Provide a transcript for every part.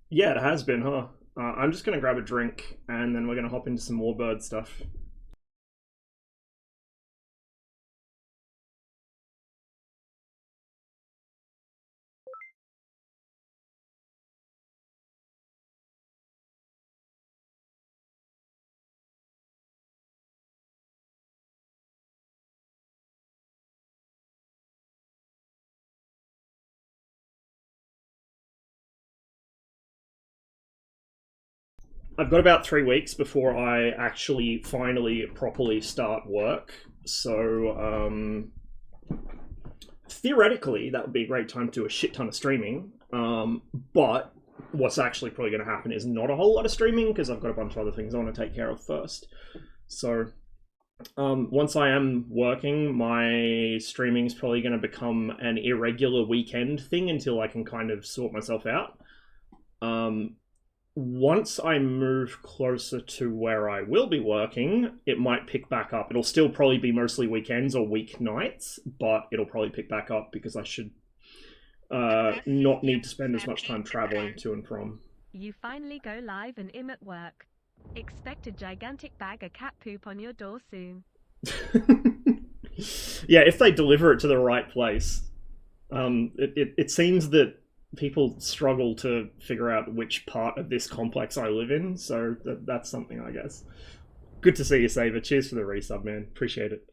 Yeah, it has been, huh? I'm just gonna grab a drink and then we're gonna hop into some more bird stuff. I've got about 3 weeks before I actually finally properly start work. So, theoretically, that would be a great time to do a shit ton of streaming. But what's actually probably going to happen is not a whole lot of streaming because I've got a bunch of other things I want to take care of first. So, once I am working, my streaming is probably going to become an irregular weekend thing until I can kind of sort myself out. Um, Once I move closer to where I will be working, it might pick back up. It'll still probably be mostly weekends or weeknights, but it'll probably pick back up because I should not need to spend as much time traveling to and from. You finally go live and im at work. Expect a gigantic bag of cat poop on your door soon. Yeah, if they deliver it to the right place. It seems that people struggle to figure out which part of this complex I live in, so that's something, I guess. Good to see you, Saber. Cheers for the resub, man. Appreciate it.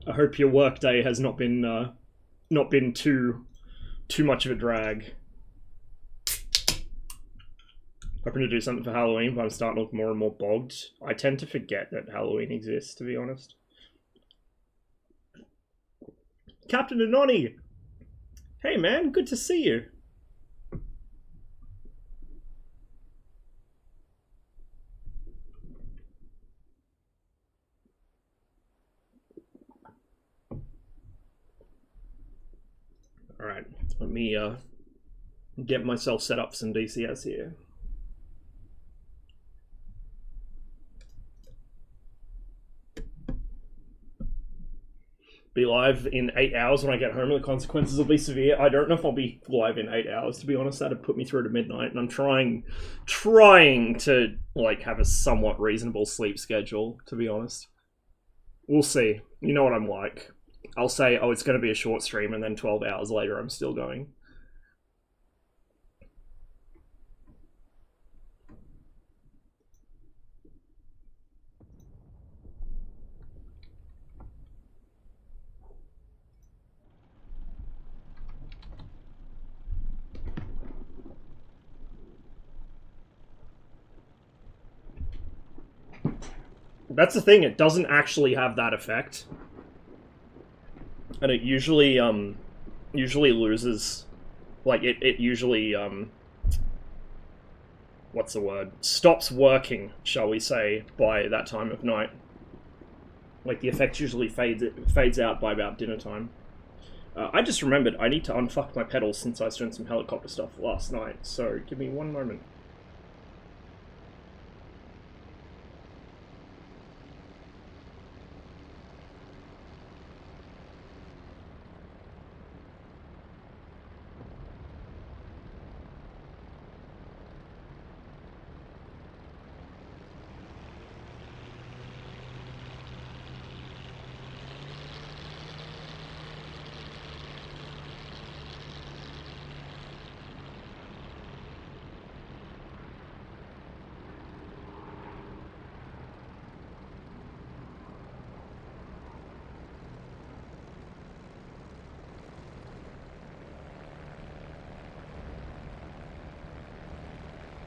I hope your work day has not been too much of a drag. Hoping to do something for Halloween, but I'm starting to look more and more bogged. I tend to forget that Halloween exists, to be honest. Captain Anoni! Hey man, good to see you. Alright, let me get myself set up some DCS here. Be live in 8 hours when I get home and the consequences will be severe. I don't know if I'll be live in 8 hours, to be honest. That'd put me through to midnight, and I'm trying to like have a somewhat reasonable sleep schedule, to be honest. We'll see. You know what I'm like. I'll say, oh, it's going to be a short stream, and then 12 hours later I'm still going. That's the thing, it doesn't actually have that effect. And it usually loses, like it usually what's the word? Stops working, shall we say, by that time of night. Like the effect usually fades out by about dinner time. I just remembered I need to unfuck my pedals since I was doing some helicopter stuff last night, so give me one moment.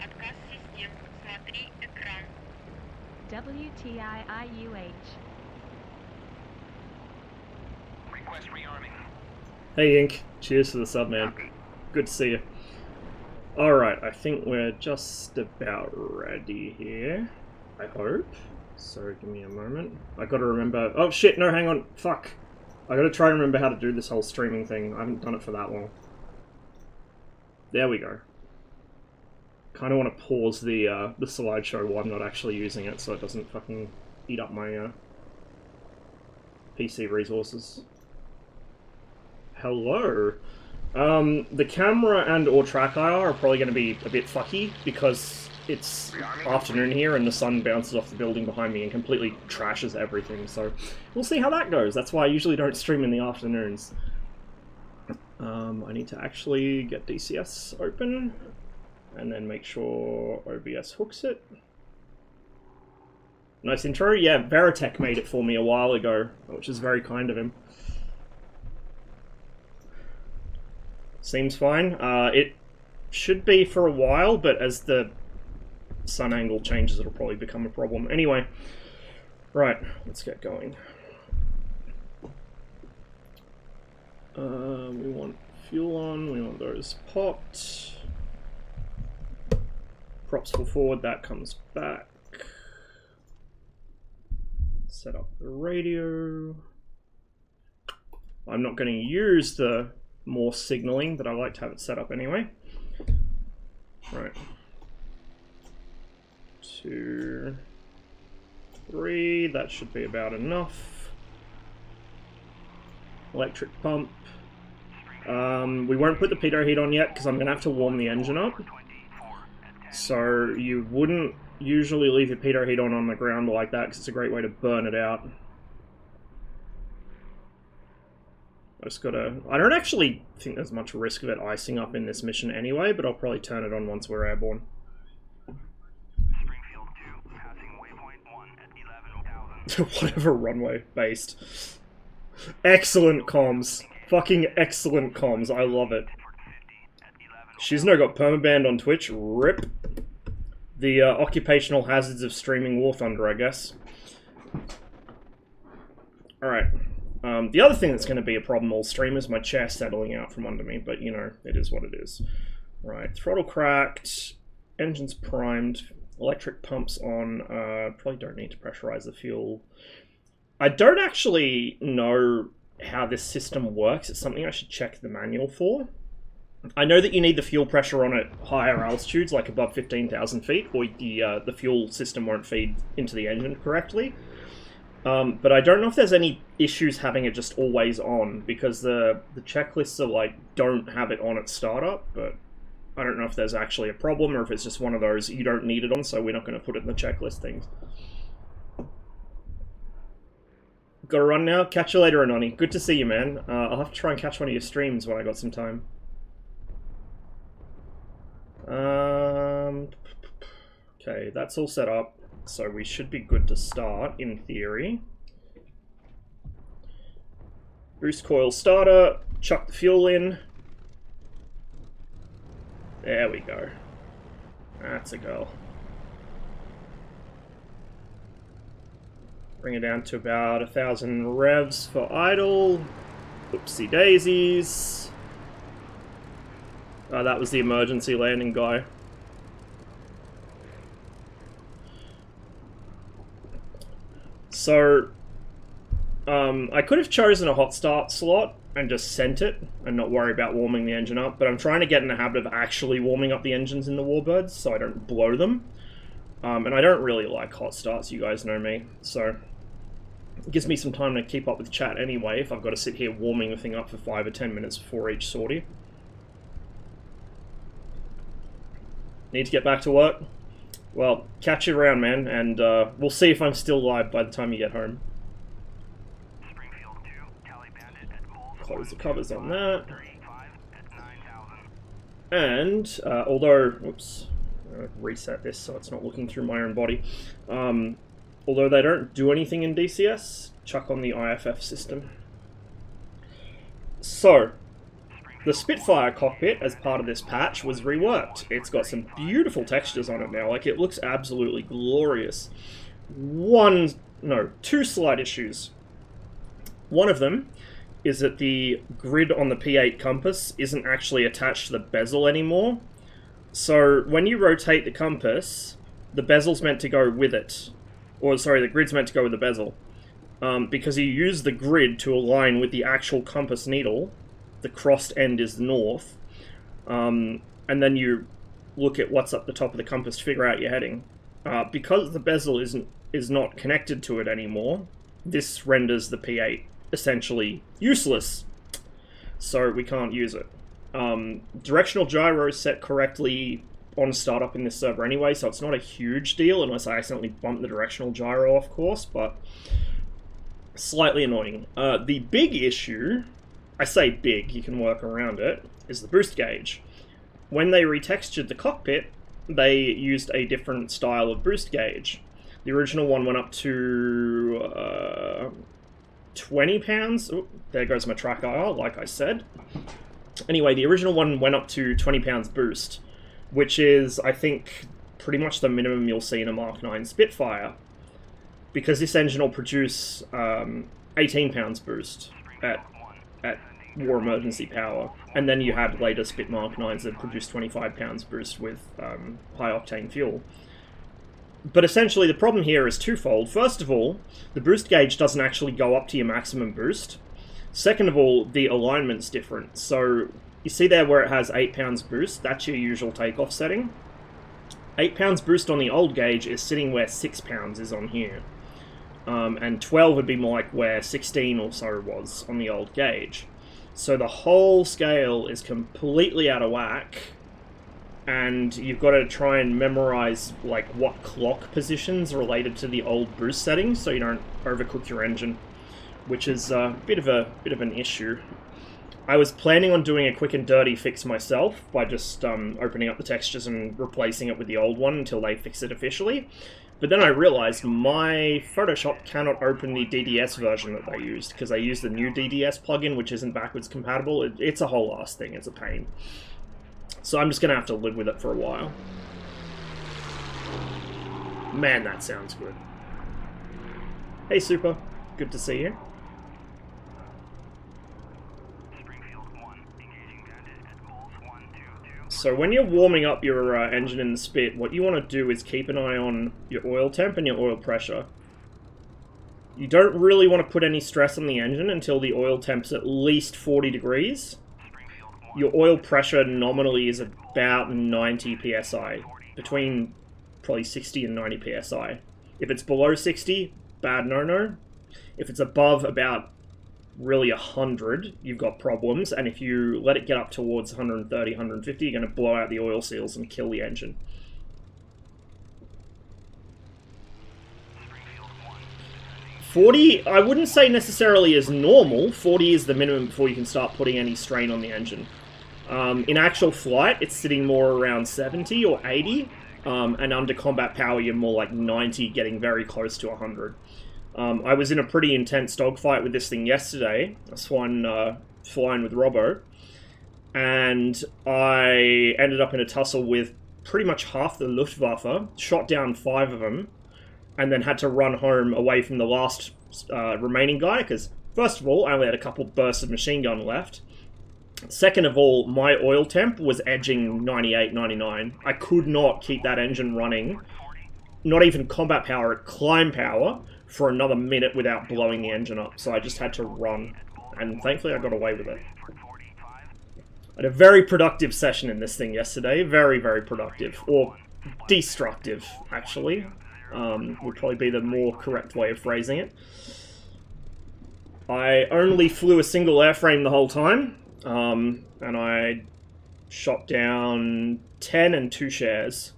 Отказ систем. Смотри экран. WTIIUH. Request rearming. Hey Ink, cheers to the sub, man. Good to see you. Alright, I think we're just about ready here. I hope. So give me a moment. I gotta remember. Oh shit, no, hang on. Fuck. I gotta try and remember how to do this whole streaming thing. I haven't done it for that long. There we go. Kind of want to pause the slideshow while I'm not actually using it so it doesn't fucking eat up my PC resources. Hello. The camera and or track IR are probably going to be a bit fucky because it's afternoon here and the sun bounces off the building behind me and completely trashes everything, so we'll see how that goes. That's why I usually don't stream in the afternoons. I need to actually get DCS open and then make sure OBS hooks it. Nice intro. Yeah, Veritech made it for me a while ago, which is very kind of him. Seems fine. It should be for a while, but as the sun angle changes, it'll probably become a problem. Anyway, right, let's get going. We want fuel on, we want those popped. Props full forward, that comes back. Set up the radio. I'm not going to use the more signaling, but I like to have it set up anyway. Right. 2, 3, that should be about enough. Electric pump. We won't put the pitot heat on yet because I'm going to have to warm the engine up. So you wouldn't usually leave your pitot heat on the ground like that because it's a great way to burn it out. I don't actually think there's much risk of it icing up in this mission anyway, but I'll probably turn it on once we're airborne. Springfield 2, passing waypoint 1 at 11,000. Whatever, runway based. Excellent comms. Fucking excellent comms. I love it. Shizno got permabanned on Twitch. RIP. The occupational hazards of streaming War Thunder, I guess. Alright. The other thing that's going to be a problem all stream is my chair settling out from under me, but you know, it is what it is. Right, throttle cracked, engines primed, electric pumps on, probably don't need to pressurize the fuel. I don't actually know how this system works. It's something I should check the manual for. I know that you need the fuel pressure on at higher altitudes, like above 15,000 feet, or the fuel system won't feed into the engine correctly. But I don't know if there's any issues having it just always on, because the checklists are like, don't have it on at startup, but I don't know if there's actually a problem, or if it's just one of those, you don't need it on, so we're not going to put it in the checklist things. Gotta run now. Catch you later, Anoni. Good to see you, man. I'll have to try and catch one of your streams when I got some time. Okay, that's all set up. So we should be good to start, in theory. Boost coil starter, chuck the fuel in. There we go. That's a go. Bring it down to about 1,000 revs for idle. Oopsie daisies. Oh, that was the emergency landing guy. So, I could have chosen a hot start slot and just sent it and not worry about warming the engine up, but I'm trying to get in the habit of actually warming up the engines in the Warbirds so I don't blow them. And I don't really like hot starts, you guys know me, so it gives me some time to keep up with chat anyway if I've got to sit here warming the thing up for 5 or 10 minutes before each sortie. Need to get back to work? Well, catch you around, man, and we'll see if I'm still live by the time you get home. Springfield 2, Tally Bandit at Bulls Close the covers on that. 35 at 9,000. And, although, oops, reset this so it's not looking through my own body. Although they don't do anything in DCS, chuck on the IFF system. So, the Spitfire cockpit, as part of this patch, was reworked. It's got some beautiful textures on it now, like it looks absolutely glorious. Two slight issues. One of them is that the grid on the P8 compass isn't actually attached to the bezel anymore. So when you rotate the compass, the bezel's meant to go with it. Or sorry, the grid's meant to go with the bezel. Because you use the grid to align with the actual compass needle. The crossed end is north, and then you look at what's up the top of the compass to figure out your heading. Because the bezel is not connected to it anymore, this renders the P8 essentially useless, so we can't use it. Directional gyro is set correctly on startup in this server anyway, so it's not a huge deal unless I accidentally bump the directional gyro off course, but slightly annoying. The big issue, I say big, you can work around it, is the boost gauge. When they retextured the cockpit, they used a different style of boost gauge. The original one went up to 20 pounds. Oh, there goes my track IR, like I said. Anyway, the original one went up to 20 pounds boost, which is, I think, pretty much the minimum you'll see in a Mark 9 Spitfire. Because this engine will produce 18 pounds boost at war emergency power. And then you had later Spit Mark 9s that produced 25 pounds boost with high octane fuel. But essentially the problem here is twofold. First of all, the boost gauge doesn't actually go up to your maximum boost. Second of all, the alignment's different. So you see there where it has 8 pounds boost, that's your usual takeoff setting. 8 pounds boost on the old gauge is sitting where 6 pounds is on here. And 12 would be more like where 16 or so was on the old gauge. So the whole scale is completely out of whack, and you've got to try and memorize like what clock positions related to the old boost settings so you don't overcook your engine, which is a bit of an issue. I was planning on doing a quick and dirty fix myself by just opening up the textures and replacing it with the old one until they fix it officially. But then I realized my Photoshop cannot open the DDS version that they used, because they used the new DDS plugin, which isn't backwards compatible. It's a whole ass thing, it's a pain. So I'm just going to have to live with it for a while. Man, that sounds good. Hey, Super. Good to see you. So when you're warming up your engine in the Spit, what you want to do is keep an eye on your oil temp and your oil pressure. You don't really want to put any stress on the engine until the oil temp's at least 40 degrees. Your oil pressure nominally is about 90 psi, between probably 60 and 90 psi. If it's below 60, bad no-no. If it's above about really 100, you've got problems, and if you let it get up towards 130, 150, you're going to blow out the oil seals and kill the engine. .40, I wouldn't say necessarily is normal. 40 is the minimum before you can start putting any strain on the engine. In actual flight, it's sitting more around 70 or 80, and under combat power, you're more like 90, getting very close to 100. I was in a pretty intense dogfight with this thing yesterday. I was flying with Robbo, and I ended up in a tussle with pretty much half the Luftwaffe, shot down 5 of them, and then had to run home away from the last remaining guy, because first of all, I only had a couple bursts of machine gun left. Second of all, my oil temp was edging 98, 99. I could not keep that engine running, not even combat power, at climb power, for another minute without blowing the engine up, so I just had to run, and thankfully I got away with it. I had a very productive session in this thing yesterday, very, very productive, or destructive, actually, would probably be the more correct way of phrasing it. I only flew a single airframe the whole time, and I shot down 10 and 2 shares.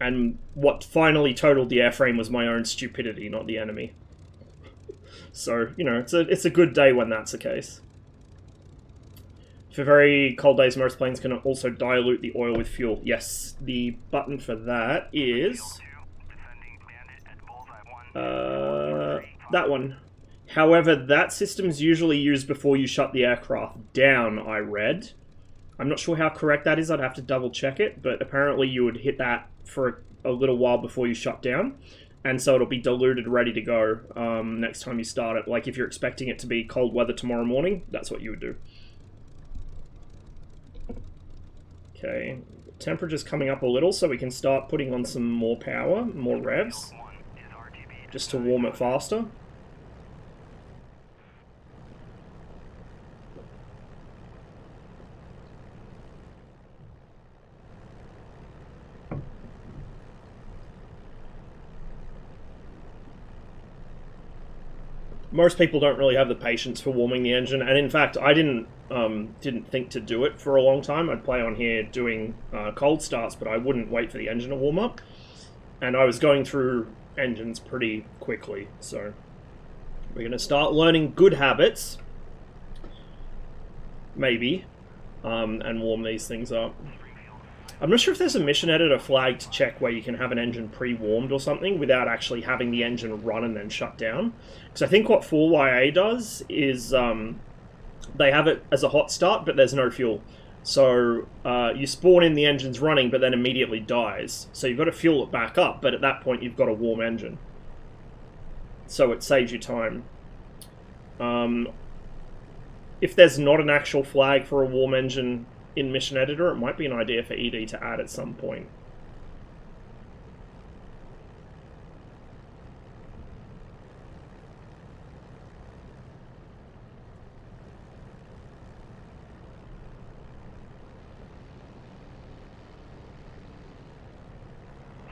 And what finally totaled the airframe was my own stupidity, not the enemy. So, you know, it's a good day when that's the case. For very cold days, most planes can also dilute the oil with fuel. Yes, the button for that is that one. However, that system's usually used before you shut the aircraft down, I read. I'm not sure how correct that is, I'd have to double check it, but apparently you would hit that for a little while before you shut down, and so it'll be diluted, ready to go next time you start it. Like if you're expecting it to be cold weather tomorrow morning, that's what you would do. Okay, temperature's coming up a little, so we can start putting on some more power, more revs, just to warm it faster. most people don't really have the patience for warming the engine, and in fact, I didn't think to do it for a long time. I'd play on here doing cold starts, but I wouldn't wait for the engine to warm up, and I was going through engines pretty quickly. So we're going to start learning good habits, maybe, and warm these things up. I'm not sure if there's a mission editor flag to check where you can have an engine pre-warmed or something without actually having the engine run and then shut down. Because I think what 4YA does is they have it as a hot start, but there's no fuel. So you spawn in, the engine's running, but then immediately dies. So you've got to fuel it back up, but at that point you've got a warm engine. So it saves you time. If there's not an actual flag for a warm engine in Mission Editor, it might be an idea for ED to add at some point.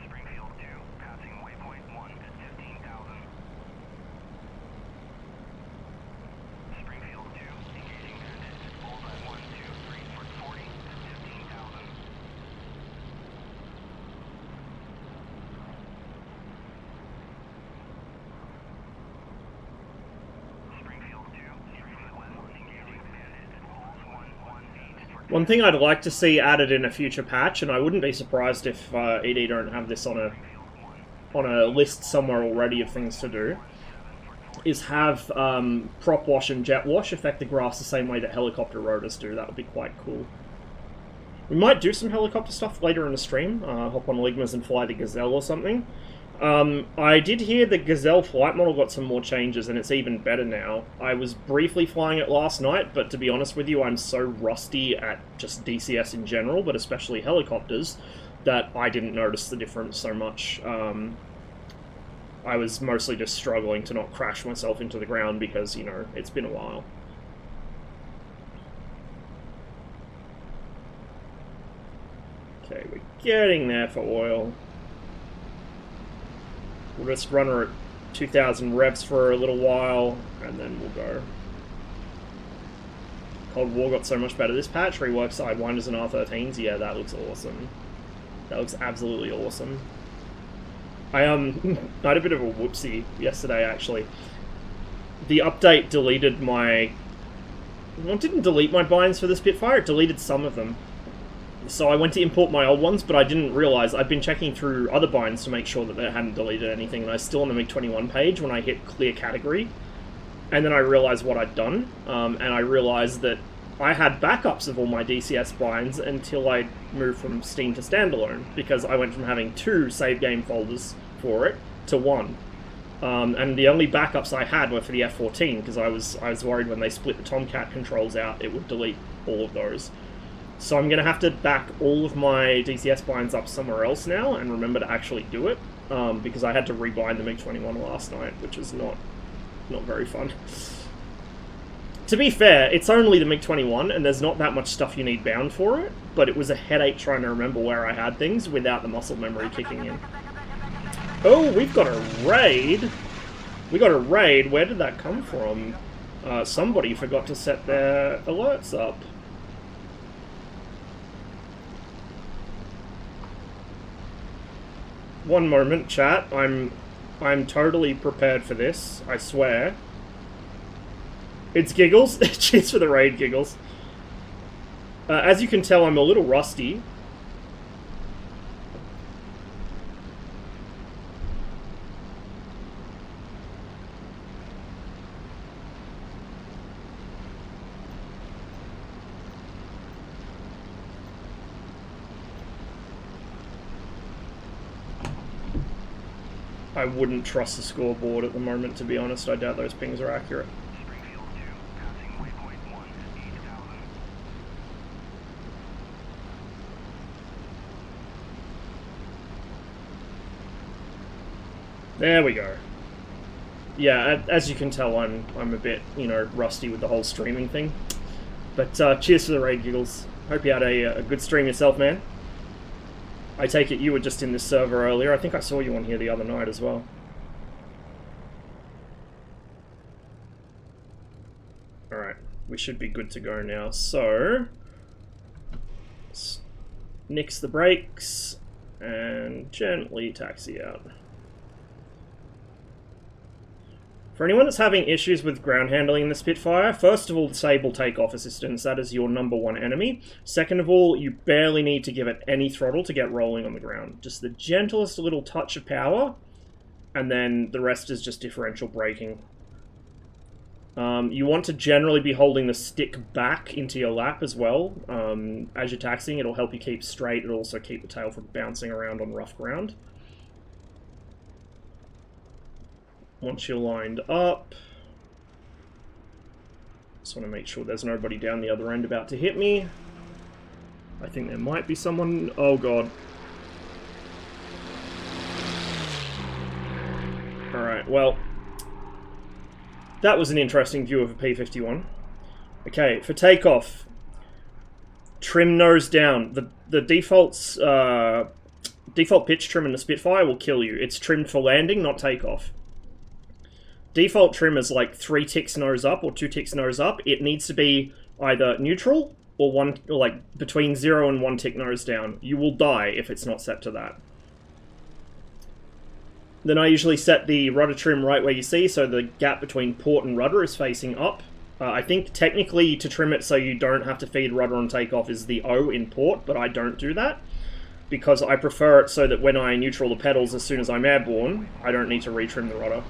Springfield 2, passing waypoint 1 at 15,000. Springfield 2, engaging bandit. Hold at 1, 2, 3 for 40 at 15,000. Springfield 2, straight west, engaging bandit. Hold 118 for One thing I'd like to see added in a future patch, and I wouldn't be surprised if ED don't have this on a list somewhere already of things to do, is have prop wash and jet wash affect the grass the same way that helicopter rotors do. That would be quite cool. We might do some helicopter stuff later in the stream, hop on Ligmas and fly the Gazelle or something. I did hear the Gazelle flight model got some more changes, and it's even better now. I was briefly flying it last night, but to be honest with you, I'm so rusty at just DCS in general, but especially helicopters, that I didn't notice the difference so much. I was mostly just struggling to not crash myself into the ground because, you know, it's been a while. Okay, we're getting there for oil. We'll just run her at 2,000 revs for a little while, and then we'll go. Cold War got so much better this patch. Rework Sidewinders and R13s. Yeah, that looks awesome. That looks absolutely awesome. I had a bit of a whoopsie yesterday, actually. The update deleted my... Well, it didn't delete my binds for the Spitfire, it deleted some of them. So I went to import my old ones, but I didn't realise. I'd been checking through other binds to make sure that they hadn't deleted anything, and I was still on the MiG-21 page when I hit clear category. And then I realised what I'd done, and I realised that I had backups of all my DCS binds until I moved from Steam to standalone, because I went from having 2 save game folders for it to 1. And the only backups I had were for the F-14, because I was worried when they split the Tomcat controls out, it would delete all of those. So I'm going to have to back all of my DCS binds up somewhere else now, and remember to actually do it, because I had to rebind the MiG-21 last night, which is not very fun. To be fair, it's only the MiG-21, and there's not that much stuff you need bound for it, but it was a headache trying to remember where I had things without the muscle memory kicking in. Oh, we've got a raid! We got a raid. Where did that come from? Somebody forgot to set their alerts up. One moment, chat. I'm totally prepared for this, I swear. It's Giggles. Cheers for the raid, Giggles. As you can tell, I'm a little rusty. I wouldn't trust the scoreboard at the moment, to be honest. I doubt those pings are accurate. Springfield 2, passing waypoint 1 at 8,000. There we go. Yeah, as you can tell, I'm a bit, you know, rusty with the whole streaming thing. But cheers to the raid, Giggles. Hope you had a good stream yourself, man. I take it you were just in this server earlier. I think I saw you on here the other night as well. Alright, we should be good to go now. So, nix the brakes and gently taxi out. For anyone that's having issues with ground handling in the Spitfire, first of all, disable takeoff assistance. That is your #1 enemy. Second of all, you barely need to give it any throttle to get rolling on the ground. Just the gentlest little touch of power, and then the rest is just differential braking. You want to generally be holding the stick back into your lap as well. As you're taxiing, it'll help you keep straight. It'll also keep the tail from bouncing around on rough ground. Once you're lined up, just want to make sure there's nobody down the other end about to hit me. I think there might be someone. Oh god. Alright, well, that was an interesting view of a P-51. Okay, for takeoff, trim nose down. The default pitch trim in the Spitfire will kill you. It's trimmed for landing, not takeoff. Default trim is like 3 ticks nose up or 2 ticks nose up. It needs to be either neutral or like between 0 and 1 tick nose down. You will die if it's not set to that. Then I usually set the rudder trim right where you see, so the gap between port and rudder is facing up. I think technically to trim it so you don't have to feed rudder on takeoff is the O in port, but I don't do that, because I prefer it so that when I neutral the pedals as soon as I'm airborne, I don't need to retrim the rudder.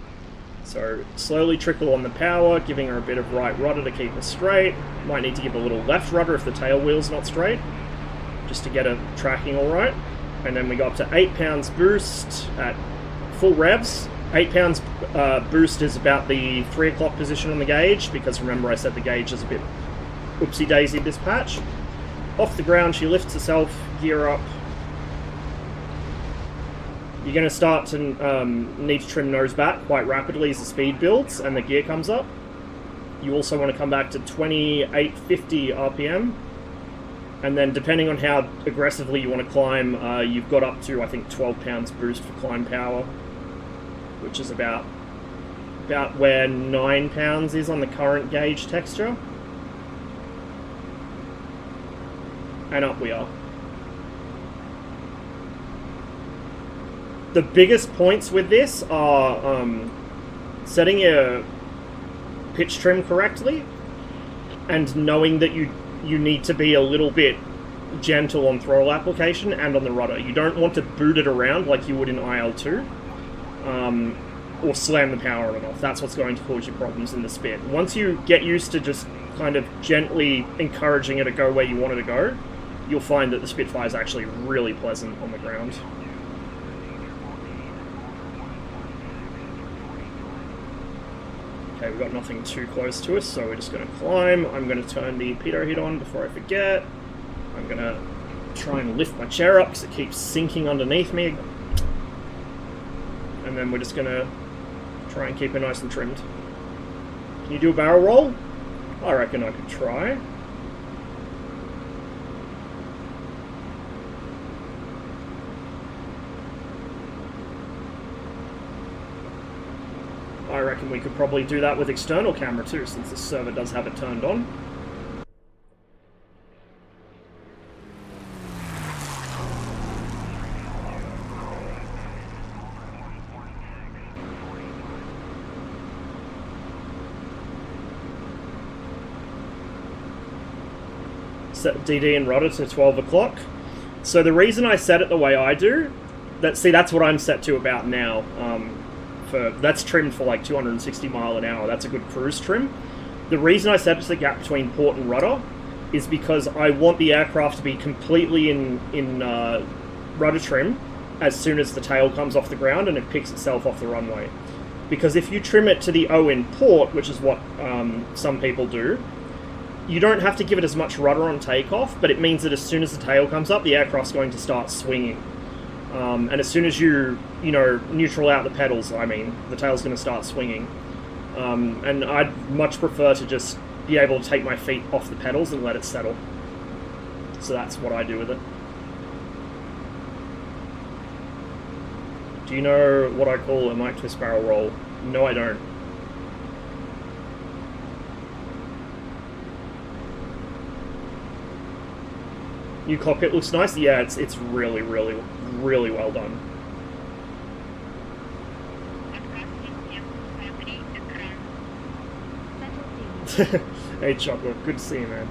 So slowly trickle on the power, giving her a bit of right rudder to keep her straight. Might need to give a little left rudder if the tail wheel's not straight, just to get her tracking alright. And then we go up to 8 pounds boost at full revs. 8 pounds boost is about the 3 o'clock position on the gauge, because remember I said the gauge is a bit oopsie-daisy this patch. Off the ground, she lifts herself, gear up. You're going to start to need to trim nose back quite rapidly as the speed builds and the gear comes up. You also want to come back to 2850 RPM. And then depending on how aggressively you want to climb, you've got up to, I think, 12 pounds boost for climb power, which is about where 9 pounds is on the current gauge texture. And up we are. The biggest points with this are setting your pitch trim correctly and knowing that you need to be a little bit gentle on throttle application and on the rudder. You don't want to boot it around like you would in IL-2, or slam the power on and off. That's what's going to cause you problems in the Spit. Once you get used to just kind of gently encouraging it to go where you want it to go, you'll find that the Spitfire is actually really pleasant on the ground. Okay, we've got nothing too close to us, so we're just going to climb. I'm going to turn the pitot heat on before I forget. I'm going to try and lift my chair up because it keeps sinking underneath me. And then we're just going to try and keep it nice and trimmed. Can you do a barrel roll? I reckon I could try. I reckon we could probably do that with external camera too, since the server does have it turned on. Set DD and rudder to 12 o'clock. So the reason I set it the way I do, that's what I'm set to about now. That's trimmed for like 260 mile an hour. That's a good cruise trim. The reason I set it to the gap between port and rudder is because I want the aircraft to be completely in rudder trim as soon as the tail comes off the ground and it picks itself off the runway. Because if you trim it to the O in port, which is what some people do, you don't have to give it as much rudder on takeoff, but it means that as soon as the tail comes up, the aircraft's going to start swinging. And as soon as you neutral out the pedals, the tail's going to start swinging. And I'd much prefer to just be able to take my feet off the pedals and let it settle. So that's what I do with it. Do you know what I call a mic twist barrel roll? No, I don't. New cockpit looks nice. Yeah, it's really, really, really well done. Settle scene. Hey, Chocolate, good to see you, man.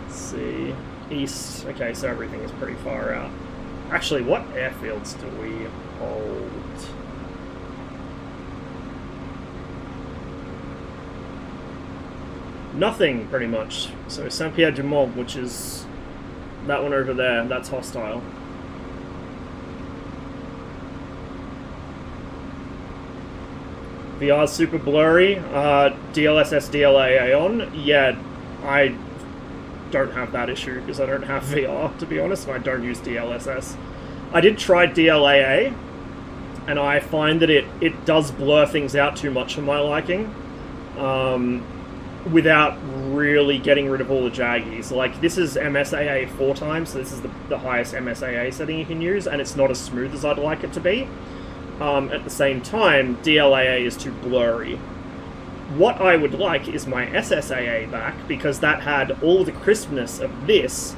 Let's see. East. Okay, so everything is pretty far out. Actually, what airfields do we hold? Nothing, pretty much. So Saint-Pierre-du-Mont, which is that one over there, that's hostile. VR's super blurry. DLSS DLAA on. Yeah, I don't have that issue because I don't have VR, to be honest, and I don't use DLSS. I did try DLAA, and I find that it does blur things out too much for my liking, without really getting rid of all the jaggies. Like, this is MSAA 4 times, so this is the highest MSAA setting you can use, and it's not as smooth as I'd like it to be. At the same time, DLAA is too blurry. What I would like is my SSAA back, because that had all the crispness of this,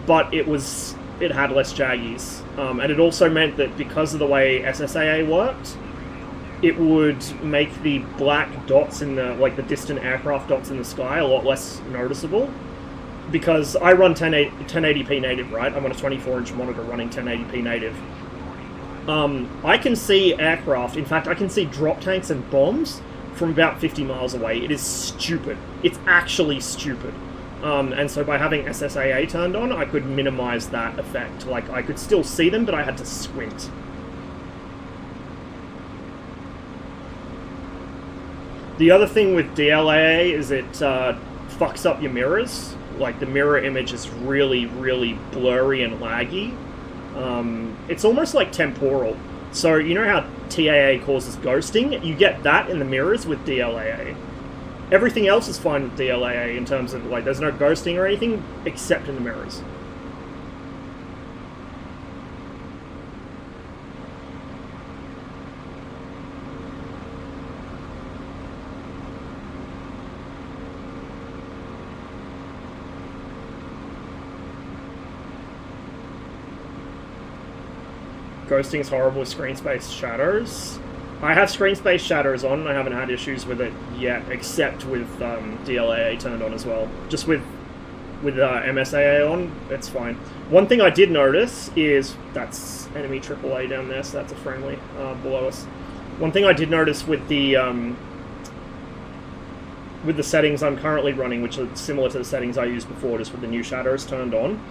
but it had less jaggies. And it also meant that because of the way SSAA worked, it would make the black dots in the, like the distant aircraft dots in the sky a lot less noticeable. Because I run 1080p native, right? I'm on a 24-inch monitor running 1080p native. I can see aircraft, in fact I can see drop tanks and bombs from about 50 miles away. It is stupid. It's actually stupid. And so by having SSAA turned on, I could minimize that effect. Like, I could still see them, but I had to squint. The other thing with DLAA is it fucks up your mirrors. Like, the mirror image is really, really blurry and laggy. It's almost like temporal. So, you know how TAA causes ghosting? You get that in the mirrors with DLAA. Everything else is fine with DLAA in terms of, like, there's no ghosting or anything, except in the mirrors. Ghosting's horrible with screen space shadows. I have screen space shadows on, and I haven't had issues with it yet, except with DLAA turned on as well. Just with MSAA on, it's fine. One thing I did notice is, that's enemy AAA down there, so that's a friendly below us. One thing I did notice with the settings I'm currently running, which are similar to the settings I used before, just with the new shadows turned on,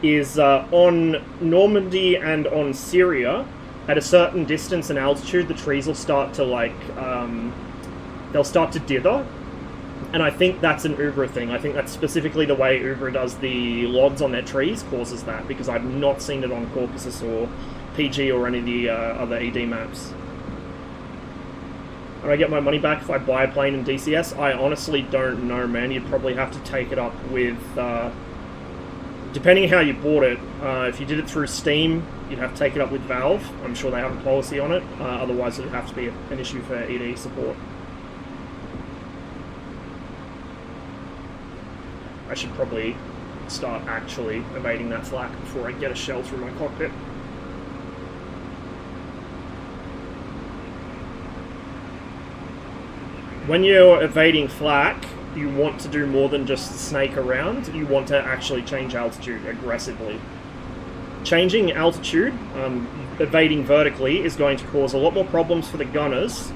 is on Normandy and on Syria, at a certain distance and altitude, the trees will start to, like, they'll start to dither. And I think that's an Ubra thing. I think that's specifically the way Ubra does the logs on their trees causes that, because I've not seen it on Caucasus or PG or any of the other ED maps. And I get my money back if I buy a plane in DCS? I honestly don't know, man. You'd probably have to take it up with... depending how you bought it, if you did it through Steam, you'd have to take it up with Valve. I'm sure they have a policy on it. Otherwise, it would have to be an issue for ED support. I should probably start actually evading that flak before I get a shell through my cockpit. When you're evading flak, you want to do more than just snake around. You want to actually change altitude aggressively. Changing altitude, evading vertically, is going to cause a lot more problems for the gunners.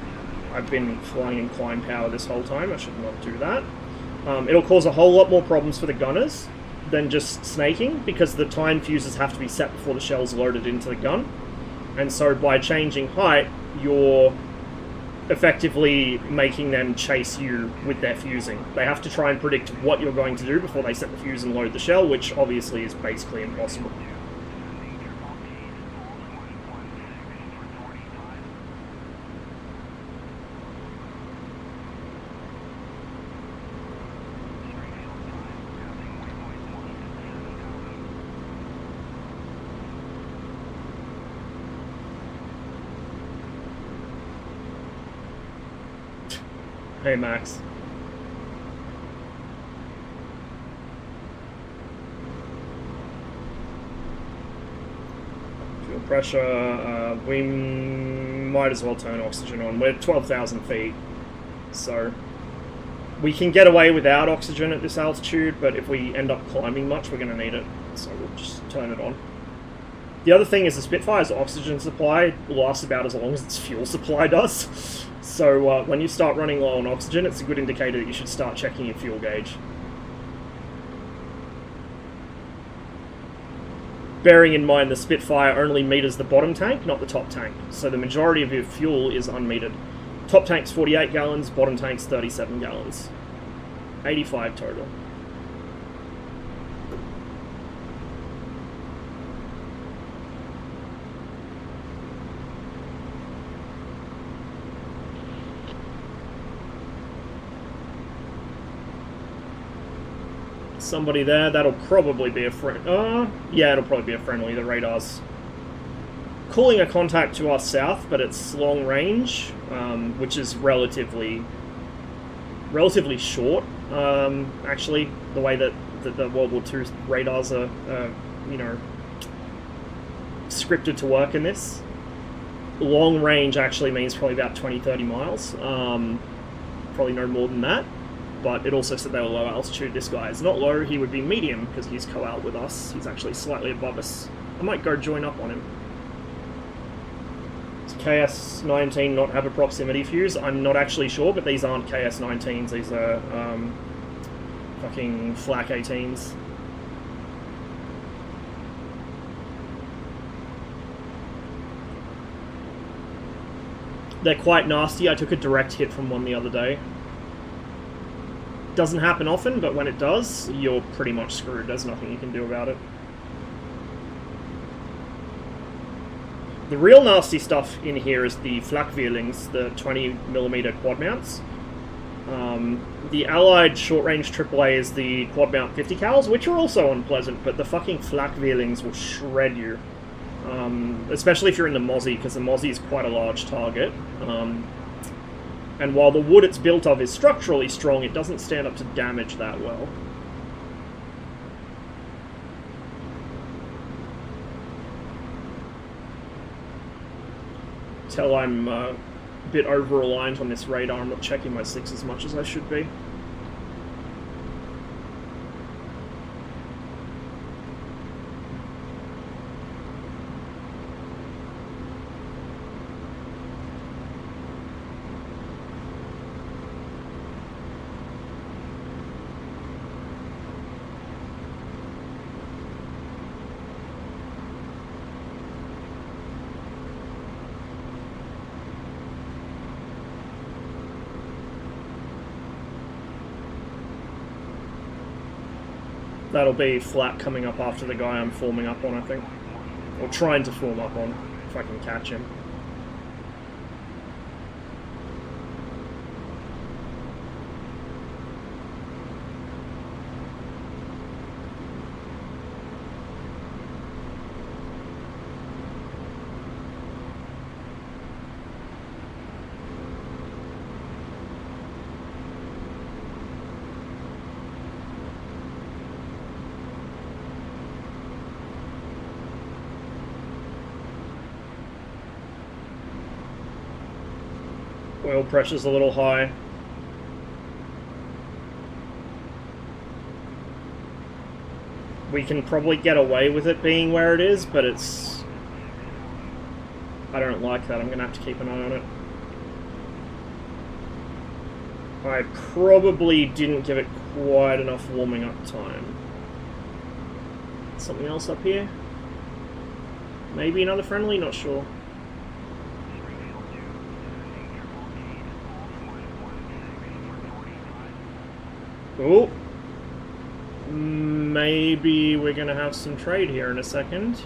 I've been flying in climb power this whole time. I should not do that. It'll cause a whole lot more problems for the gunners than just snaking, because the time fuses have to be set before the shell's loaded into the gun. And so by changing height, you're effectively making them chase you with their fusing. They have to try and predict what you're going to do before they set the fuse and load the shell, which obviously is basically impossible. Hey, Max. pressure. We might as well turn oxygen on. We're 12,000 feet, so we can get away without oxygen at this altitude, but if we end up climbing much, we're going to need it, so we'll just turn it on. The other thing is the Spitfire's oxygen supply lasts about as long as its fuel supply does. So when you start running low on oxygen, it's a good indicator that you should start checking your fuel gauge. Bearing in mind the Spitfire only meters the bottom tank, not the top tank, so the majority of your fuel is unmetered. Top tank's 48 gallons, bottom tank's 37 gallons. 85 total. Somebody there, that'll probably be a friend. Yeah, it'll probably be a friendly. The radar's calling a contact to us south, but it's long range, which is relatively short. Actually, the way that the World War II radars are, you know, scripted to work in this. Long range actually means probably about 20-30 miles. Probably no more than that. But it also said they were low altitude. This guy is not low, he would be medium because he's co-out with us. He's actually slightly above us. I might go join up on him. Does KS-19 not have a proximity fuse? I'm not actually sure, but these aren't KS-19s, these are fucking Flak 18s. They're quite nasty. I took a direct hit from one the other day. Doesn't happen often, but when it does, you're pretty much screwed. There's nothing you can do about it. The real nasty stuff in here is the Flakvierlings, the 20mm quad mounts. The Allied short-range AAA is the quad mount 50 cals, which are also unpleasant, but the fucking Flakvierlings will shred you. Especially if you're in the Mozzie, because the Mozzie is quite a large target. And while the wood it's built of is structurally strong, it doesn't stand up to damage that well. Tell I'm a bit over-reliant on this radar. I'm not checking my 6 as much as I should be. That'll be Flat coming up after the guy I'm forming up on, I think. Or trying to form up on, if I can catch him. Oil pressure's a little high. We can probably get away with it being where it is, but it's... I don't like that. I'm going to have to keep an eye on it. I probably didn't give it quite enough warming up time. Something else up here? Maybe another friendly? Not sure. Oh, maybe we're going to have some trade here in a second.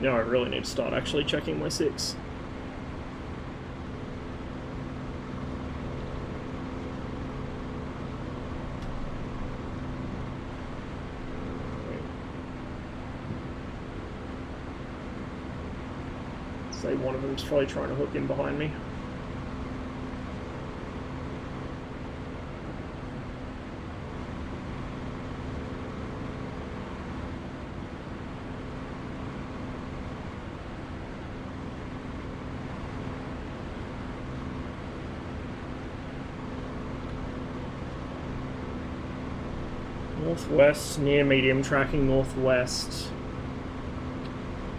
No, I really need to start actually checking my 6. Say one of them's probably trying to hook in behind me. Northwest, near medium, tracking northwest.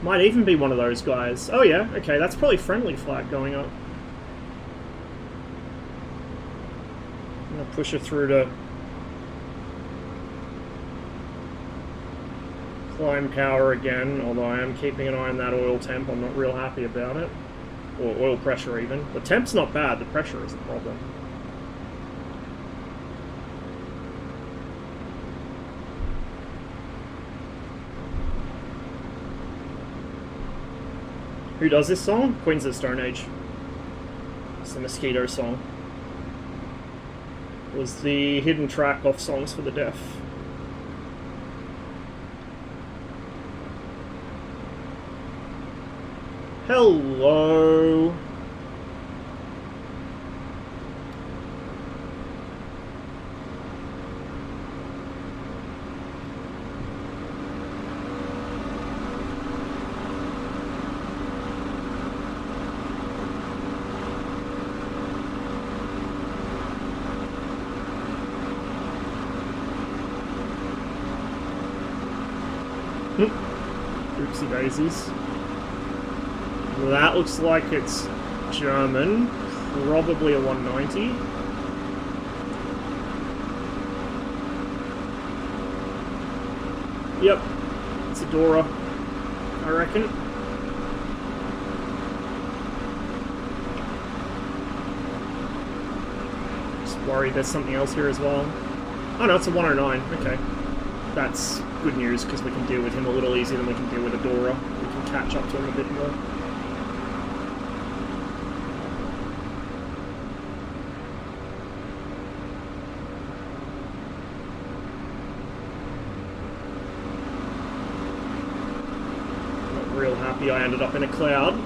Might even be one of those guys. Oh yeah, okay, that's probably friendly flag going up. I'm gonna push her through to climb power again, although I am keeping an eye on that oil temp. I'm not real happy about it. Or oil pressure even. The temp's not bad, the pressure is the problem. Who does this song? Queens of the Stone Age. It's the Mosquito song. It was the hidden track off Songs for the Deaf. Hello. Oopsie daisies. That looks like it's German, probably a 190. Yep, it's a Dora, I reckon. Just worried there's something else here as well. Oh no, it's a 109, okay. That's good news, because we can deal with him a little easier than we can deal with a Dora. We can catch up to him a bit more. Not real happy I ended up in a cloud.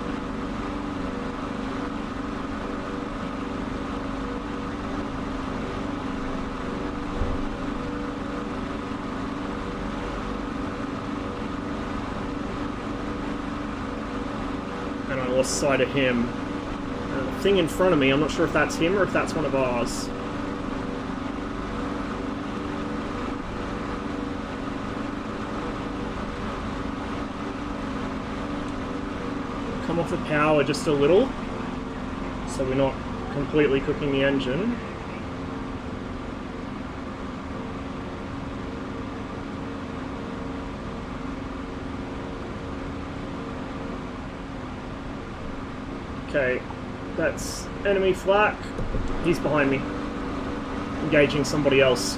Lost sight of him. The thing in front of me, I'm not sure if that's him or if that's one of ours. Come off the power just a little, so we're not completely cooking the engine. Okay, that's enemy flak. He's behind me. Engaging somebody else.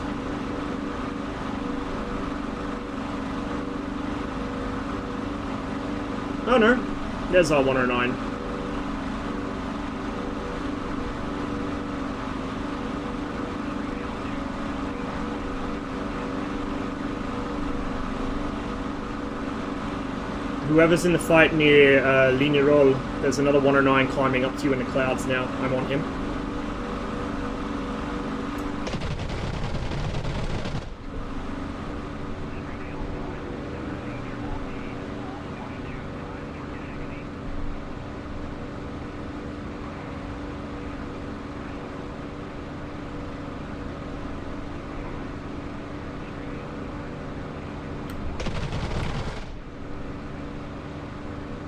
Oh no, there's our 109. Whoever's in the fight near Lignerolles, there's another 109 climbing up to you in the clouds now. I'm on him.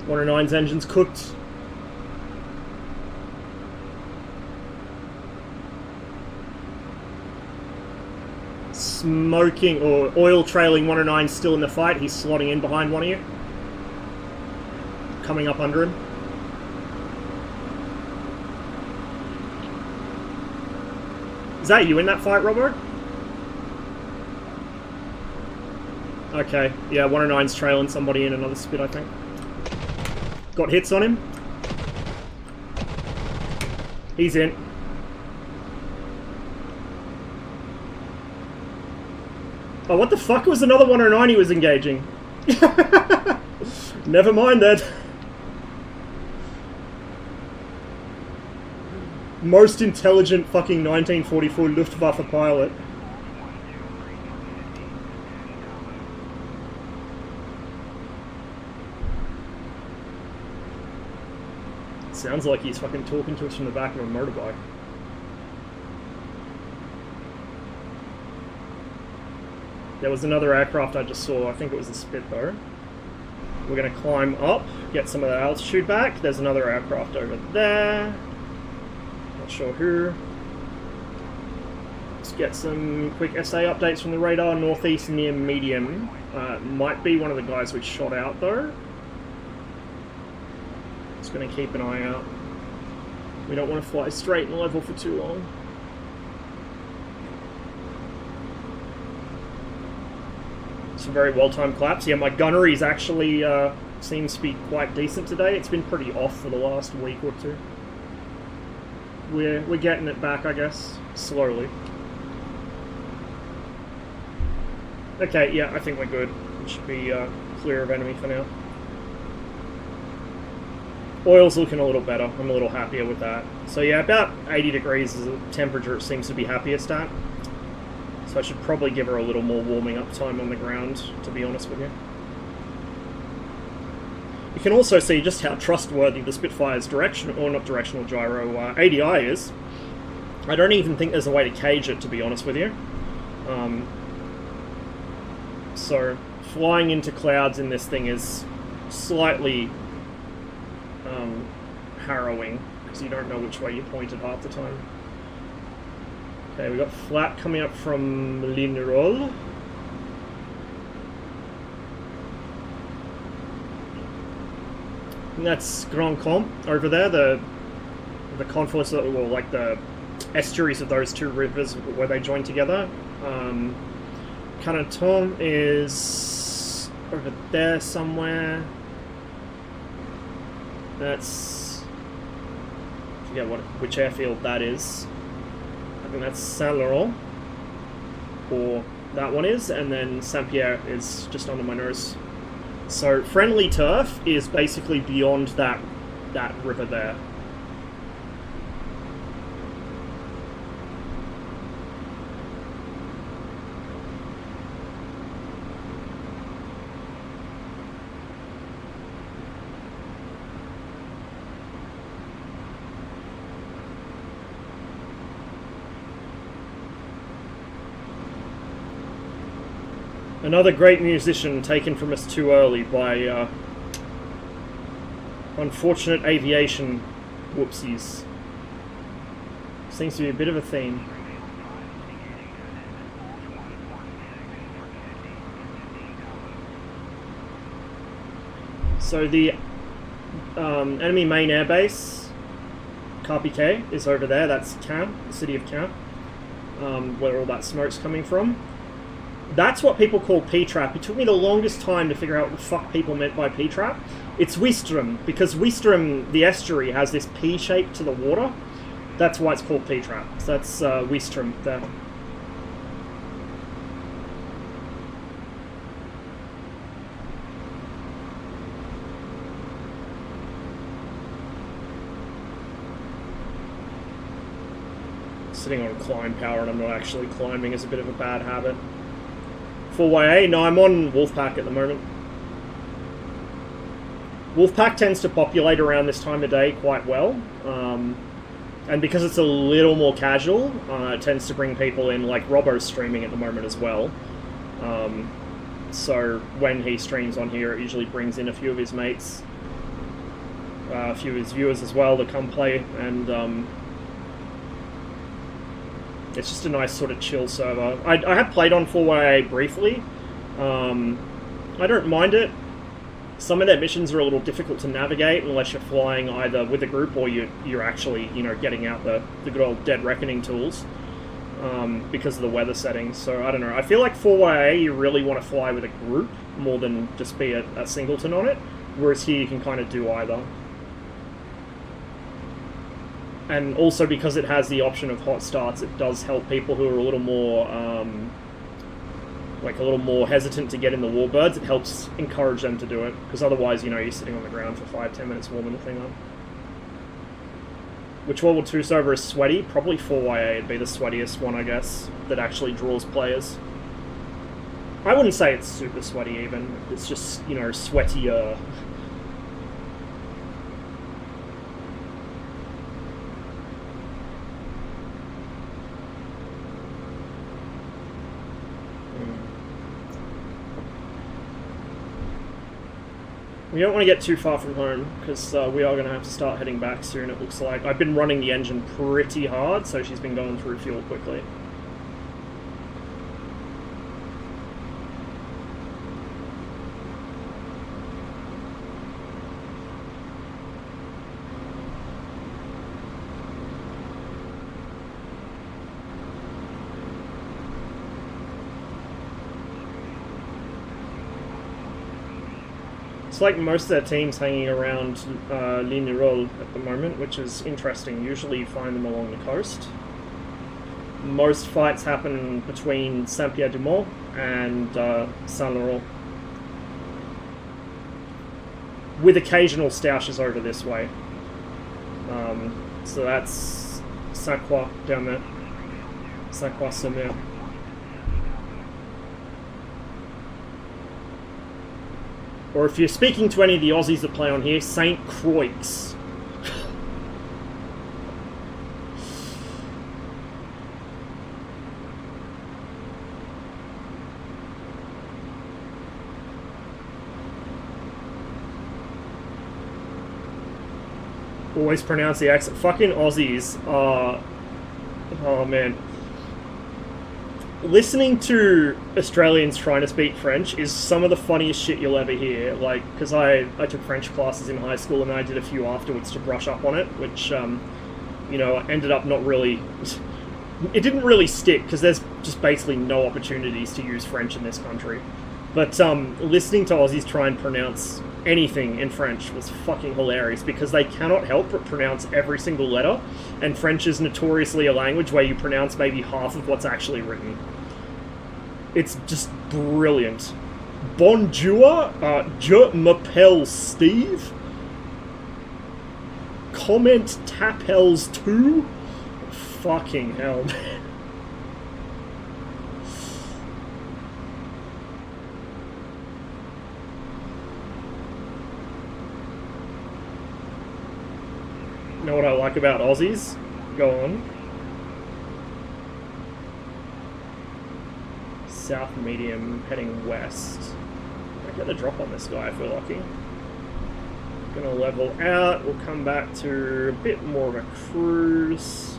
One 109's engine's cooked. Smoking or oil trailing 109 still in the fight. He's slotting in behind one of you. Coming up under him. Is that you in that fight, Robert? Okay, yeah, 109's trailing somebody in another spit, I think. Got hits on him. He's in. Oh, what the fuck? It was another 109 he was engaging. Never mind that. Most intelligent fucking 1944 Luftwaffe pilot. Sounds like he's fucking talking to us from the back of a motorbike. There was another aircraft I just saw. I think it was a Spit though. We're going to climb up, get some of that altitude back. There's another aircraft over there. Not sure who. Let's get some quick SA updates from the radar. Northeast near medium. Might be one of the guys we shot out though. Just going to keep an eye out. We don't want to fly straight and level for too long. Some very well-timed claps. Yeah, my gunnery's actually seems to be quite decent today. It's been pretty off for the last week or two. We're getting it back, I guess, slowly. Okay, yeah, I think we're good. We should be clear of enemy for now. Oil's looking a little better. I'm a little happier with that. So yeah, about 80 degrees is the temperature it seems to be happiest at. So I should probably give her a little more warming up time on the ground, to be honest with you. You can also see just how trustworthy the Spitfire's directional gyro ADI is. I don't even think there's a way to cage it, to be honest with you. So flying into clouds in this thing is slightly harrowing, because you don't know which way you're pointed half the time. Okay, we got flat coming up from Lignerolles. And that's Grand Comte over there, the confluence, well, like the estuaries of those two rivers where they join together. Caneton is over there somewhere. That's, I forget which airfield that is. I think that's Saint-Laurent, or that one is, and then Saint-Pierre is just under my nose. So friendly turf is basically beyond that river there. Another great musician taken from us too early by unfortunate aviation whoopsies. Seems to be a bit of a theme. So the enemy main airbase, Carpiquet, is over there. That's Caen, the city of Caen, where all that smoke's coming from. That's what people call P-trap. It took me the longest time to figure out what the fuck people meant by P-trap. It's Ouistreham, because Ouistreham, the estuary, has this P shape to the water. That's why it's called P-trap. So that's Ouistreham there. Sitting on climb power and I'm not actually climbing is a bit of a bad habit. 4YA? No, I'm on Wolfpack at the moment. Wolfpack tends to populate around this time of day quite well. And because it's a little more casual, it tends to bring people in, like Robbo's streaming at the moment as well. So when he streams on here, it usually brings in a few of his mates, a few of his viewers as well to come play, and it's just a nice sort of chill server. I have played on 4YA briefly. I don't mind it. Some of their missions are a little difficult to navigate unless you're flying either with a group or you're actually, you know, getting out the good old Dead Reckoning tools because of the weather settings. So I don't know. I feel like 4YA you really want to fly with a group more than just be a singleton on it, whereas here you can kind of do either. And also because it has the option of hot starts, it does help people who are a little more hesitant to get in the warbirds. It helps encourage them to do it, because otherwise, you know, you're sitting on the ground for 5-10 minutes warming the thing up. Which World War II server is sweaty? Probably 4YA would be the sweatiest one, I guess, that actually draws players. I wouldn't say it's super sweaty even. It's just, you know, sweatier. We don't want to get too far from home, because we are going to have to start heading back soon, it looks like. I've been running the engine pretty hard, so she's been going through fuel quickly. It's like most of their team's hanging around Lignerolles at the moment, which is interesting. Usually you find them along the coast. Most fights happen between Saint-Pierre-du-Mont and Saint-Laurent, with occasional stoushes over this way. So that's Saint-Croix down there. Saint-Croix-sur-Mer. Or if you're speaking to any of the Aussies that play on here, St. Croix. Always pronounce the accent. Fucking Aussies are... Oh man. Listening to Australians trying to speak French is some of the funniest shit you'll ever hear. Like, because I took French classes in high school and I did a few afterwards to brush up on it, which, you know, ended up not really... It didn't really stick, because there's just basically no opportunities to use French in this country. But listening to Aussies try and pronounce anything in French was fucking hilarious, because they cannot help but pronounce every single letter, and French is notoriously a language where you pronounce maybe half of what's actually written. It's just brilliant. Bonjour, je m'appelle Steve. Comment t'appelles tu? Fucking hell, man. You know what I like about Aussies? Go on. South medium, heading west. I get a drop on this guy if we're lucky. Gonna level out, we'll come back to a bit more of a cruise.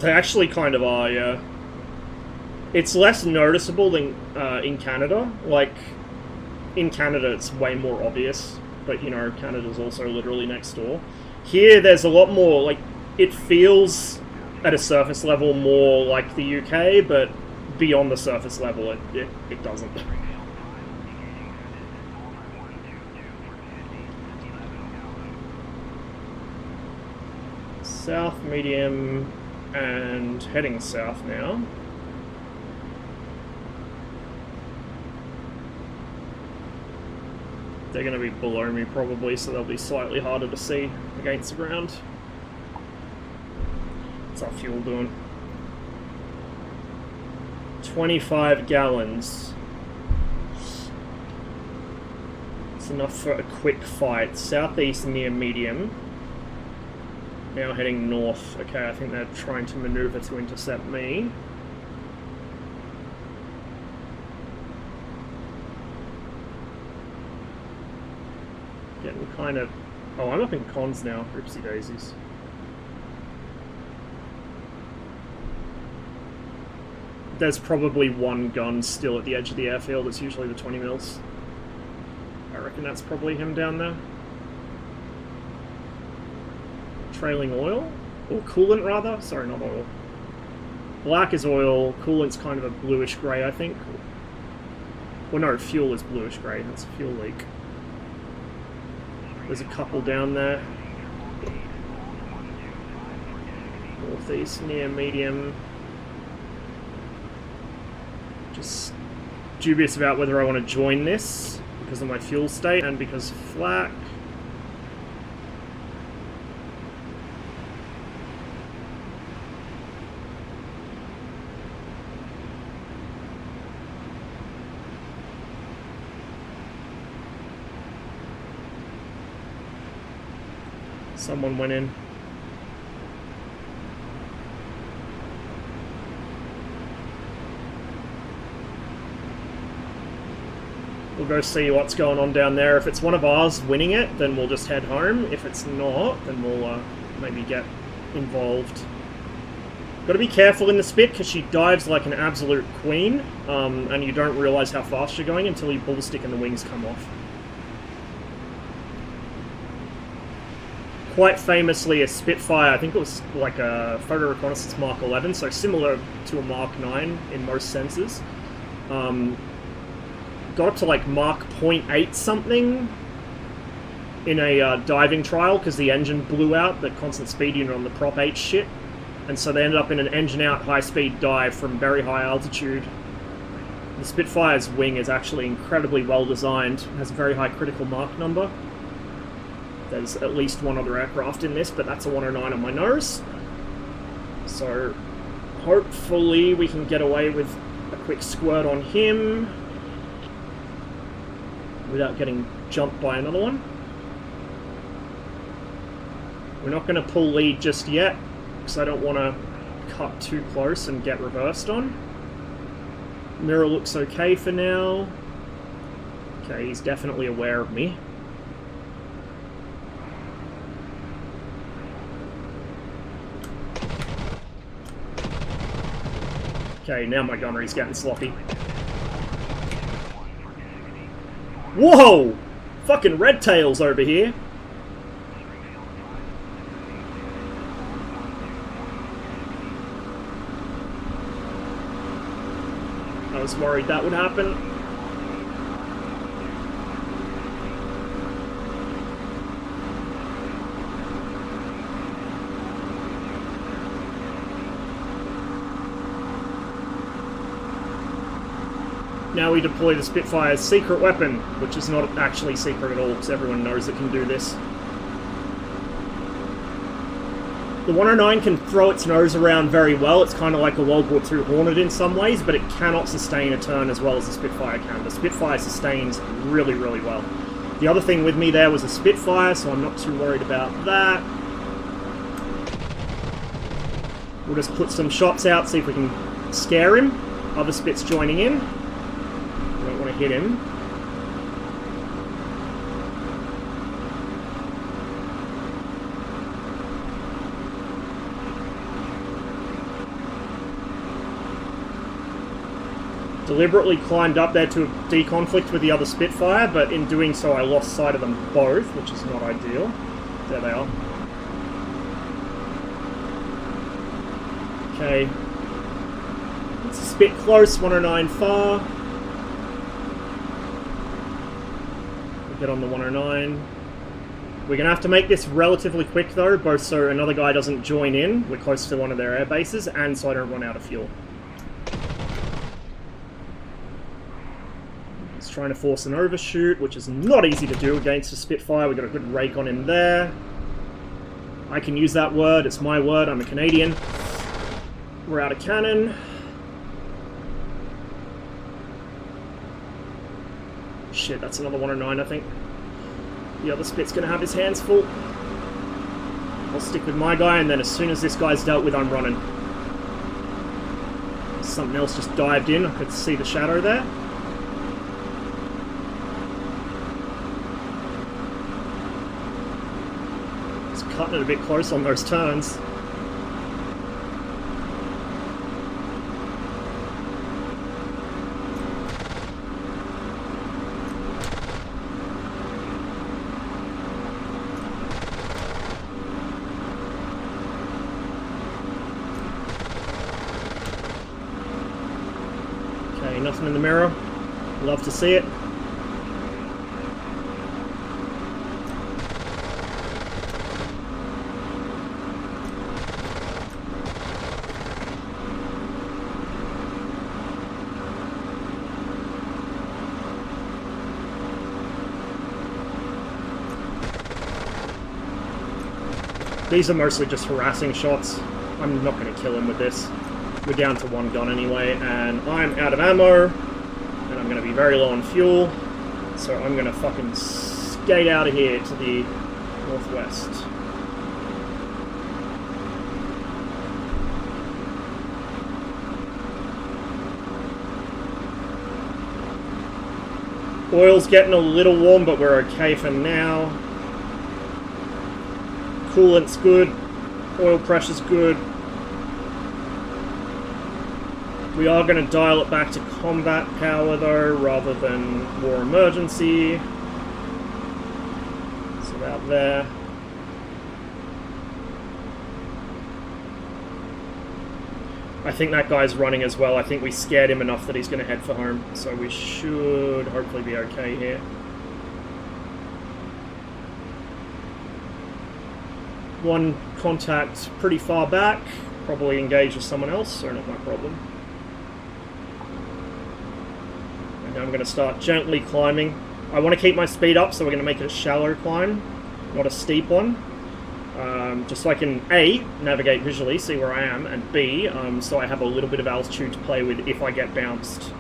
They actually kind of are, yeah. It's less noticeable than in Canada. Like, in Canada it's way more obvious, but you know, Canada's also literally next door. Here there's a lot more, like, it feels at a surface level more like the UK, but beyond the surface level it doesn't. South medium and heading south now. They're going to be below me probably, so they'll be slightly harder to see against the ground. What's our fuel doing? 25 gallons. It's enough for a quick fight. Southeast near medium. Now heading north. Okay, I think they're trying to maneuver to intercept me. Getting kind of... Oh, I'm up in cons now. Oopsie daisies. There's probably one gun still at the edge of the airfield. It's usually the 20 mils. I reckon that's probably him down there. Trailing oil? Or coolant, rather? Sorry, not oil. Black is oil. Coolant's kind of a bluish grey, I think. Well, no, fuel is bluish grey. That's a fuel leak. There's a couple down there. Northeast near medium. Just dubious about whether I want to join this because of my fuel state and because flak. Someone went in. We'll go see what's going on down there. If it's one of ours winning it, then we'll just head home. If it's not, then we'll maybe get involved. Got to be careful in the Spit because she dives like an absolute queen, and you don't realise how fast you're going until you ballistic and the wings come off. Quite famously, a Spitfire, I think it was like a Photo Reconnaissance Mark 11, so similar to a Mark 9 in most senses. Got up to like Mark 0.8 something in a diving trial because the engine blew out, the constant speed unit on the Prop 8 shit. And so they ended up in an engine-out high-speed dive from very high altitude. The Spitfire's wing is actually incredibly well-designed, has a very high critical mark number. There's at least one other aircraft in this, but that's a 109 on my nose. So hopefully we can get away with a quick squirt on him without getting jumped by another one. We're not going to pull lead just yet, because I don't want to cut too close and get reversed on. Mirror looks okay for now. Okay, he's definitely aware of me. Okay, now my gunnery's getting sloppy. Whoa! Fucking red tails over here. I was worried that would happen. Now we deploy the Spitfire's secret weapon, which is not actually secret at all, because everyone knows it can do this. The 109 can throw its nose around very well. It's kind of like a World War II Hornet in some ways, but it cannot sustain a turn as well as the Spitfire can. The Spitfire sustains really, really well. The other thing with me there was a Spitfire, so I'm not too worried about that. We'll just put some shots out, see if we can scare him. Other Spits joining in. I don't want to hit him. Deliberately climbed up there to deconflict with the other Spitfire, but in doing so I lost sight of them both, which is not ideal. There they are. Okay. It's a Spit close, 109 far. We'll get on the 109. We're going to have to make this relatively quick though, both so another guy doesn't join in, we're close to one of their air bases, and so I don't run out of fuel. Trying to force an overshoot, which is not easy to do against a Spitfire. We got a good rake on him there. I can use that word. It's my word. I'm a Canadian. We're out of cannon. Shit, that's another 109, I think. The other Spit's going to have his hands full. I'll stick with my guy, and then as soon as this guy's dealt with, I'm running. Something else just dived in. I could see the shadow there. Cutting it a bit close on those turns. Okay, nothing in the mirror. Love to see it. These are mostly just harassing shots. I'm not going to kill him with this. We're down to one gun anyway, and I'm out of ammo, and I'm going to be very low on fuel, so I'm going to fucking skate out of here to the northwest. Oil's getting a little warm, but we're okay for now. Coolant's good. Oil pressure's good. We are going to dial it back to combat power though, rather than war emergency. It's about there. I think that guy's running as well. I think we scared him enough that he's going to head for home. So we should hopefully be okay here. One contact pretty far back. Probably engage with someone else, so not my problem. And now I'm going to start gently climbing. I want to keep my speed up, so we're going to make it a shallow climb, not a steep one. Just so I can A, navigate visually, see where I am, and B, so I have a little bit of altitude to play with if I get bounced.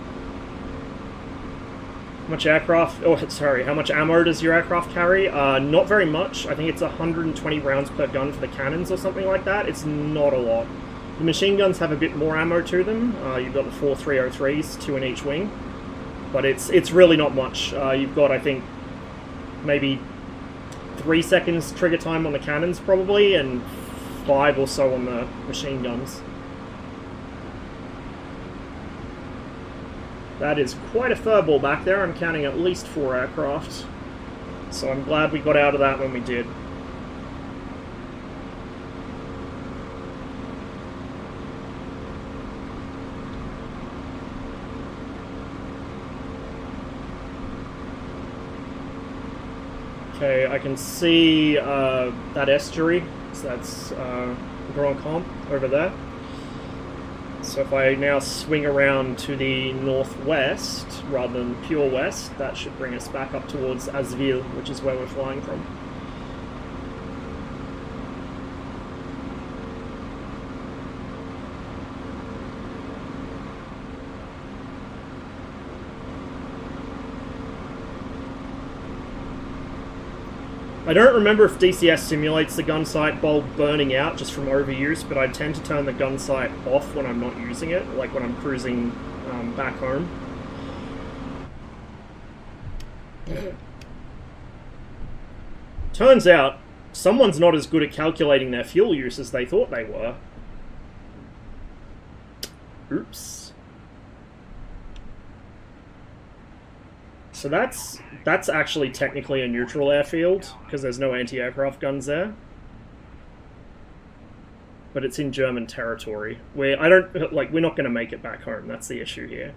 How much aircraft, oh sorry, how much ammo does your aircraft carry? Not very much. I think it's 120 rounds per gun for the cannons or something like that. It's not a lot. The machine guns have a bit more ammo to them. You've got the 4 303s, 2 in each wing. But it's really not much. You've got, I think, maybe 3 seconds trigger time on the cannons probably, and 5 or so on the machine guns. That is quite a furball back there. I'm counting at least 4 aircraft. So I'm glad we got out of that when we did. Okay, I can see that estuary, so that's Grand Comp over there. So if I now swing around to the northwest rather than pure west, that should bring us back up towards Asville, which is where we're flying from. I don't remember if DCS simulates the gun sight bulb burning out just from overuse, but I tend to turn the gun sight off when I'm not using it, like when I'm cruising back home. Turns out, someone's not as good at calculating their fuel use as they thought they were. Oops. So that's actually technically a neutral airfield, because there's no anti-aircraft guns there. But it's in German territory. We're not going to make it back home, that's the issue here.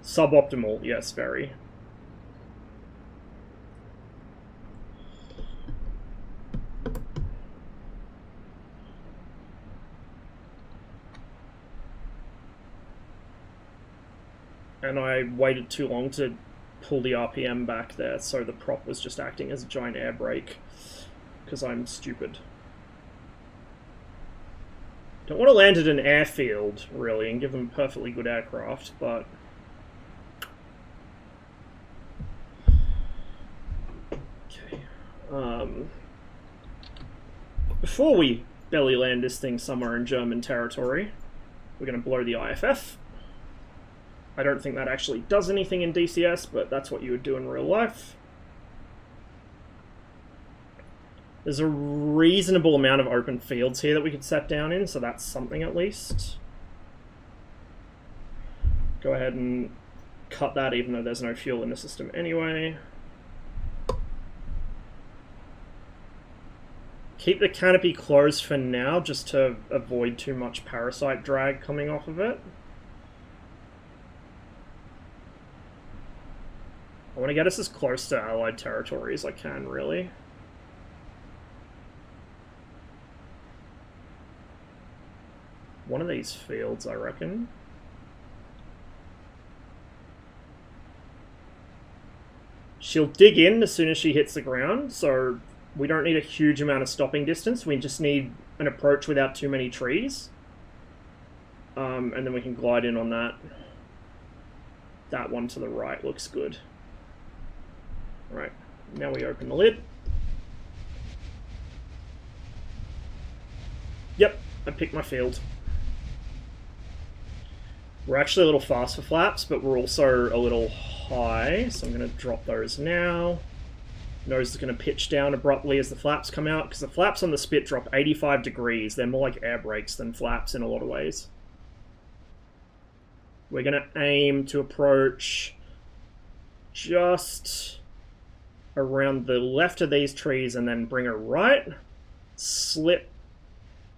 Suboptimal, yes, very. And I waited too long to pull the RPM back there, so the prop was just acting as a giant air brake, because I'm stupid. Don't want to land at an airfield, really, and give them perfectly good aircraft, but... Okay. Before we belly land this thing somewhere in German territory, we're going to blow the IFF. I don't think that actually does anything in DCS, but that's what you would do in real life. There's a reasonable amount of open fields here that we could set down in, so that's something at least. Go ahead and cut that even though there's no fuel in the system anyway. Keep the canopy closed for now, just to avoid too much parasite drag coming off of it. I want to get us as close to Allied territory as I can, really. One of these fields, I reckon. She'll dig in as soon as she hits the ground, so we don't need a huge amount of stopping distance. We just need an approach without too many trees. And then we can glide in on that. That one to the right looks good. Right, now we open the lid. Yep, I picked my field. We're actually a little fast for flaps, but we're also a little high, so I'm going to drop those now. Nose is going to pitch down abruptly as the flaps come out, because the flaps on the Spit drop 85 degrees. They're more like air brakes than flaps in a lot of ways. We're going to aim to approach just around the left of these trees and then bring a right. Slip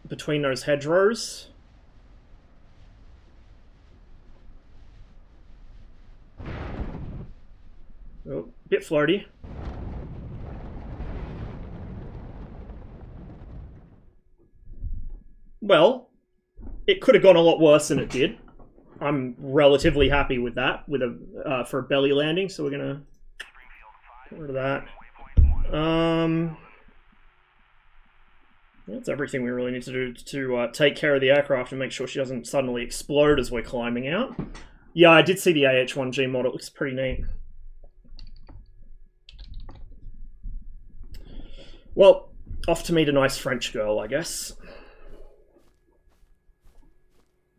between those hedgerows. Oh, bit floaty. Well, it could have gone a lot worse than it did. I'm relatively happy with that, with a for a belly landing. So we're gonna get rid of that. That's everything we really need to do to take care of the aircraft and make sure she doesn't suddenly explode as we're climbing out. Yeah, I did see the AH-1G model. It looks pretty neat. Well, off to meet a nice French girl, I guess.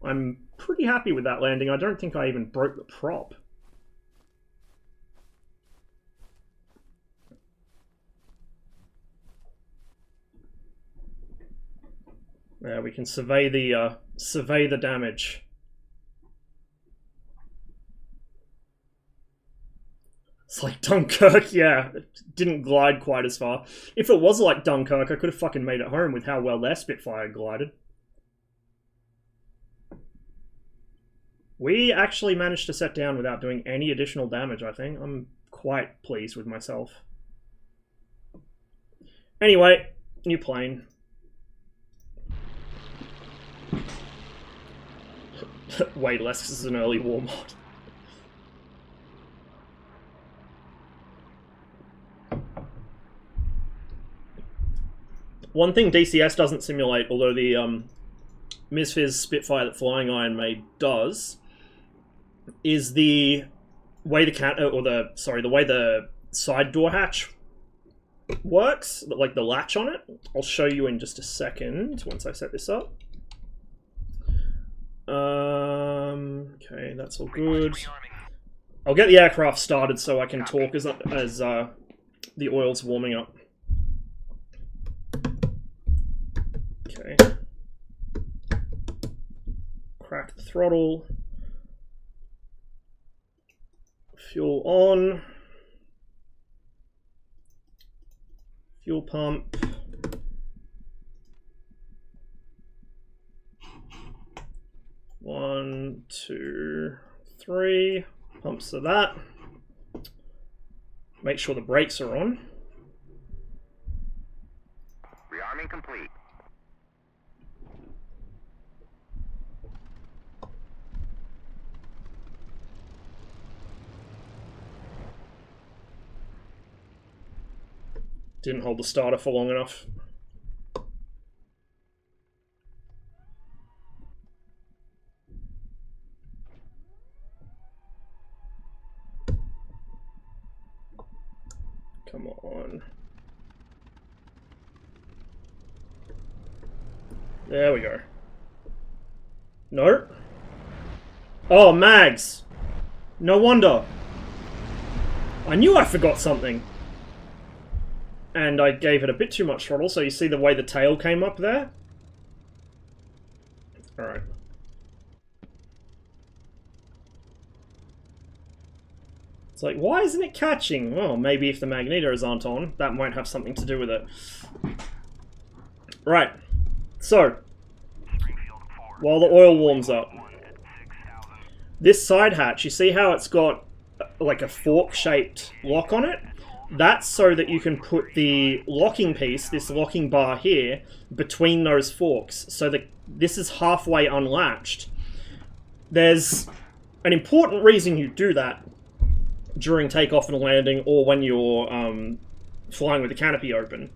I'm pretty happy with that landing. I don't think I even broke the prop. Yeah, we can survey the damage. It's like Dunkirk, yeah. It didn't glide quite as far. If it was like Dunkirk, I could have fucking made it home with how well their Spitfire glided. We actually managed to set down without doing any additional damage, I think. I'm quite pleased with myself. Anyway, new plane. Way less, because this is an early war mod. One thing DCS doesn't simulate, although the Misfits Spitfire that Flying Iron made does, is the way the way the side door hatch works, like the latch on it. I'll show you in just a second once I set this up. Okay, that's all good. I'll get the aircraft started so I can talk as the oil's warming up. Okay. Crack the throttle. Fuel on. Fuel pump. One, two, three. Pumps to that. Make sure the brakes are on. Rearming complete. Didn't hold the starter for long enough. Come on. There we go. No? Oh, mags! No wonder. I knew I forgot something. And I gave it a bit too much throttle, so you see the way the tail came up there? Alright. It's like, why isn't it catching? Well, maybe if the magnetos aren't on, that might have something to do with it. Right. So, while the oil warms up, this side hatch, you see how it's got like a fork-shaped lock on it? That's so that you can put the locking piece, this locking bar here, between those forks, so that this is halfway unlatched. There's an important reason you do that, during takeoff and landing, or when you're flying with the canopy open.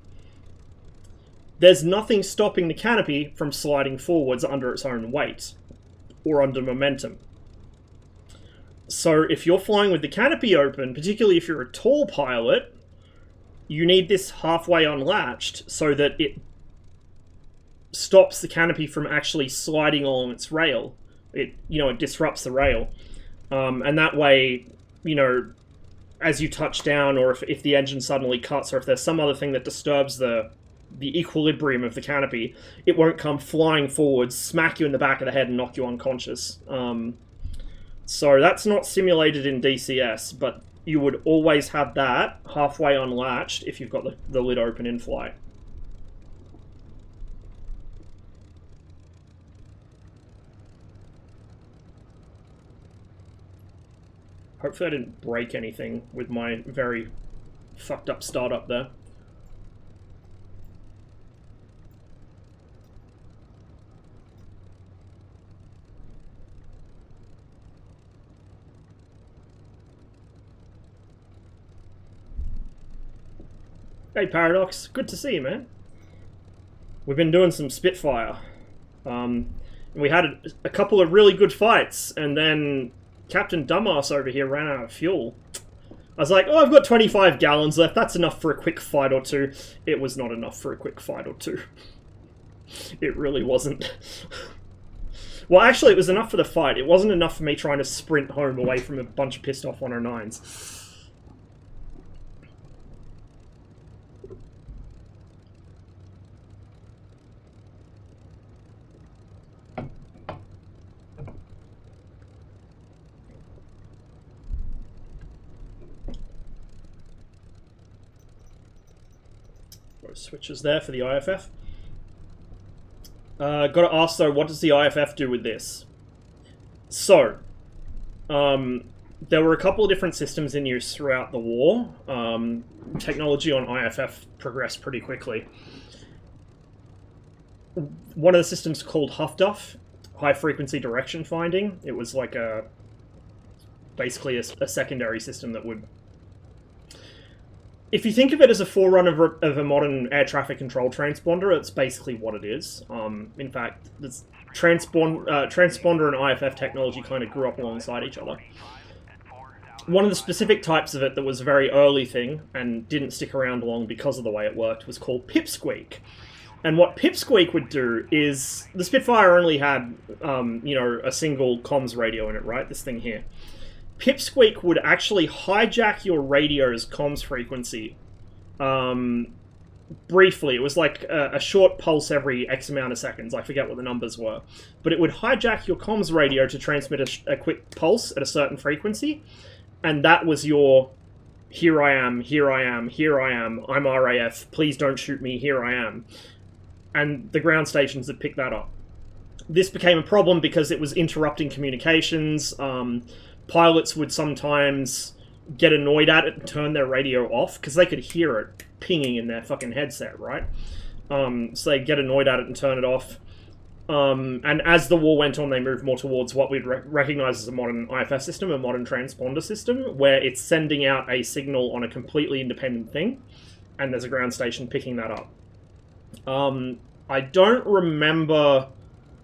There's nothing stopping the canopy from sliding forwards under its own weight or under momentum. So if you're flying with the canopy open, particularly if you're a tall pilot, you need this halfway unlatched so that it stops the canopy from actually sliding along its rail. It disrupts the rail. And that way, as you touch down, or if the engine suddenly cuts, or if there's some other thing that disturbs the equilibrium of the canopy, it won't come flying forwards, smack you in the back of the head, and knock you unconscious. So that's not simulated in DCS, but you would always have that halfway unlatched if you've got the lid open in flight. Hopefully I didn't break anything with my very fucked up startup there. Hey Paradox, good to see you, man. We've been doing some Spitfire. We had a couple of really good fights, and then Captain Dumbass over here ran out of fuel. I was like, oh, I've got 25 gallons left, that's enough for a quick fight or two. It was not enough for a quick fight or two. It really wasn't. Well, actually, it was enough for the fight. It wasn't enough for me trying to sprint home away from a bunch of pissed off 109s. Switches there for the IFF. Got to ask though, what does the IFF do with this? So, there were a couple of different systems in use throughout the war. Technology on IFF progressed pretty quickly. One of the systems called HFDUF, High Frequency Direction Finding. It was like basically a secondary system that would... If you think of it as a forerunner of a modern air traffic control transponder, it's basically what it is. In fact, this transponder and IFF technology kind of grew up alongside each other. One of the specific types of it that was a very early thing and didn't stick around long because of the way it worked was called Pipsqueak. And what Pipsqueak would do is, the Spitfire only had, a single comms radio in it, right? This thing here. Pipsqueak would actually hijack your radio's comms frequency. Briefly, it was like a short pulse every X amount of seconds. I forget what the numbers were. But it would hijack your comms radio to transmit a quick pulse at a certain frequency. And that was your, here I am, here I am, here I am, I'm RAF, please don't shoot me, here I am. And the ground stations would pick that up. This became a problem because it was interrupting communications. Pilots would sometimes get annoyed at it and turn their radio off because they could hear it pinging in their fucking headset, right? So they'd get annoyed at it and turn it off. And as the war went on, they moved more towards what we'd recognize as a modern IFF system, a modern transponder system, where it's sending out a signal on a completely independent thing, and there's a ground station picking that up. I don't remember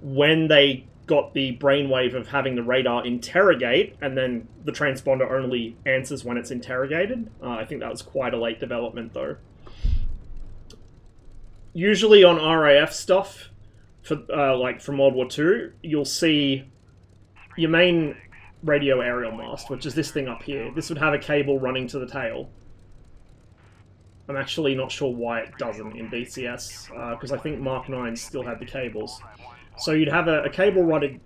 when they got the brainwave of having the radar interrogate, and then the transponder only answers when it's interrogated. I think that was quite a late development, though. Usually on RAF stuff, like from World War II, you'll see your main radio aerial mast, which is this thing up here. This would have a cable running to the tail. I'm actually not sure why it doesn't in DCS, because I think Mark 9 still had the cables. So you'd have a cable running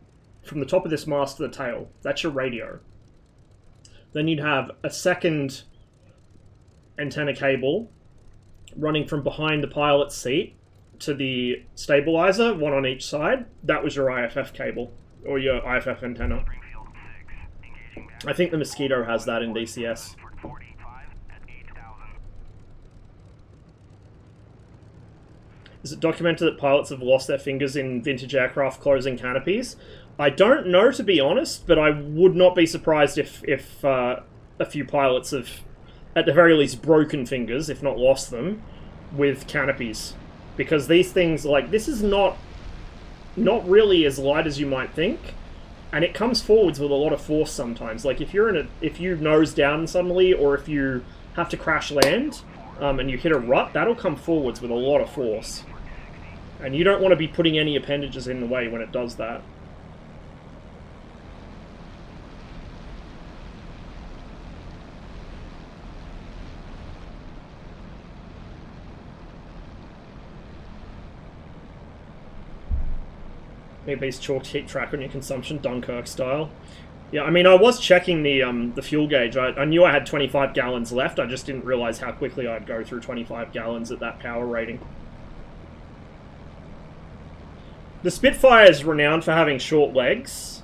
from the top of this mast to the tail. That's your radio. Then you'd have a second antenna cable running from behind the pilot's seat to the stabilizer, one on each side. That was your IFF cable, or your IFF antenna. I think the Mosquito has that in DCS. Is it documented that pilots have lost their fingers in vintage aircraft closing canopies? I don't know, to be honest, but I would not be surprised if a few pilots have, at the very least, broken fingers, if not lost them, with canopies. Because these things, like, this is not really as light as you might think, and it comes forwards with a lot of force sometimes. Like, if you nose down suddenly, or if you have to crash land, and you hit a rut, that'll come forwards with a lot of force. And you don't want to be putting any appendages in the way when it does that. Maybe he's chalked heat track on your consumption, Dunkirk style. Yeah, I mean, I was checking the fuel gauge. I knew I had 25 gallons left. I just didn't realize how quickly I'd go through 25 gallons at that power rating. The Spitfire is renowned for having short legs,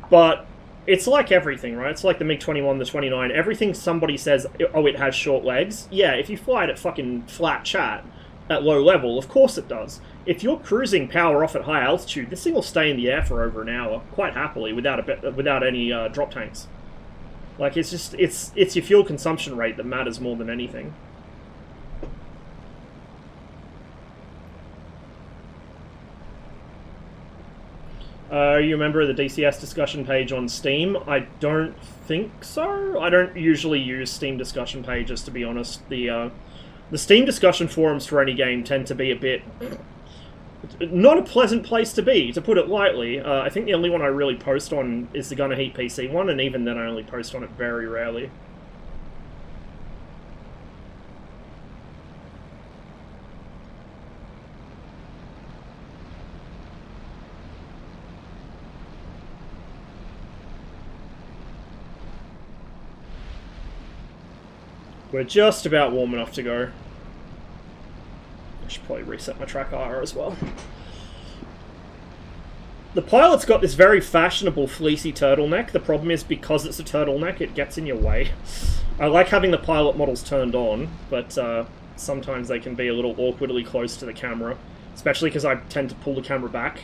but it's like everything, right? It's like the MiG-21, the 29. Everything somebody says, oh, it has short legs. Yeah, if you fly it at fucking flat chat at low level, of course it does. If you're cruising power off at high altitude, this thing will stay in the air for over an hour, quite happily, without any drop tanks. Like, it's your fuel consumption rate that matters more than anything. Are you a member of the DCS discussion page on Steam? I don't think so. I don't usually use Steam discussion pages, to be honest. The Steam discussion forums for any game tend to be a bit... not a pleasant place to be, to put it lightly. I think the only one I really post on is the Gunner Heat PC one, and even then I only post on it very rarely. We're just about warm enough to go. I should probably reset my track IR as well. The pilot's got this very fashionable fleecy turtleneck. The problem is, because it's a turtleneck, it gets in your way. I like having the pilot models turned on, but sometimes they can be a little awkwardly close to the camera. Especially because I tend to pull the camera back,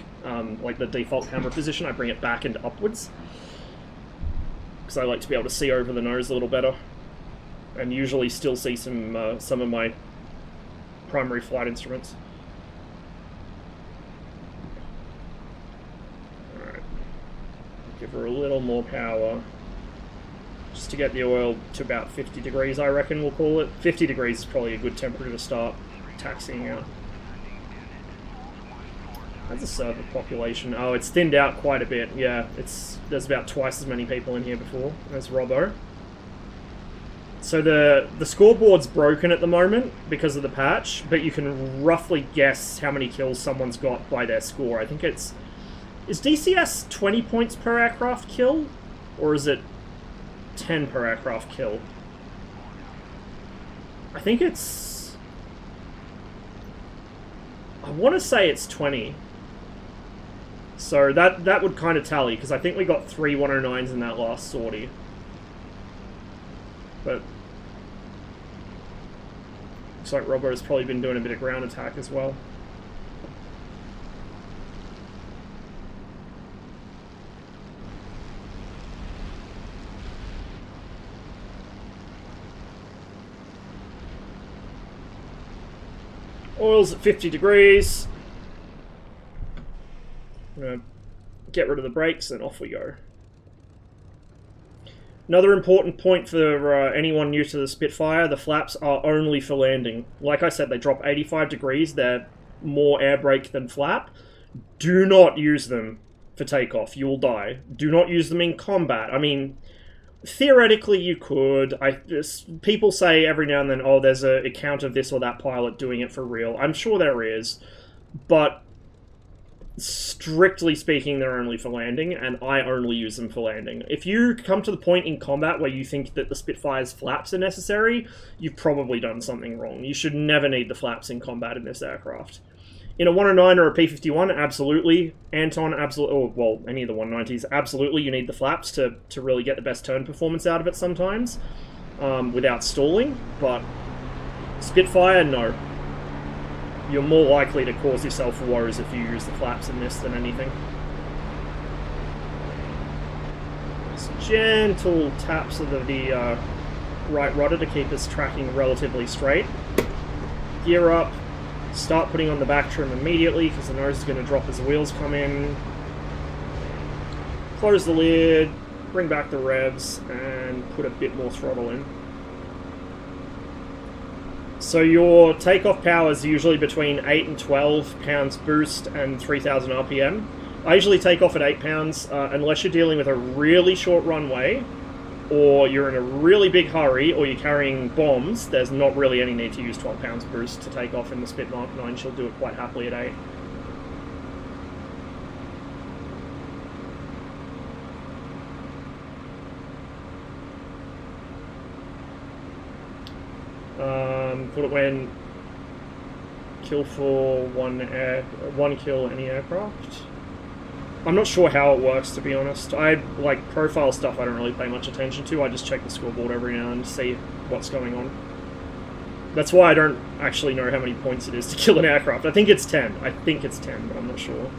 like the default camera position, I bring it back and upwards. Because I like to be able to see over the nose a little better. And usually still see some of my primary flight instruments. Alright. Give her a little more power. Just to get the oil to about 50 degrees, I reckon we'll call it. 50 degrees is probably a good temperature to start taxiing out. That's a server population. Oh, it's thinned out quite a bit. Yeah, there's about twice as many people in here before as Robbo. So the scoreboard's broken at the moment because of the patch, but you can roughly guess how many kills someone's got by their score. I think it's... Is DCS 20 points per aircraft kill? Or is it 10 per aircraft kill? I think it's... I want to say it's 20. So that would kind of tally, because I think we got 3 109s in that last sortie. But looks like Robbo has probably been doing a bit of ground attack as well. Oil's at 50 degrees. I'm going to get rid of the brakes and off we go. Another important point for anyone new to the Spitfire, the flaps are only for landing. Like I said, they drop 85 degrees, they're more air brake than flap. Do not use them for takeoff, you will die. Do not use them in combat. I mean, theoretically you could. People say every now and then, oh, there's an account of this or that pilot doing it for real. I'm sure there is, but strictly speaking, they're only for landing, and I only use them for landing. If you come to the point in combat where you think that the Spitfire's flaps are necessary, you've probably done something wrong. You should never need the flaps in combat in this aircraft. In a 109 or a P-51, absolutely. Anton, absolutely. Or, well, any of the 190s, absolutely. You need the flaps to really get the best turn performance out of it sometimes, without stalling. But Spitfire, no. You're more likely to cause yourself woes if you use the flaps in this than anything. So gentle taps of the right rudder to keep us tracking relatively straight. Gear up, start putting on the back trim immediately because the nose is going to drop as the wheels come in. Close the lid, bring back the revs, and put a bit more throttle in. So your takeoff power is usually between 8 and 12 pounds boost and 3,000 RPM. I usually take off at 8 pounds unless you're dealing with a really short runway, or you're in a really big hurry, or you're carrying bombs. There's not really any need to use 12 pounds boost to take off in the Spit Mark 9. She'll do it quite happily at 8. Put it when kill for one kill any aircraft. I'm not sure how it works, to be honest. Like profile stuff I don't really pay much attention to. I just check the scoreboard every now and see what's going on. That's why I don't actually know how many points it is to kill an aircraft. I think it's 10. I think it's 10, but I'm not sure.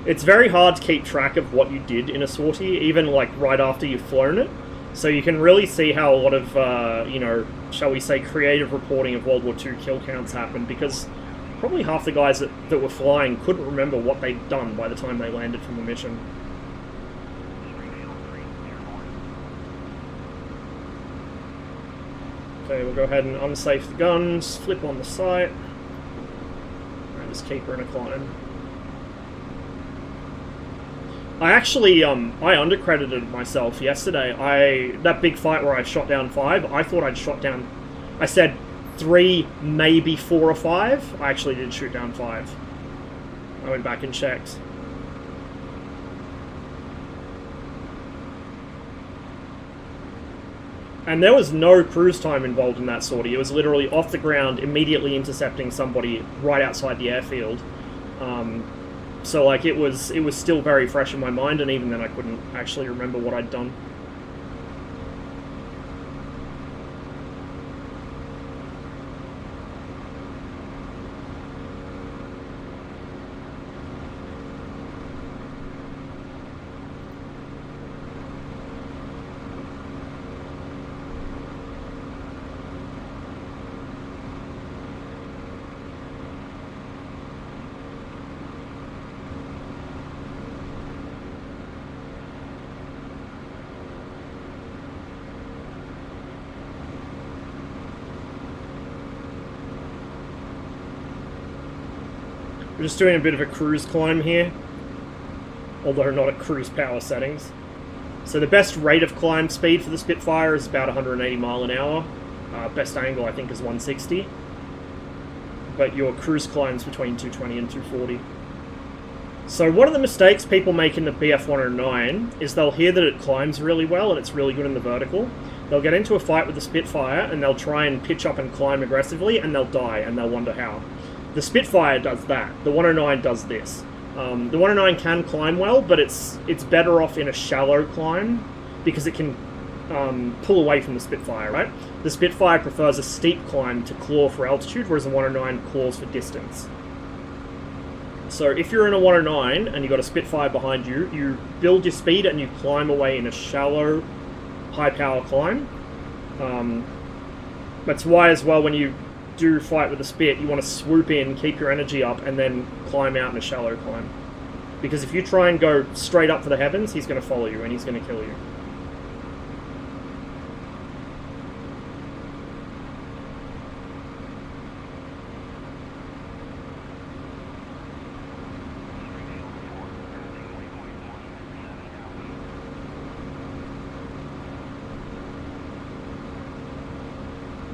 It's very hard to keep track of what you did in a sortie, even like right after you've flown it. So you can really see how a lot of, you know, shall we say, creative reporting of World War II kill counts happened, because probably half the guys that were flying couldn't remember what they'd done by the time they landed from the mission. Okay, we'll go ahead and unsafe the guns, flip on the sight, and just keep her in a climb. I actually, I undercredited myself yesterday. That big fight where I shot down 5, I thought I'd shot down, I said 3, maybe 4 or 5. I actually did shoot down 5. I went back and checked. And there was no cruise time involved in that sortie. It was literally off the ground, immediately intercepting somebody right outside the airfield. So like it was still very fresh in my mind, and even then I couldn't actually remember what I'd done. We're just doing a bit of a cruise climb here, although not at cruise power settings. So the best rate of climb speed for the Spitfire is about 180 mile an hour. Best angle I think is 160. But your cruise climb's between 220 and 240. So one of the mistakes people make in the BF-109 is they'll hear that it climbs really well and it's really good in the vertical. They'll get into a fight with the Spitfire and they'll try and pitch up and climb aggressively, and they'll die and they'll wonder how. The Spitfire does that. The 109 does this. The 109 can climb well, but it's better off in a shallow climb because it can pull away from the Spitfire, right? The Spitfire prefers a steep climb to claw for altitude, whereas the 109 claws for distance. So if you're in a 109 and you've got a Spitfire behind you, you build your speed and you climb away in a shallow, high-power climb. That's why as well when you do fight with a Spit, you want to swoop in, keep your energy up, and then climb out in a shallow climb. Because if you try and go straight up for the heavens, he's going to follow you and he's going to kill you.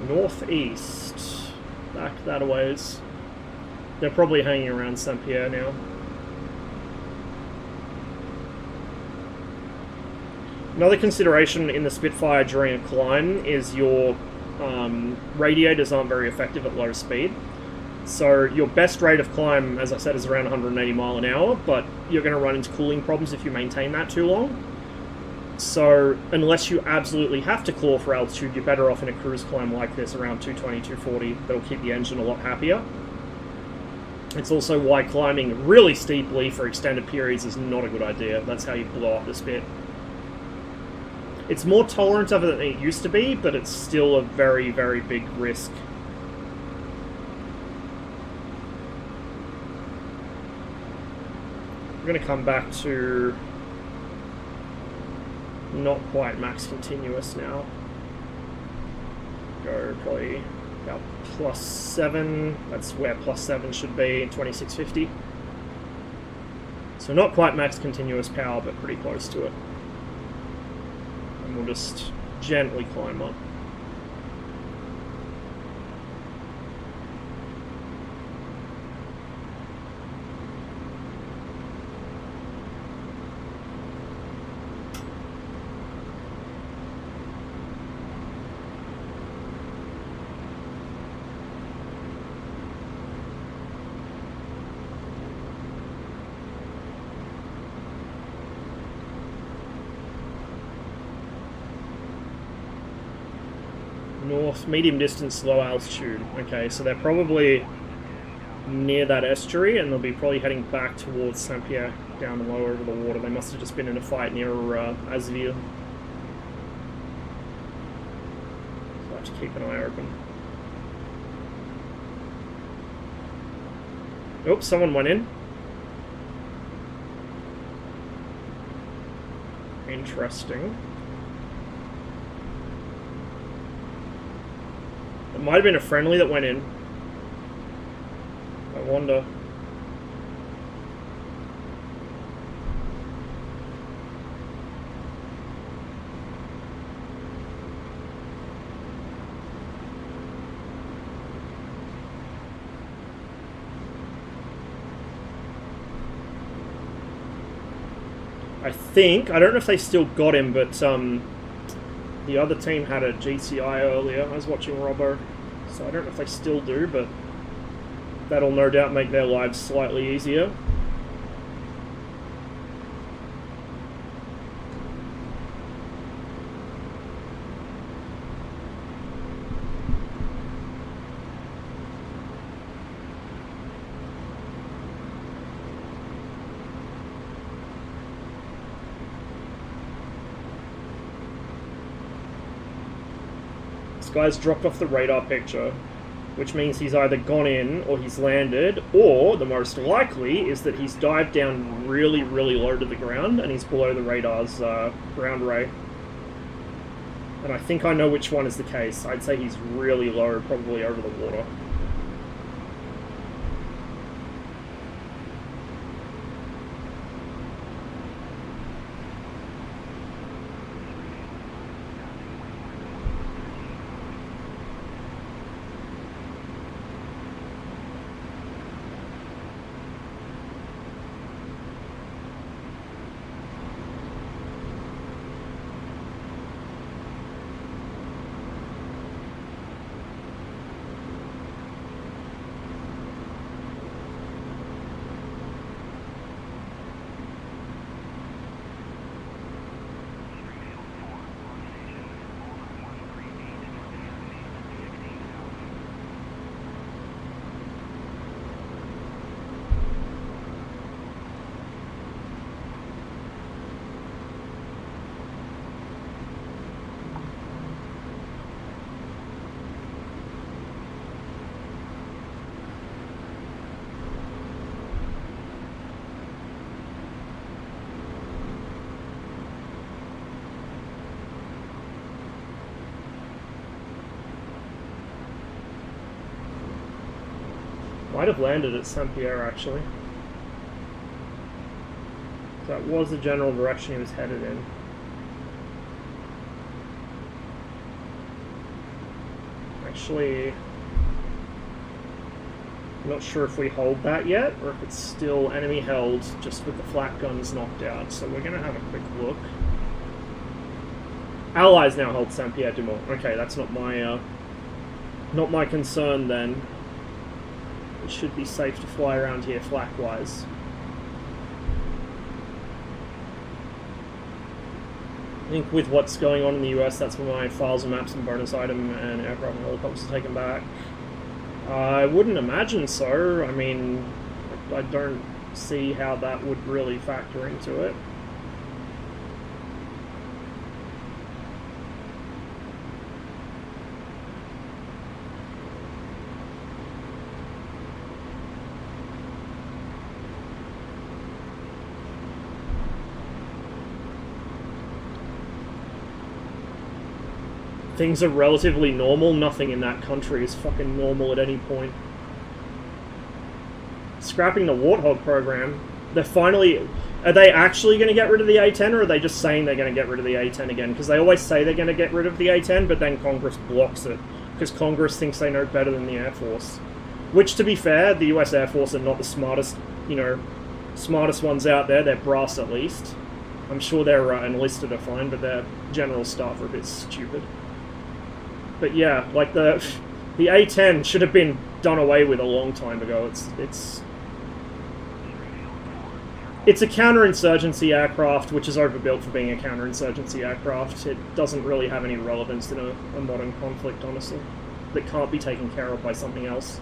Northeast. Back that a ways. They're probably hanging around Saint-Pierre now. Another consideration in the Spitfire during a climb is your radiators aren't very effective at low speed. So your best rate of climb, as I said, is around 180 mile an hour, but you're going to run into cooling problems if you maintain that too long. So unless you absolutely have to claw for altitude, you're better off in a cruise climb like this around 220, 240. That'll keep the engine a lot happier. It's also why climbing really steeply for extended periods is not a good idea. That's how you blow up this bit. It's more tolerant of it than it used to be, but it's still a very, very big risk. We're going to come back to not quite max continuous now. Go probably about +7. That's where +7 should be, 2650. So not quite max continuous power, but pretty close to it. And we'll just gently climb up. North, medium distance, low altitude. Okay, so they're probably near that estuary, and they'll be probably heading back towards Saint-Pierre, down low over the water. They must have just been in a fight near Azville. So I have to keep an eye open. Oh, someone went in. Interesting. It might have been a friendly that went in. I wonder. I don't know if they still got him, but the other team had a GTI earlier. I was watching Robbo, so I don't know if they still do, but that'll no doubt make their lives slightly easier. Guy's dropped off the radar picture, which means he's either gone in or he's landed, or the most likely is that he's dived down really, really low to the ground and he's below the radar's ground ray. And I think I know which one is the case. I'd say he's really low, probably over the water. Might have landed at Saint-Pierre, actually. That was the general direction he was headed in. Actually, I'm not sure if we hold that yet, or if it's still enemy held, just with the flak guns knocked out. So we're going to have a quick look. Allies now hold Saint-Pierre-du-Mont. Okay, that's not my concern then. It should be safe to fly around here flak-wise. I think with what's going on in the US, that's when my files and maps and bonus item and aircraft and helicopters are taken back. I wouldn't imagine so. I mean, I don't see how that would really factor into it. Things are relatively normal. Nothing in that country is fucking normal at any point. Scrapping the Warthog program. They're finally... Are they actually going to get rid of the A-10, or are they just saying they're going to get rid of the A-10 again? Because they always say they're going to get rid of the A-10, but then Congress blocks it. Because Congress thinks they know better than the Air Force. Which, to be fair, the US Air Force are not the smartest, you know, smartest ones out there. They're brass, at least. I'm sure their enlisted are fine, but their general staff are a bit stupid. But yeah, like the A-10 should have been done away with a long time ago. It's a counterinsurgency aircraft, which is overbuilt for being a counterinsurgency aircraft. It doesn't really have any relevance in a modern conflict, honestly. That can't be taken care of by something else.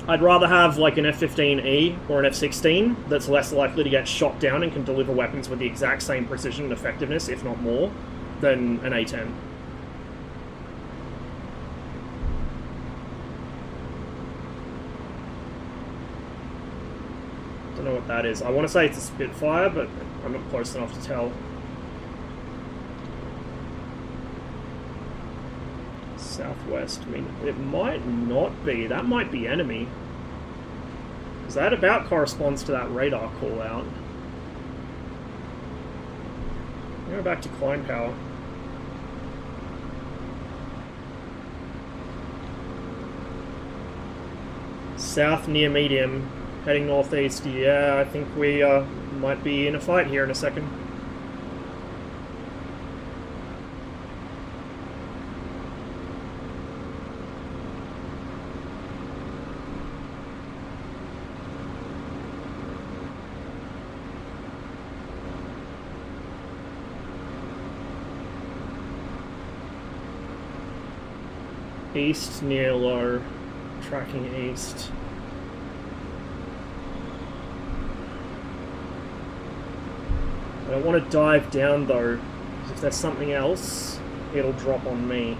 I'd rather have like an F-15E or an F-16 that's less likely to get shot down and can deliver weapons with the exact same precision and effectiveness, if not more, than an A-10. Don't know what that is. I want to say it's a Spitfire, but I'm not close enough to tell. Southwest. I mean, it might not be. That might be enemy. Because that about corresponds to that radar call out. Go back to Klein Power. South near medium, heading northeast. Yeah, I think we might be in a fight here in a second. East near low, tracking east. I don't want to dive down though, because if there's something else, it'll drop on me.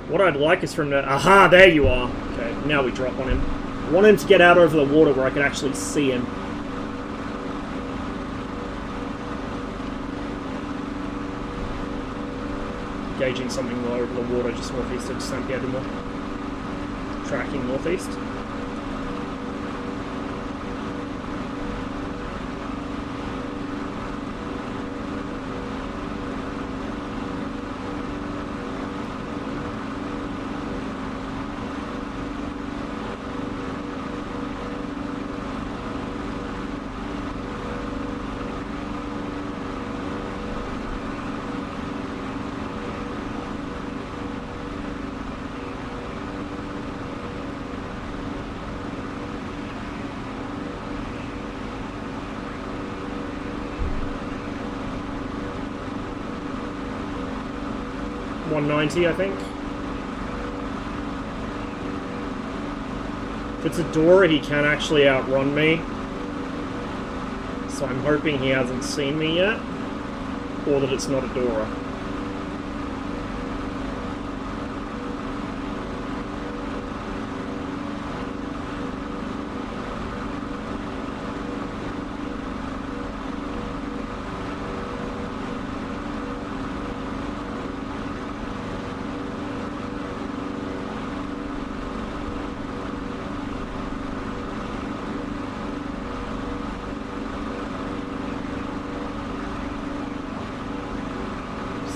What I'd like is from the... Aha, there you are! Okay, now we drop on him. I want him to get out over the water where I can actually see him. Engaging something low over the water just northeast of San Pedro. Tracking northeast. .190, I think. If it's a Dora, he can actually outrun me. So I'm hoping he hasn't seen me yet, or that it's not a Dora.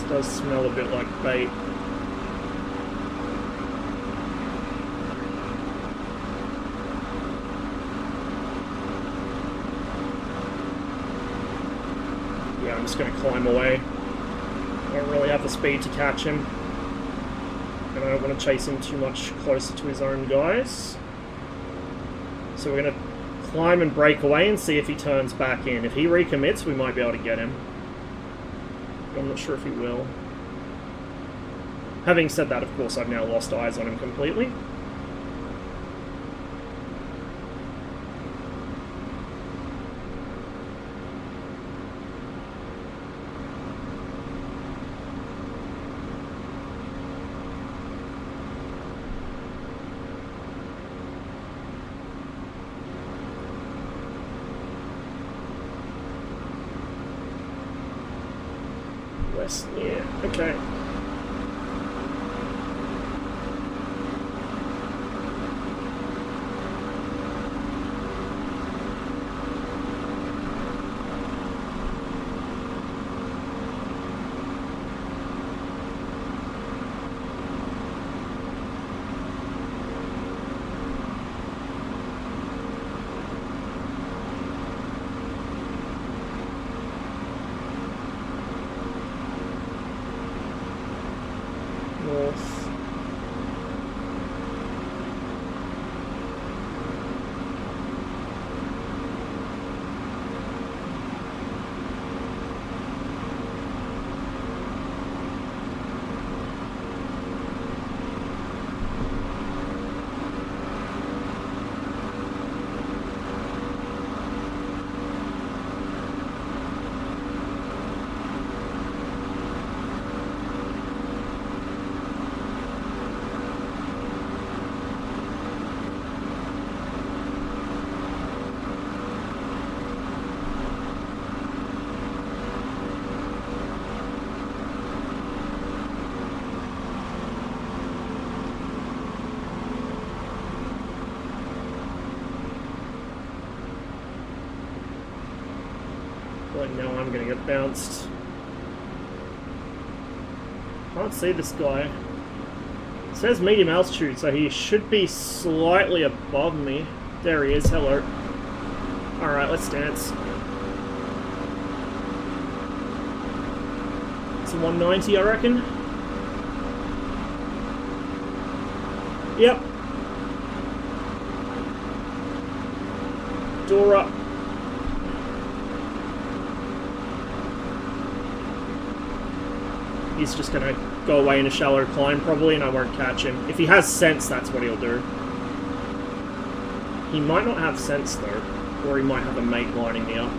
Does smell a bit like bait. Yeah, I'm just going to climb away. I don't really have the speed to catch him. And I don't want to chase him too much closer to his own guys. So we're going to climb and break away and see if he turns back in. If he recommits, we might be able to get him. But I'm not sure if he will. Having said that, of course, I've now lost eyes on him completely. West, yeah, okay. North. Right now I'm gonna get bounced. Can't see this guy. It says medium altitude, so he should be slightly above me. There he is, hello. Alright, let's dance. It's a 190, I reckon. Yep. Door up. He's just gonna go away in a shallow climb probably, and I won't catch him. If he has sense, that's what he'll do. He might not have sense though, or he might have a mate lining me up.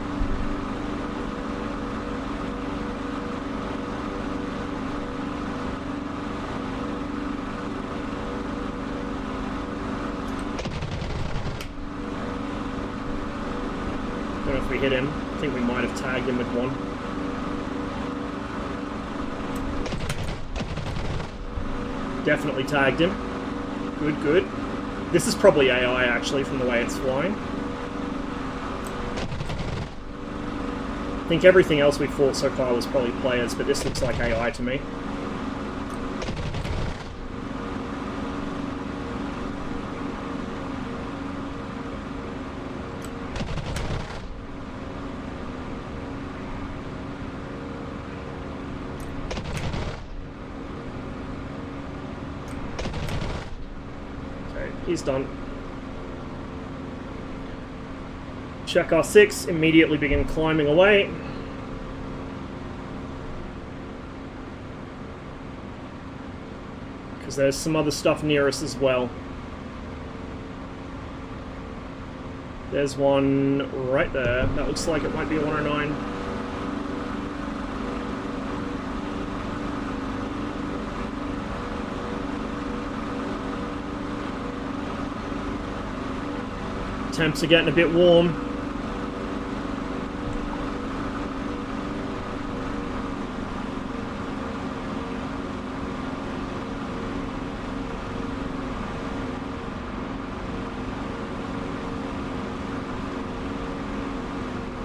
Don't know if we hit him. I think we might have tagged him with one. Definitely tagged him. Good, good. This is probably AI, actually, from the way it's flying. I think everything else we fought so far was probably players, but this looks like AI to me. He's done. Check R6, immediately begin climbing away. Because there's some other stuff near us as well. There's one right there. That looks like it might be a 109. Temps are getting a bit warm.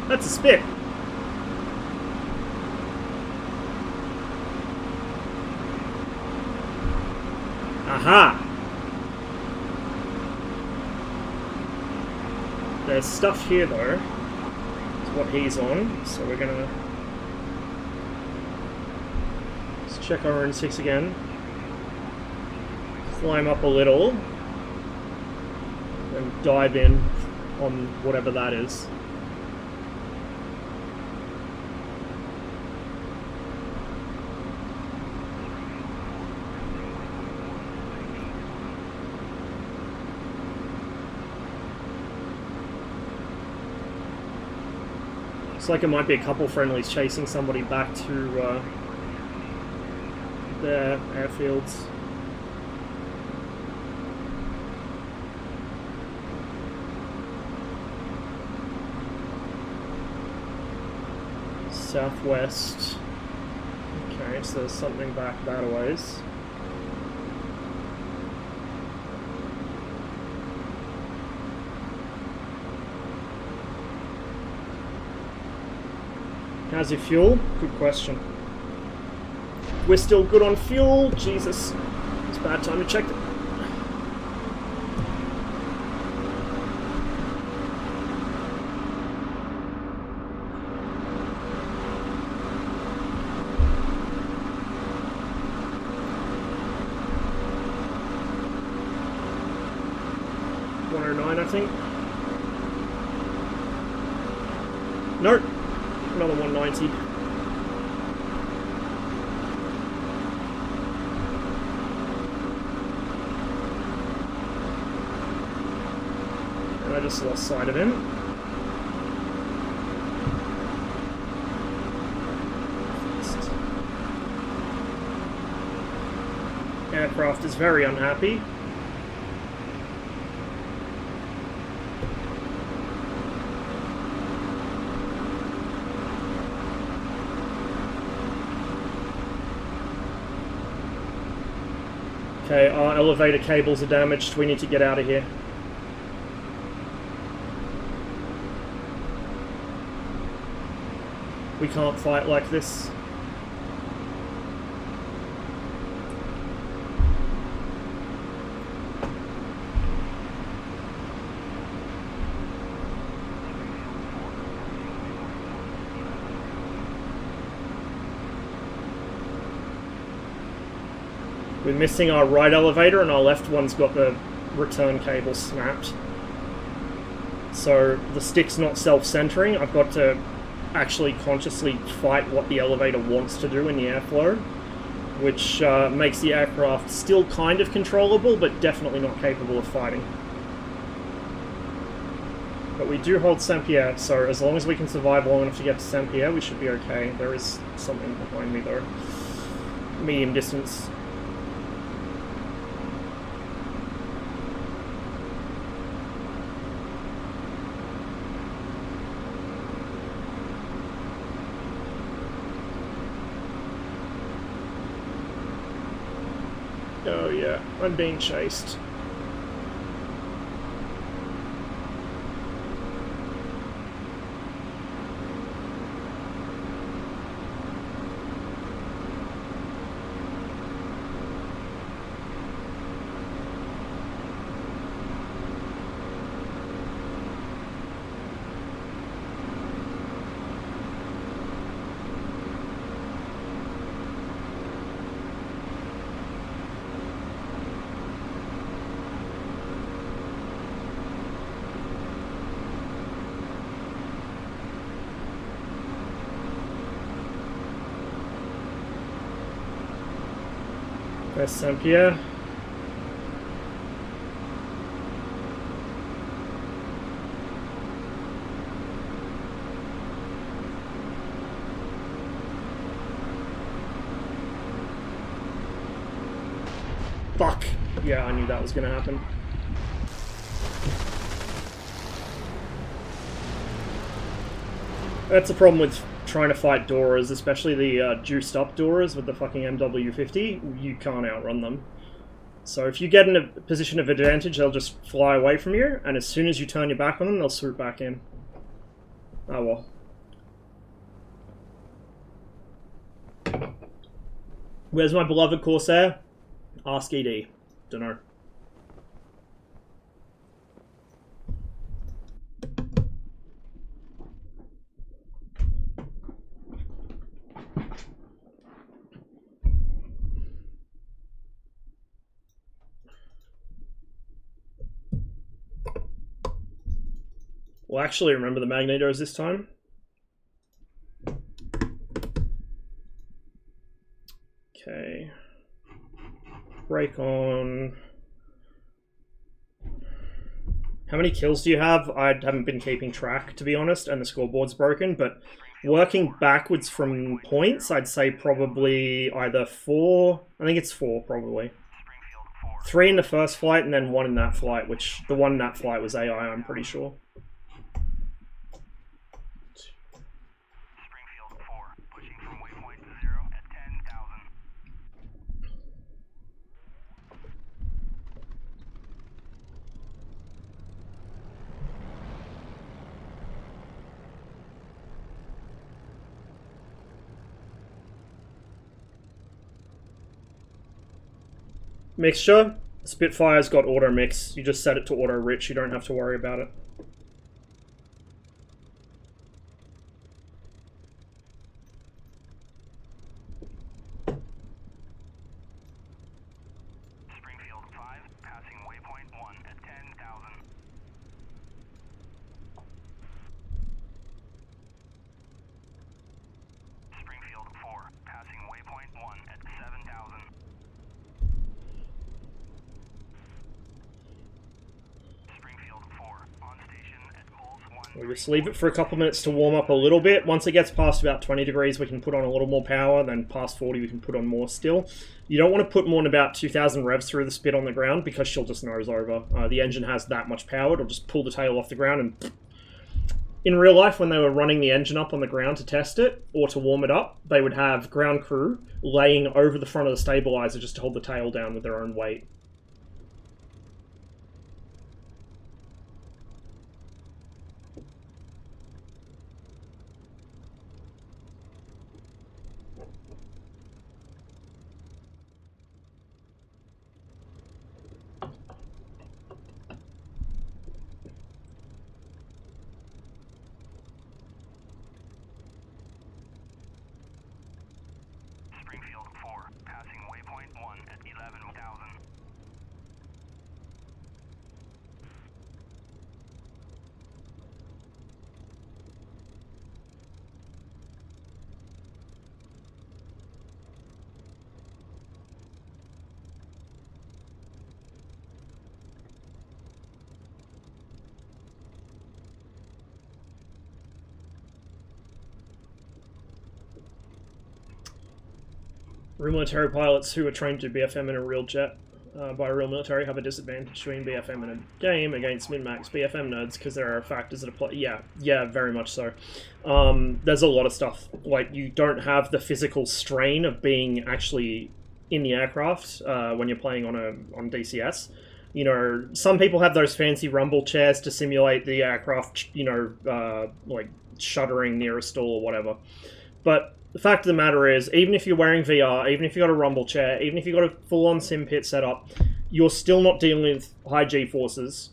That's a spit. Aha! There's stuff here though. It's what he's on, so we're gonna... Let's check our own 6 again. Climb up a little. And dive in on whatever that is. Looks like it might be a couple friendlies chasing somebody back to their airfields. Southwest. Okay, so there's something back that a ways. How's your fuel? Good question. We're still good on fuel. Jesus. It's a bad time to check it. I think. Nope. Another 190. And I just lost sight of him. Aircraft is very unhappy. Okay, our elevator cables are damaged. We need to get out of here. We can't fight like this. We're missing our right elevator and our left one's got the return cable snapped. So the stick's not self-centering. I've got to actually consciously fight what the elevator wants to do in the airflow, which makes the aircraft still kind of controllable, but definitely not capable of fighting. But we do hold Saint-Pierre, so as long as we can survive long enough to get to Saint-Pierre, we should be okay. There is something behind me though. Medium distance. Oh yeah, I'm being chased. There's Saint-Pierre. Fuck! Yeah, I knew that was gonna happen. That's a problem with trying to fight Doras, especially the juiced up Doras with the fucking MW50. You can't outrun them. So if you get in a position of advantage, they'll just fly away from you, and as soon as you turn your back on them, they'll swoop back in. Oh well. Where's my beloved Corsair? Ask ED. Dunno. We'll actually remember the magnetos this time. Okay. Brake on. How many kills do you have? I haven't been keeping track, to be honest, and the scoreboard's broken, but working backwards from points, I'd say probably either 4, I think it's 4 probably. 3 in the first flight and then 1 in that flight, which the one in that flight was AI, I'm pretty sure. Springfield 4, pushing from waypoint 0 at 10,000. Mixture, Spitfire's got auto mix. You just set it to auto rich, you don't have to worry about it. Springfield 5, passing waypoint 1 at 10,000. Springfield 4, passing waypoint 1 at 7,000. Springfield 4, on station at Bulls 1. We'll just leave it for a couple minutes to warm up a little bit. Once it gets past about 20 degrees, we can put on a little more power. Then past 40, we can put on more still. You don't want to put more than about 2,000 revs through the Spit on the ground because she'll just nose over. The engine has that much power. It'll just pull the tail off the ground. And in real life, when they were running the engine up on the ground to test it or to warm it up, they would have ground crew laying over the front of the stabilizer just to hold the tail down with their own weight. Springfield 4, passing waypoint 1 at 11,000. Real military pilots who are trained to BFM in a real jet by real military have a disadvantage doing BFM in a game against min-max BFM nerds because there are factors that apply. Yeah, very much so. There's a lot of stuff. Like, you don't have the physical strain of being actually in the aircraft when you're playing on DCS. You know, some people have those fancy rumble chairs to simulate the aircraft, you know, like shuddering near a stall or whatever. But the fact of the matter is, even if you're wearing VR, even if you've got a rumble chair, even if you've got a full-on sim pit setup, you're still not dealing with high G-forces.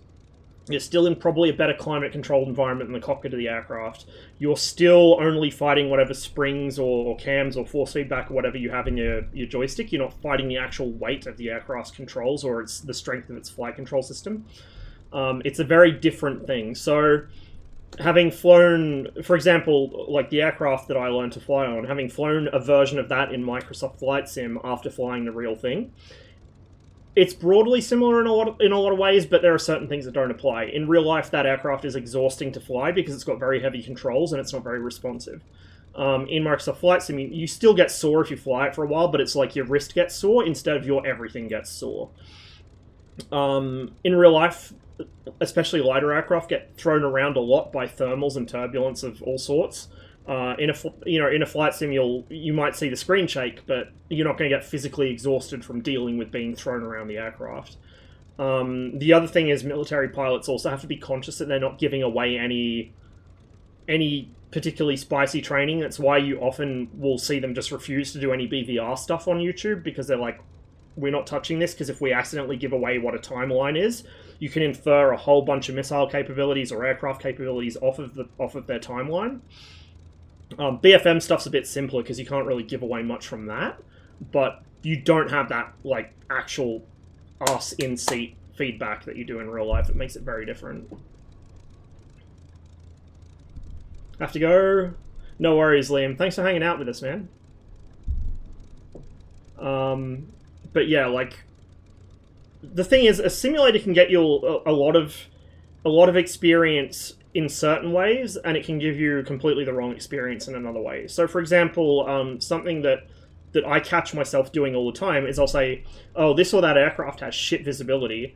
You're still in probably a better climate-controlled environment in the cockpit of the aircraft. You're still only fighting whatever springs or cams or force feedback or whatever you have in your joystick. You're not fighting the actual weight of the aircraft's controls or it's the strength of its flight control system. It's a very different thing. So, having flown, for example, like the aircraft that I learned to fly on, having flown a version of that in Microsoft Flight Sim after flying the real thing, it's broadly similar in a lot of ways, but there are certain things that don't apply. In real life, that aircraft is exhausting to fly because it's got very heavy controls and it's not very responsive. In Microsoft Flight Sim, you still get sore if you fly it for a while, but it's like your wrist gets sore instead of your everything gets sore. In real life, especially lighter aircraft get thrown around a lot by thermals and turbulence of all sorts. In a flight sim, you might see the screen shake, but you're not going to get physically exhausted from dealing with being thrown around the aircraft. The other thing is military pilots also have to be conscious that they're not giving away any particularly spicy training. That's why you often will see them just refuse to do any BVR stuff on YouTube, because they're like, we're not touching this, because if we accidentally give away what a timeline is, you can infer a whole bunch of missile capabilities or aircraft capabilities off of their timeline. BFM stuff's a bit simpler because you can't really give away much from that, but you don't have that like actual us in seat feedback that you do in real life. It makes it very different. Have to go. No worries, Liam. Thanks for hanging out with us, man. But yeah, like, the thing is, a simulator can get you a lot of experience in certain ways, and it can give you completely the wrong experience in another way. So, for example, something that I catch myself doing all the time is I'll say, oh, this or that aircraft has shit visibility.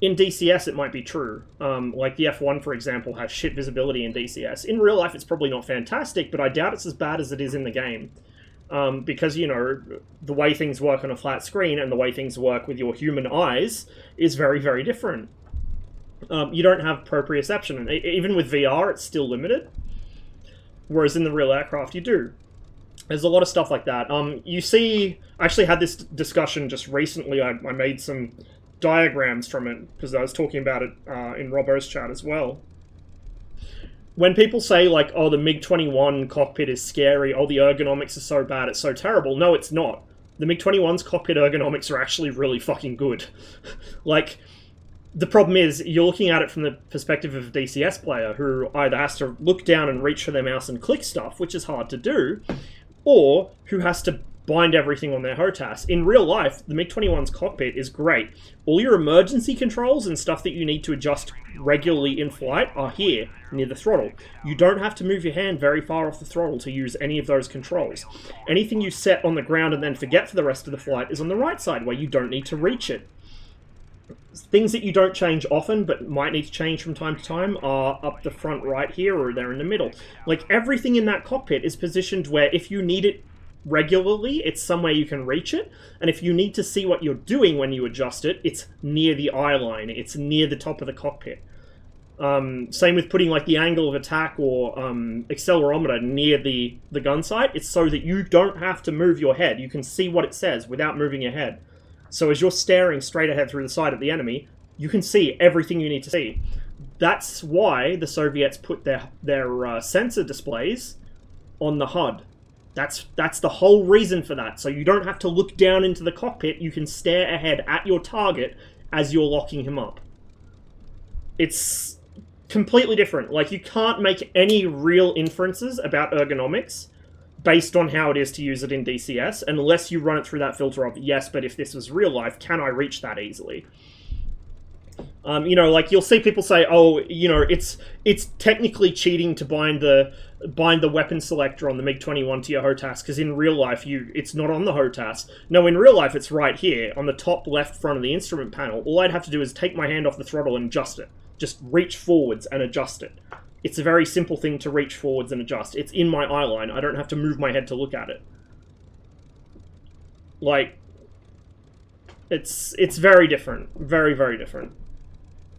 In DCS, it might be true. Like the F1, for example, has shit visibility in DCS. In real life, it's probably not fantastic, but I doubt it's as bad as it is in the game. Because, you know, the way things work on a flat screen and the way things work with your human eyes is very, very different. You don't have proprioception, and even with VR, it's still limited. Whereas in the real aircraft, you do. There's a lot of stuff like that. You see, I actually had this discussion just recently. I made some diagrams from it, because I was talking about it in Robbo's chat as well. When people say, like, oh, the MiG-21 cockpit is scary, oh, the ergonomics are so bad, it's so terrible. No, it's not. The MiG-21's cockpit ergonomics are actually really fucking good. Like, the problem is, you're looking at it from the perspective of a DCS player who either has to look down and reach for their mouse and click stuff, which is hard to do, or who has to bind everything on their HOTAS. In real life, the MiG-21's cockpit is great. All your emergency controls and stuff that you need to adjust regularly in flight are here, near the throttle. You don't have to move your hand very far off the throttle to use any of those controls. Anything you set on the ground and then forget for the rest of the flight is on the right side, where you don't need to reach it. Things that you don't change often, but might need to change from time to time, are up the front right here, or they're in the middle. Like, everything in that cockpit is positioned where if you need it regularly, it's somewhere you can reach it, and if you need to see what you're doing when you adjust it, it's near the eye line, it's near the top of the cockpit. Same with putting like the angle of attack or accelerometer near the gun sight. It's so that you don't have to move your head. You can see what it says without moving your head. So as you're staring straight ahead through the sight at the enemy, you can see everything you need to see. That's why the Soviets put their sensor displays on the HUD. That's the whole reason for that. So you don't have to look down into the cockpit. You can stare ahead at your target as you're locking him up. It's completely different. Like, you can't make any real inferences about ergonomics based on how it is to use it in DCS, unless you run it through that filter of, yes, but if this was real life, can I reach that easily? You know, like, you'll see people say, oh, you know, it's technically cheating to bind the weapon selector on the MiG-21 to your HOTAS, because in real life, it's not on the HOTAS. No, in real life, it's right here, on the top left front of the instrument panel. All I'd have to do is take my hand off the throttle and adjust it. Just reach forwards and adjust it. It's a very simple thing to reach forwards and adjust. It's in my eye line. I don't have to move my head to look at it. Like, it's very different. Very, very different.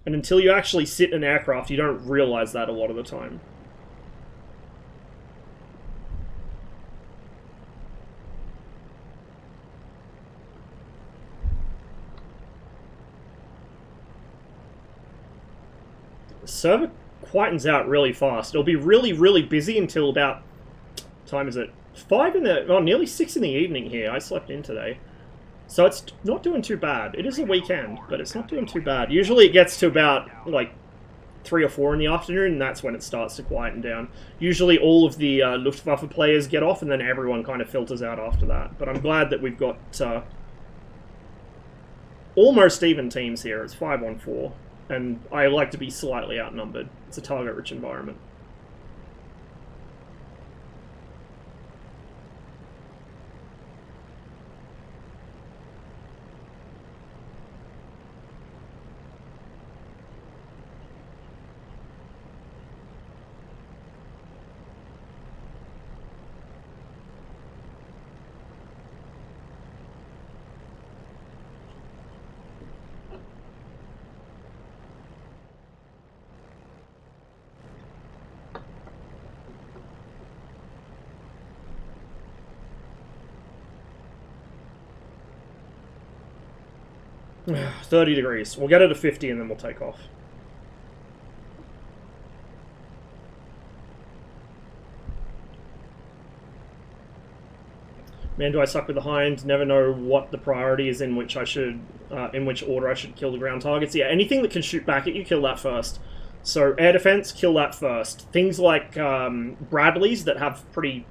And until you actually sit in an aircraft, you don't realize that a lot of the time. The server quietens out really fast. It'll be really, really busy until about... What time is it? 5 in the... Oh, nearly 6 in the evening here. I slept in today. So it's not doing too bad. It is a weekend, but it's not doing too bad. Usually it gets to about, like, 3 or 4 in the afternoon, and that's when it starts to quieten down. Usually all of the Luftwaffe players get off, and then everyone kind of filters out after that. But I'm glad that we've got almost even teams here. It's 5-on-4, and I like to be slightly outnumbered. It's a target-rich environment. $30 degrees. We'll get it to 50 and then we'll take off. Man, do I suck with the Hind? Never know what the priority is in which I should, in which order I should kill the ground targets. Yeah, anything that can shoot back at you, kill that first. So air defense, kill that first. Things like Bradleys that have pretty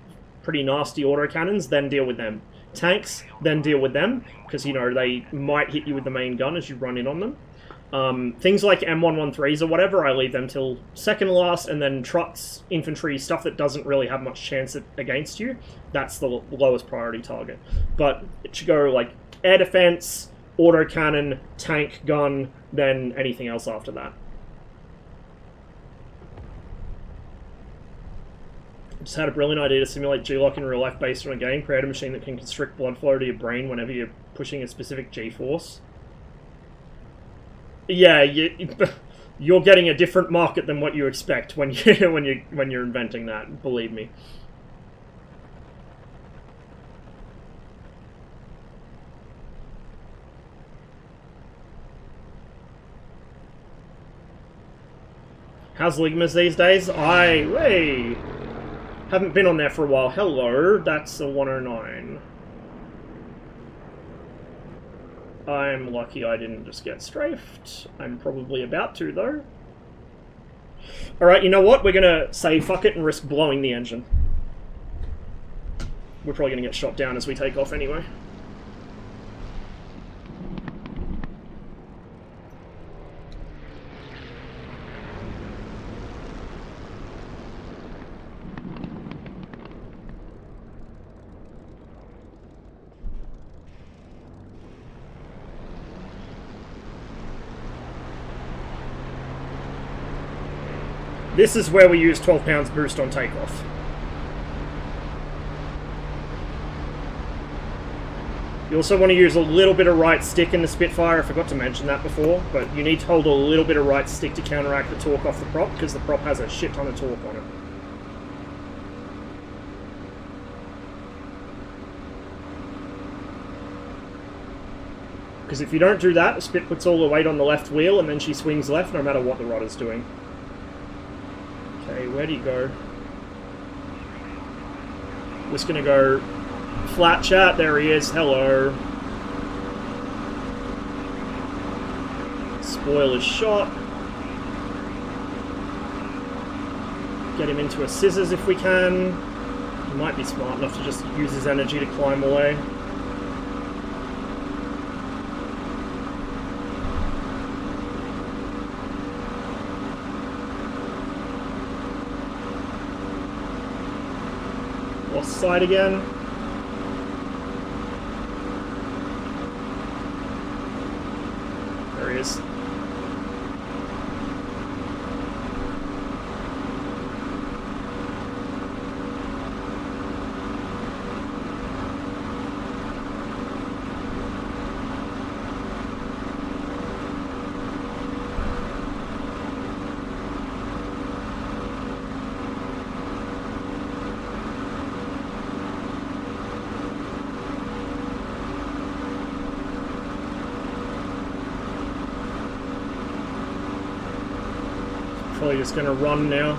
nasty autocannons, then deal with them. Tanks, then deal with them, because, you know, they might hit you with the main gun as you run in on them. Things like M113s or whatever, I leave them till second last, and then trucks, infantry, stuff that doesn't really have much chance against you, that's the lowest priority target. But it should go like air defense, autocannon, tank, gun, then anything else after that. Just had a brilliant idea to simulate G-Lock in real life based on a game. Create a machine that can constrict blood flow to your brain whenever you're pushing a specific G-force. Yeah, you're getting a different market than what you expect when you're inventing that. Believe me. How's Ligmas these days? Haven't been on there for a while. Hello, that's a 109. I'm lucky I didn't just get strafed. I'm probably about to, though. Alright, you know what? We're gonna say fuck it and risk blowing the engine. We're probably gonna get shot down as we take off anyway. This is where we use 12 pounds boost on takeoff. You also want to use a little bit of right stick in the Spitfire. I forgot to mention that before, but you need to hold a little bit of right stick to counteract the torque off the prop, because the prop has a shit ton of torque on it. Because if you don't do that, the Spit puts all the weight on the left wheel, and then she swings left no matter what the rudder's doing. Okay, where do you go? Just gonna go flat chat. There he is. Hello. Spoil his shot. Get him into a scissors if we can. He might be smart enough to just use his energy to climb away. Lost sight again. There he is. Probably just gonna run now.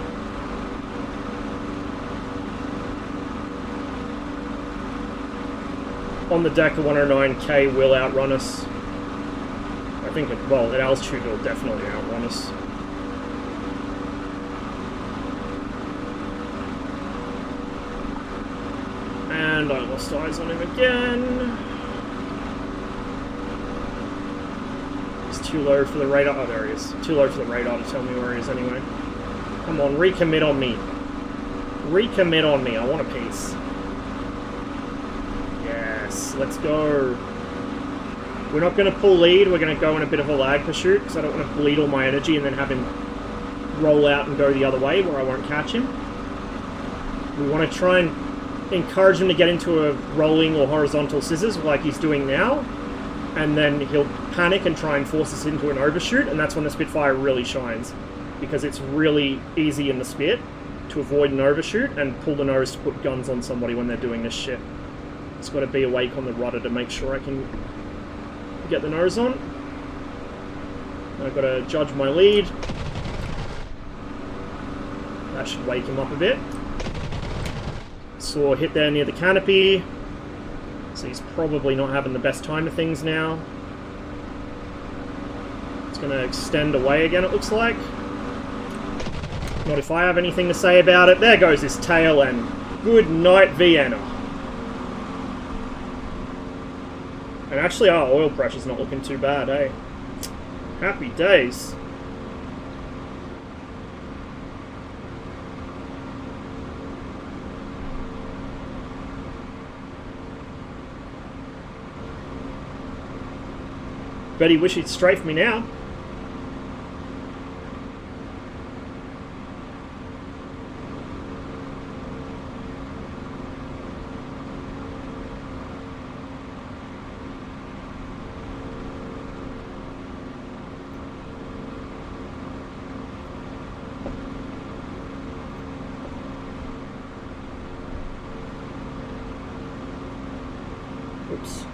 On the deck, a 109K will outrun us. I think at altitude it'll definitely outrun us. And I lost eyes on him again. Too low for the radar. Oh, there he is. Too low for the radar to tell me where he is anyway. Come on, recommit on me. Recommit on me. I want a piece. Yes, let's go. We're not going to pull lead. We're going to go in a bit of a lag pursuit because I don't want to bleed all my energy and then have him roll out and go the other way where I won't catch him. We want to try and encourage him to get into a rolling or horizontal scissors like he's doing now. And then he'll panic and try and force us into an overshoot, and that's when the Spitfire really shines. Because it's really easy in the Spit to avoid an overshoot and pull the nose to put guns on somebody when they're doing this shit. Just got to be awake on the rudder to make sure I can get the nose on. I've got to judge my lead. That should wake him up a bit. Saw a hit there near the canopy. So he's probably not having the best time of things now. It's going to extend away again, it looks like. Not if I have anything to say about it. There goes his tail, and good night, Vienna. And actually, our oil pressure's not looking too bad, eh? Happy days. Bet he wish he'd strafe me now. Oops.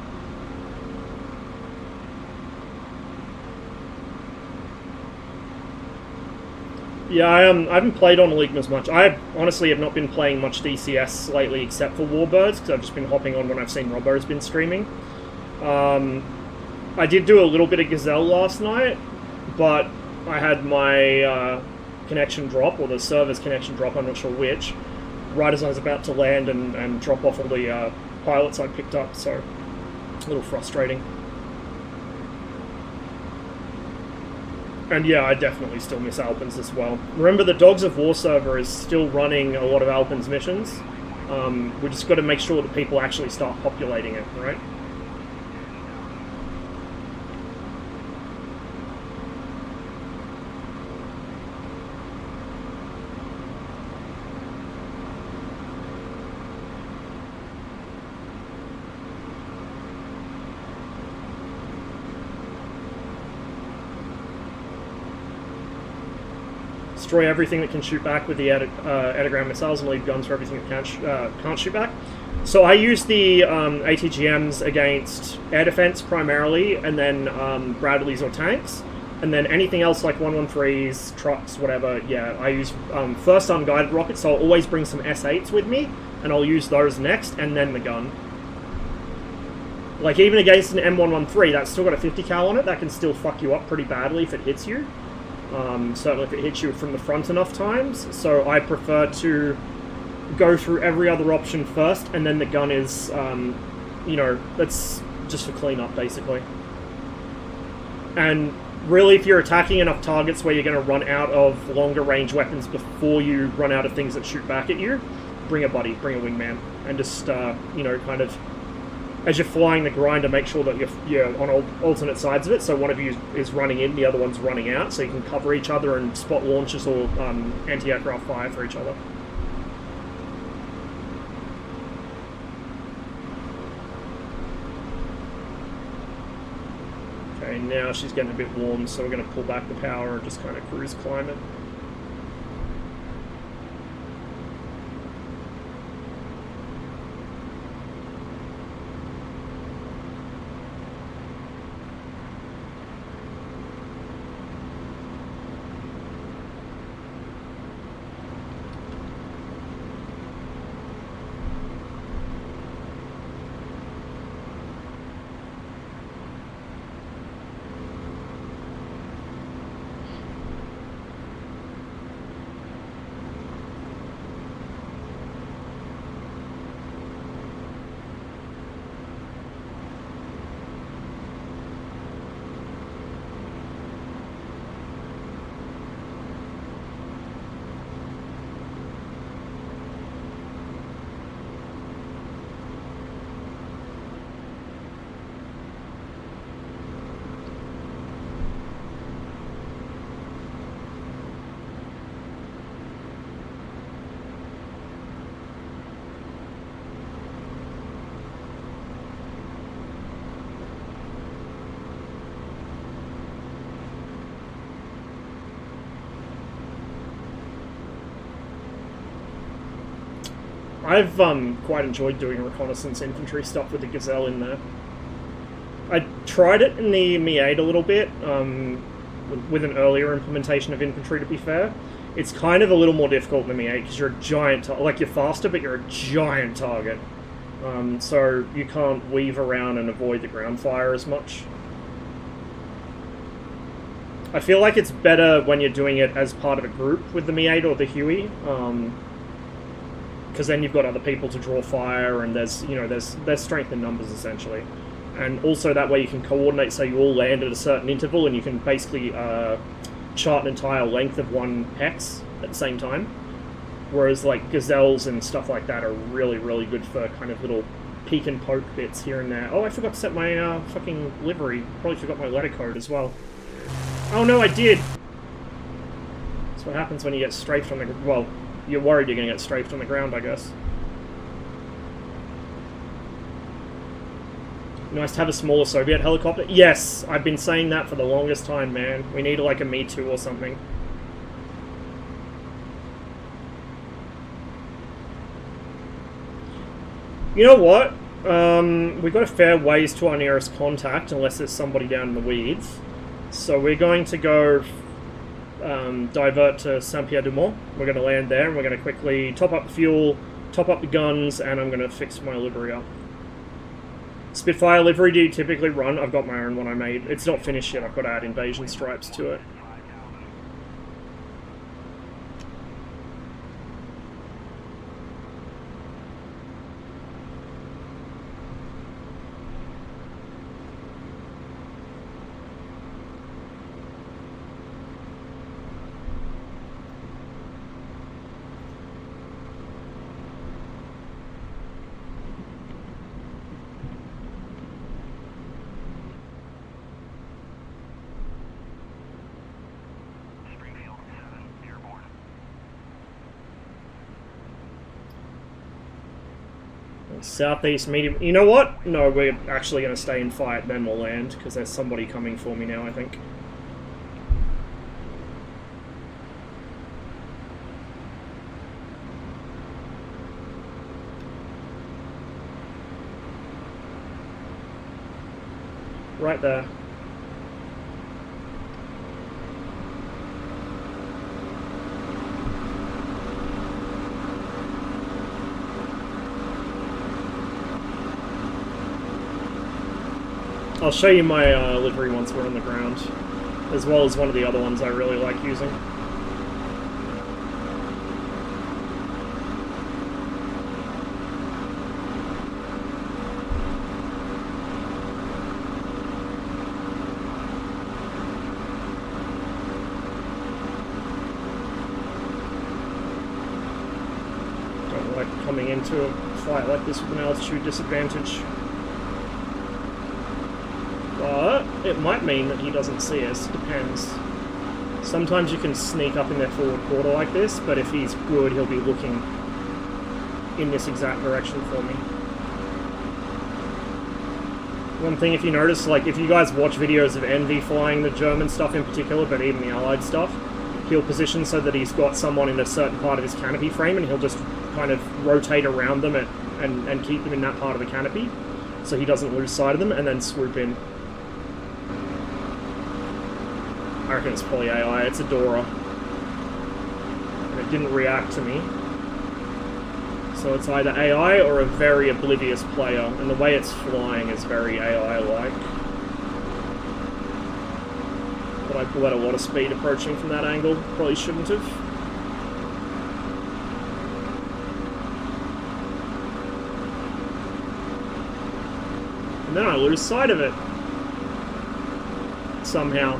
Yeah, I haven't played on Aligma as much. I honestly have not been playing much DCS lately except for Warbirds, because I've just been hopping on when I've seen Robbo has been streaming. I did do a little bit of Gazelle last night, but I had my connection drop, or the server's connection drop, I'm not sure which, right as I was about to land and drop off all the pilots I picked up, so a little frustrating. And yeah, I definitely still miss Alpens as well. Remember, the Dogs of War server is still running a lot of Alpens missions. We just got to make sure that people actually start populating it, right? Destroy everything that can shoot back with the Edagram missiles and leave guns for everything that can't shoot back. So I use the ATGMs against air defense primarily, and then Bradleys or tanks, and then anything else like 113s, trucks, whatever. Yeah, I use first unguided rockets, so I'll always bring some S8s with me, and I'll use those next, and then the gun. Like, even against an M113, that's still got a 50 cal on it, that can still fuck you up pretty badly if it hits you. Certainly if it hits you from the front enough times, so I prefer to go through every other option first, and then the gun is, you know, that's just for cleanup, basically. And really, if you're attacking enough targets where you're going to run out of longer range weapons before you run out of things that shoot back at you, bring a buddy, bring a wingman, and just, you know, kind of, as you're flying the grinder, make sure that you're on alternate sides of it, so one of you is running in, the other one's running out, so you can cover each other and spot launches or anti-aircraft fire for each other. Okay, now she's getting a bit warm, so we're going to pull back the power and just kind of cruise climb it. I've quite enjoyed doing reconnaissance infantry stuff with the Gazelle in there. I tried it in the Mi-8 a little bit, with an earlier implementation of infantry, to be fair. It's kind of a little more difficult than the Mi-8, because you're a giant, like, you're faster, but you're a giant target. So you can't weave around and avoid the ground fire as much. I feel like it's better when you're doing it as part of a group with the Mi-8 or the Huey, because then you've got other people to draw fire, and there's strength in numbers essentially, and also that way you can coordinate so you all land at a certain interval, and you can basically chart an entire length of one hex at the same time. Whereas like gazelles and stuff like that are really, really good for kind of little peek and poke bits here and there. Oh, I forgot to set my fucking livery. Probably forgot my letter code as well. Oh no, I did! That's what happens when you get strafed on the... Well, you're worried you're going to get strafed on the ground, I guess. Nice to have a smaller Soviet helicopter. Yes, I've been saying that for the longest time, man. We need like a Me-2 or something. You know what? We've got a fair ways to our nearest contact, unless there's somebody down in the weeds. So we're going to go divert to Saint-Pierre-du-Mont. We're going to land there, and we're going to quickly top up the fuel, top up the guns, and I'm going to fix my livery up. Spitfire livery do you typically run? I've got my own one I made. It's not finished yet, I've got to add invasion stripes to it. Southeast medium. You know what? No, we're actually going to stay and fight, then we'll land, because there's somebody coming for me now, I think. Right there. I'll show you my livery once we're on the ground, as well as one of the other ones I really like using. Don't like coming into a fight like this with an altitude disadvantage. But it might mean that he doesn't see us, depends. Sometimes you can sneak up in their forward quarter like this, but if he's good, he'll be looking in this exact direction for me. One thing, if you notice, like, if you guys watch videos of Envy flying the German stuff in particular, but even the Allied stuff, he'll position so that he's got someone in a certain part of his canopy frame, and he'll just kind of rotate around them and keep them in that part of the canopy, so he doesn't lose sight of them, and then swoop in. I reckon it's probably AI, it's a Dora. And it didn't react to me. So it's either AI or a very oblivious player, and the way it's flying is very AI-like. But I pulled out a lot of speed approaching from that angle, probably shouldn't have. And then I lose sight of it. Somehow.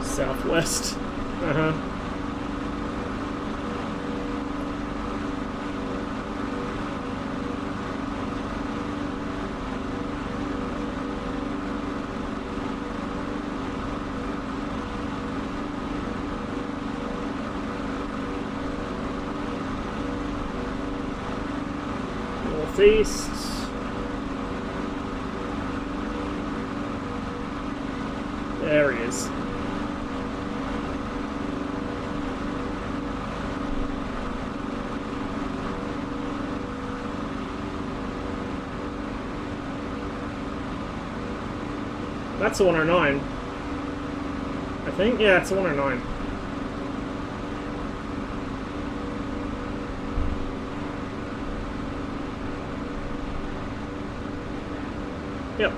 Southwest. Uh-huh. Northeast. There he is. That's a 109. I think? Yeah, it's a 109. Yep.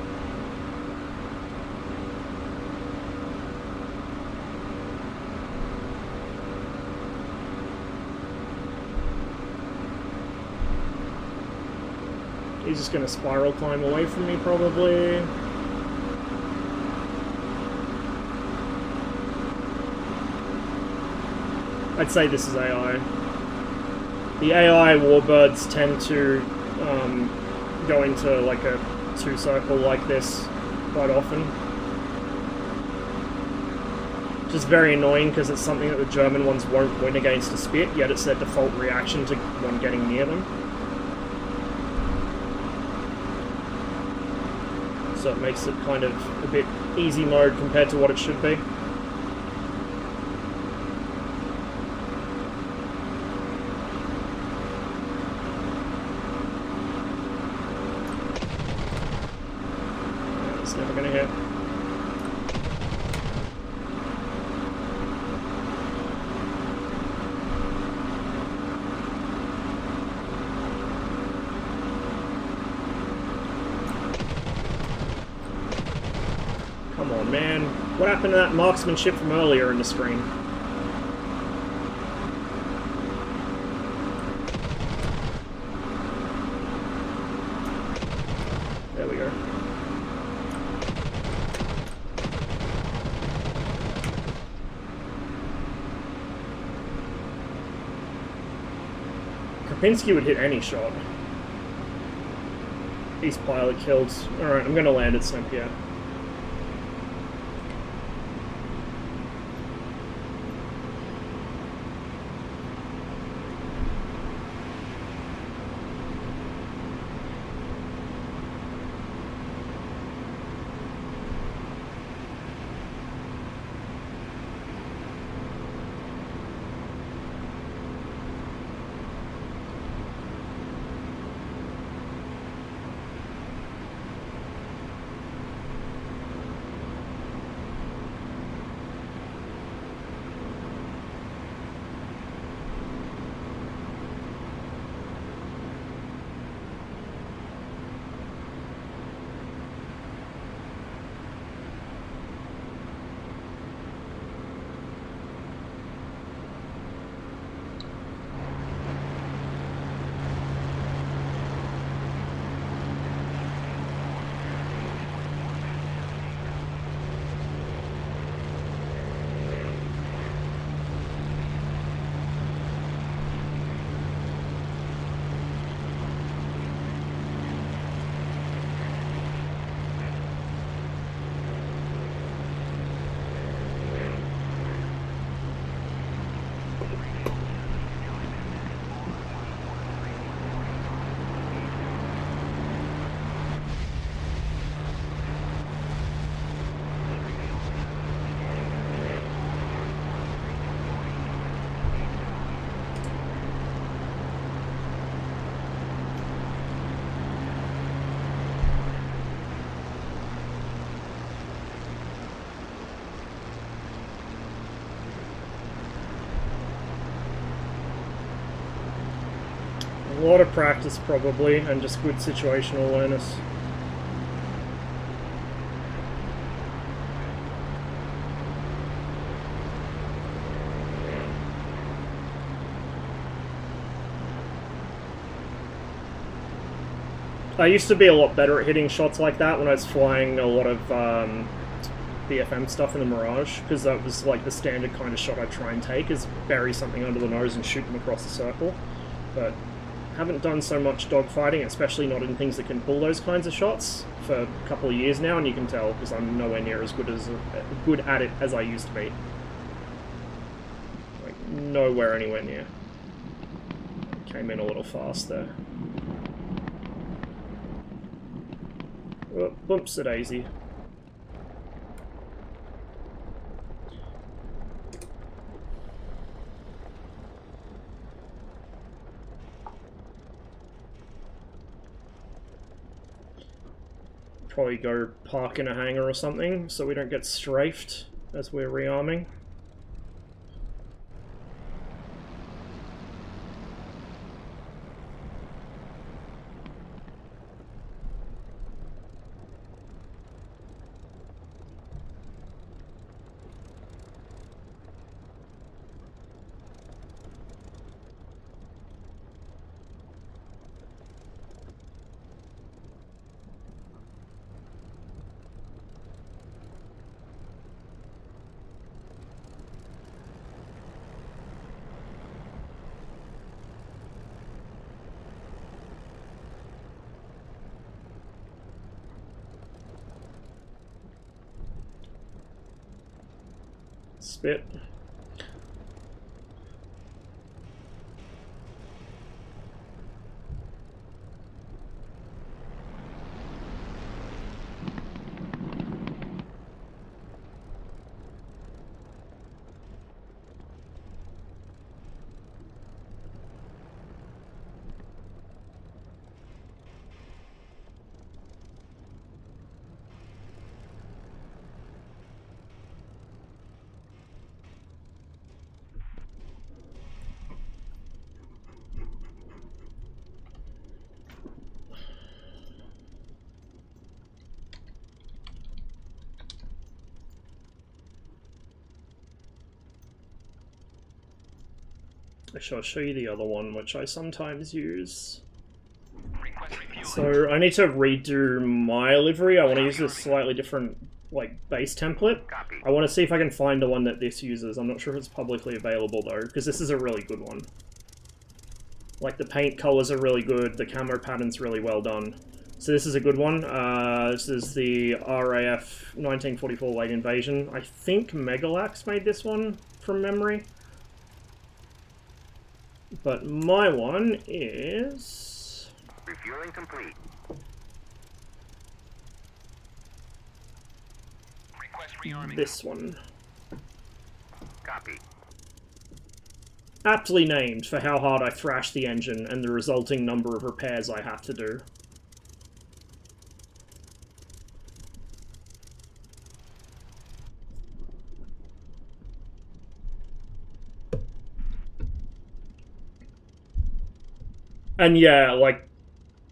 He's just gonna spiral climb away from me, probably. I'd say this is AI. The AI warbirds tend to go into like a two-circle like this quite often. Just very annoying because it's something that the German ones won't win against a Spit, yet it's their default reaction to one getting near them. So it makes it kind of a bit easy mode compared to what it should be. It's never gonna hit. Come on, man. What happened to that marksmanship from earlier in the stream? There we go. Krapinski would hit any shot. East pilot killed. Alright, I'm gonna land at Saint-Pierre. A lot of practice probably, and just good situational awareness. I used to be a lot better at hitting shots like that when I was flying a lot of BFM stuff in the Mirage, because that was like the standard kind of shot I try and take, is bury something under the nose and shoot them across the circle. But haven't done so much dogfighting, especially not in things that can pull those kinds of shots, for a couple of years now, and you can tell because I'm nowhere near as good at it as I used to be. Like nowhere anywhere near. Came in a little fast there. Oh, bumps a daisy. probably go park in a hangar or something so we don't get strafed as we're rearming. Spit. Actually, I'll show you the other one, which I sometimes use. Request refueling. So I need to redo my livery. I want to use a slightly different, like, base template. Copy. I want to see if I can find the one that this uses. I'm not sure if it's publicly available, though, because this is a really good one. Like, the paint colors are really good, the camo pattern's really well done. So this is a good one. This is the RAF 1944 Late Invasion. I think Megalax made this one, from memory. But my one is... Refueling complete. Request rearming. this one. Copy. Aptly named for how hard I thrash the engine and the resulting number of repairs I have to do. And yeah, like,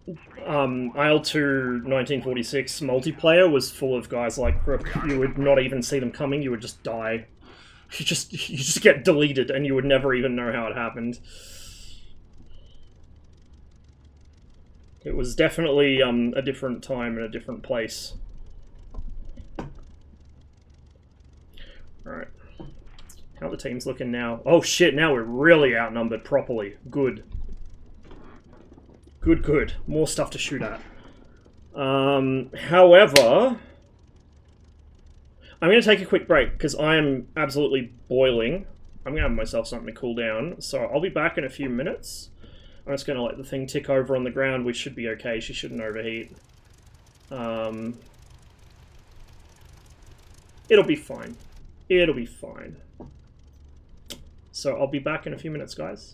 IL-2 1946 multiplayer was full of guys like Crook. You would not even see them coming, you would just die. You just get deleted and you would never even know how it happened. It was definitely a different time and a different place. Alright. How are the teams looking now? Oh shit, now we're really outnumbered properly. Good. Good, good. More stuff to shoot at. However, I'm going to take a quick break because I am absolutely boiling. I'm going to have myself something to cool down. So I'll be back in a few minutes. I'm just going to let the thing tick over on the ground. We should be okay. She shouldn't overheat. It'll be fine. It'll be fine. So I'll be back in a few minutes, guys.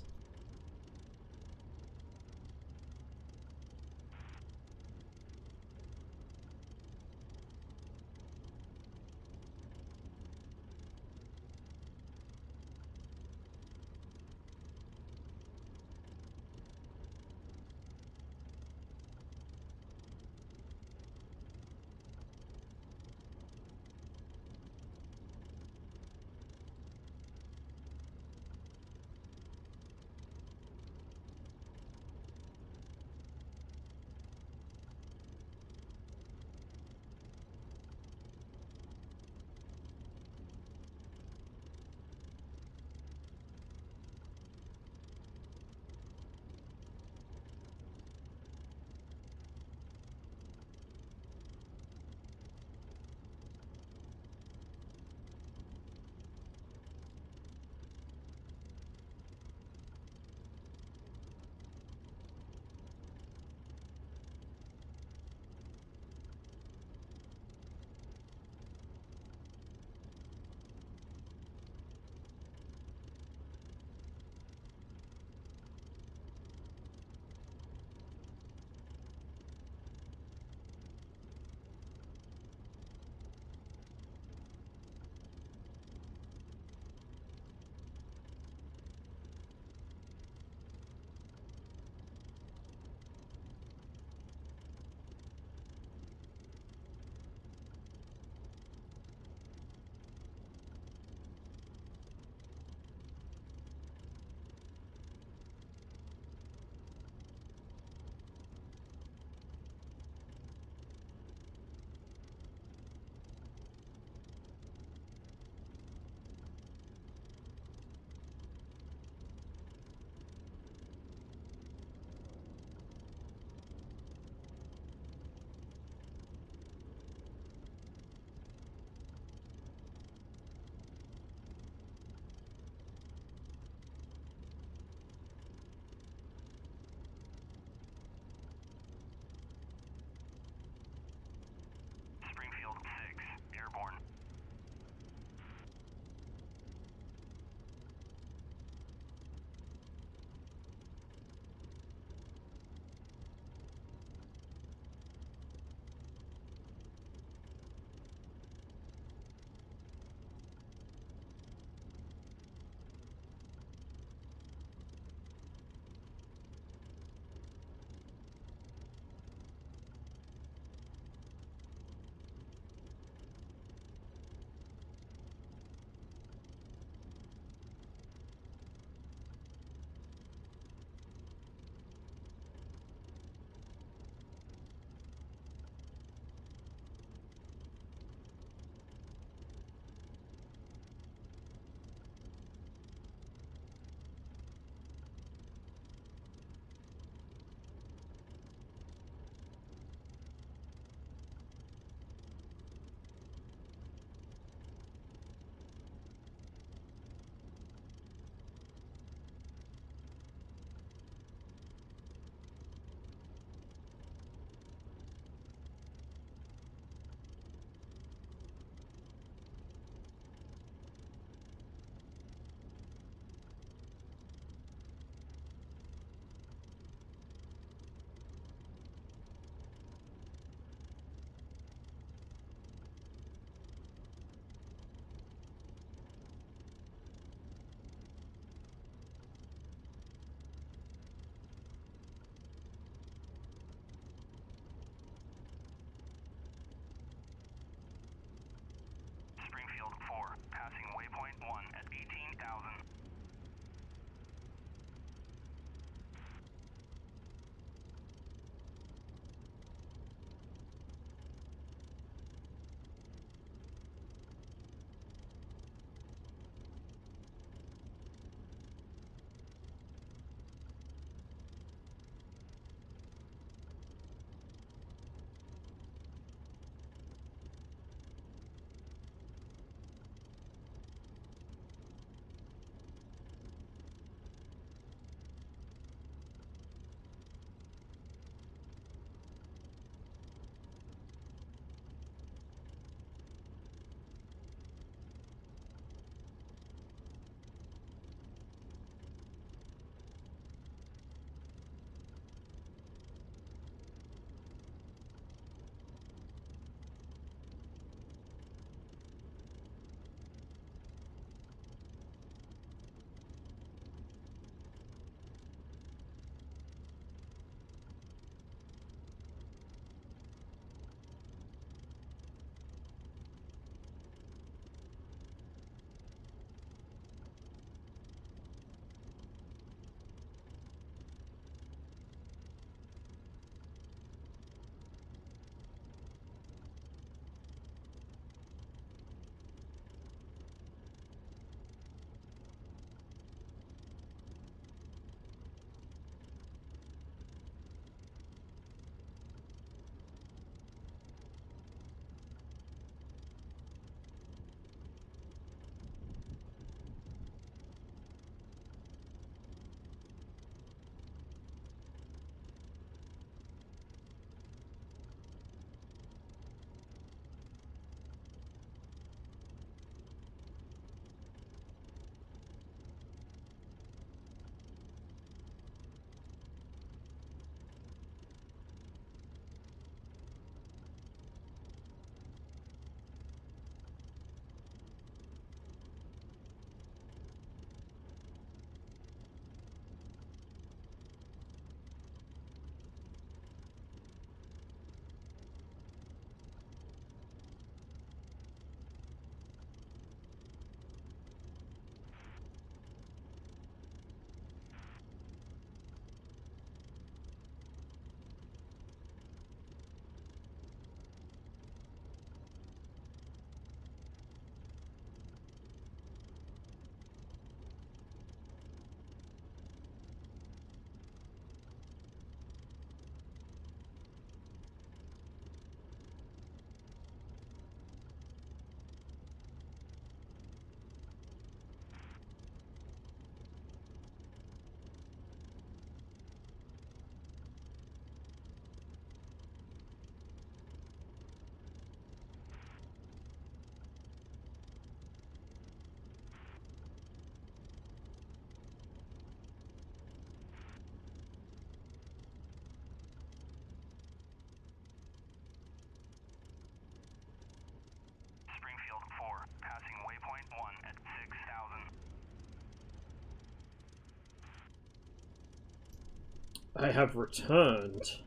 I have returned.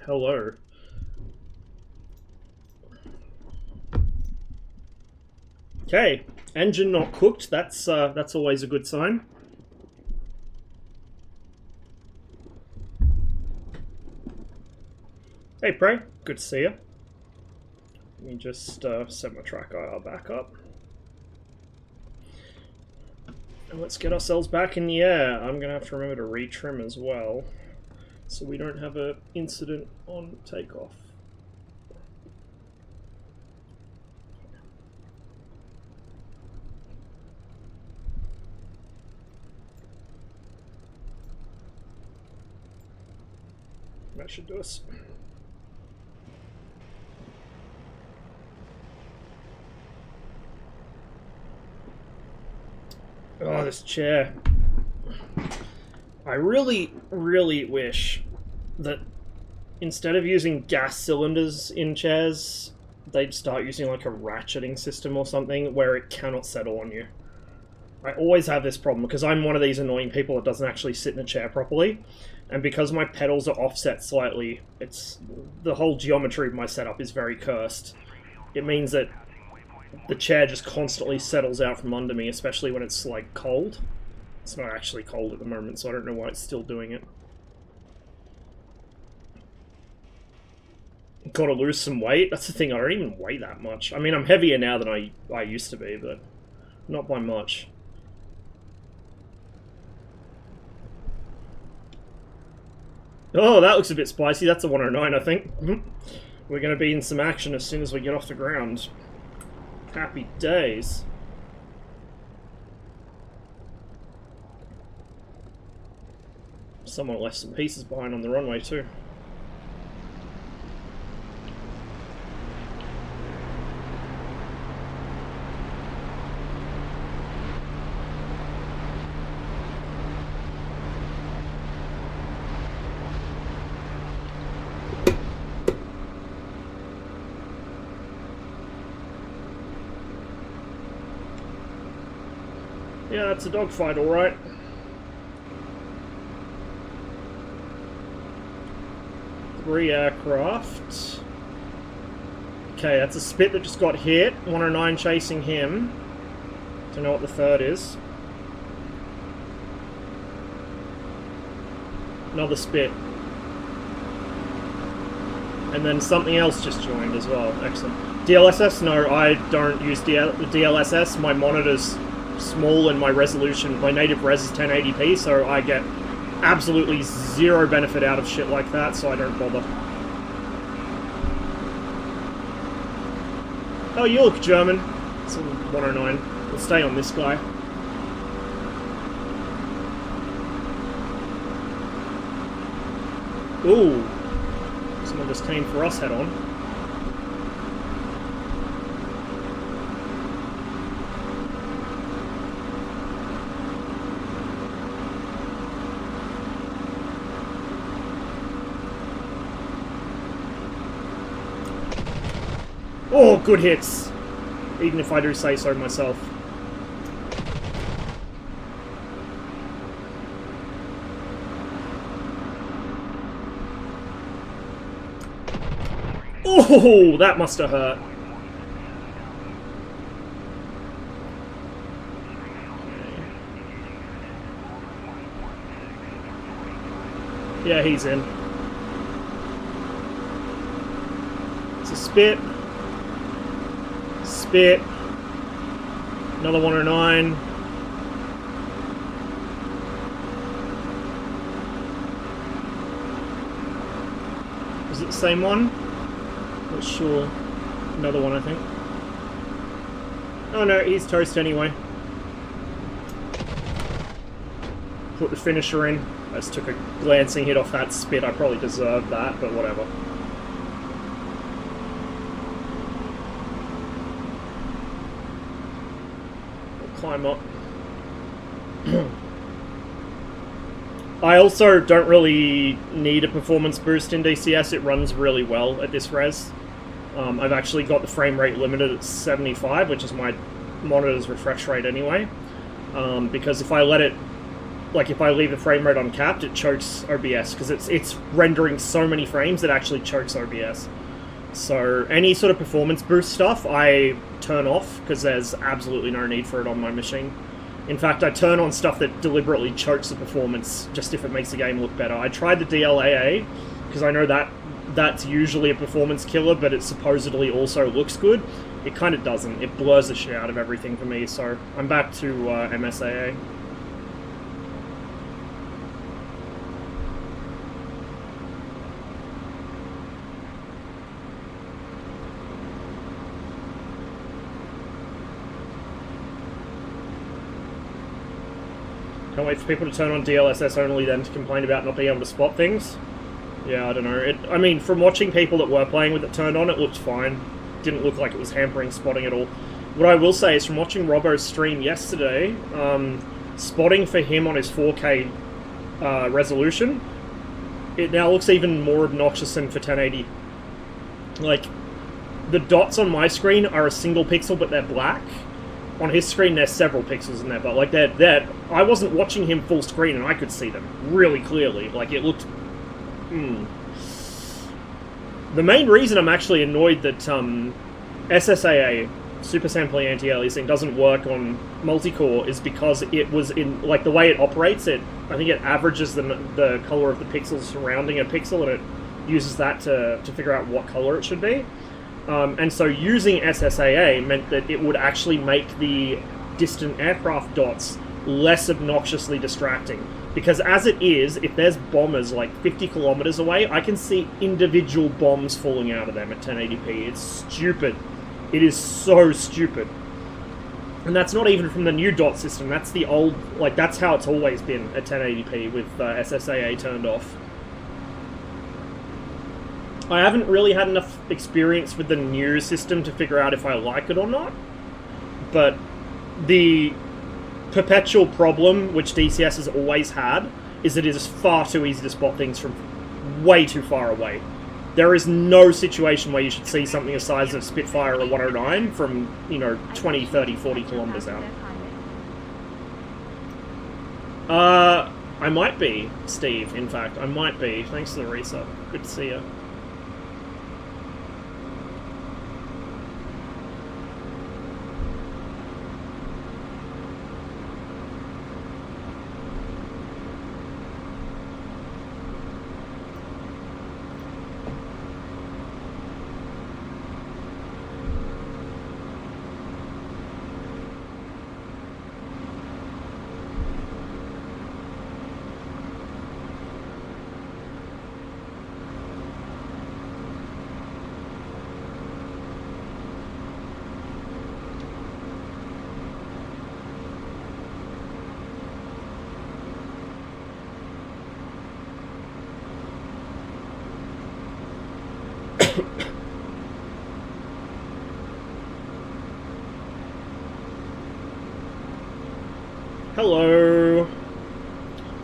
Hello. Okay, engine not cooked. That's always a good sign. Hey, Prey. Good to see you. Let me just set my track IR back up. And let's get ourselves back in the air. I'm going to have to remember to retrim as well, so we don't have an incident on takeoff. That should do us. Oh, this chair. I really, really wish that instead of using gas cylinders in chairs, they'd start using like a ratcheting system or something where it cannot settle on you. I always have this problem because I'm one of these annoying people that doesn't actually sit in a chair properly, and because my pedals are offset slightly, the whole geometry of my setup is very cursed. It means that the chair just constantly settles out from under me, especially when it's like cold. It's not actually cold at the moment, so I don't know why it's still doing it. Gotta lose some weight. That's the thing, I don't even weigh that much. I mean, I'm heavier now than I used to be, but not by much. Oh, that looks a bit spicy. That's a 109, I think. We're going to be in some action as soon as we get off the ground. Happy days. Someone left some pieces behind on the runway too. Yeah, that's a dogfight, alright. Three aircraft. Okay, that's a Spit that just got hit. 109 chasing him. Don't know what the third is. Another Spit. And then something else just joined as well. Excellent. DLSS? No, I don't use DLSS. My monitor's small and my resolution, my native res is 1080p, so I get absolutely zero benefit out of shit like that, so I don't bother. Oh, you look German. It's a 109. We'll stay on this guy. Ooh. Someone just came for us head on. Oh, good hits. Even if I do say so myself. Oh, that must have hurt. Yeah, he's in. It's a Spit. Spit. Another 109. Is it the same one? Not sure. Another one, I think. Oh no, he's toast anyway. Put the finisher in. I just took a glancing hit off that Spit. I probably deserved that, but whatever. Climb up. I also don't really need a performance boost in DCS. It runs really well at this res. I've actually got the frame rate limited at 75, which is my monitor's refresh rate anyway. Because if I let it like if I leave the frame rate uncapped, it chokes OBS because it's rendering so many frames that actually chokes OBS. So any sort of performance boost stuff I turn off because there's absolutely no need for it on my machine. In fact, I turn on stuff that deliberately chokes the performance just if it makes the game look better. I tried the DLAA because I know that's usually a performance killer, but it supposedly also looks good. It kind of doesn't. It blurs the shit out of everything for me, so I'm back to MSAA. Can't wait for people to turn on DLSS only then to complain about not being able to spot things. Yeah, I don't know. I mean, from watching people that were playing with it turned on, it looked fine. Didn't look like it was hampering spotting at all. What I will say is from watching Robbo's stream yesterday, spotting for him on his 4K resolution, it now looks even more obnoxious than for 1080. Like, the dots on my screen are a single pixel, but they're black. On his screen, there's several pixels in there, but like I wasn't watching him full screen, and I could see them really clearly. Like it looked. The main reason I'm actually annoyed that SSAA, Super Sampling Anti-Aliasing, doesn't work on multi-core is because it was in like the way it operates. I think it averages the color of the pixels surrounding a pixel, and it uses that to figure out what color it should be. And so using SSAA meant that it would actually make the distant aircraft dots less obnoxiously distracting. Because as it is, if there's bombers like 50 kilometers away, I can see individual bombs falling out of them at 1080p. It's stupid. It is so stupid. And that's not even from the new dot system. That's the old, like that's how it's always been at 1080p with SSAA turned off. I haven't really had enough experience with the new system to figure out if I like it or not, but the perpetual problem, which DCS has always had, is that it is far too easy to spot things from way too far away. There is no situation where you should see something the size of Spitfire or 109 from, 20, 30, 40 kilometers out. I might be, Steve, in fact. I might be. Thanks for the resub. Good to see you. Hello.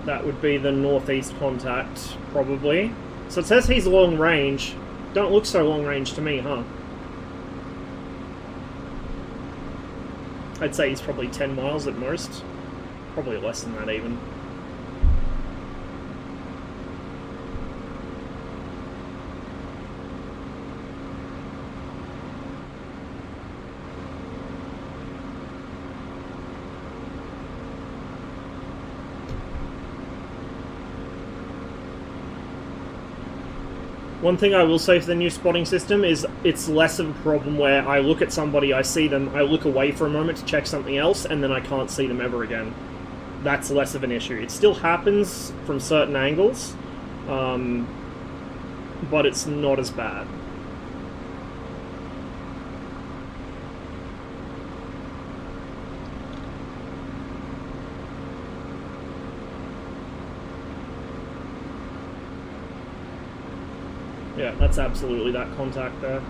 That would be the northeast contact, probably. So it says he's long range. Don't look so long range to me, huh? I'd say he's probably 10 miles at most. Probably less than that even. One thing I will say for the new spotting system is it's less of a problem where I look at somebody, I see them, I look away for a moment to check something else, and then I can't see them ever again. That's less of an issue. It still happens from certain angles, but it's not as bad. Yeah, that's absolutely that contact there.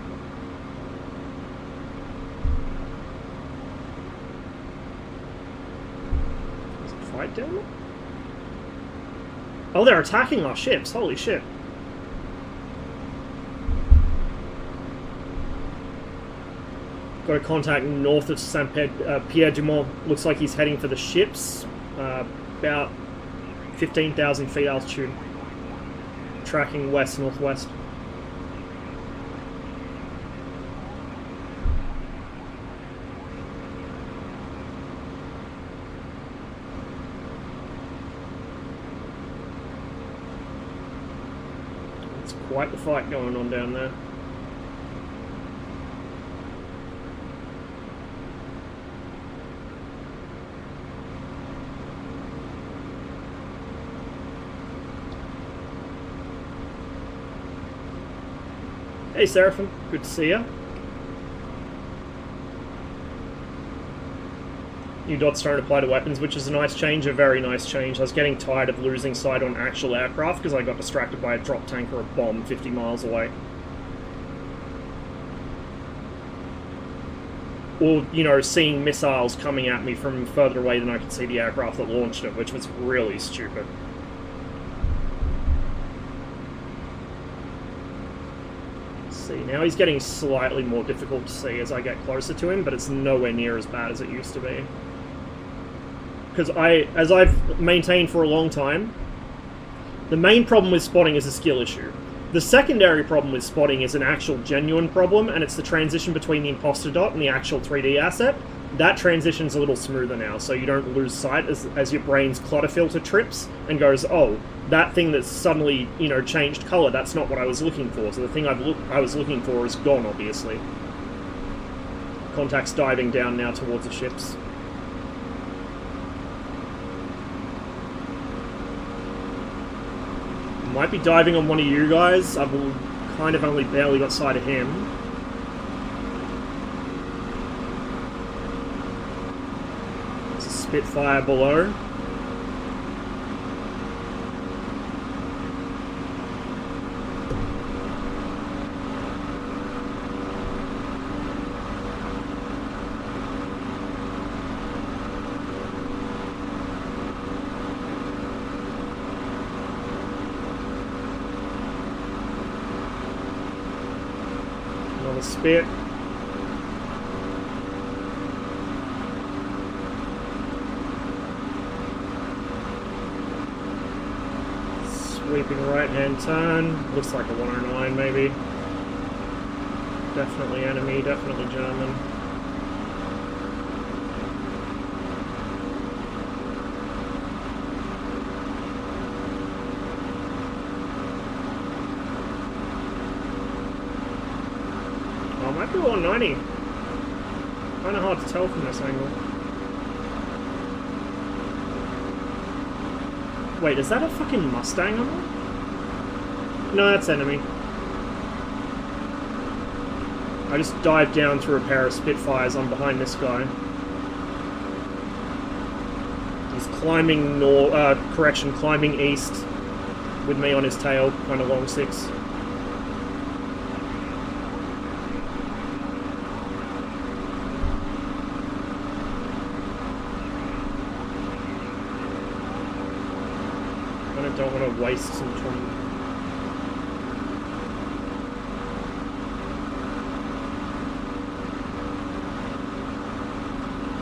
There's a fight down there? Oh, they're attacking our ships. Holy shit. Got a contact north of Saint-Pierre-du-Mont. Looks like he's heading for the ships. About 15,000 feet altitude. Tracking west-northwest. It's quite the fight going on down there. Hey Seraphim, good to see ya. New dots don't apply to weapons, which is a nice change, a very nice change. I was getting tired of losing sight on actual aircraft because I got distracted by a drop tank or a bomb 50 miles away. Or, you know, seeing missiles coming at me from further away than I could see the aircraft that launched it, which was really stupid. See, now he's getting slightly more difficult to see as I get closer to him, but it's nowhere near as bad as it used to be. Because as I've maintained for a long time, the main problem with spotting is a skill issue. The secondary problem with spotting is an actual genuine problem, and it's the transition between the imposter dot and the actual 3D asset. That transition's a little smoother now, so you don't lose sight as your brain's clutter filter trips and goes, oh, that thing that's suddenly, you know, changed color, that's not what I was looking for. So the thing I was looking for is gone, obviously. Contact's diving down now towards the ships. Might be diving on one of you guys. I've kind of only barely got sight of him. There's a Spitfire below. Another Spit. Sweeping right-hand turn. Looks like a 109 maybe. Definitely enemy, definitely German. Oh, it might be 190. Kind of hard to tell from this angle. Wait, is that a fucking Mustang on there? No, that's enemy. I just dived down through a pair of Spitfires. I'm behind this guy. He's climbing climbing east with me on his tail, kind of long six. I don't want to waste some time.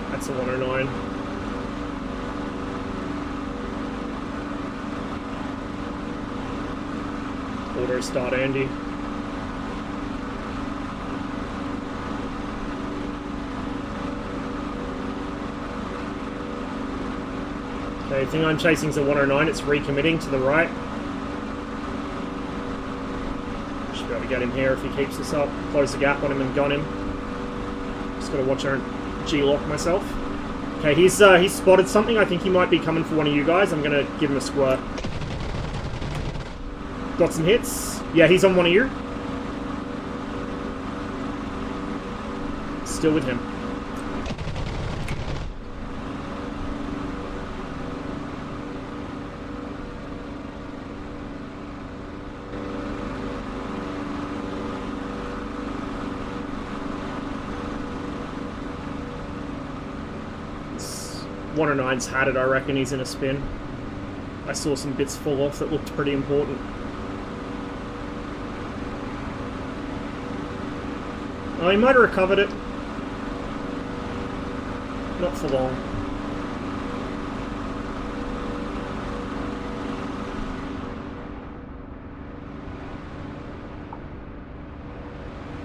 That's a 109. Auto start Andy. Okay, the thing I'm chasing is a 109, it's recommitting to the right. Should be able to get him here if he keeps this up. Close the gap on him and gun him. Just gotta watch out and G-lock myself. Okay, he's spotted something. I think he might be coming for one of you guys. I'm gonna give him a squirt. Got some hits. Yeah, he's on one of you. Still with him. This 109's had it, I reckon he's in a spin. I saw some bits fall off that looked pretty important. Oh, he might have recovered it. Not for long.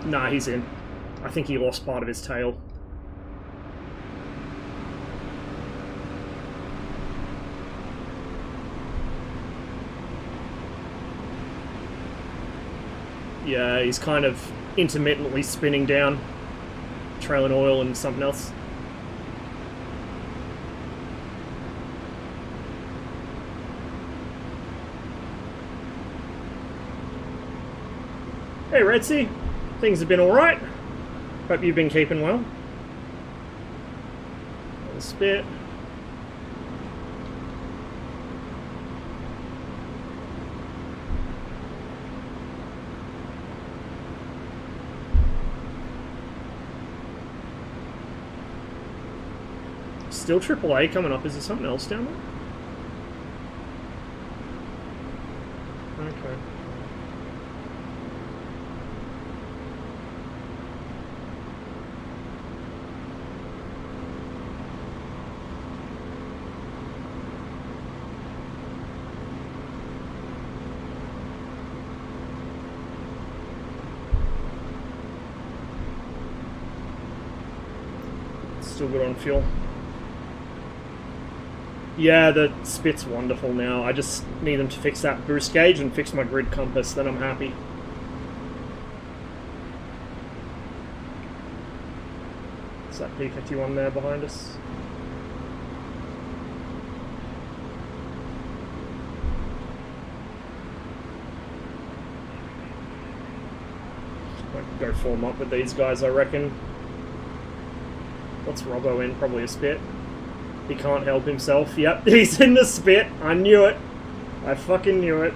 Nah, he's in. I think he lost part of his tail. Yeah, he's kind of intermittently spinning down, trailing oil and something else. Hey Redsy, things have been alright. Hope you've been keeping well. Little spit. Still AAA coming up. Is there something else down there? Okay. Still good on fuel. Yeah, the spit's wonderful now. I just need them to fix that boost gauge and fix my grid compass, then I'm happy. Is that P51 there behind us? I could go form up with these guys, I reckon. What's Robbo in? Probably a spit. He can't help himself. Yep, he's in the spit. I knew it. I fucking knew it.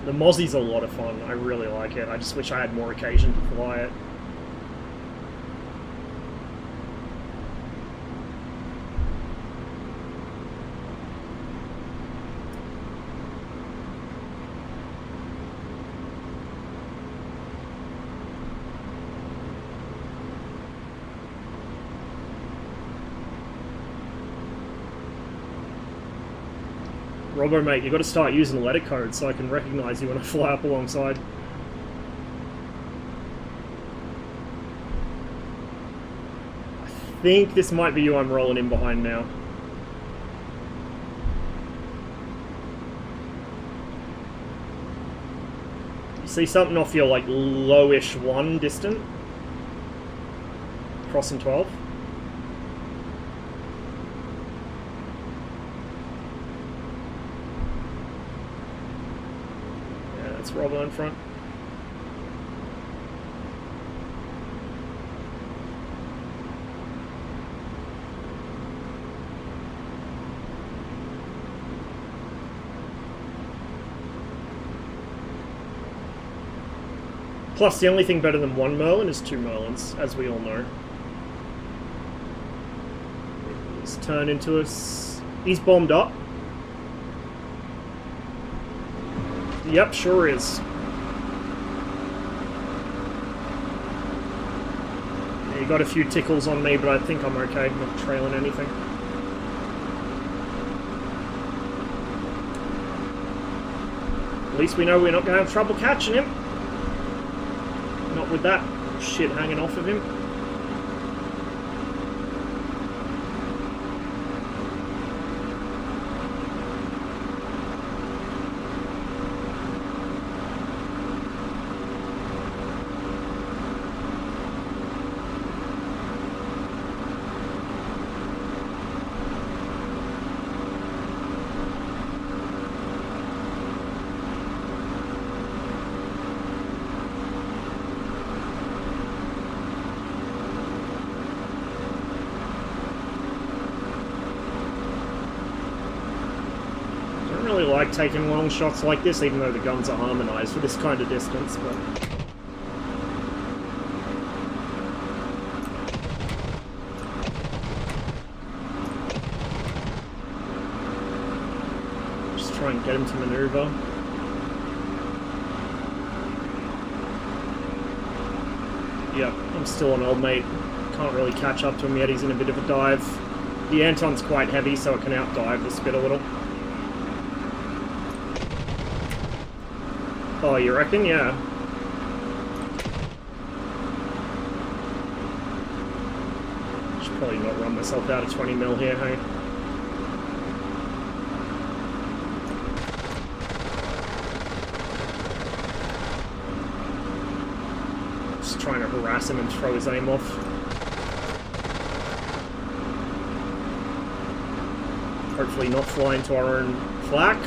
The Mozzie's a lot of fun. I really like it. I just wish I had more occasion to fly it. Robbo, mate, you got to start using letter code so I can recognize you when I fly up alongside. I think this might be you I'm rolling in behind now. You see something off your, like, lowish 1 distant? Crossing 12? Robbo in front. Plus, the only thing better than 1 Merlin is 2 Merlins, as we all know. He's turned into us. He's bombed up. Yep, sure is. Yeah, you got a few tickles on me, but I think I'm okay. Not trailing anything. At least we know we're not going to have trouble catching him. Not with that shit hanging off of him. Like taking long shots like this, even though the guns are harmonized for this kind of distance, but just try and get him to maneuver. Yep, I'm still on old mate. Can't really catch up to him yet, he's in a bit of a dive. The Anton's quite heavy, so it can outdive the Spit a little. Oh, you reckon? Yeah. Should probably not run myself out of 20 mil here, hey? Just trying to harass him and throw his aim off. Hopefully not fly into our own flak.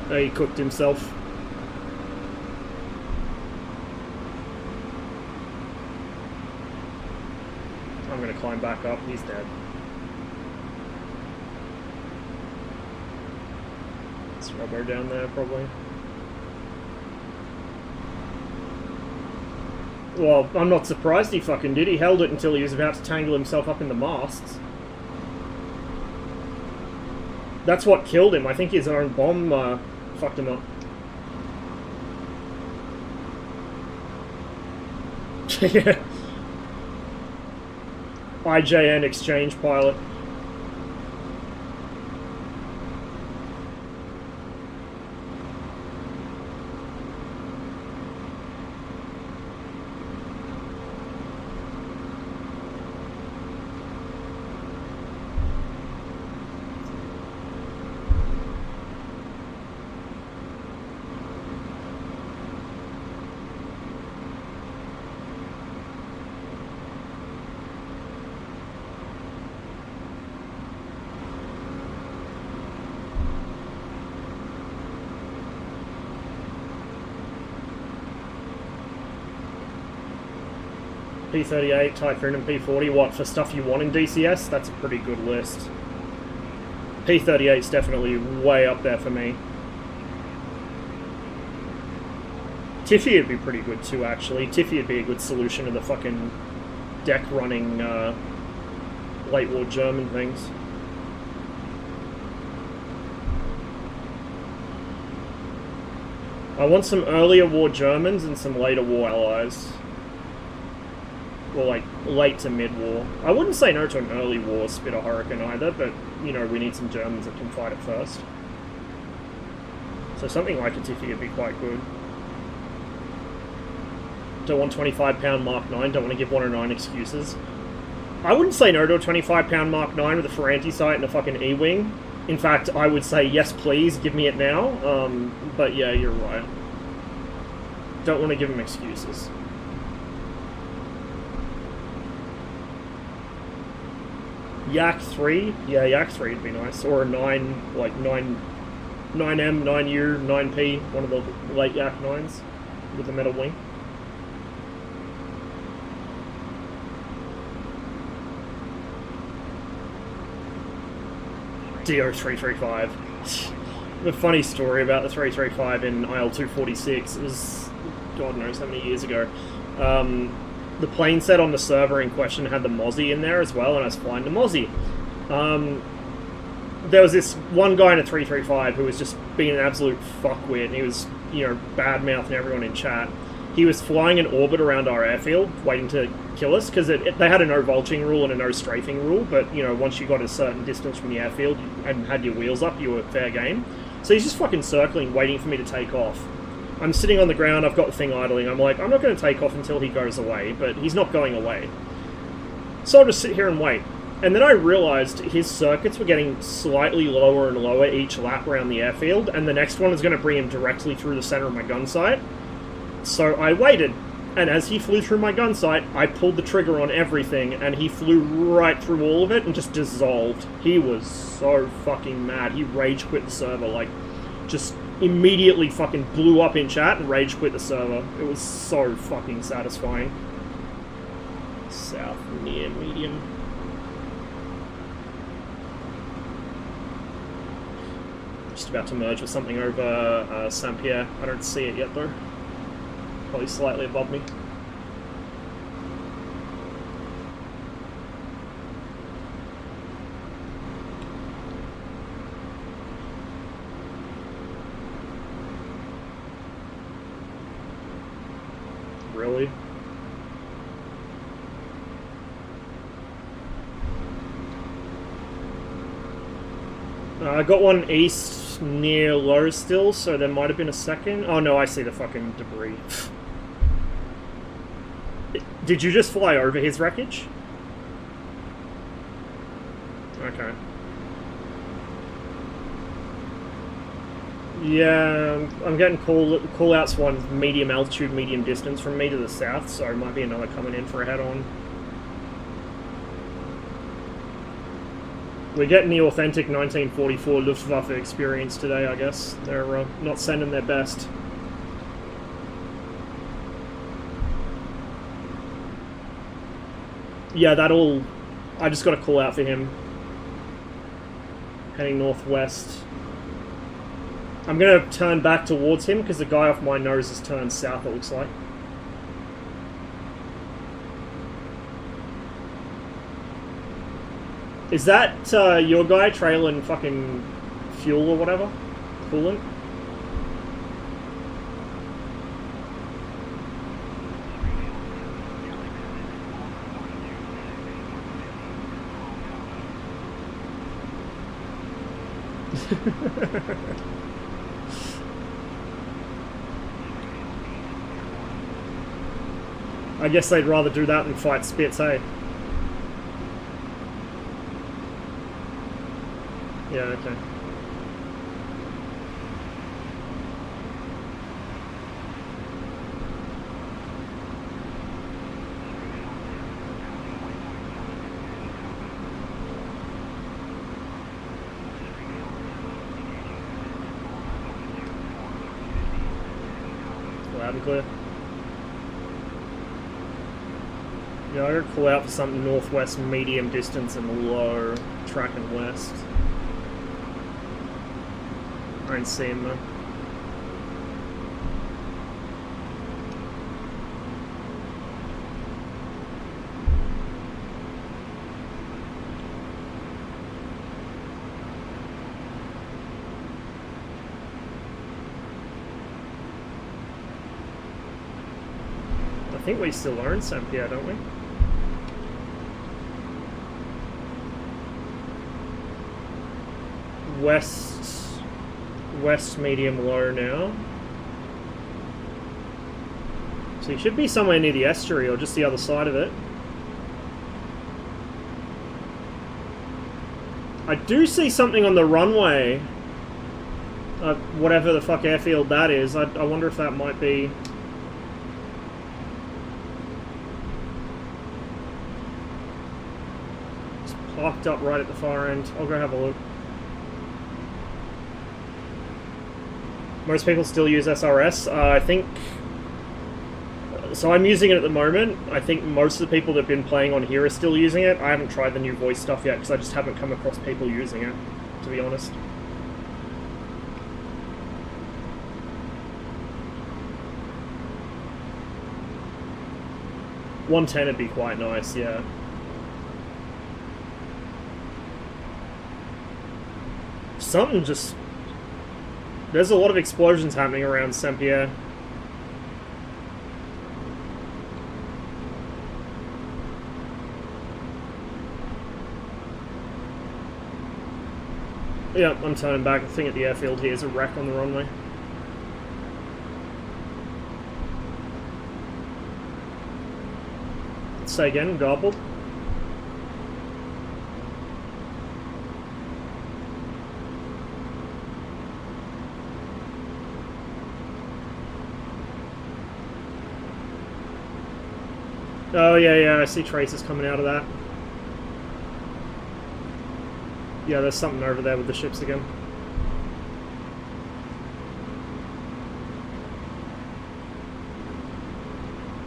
Oh, he cooked himself. I'm gonna climb back up, he's dead. It's Robbo down there, probably. Well, I'm not surprised he fucking did. He held it until he was about to tangle himself up in the masts. That's what killed him. I think his own bomb fucked him up. Yeah. IJN exchange pilot. P38, Typhoon and P40, what, for stuff you want in DCS? That's a pretty good list. P38's definitely way up there for me. Tiffy would be pretty good too, actually. Tiffy would be a good solution to the fucking deck running late war German things. I want some earlier war Germans and some later war allies. Or like late to mid-war. I wouldn't say no to an early war Spit or Hurricane either, but you know, we need some Germans that can fight it first. So something like a Tiffy would be quite good. Don't want 25-pound Mark 9, don't want to give 109 excuses. I wouldn't say no to a 25-pound Mark 9 with a Ferranti sight and a fucking E-wing. In fact, I would say yes please, give me it now. But yeah, you're right. Don't want to give him excuses. Yak 3? Yeah, Yak 3 would be nice. Or a 9, like 9M, 9U, 9P, one of the late Yak 9s with a metal wing. DO335. The funny story about the 335 in IL-246 was, God knows how many years ago. The plane set on the server in question had the Mozzie in there as well, and I was flying the Mozzie. There was this one guy in a 335 who was just being an absolute fuckwit, and he was, you know, bad-mouthing everyone in chat. He was flying in orbit around our airfield, waiting to kill us, because they had a no-vulturing rule and a no-strafing rule, but, you know, once you got a certain distance from the airfield and had your wheels up, you were fair game. So he's just fucking circling, waiting for me to take off. I'm sitting on the ground, I've got the thing idling, I'm like, I'm not going to take off until he goes away, but he's not going away. So I'll just sit here and wait. And then I realised his circuits were getting slightly lower and lower each lap around the airfield, and the next one is going to bring him directly through the centre of my gun sight. So I waited, and as he flew through my gun sight, I pulled the trigger on everything, and he flew right through all of it and just dissolved. He was so fucking mad. He rage quit the server, like, just immediately fucking blew up in chat and rage quit the server. It was so fucking satisfying. South, near, medium. Just about to merge with something over Saint-Pierre. I don't see it yet though. Probably slightly above me. Really? I got one east near low still, so there might have been a second. Oh no, I see the fucking debris. Did you just fly over his wreckage? Okay. Yeah, I'm getting call outs one medium altitude, medium distance from me to the south, so it might be another coming in for a head-on. We're getting the authentic 1944 Luftwaffe experience today, I guess. They're not sending their best. Yeah, that'll... I just got a call out for him. Heading northwest. I'm going to turn back towards him because the guy off my nose has turned south, it looks like. Is that your guy trailing fucking fuel or whatever? Coolant? I guess they'd rather do that than fight Spitz, hey? Yeah, okay. Loud and clear. Yeah, I gotta call out for something northwest, medium distance, and low, tracking west. I don't see him though. I think we still are in St. Pierre, don't we? West medium low now. So you should be somewhere near the estuary or just the other side of it. I do see something on the runway. Whatever the fuck airfield that is. I wonder if that might be... It's parked up right at the far end. I'll go have a look. Most people still use SRS. I think... So I'm using it at the moment. I think most of the people that have been playing on here are still using it. I haven't tried the new voice stuff yet because I just haven't come across people using it, to be honest. $110 would be quite nice, yeah. Something just... There's a lot of explosions happening around St. Pierre. Yeah, I'm turning back. I think at the airfield here is a wreck on the runway. Say again, garbled. Oh, yeah, I see traces coming out of that. Yeah, there's something over there with the ships again.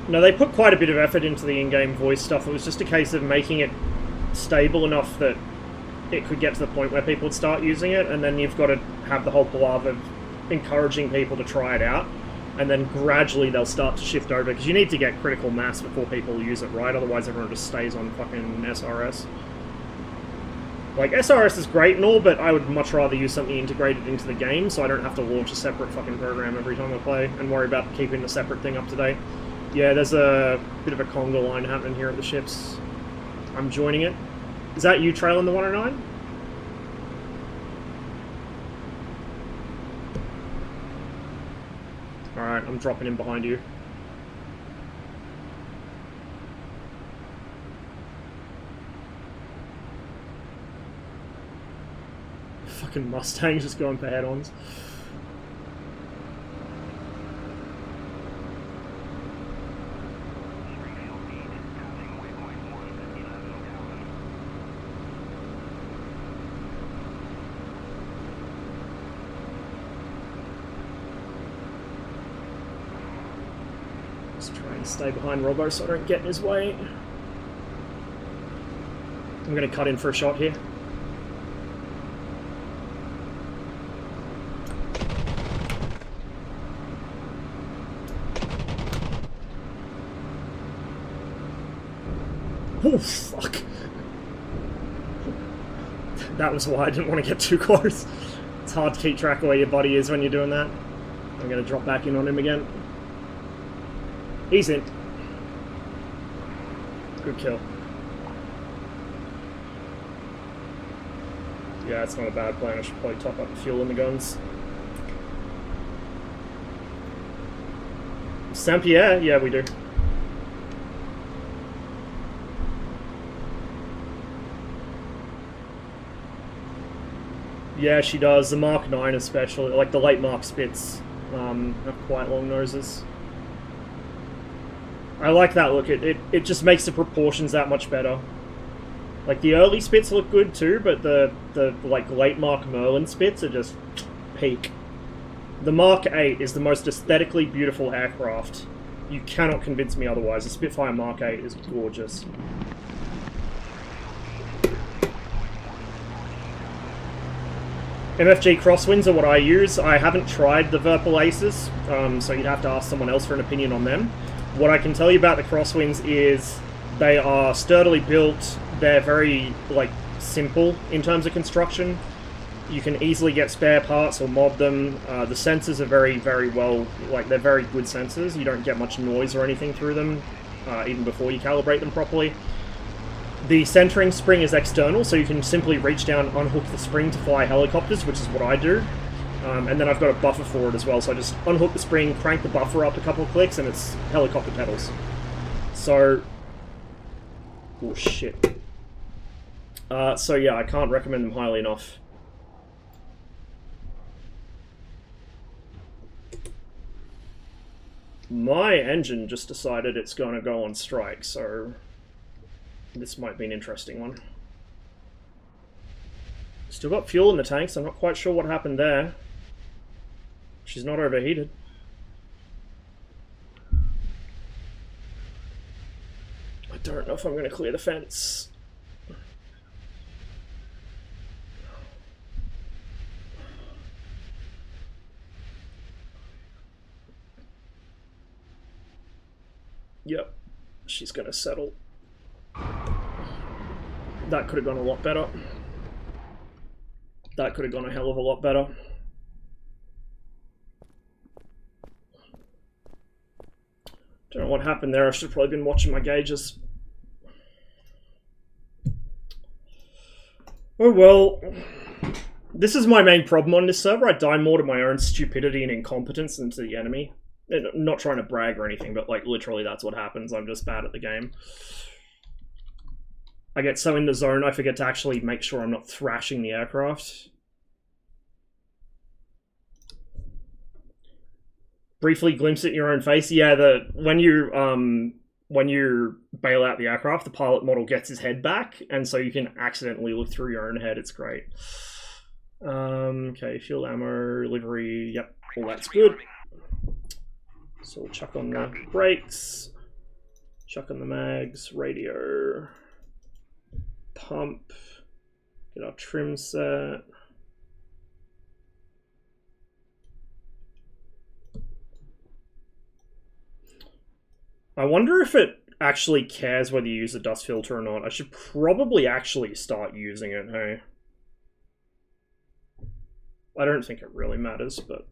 No, they put quite a bit of effort into the in-game voice stuff. It was just a case of making it stable enough that it could get to the point where people would start using it, and then you've got to have the whole palaver of encouraging people to try it out. And then gradually they'll start to shift over, because you need to get critical mass before people use it, right? Otherwise everyone just stays on fucking SRS. Like, SRS is great and all, but I would much rather use something integrated into the game so I don't have to launch a separate fucking program every time I play and worry about keeping the separate thing up to date. Yeah, there's a bit of a conga line happening here at the ships. I'm joining it. Is that you trailing the 109? Alright, I'm dropping in behind you. Fucking Mustang's just going for head-ons. Springfield 8, passing waypoint 1, 11 Talon. Just try and stay behind Robbo so I don't get in his way. I'm gonna cut in for a shot here. Oh, fuck. That was why I didn't want to get too close. It's hard to keep track of where your buddy is when you're doing that. I'm going to drop back in on him again. He's in. Good kill. Yeah, it's not a bad plan. I should probably top up the fuel in the guns. Saint-Pierre? Yeah, we do. Yeah, she does. The Mark 9 especially, like the late Mark Spitz, have quite long noses. I like that look. It just makes the proportions that much better. Like the early Spitz look good too, but the like late Mark Merlin Spitz are just peak. The Mark 8 is the most aesthetically beautiful aircraft. You cannot convince me otherwise. The Spitfire Mark 8 is gorgeous. MFG crosswinds are what I use. I haven't tried the Verpal Aces, so you'd have to ask someone else for an opinion on them. What I can tell you about the crosswinds is they are sturdily built. They're very like simple in terms of construction. You can easily get spare parts or mod them. The sensors are very, very well, like they're very good sensors. You don't get much noise or anything through them, even before you calibrate them properly. The centering spring is external, so you can simply reach down, unhook the spring to fly helicopters, which is what I do. And then I've got a buffer for it as well, so I just unhook the spring, crank the buffer up a couple of clicks, and it's helicopter pedals. So... oh shit. So yeah, I can't recommend them highly enough. My engine just decided it's going to go on strike, so... this might be an interesting one. Still got fuel in the tanks. I'm not quite sure what happened there. She's not overheated. I don't know if I'm going to clear the fence. Yep, she's going to settle. That could have gone a lot better. That could have gone a hell of a lot better. Don't know what happened there. I should have probably been watching my gauges. Oh well. This is my main problem on this server. I die more to my own stupidity and incompetence than to the enemy. And I'm not trying to brag or anything, but like literally that's what happens. I'm just bad at the game. I get so in the zone, I forget to actually make sure I'm not thrashing the aircraft. Briefly glimpse at your own face. Yeah, when you bail out the aircraft, the pilot model gets his head back, and so you can accidentally look through your own head. It's great. Okay, fuel, ammo, livery. Yep, all that's good. So we'll chuck on the brakes, chuck on the mags, radio. Pump, get our trim set. I wonder if it actually cares whether you use a dust filter or not. I should probably actually start using it, hey? I don't think it really matters, but...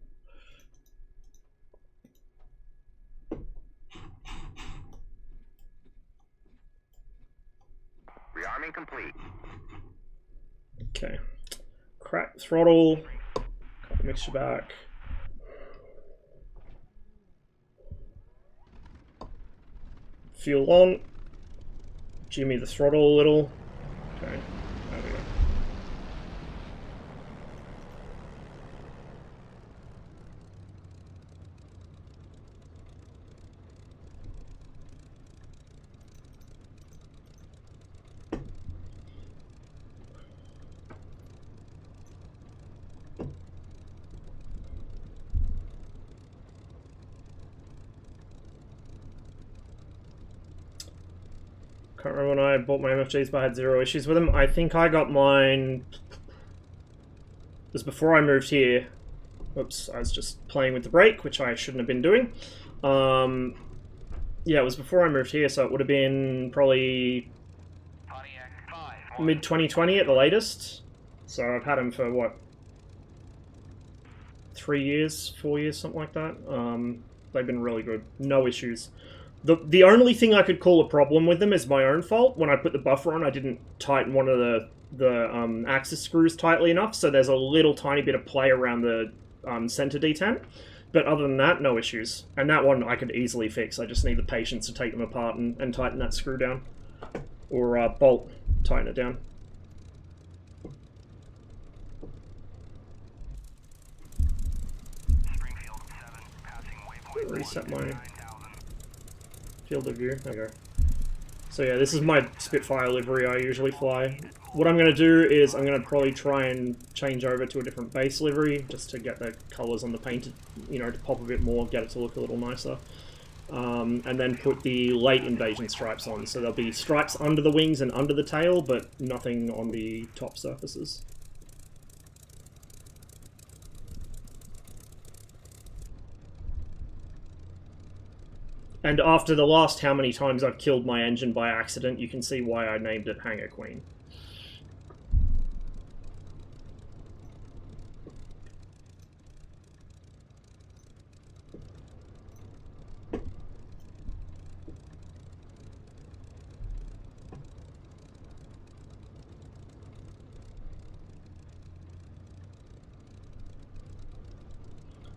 Rearming complete. Okay. Crack throttle. Cut the mixture back. Fuel on. Jimmy the throttle a little. Okay. There we go. Can't remember when I bought my MFGs, but I had 0 issues with them. I think I got mine... It was before I moved here. Oops, I was just playing with the brake, which I shouldn't have been doing. Yeah, it was before I moved here, so it would have been probably Pontiac 5. mid-2020 at the latest. So I've had them for, what, 3 years, 4 years, something like that. They've been really good. No issues. The only thing I could call a problem with them is my own fault. When I put the buffer on, I didn't tighten one of the axis screws tightly enough, so there's a little tiny bit of play around the center detent. But other than that, no issues. And that one I could easily fix. I just need the patience to take them apart and tighten that screw down. Or bolt, tighten it down. Springfield 7, passing waypoint Reset my 9,000. field of view. There we go. So yeah, this is my Spitfire livery I usually fly. What I'm going to do is I'm going to probably try and change over to a different base livery, just to get the colours on the paint, you know, to pop a bit more, get it to look a little nicer. And then put the late invasion stripes on. So there'll be stripes under the wings and under the tail, but nothing on the top surfaces. And after the last how many times I've killed my engine by accident, you can see why I named it Hangar Queen.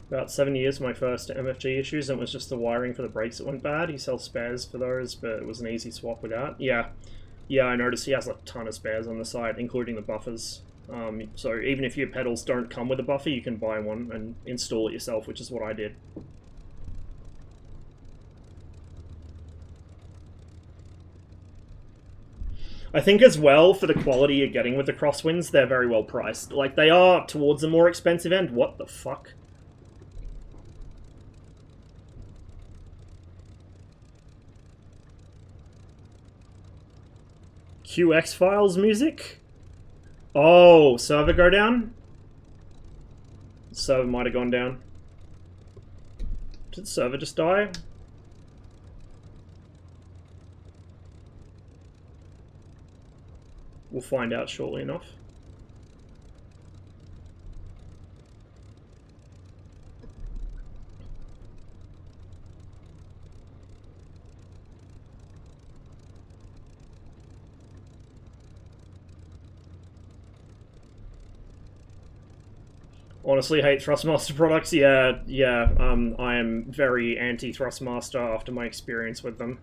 About 7 years for my first MFG issues, and it was just the wiring for the brakes that went bad. He sells spares for those, but it was an easy swap with that. Yeah, I noticed he has a ton of spares on the side, including the buffers. So even if your pedals don't come with a buffer, you can buy one and install it yourself, which is what I did. I think as well, for the quality you're getting with the crosswinds, they're very well priced. Like, they are towards the more expensive end. What the fuck? QX Files music? Oh, server go down? Server might have gone down. Did the server just die? We'll find out shortly enough. Honestly, hate Thrustmaster products. Yeah. I am very anti-Thrustmaster after my experience with them.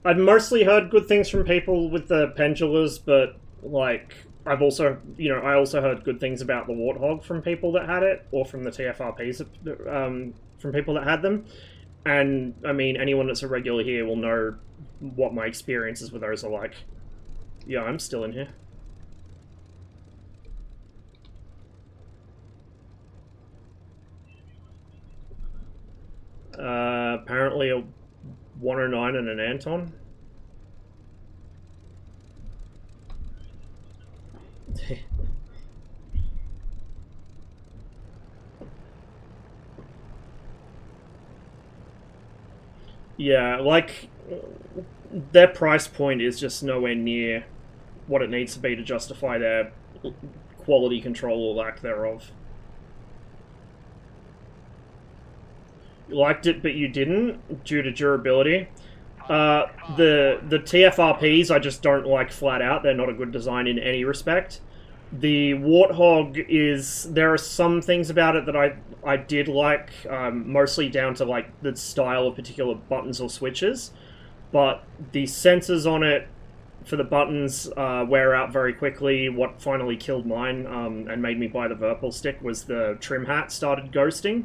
I've mostly heard good things from people with the Pendulars, but, like, I've also, you know, I also heard good things about the Warthog from people that had it, or from the TFRPs, from people that had them. And, I mean, anyone that's a regular here will know what my experiences with those are like. Yeah, I'm still in here. Apparently a 109 and an Anton. Yeah, like, their price point is just nowhere near what it needs to be to justify their quality control or lack thereof. liked it, but you didn't, due to durability. The TFRPs I just don't like flat out. They're not a good design in any respect. The Warthog is... There are some things about it that I did like, mostly down to like the style of particular buttons or switches. But the sensors on it for the buttons wear out very quickly. What finally killed mine and made me buy the Virpil stick was the trim hat started ghosting.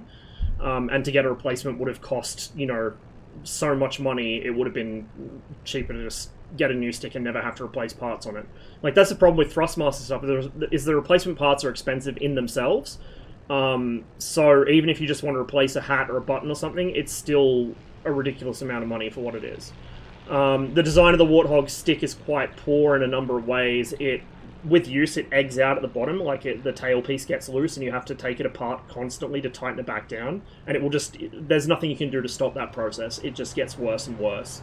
And to get a replacement would have cost, you know, so much money. It would have been cheaper to just get a new stick and never have to replace parts on it. Like, that's the problem with Thrustmaster stuff, is the replacement parts are expensive in themselves. So even if you just want to replace a hat or a button or something, it's still a ridiculous amount of money for what it is. The design of the Warthog stick is quite poor in a number of ways. With use, it eggs out at the bottom, like the tailpiece gets loose and you have to take it apart constantly to tighten it back down, and it will just... There's nothing you can do to stop that process. It just gets worse and worse.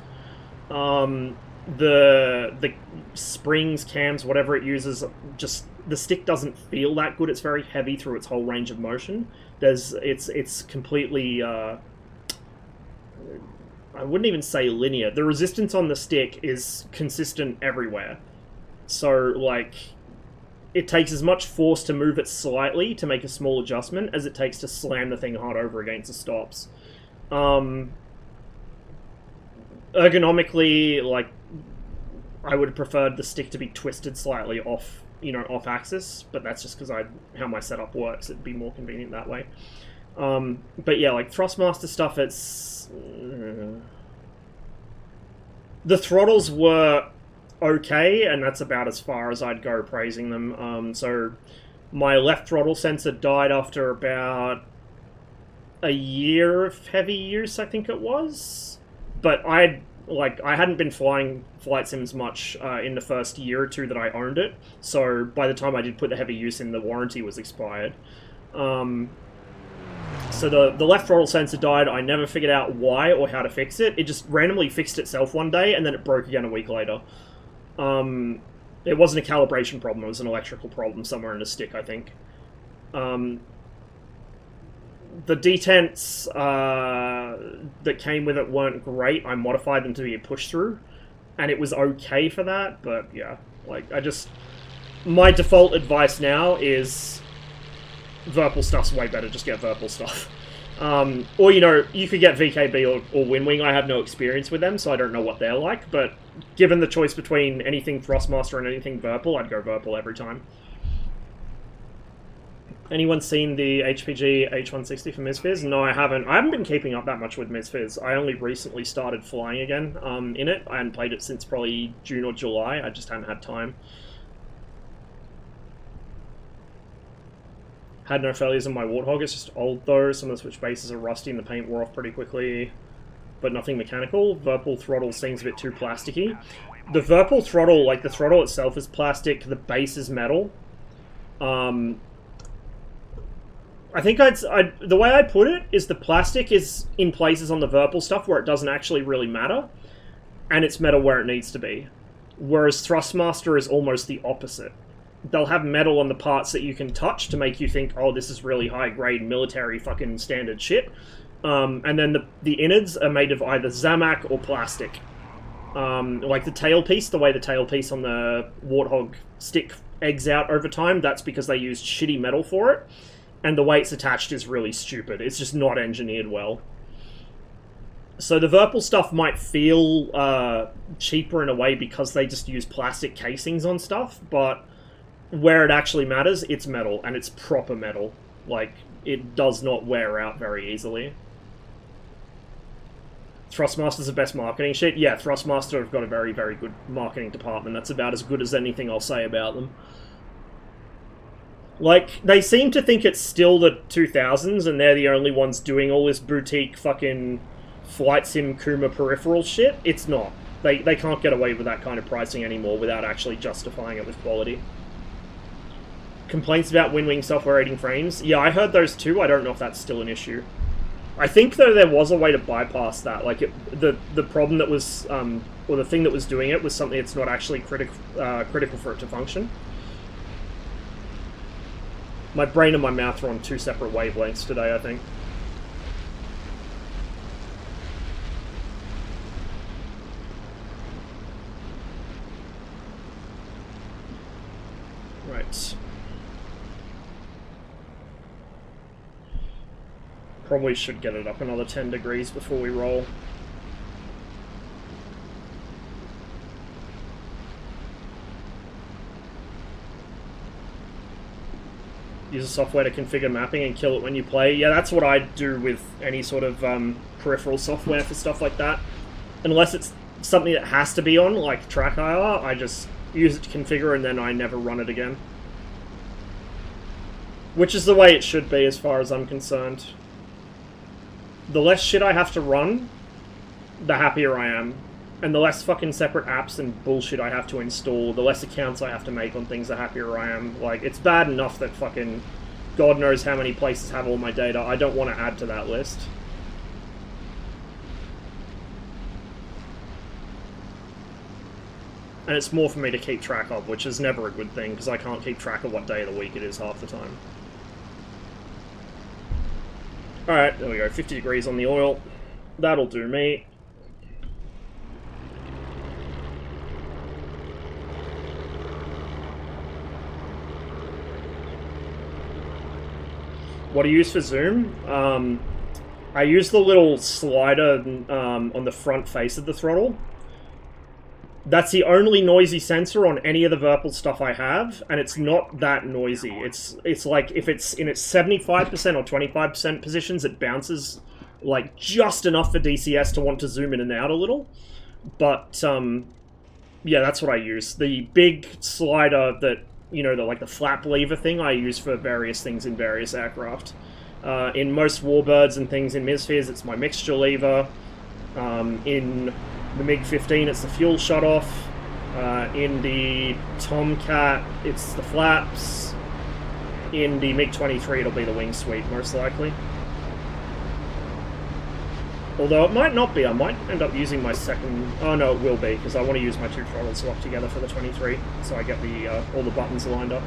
The springs, cams, whatever it uses, just... The stick doesn't feel that good. It's very heavy through its whole range of motion. It's completely... I wouldn't even say linear. The resistance on the stick is consistent everywhere. So, like, it takes as much force to move it slightly to make a small adjustment as it takes to slam the thing hard over against the stops. Ergonomically, like, I would have preferred the stick to be twisted slightly off, you know, off axis, but that's just because how my setup works. It'd be more convenient that way. But yeah, like, Thrustmaster stuff, it's... The throttles were okay, and that's about as far as I'd go praising them. So my left throttle sensor died after about a year of heavy use, I think it was. But I hadn't been flying flight sims much in the first year or two that I owned it, so by the time I did put the heavy use in, the warranty was expired. So the left throttle sensor died. I never figured out why or how to fix it. It just randomly fixed itself one day, and then it broke again a week later. It wasn't a calibration problem, it was an electrical problem somewhere in the stick, I think. The detents that came with it weren't great. I modified them to be a push-through, and it was okay for that, but yeah, like, my default advice now is Virpil stuff's way better, just get Virpil stuff. Or, you know, you could get VKB or Winwing. I have no experience with them, so I don't know what they're like, but given the choice between anything Thrustmaster and anything Virpil, I'd go Virpil every time. Anyone seen the HPG H160 for Misfizz? No, I haven't. I haven't been keeping up that much with Misfizz. I only recently started flying again in it. I hadn't played it since probably June or July. I just hadn't had time. Had no failures on my Warthog. It's just old though. Some of the switch bases are rusty and the paint wore off pretty quickly. But nothing mechanical. Virpil throttle seems a bit too plasticky. The Virpil throttle, like, the throttle itself is plastic. The base is metal. I think the way I'd put it is the plastic is in places on the Virpil stuff where it doesn't actually really matter, and it's metal where it needs to be. Whereas Thrustmaster is almost the opposite. They'll have metal on the parts that you can touch to make you think, oh, this is really high-grade military fucking standard shit. And then the innards are made of either Zamac or plastic. Like the tailpiece, the way the tailpiece on the Warthog stick eggs out over time, that's because they used shitty metal for it. And the way it's attached is really stupid. It's just not engineered well. So the Virpil stuff might feel cheaper in a way because they just use plastic casings on stuff, but where it actually matters, it's metal, and it's proper metal. Like, it does not wear out very easily. Thrustmaster's the best marketing shit. Yeah, Thrustmaster have got a very, very good marketing department. That's about as good as anything I'll say about them. Like, they seem to think it's still the 2000s, and they're the only ones doing all this boutique fucking flight sim Kuma peripheral shit. It's not. They can't get away with that kind of pricing anymore without actually justifying it with quality. Complaints about Winwing software rating frames. Yeah, I heard those too. I don't know if that's still an issue. I think, though, there was a way to bypass that. Like, the problem that was, or the thing that was doing it was something that's not actually critical for it to function. My brain and my mouth are on two separate wavelengths today, I think. Probably should get it up another 10 degrees before we roll. Use the software to configure mapping and kill it when you play. Yeah, that's what I do with any sort of peripheral software for stuff like that. Unless it's something that has to be on, like TrackIR, I just use it to configure and then I never run it again. Which is the way it should be as far as I'm concerned. The less shit I have to run, the happier I am. And the less fucking separate apps and bullshit I have to install, the less accounts I have to make on things, the happier I am. Like, it's bad enough that fucking God knows how many places have all my data. I don't want to add to that list. And it's more for me to keep track of, which is never a good thing, because I can't keep track of what day of the week it is half the time. Alright, there we go, 50 degrees on the oil. That'll do me. What do you use for zoom? I use the little slider on the front face of the throttle. That's the only noisy sensor on any of the Virpil stuff I have, and it's not that noisy. It's like if it's in its 75% or 25% positions, it bounces like just enough for DCS to want to zoom in and out a little. But yeah, that's what I use. The big slider that, you know, the flap lever thing I use for various things in various aircraft. In most Warbirds and things in Mispheres, it's my mixture lever. In the MiG-15, it's the fuel shutoff. In the Tomcat, it's the flaps. In the MiG-23, it'll be the wing sweep, most likely. Although it might not be, I might end up using my second... Oh no, it will be, because I want to use my two throttles locked together for the 23, so I get the all the buttons lined up.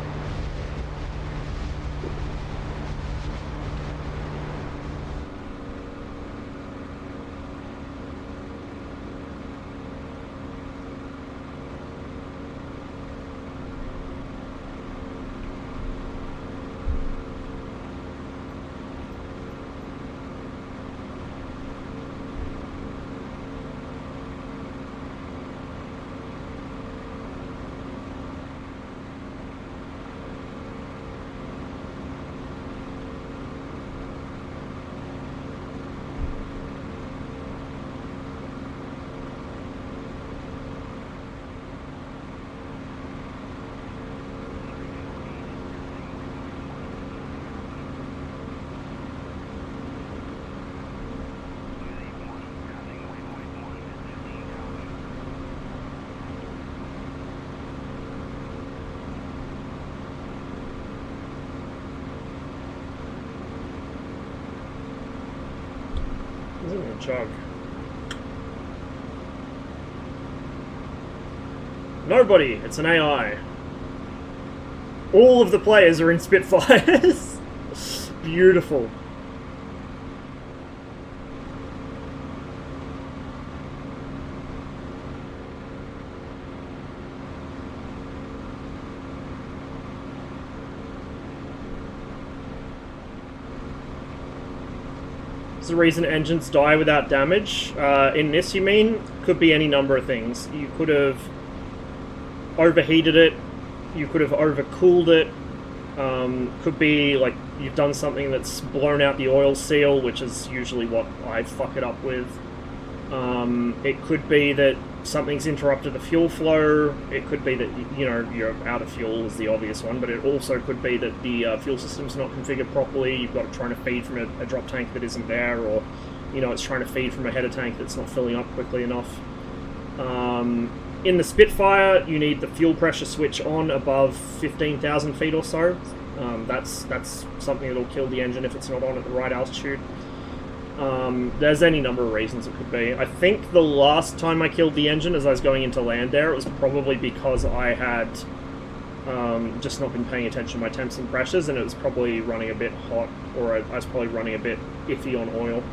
Chug. Nobody! It's an AI. All of the players are in Spitfires. Beautiful. The reason engines die without damage. In this, you mean? Could be any number of things. You could have overheated it, you could have overcooled it, could be like you've done something that's blown out the oil seal, which is usually what I fuck it up with. It could be that something's interrupted the fuel flow. It could be that, you know, you're out of fuel is the obvious one, but it also could be that the fuel system's not configured properly. You've got it trying to feed from a drop tank that isn't there, or, you know, it's trying to feed from a header tank that's not filling up quickly enough. In the Spitfire, you need the fuel pressure switch on above 15,000 feet or so. That's something that'll kill the engine if it's not on at the right altitude. There's any number of reasons it could be. I think the last time I killed the engine as I was going into land there, it was probably because I had just not been paying attention to my temps and pressures, and it was probably running a bit hot, or I was probably running a bit iffy on oil.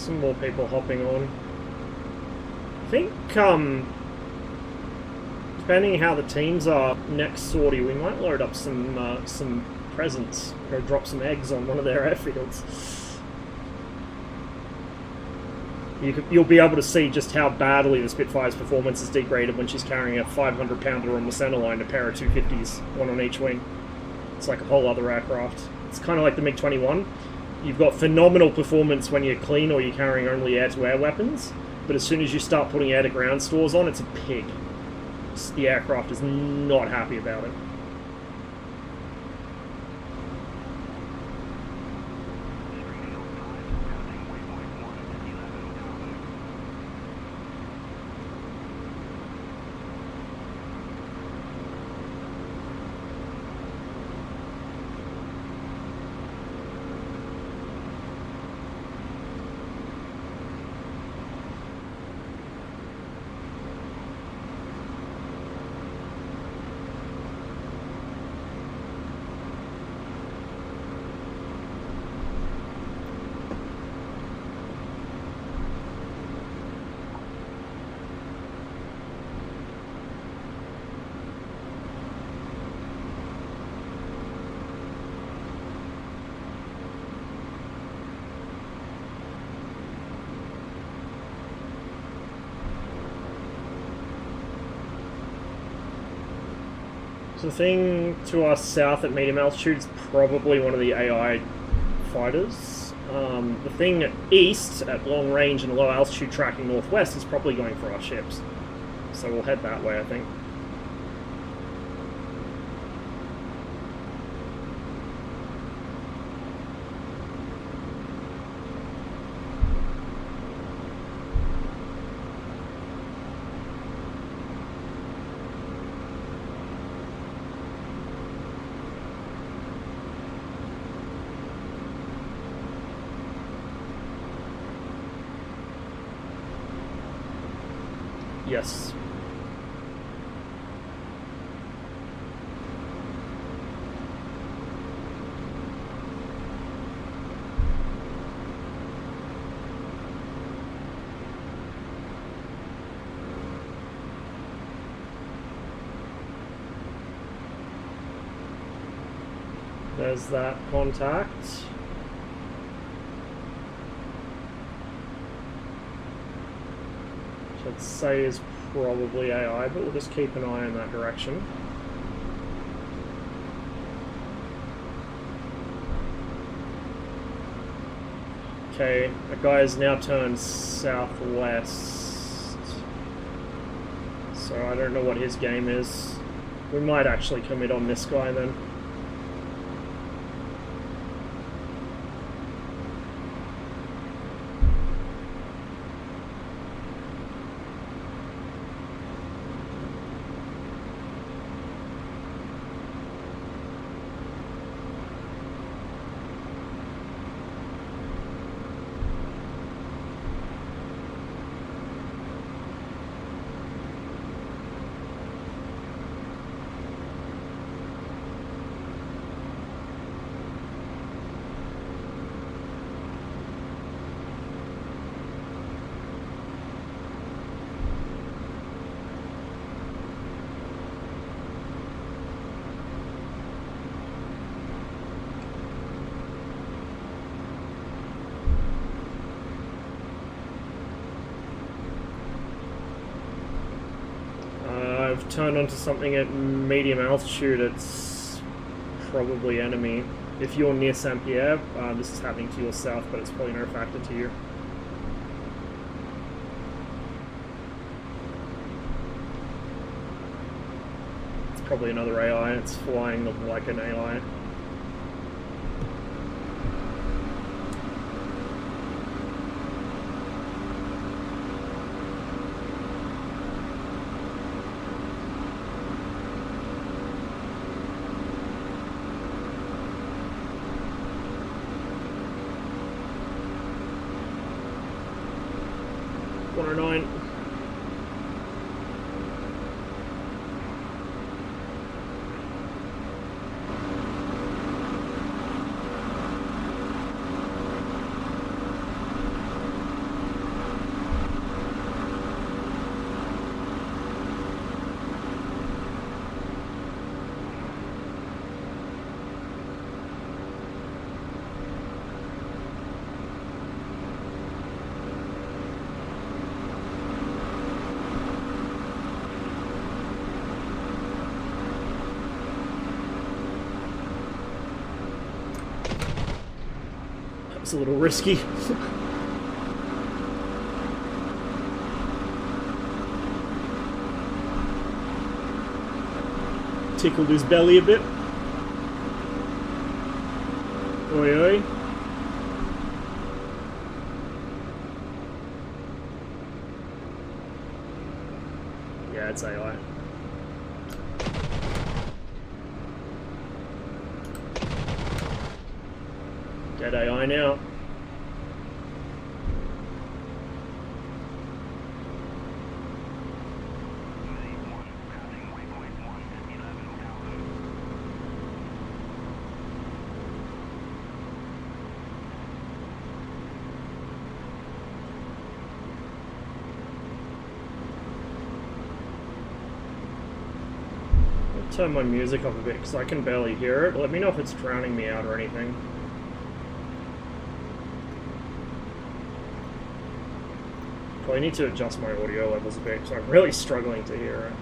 some more people hopping on. I think, depending how the teams are next sortie, we might load up some presents. Go drop some eggs on one of their airfields. You'll be able to see just how badly the Spitfire's performance is degraded when she's carrying a 500-pounder on the centerline, a pair of 250s, one on each wing. It's like a whole other aircraft. It's kind of like the MiG-21. You've got phenomenal performance when you're clean or you're carrying only air-to-air weapons, but as soon as you start putting air-to-ground stores on, it's a pig. The aircraft is not happy about it. So the thing to our south at medium altitude is probably one of the AI fighters. The thing east at long range and low altitude tracking northwest is probably going for our ships. So we'll head that way, I think. Yes. There's that contact. I'd say is probably AI, but we'll just keep an eye in that direction. Okay, that guy has now turned southwest, so I don't know what his game is. We might actually commit on this guy then. I've turned onto something at medium altitude. It's probably enemy. If you're near Saint-Pierre, this is happening to your south, but it's probably no factor to you. It's probably another AI. It's flying like an AI. It's a little risky. Tickled his belly a bit. Oi oi. Yeah, it's AI. Dead AI now. Turn my music up a bit because I can barely hear it. Let me know if it's drowning me out or anything. Probably need to adjust my audio levels a bit because I'm really struggling to hear it.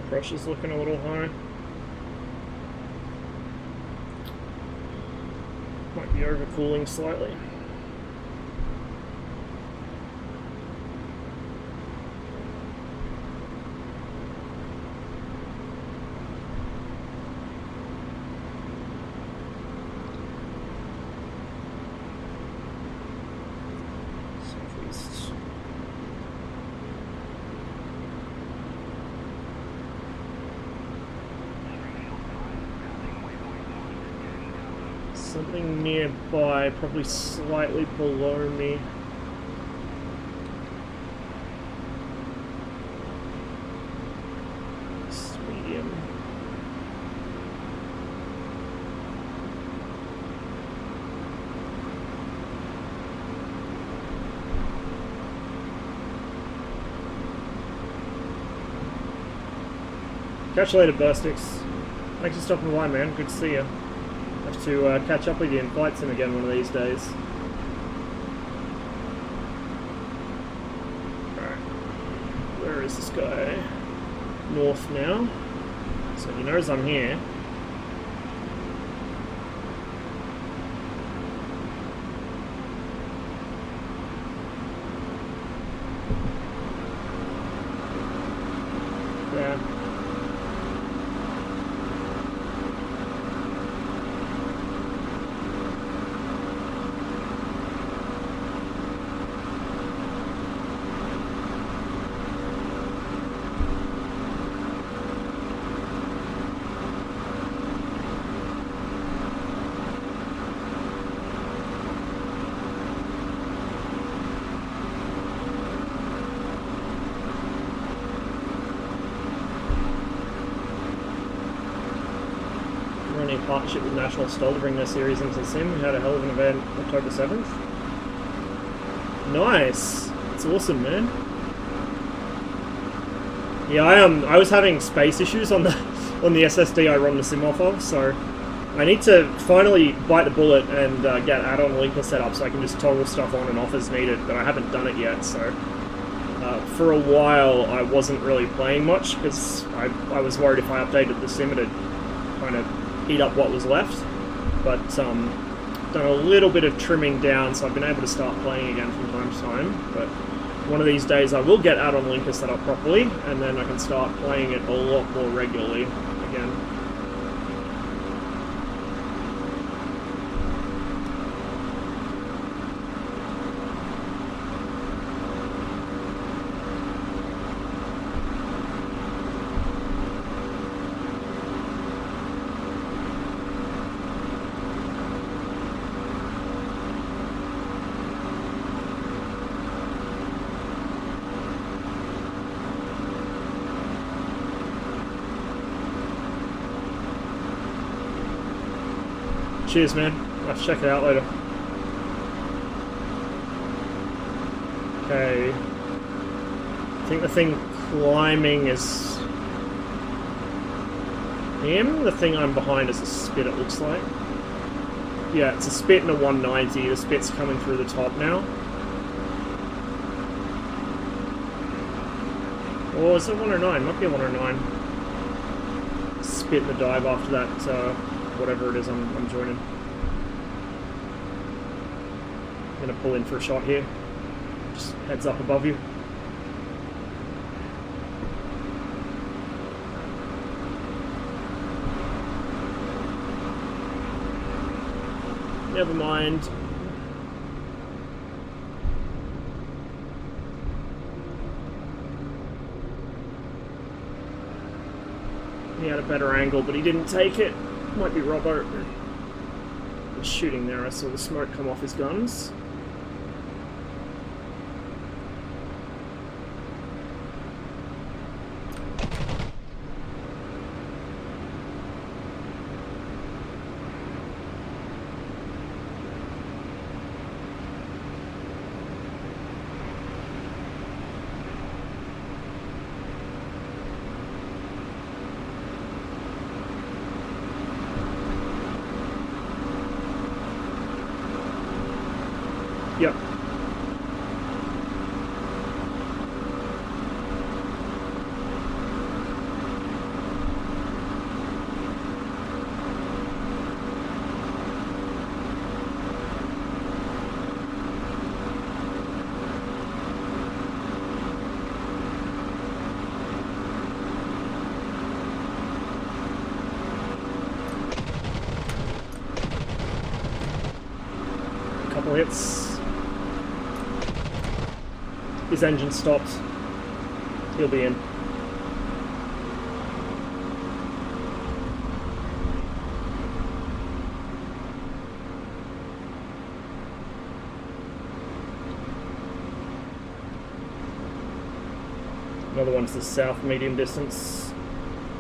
Pressure's looking a little high. Might be overcooling slightly. Southeast. Something nearby, probably slightly below me. It's medium. Catch you later, Burstix. Thanks for stopping by, man. Good to see you. Have to catch up with you and fight sim again one of these days. Alright. Where is this guy? North now. So he knows I'm here. Yeah. recently in partnership with National Stall to bring their series into the sim. We had a hell of an event October 7th. Nice! It's awesome, man. Yeah, I was having space issues on the SSD I run the sim off of, so I need to finally bite the bullet and get add-on linker set up so I can just toggle stuff on and off as needed, but I haven't done it yet, so for a while I wasn't really playing much because I was worried if I updated the sim it'd kind of heat up what was left, but done a little bit of trimming down, so I've been able to start playing again from time to time, but one of these days I will get add-on linker set up properly, and then I can start playing it a lot more regularly again. Cheers, man. I'll check it out later. Okay. I think the thing climbing is him. The thing I'm behind is a spit, it looks like. Yeah, it's a spit and a 190. The spit's coming through the top now. Or is it 109? Might be a 109. Spit in the dive after that, whatever it is I'm joining. I'm gonna pull in for a shot here. Just heads up above you. Never mind. He had a better angle, but he didn't take it. Might be Robbo. He's shooting there. I saw the smoke come off his guns. Yep. A couple hits. His engine stopped. He'll be in. Another one's the south medium distance,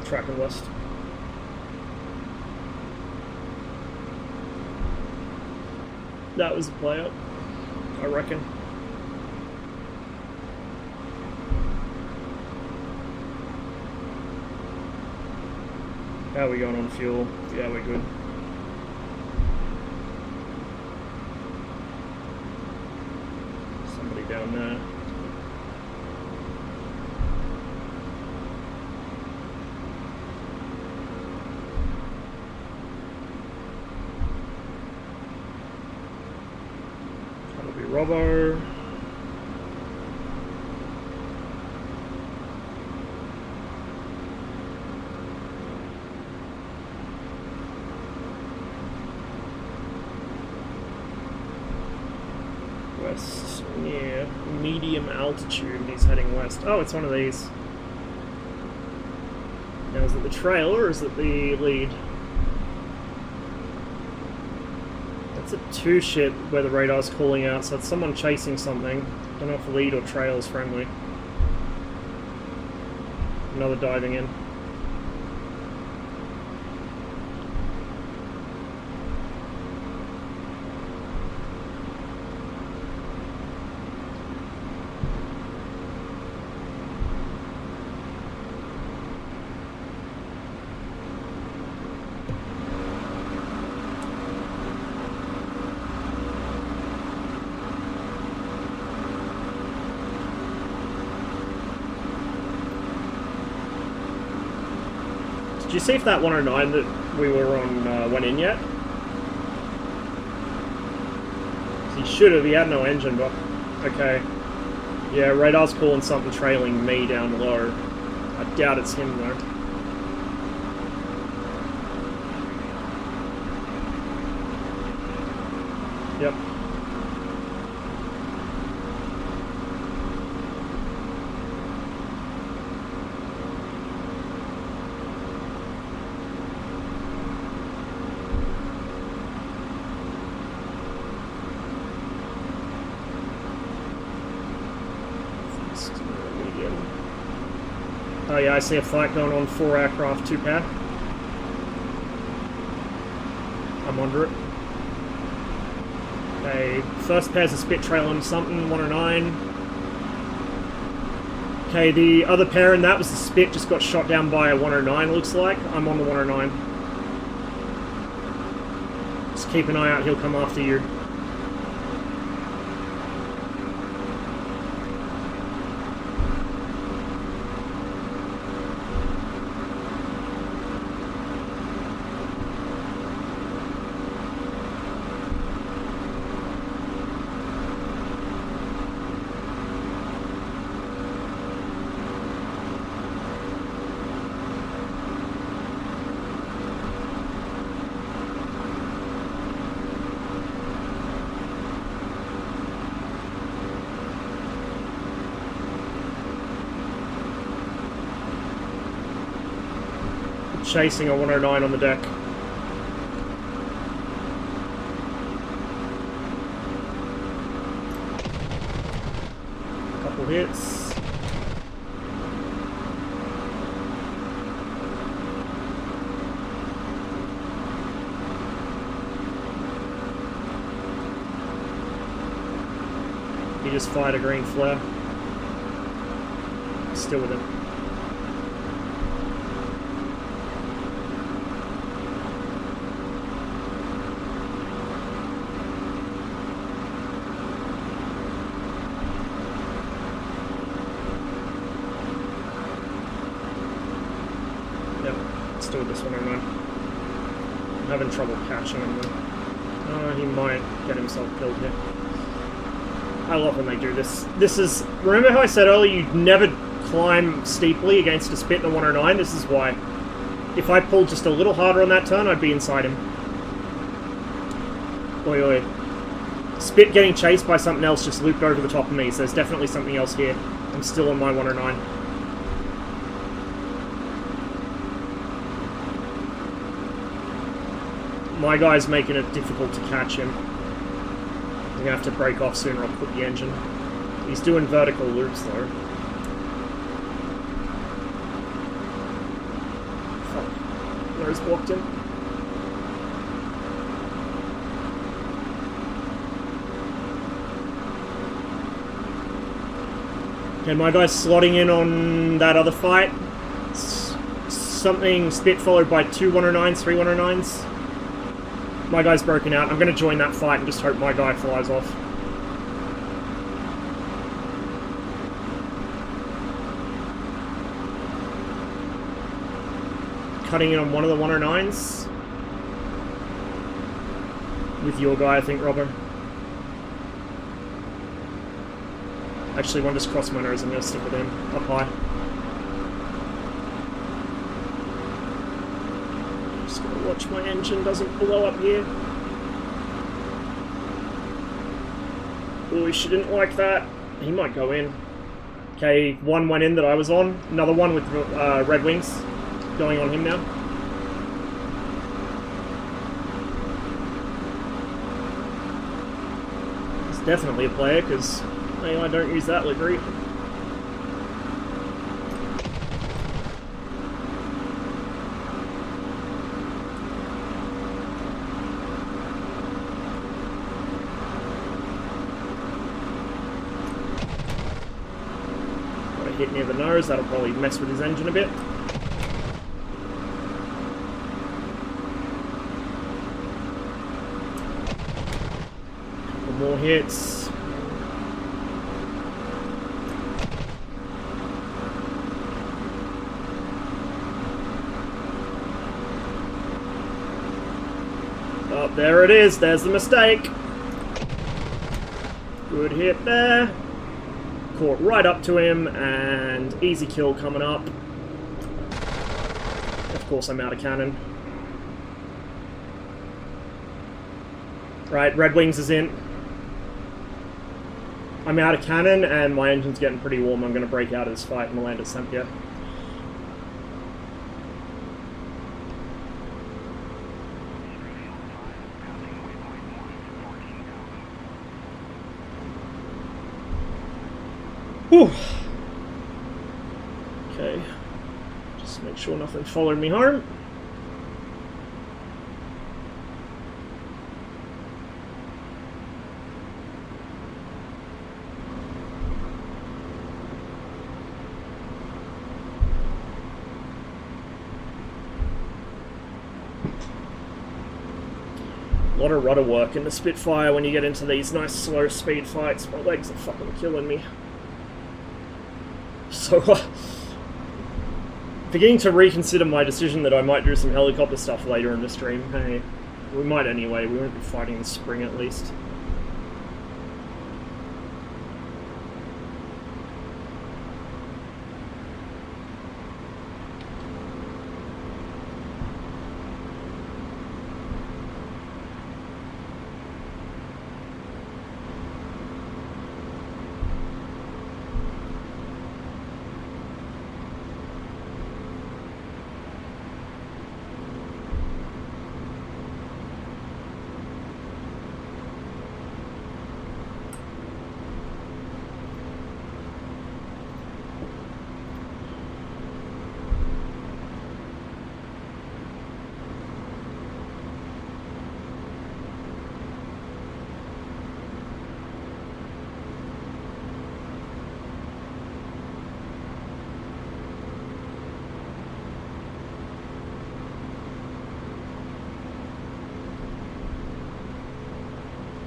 tracking west. That was a play up, I reckon. How are we going on fuel? Yeah, we're good. Somebody down there. That'll be Robbo. West, near medium altitude, he's heading west. Oh, it's one of these. Now, is it the trail or is it the lead? That's a 2-ship where the radar's calling out, so it's someone chasing something. Don't know if lead or trail is friendly. Another diving in. Did you see if that 109 that we were on went in yet? He should have, he had no engine, but... Okay. Yeah, radar's calling something trailing me down low. I doubt it's him, though. Yep. Oh yeah, I see a fight going on, 4 aircraft, 2 pair. I'm under it. Okay, first pair's a Spit trailing something, 109. Okay, the other pair, and that was the Spit, just got shot down by a 109, looks like. I'm on the 109. Just keep an eye out, he'll come after you. Chasing a 109 on the deck. Couple hits. He just fired a green flare. Still with him. With this 109. I'm having trouble catching him though. He might get himself killed here. I love when they do this. This is... Remember how I said earlier you'd never climb steeply against a Spit in a 109? This is why. If I pulled just a little harder on that turn, I'd be inside him. Oi oi. Spit getting chased by something else just looped over the top of me, so there's definitely something else here. I'm still on my 109. My guy's making it difficult to catch him. I'm gonna have to break off soon or I'll put the engine. He's doing vertical loops though. Fuck. Nose blocked him. Okay, my guy's slotting in on that other fight. Something Spit followed by 2 109s, 3 109s. My guy's broken out. I'm going to join that fight and just hope my guy flies off. Cutting in on one of the 109s. With your guy, I think, Robbo. Actually, one just crossed my nose. I'm going to stick with him. Up high. Watch my engine doesn't blow up here. Oh, she didn't like that. He might go in. Okay, one went in that I was on. Another one with red wings going on him now. He's definitely a player because I don't use that livery. Hit near the nose, that'll probably mess with his engine a bit. Couple more hits. Oh, there it is. There's the mistake. Good hit there. Caught right up to him, and easy kill coming up. Of course, I'm out of cannon. Right, Red Wings is in. I'm out of cannon, and my engine's getting pretty warm. I'm going to break out of this fight and land at Cynthia. Whew. Okay. Just make sure nothing followed me home. A lot of rudder work in the Spitfire when you get into these nice slow speed fights. My legs are fucking killing me. So, beginning to reconsider my decision that I might do some helicopter stuff later in the stream. Hey, we might anyway. We won't be fighting this spring at least.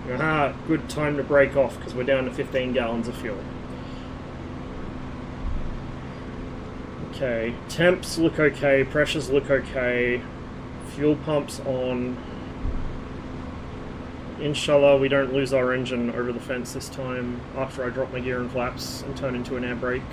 Aha, good time to break off because we're down to 15 gallons of fuel. Okay, temps look okay, pressures look okay, fuel pumps on. Inshallah we don't lose our engine over the fence this time after I drop my gear and flaps and turn into an air brake.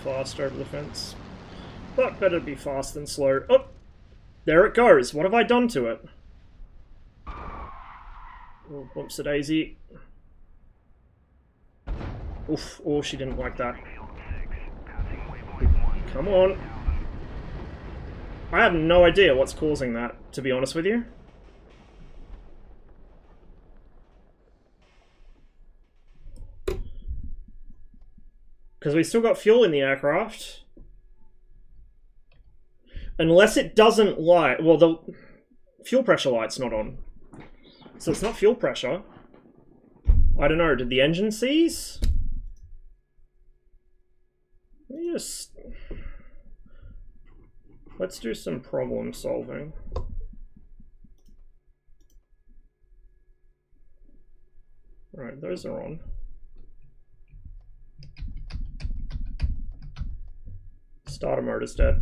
Fast over the fence, but better be fast than slow. Oh, There it goes. What have I done to it? Oh, whoops-a-daisy. Oof. Oh, she didn't like that. Come on. I have no idea what's causing that, to be honest with you. Because we still got fuel in the aircraft. Unless it doesn't light... Well, the fuel pressure light's not on. So it's not fuel pressure. I don't know, did the engine seize? Let me just... Let's do some problem solving. Right, those are on. Starter motor's dead.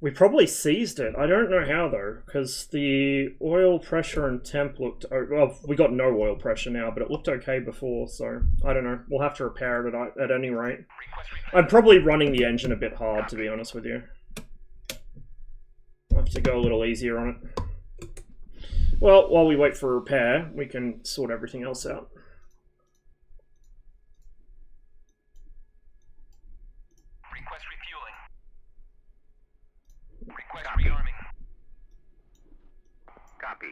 We probably seized it. I don't know how though, because the oil pressure and temp looked... Well, we got no oil pressure now, but it looked okay before, so I don't know. We'll have to repair it at any rate. I'm probably running the engine a bit hard, to be honest with you. I'll have to go a little easier on it. Well, while we wait for repair, we can sort everything else out. Request refueling. Request rearming. Copy.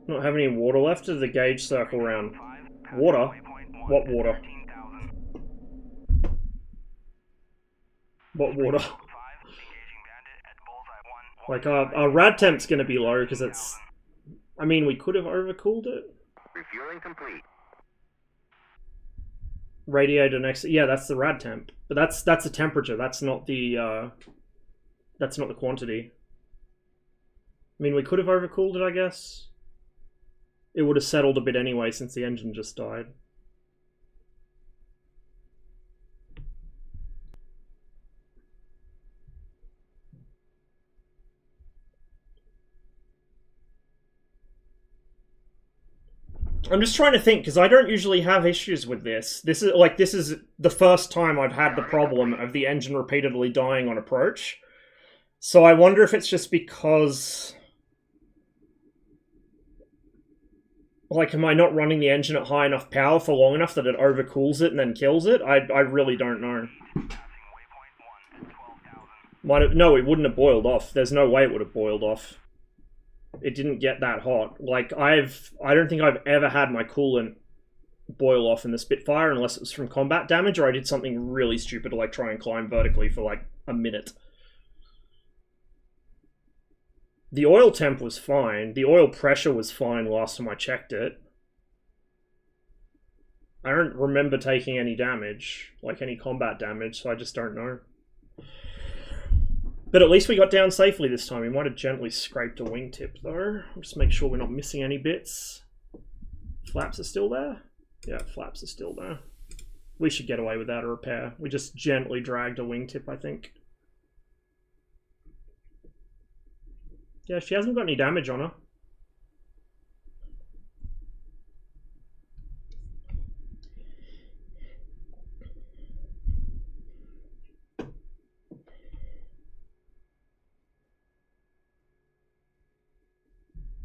Not have any water left? Does the gauge circle around? Water? What water? What water? Like, our rad temp's gonna be low because it's... I mean, we could have overcooled it. Refueling complete. Radiator next... Yeah, that's the rad temp. But that's the temperature. That's not the quantity. I mean, we could have overcooled it, I guess. It would have settled a bit anyway since the engine just died. I'm just trying to think, because I don't usually have issues with this. This is the first time I've had the problem of the engine repeatedly dying on approach. So I wonder if it's just because... Like, am I not running the engine at high enough power for long enough that it overcools it and then kills it? I really don't know. No, it wouldn't have boiled off. There's no way it would have boiled off. It didn't get that hot. Like, I don't think I've ever had my coolant boil off in the Spitfire unless it was from combat damage or I did something really stupid like try and climb vertically for like a minute. The oil temp was fine. The oil pressure was fine last time I checked it. I don't remember taking any damage, like any combat damage, so I just don't know. But at least we got down safely this time. We might have gently scraped a wingtip though. Just make sure we're not missing any bits. Flaps are still there? Yeah, flaps are still there. We should get away without a repair. We just gently dragged a wingtip, I think. Yeah, she hasn't got any damage on her.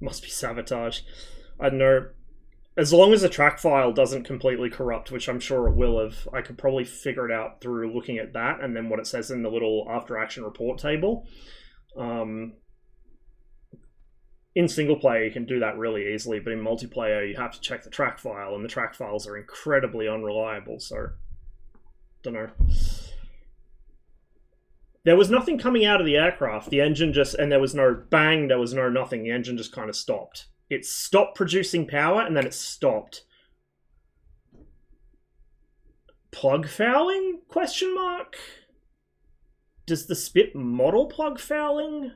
Must be sabotage. I don't know. As long as the track file doesn't completely corrupt, which I'm sure it will have, I could probably figure it out through looking at that and then what it says in the little after action report table. In single player, you can do that really easily, but in multiplayer, you have to check the track file, and the track files are incredibly unreliable, so... Don't know. There was nothing coming out of the aircraft. The engine just... And there was no bang, there was no nothing. The engine just kind of stopped. It stopped producing power, and then it stopped. Plug fouling? Question mark? Does the Spit model plug fouling?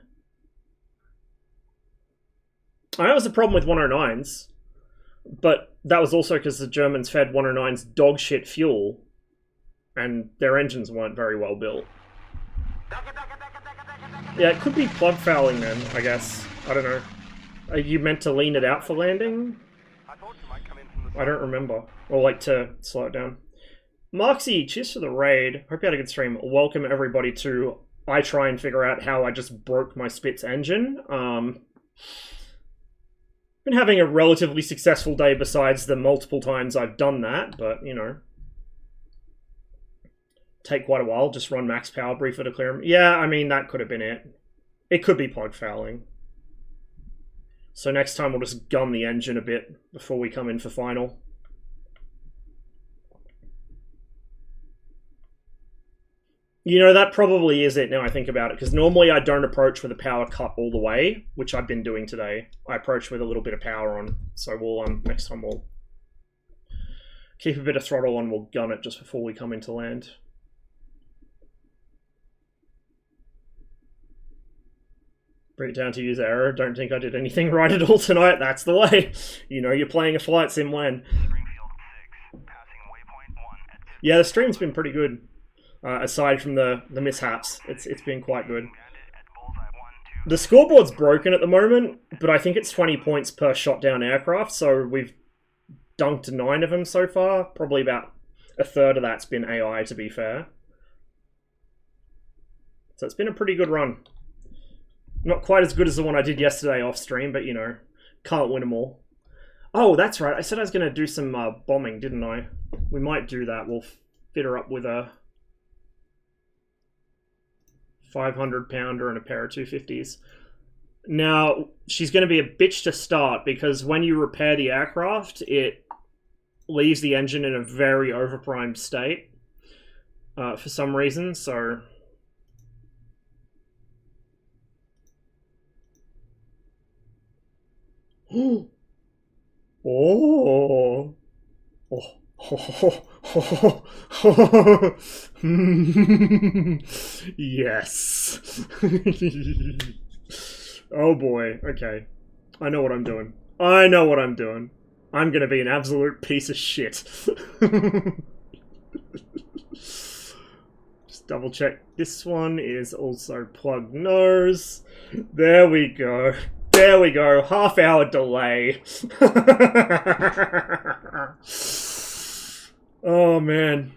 I know it was a problem with 109s, but that was also because the Germans fed 109s dog shit fuel, and their engines weren't very well built. Yeah, it could be plug fouling then, I guess. I don't know. Are you meant to lean it out for landing? I thought you might come in from the I don't remember. Or like to slow it down. Marksy, cheers for the raid. Hope you had a good stream. Welcome everybody to I try and figure out how I just broke my Spitz engine. Been having a relatively successful day besides the multiple times I've done that, but you know. Take quite a while, just run max power briefer to clear them. Yeah, I mean that could have been it. It could be plug fouling. So next time we'll just gun the engine a bit before we come in for final. You know, that probably is it now I think about it, because normally I don't approach with a power cut all the way, which I've been doing today. I approach with a little bit of power on, so we'll, next time we'll keep a bit of throttle on, we'll gun it just before we come into land. Bring it down to use error. Don't think I did anything right at all tonight. That's the way. You know, you're playing a flight sim when. Springfield 6, passing waypoint 1 at 50. Yeah, the stream's been pretty good. Aside from the mishaps, it's been quite good. At bullseye 1, 2. The scoreboard's broken at the moment, but I think it's 20 points per shot down aircraft, so we've dunked 9 of them so far. Probably about a third of that's been AI, to be fair. So it's been a pretty good run. Not quite as good as the one I did yesterday off stream, but you know, can't win them all. Oh, that's right. I said I was going to do some bombing, didn't I? We might do that. We'll fit her up with a 500-pounder and a pair of 250s. Now, she's going to be a bitch to start because when you repair the aircraft, it leaves the engine in a very overprimed state for some reason, so... Oh. Oh. Yes. Oh boy. Okay. I know what I'm doing. I know what I'm doing. I'm gonna be an absolute piece of shit. Just double check. This one is also plug nose. There we go. There we go, half-hour delay. Oh man.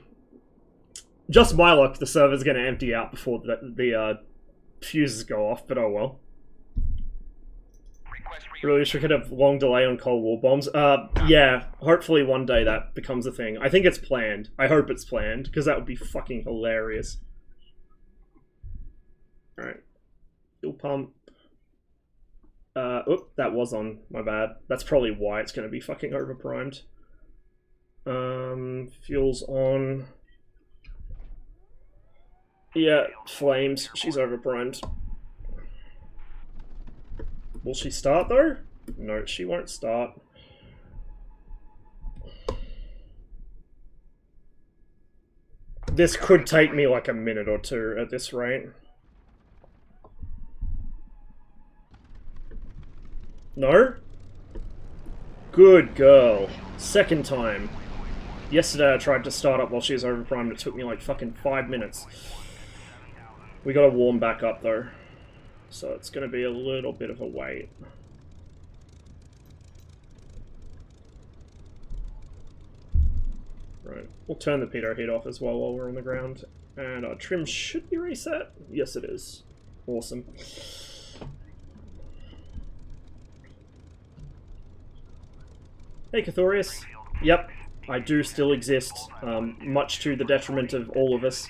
Just my luck, the server's going to empty out before the fuses go off, but oh well. Really wish we could have long delay on Cold War bombs. Yeah, hopefully one day that becomes a thing. I think it's planned. I hope it's planned, because that would be fucking hilarious. Alright. Fuel pump. Oop, that was on. My bad. That's probably why it's going to be fucking overprimed. Fuel's on. Yeah, flames. She's overprimed. Will she start though? No, she won't start. This could take me like a minute or two at this rate. No? Good girl. Second time. Yesterday I tried to start up while she was overprimed. It took me like fucking 5 minutes. We gotta warm back up though. So it's gonna be a little bit of a wait. Right. We'll turn the pitot heat off as well while we're on the ground. And our trim should be reset. Yes it is. Awesome. Hey Cathorius. Yep, I do still exist, much to the detriment of all of us.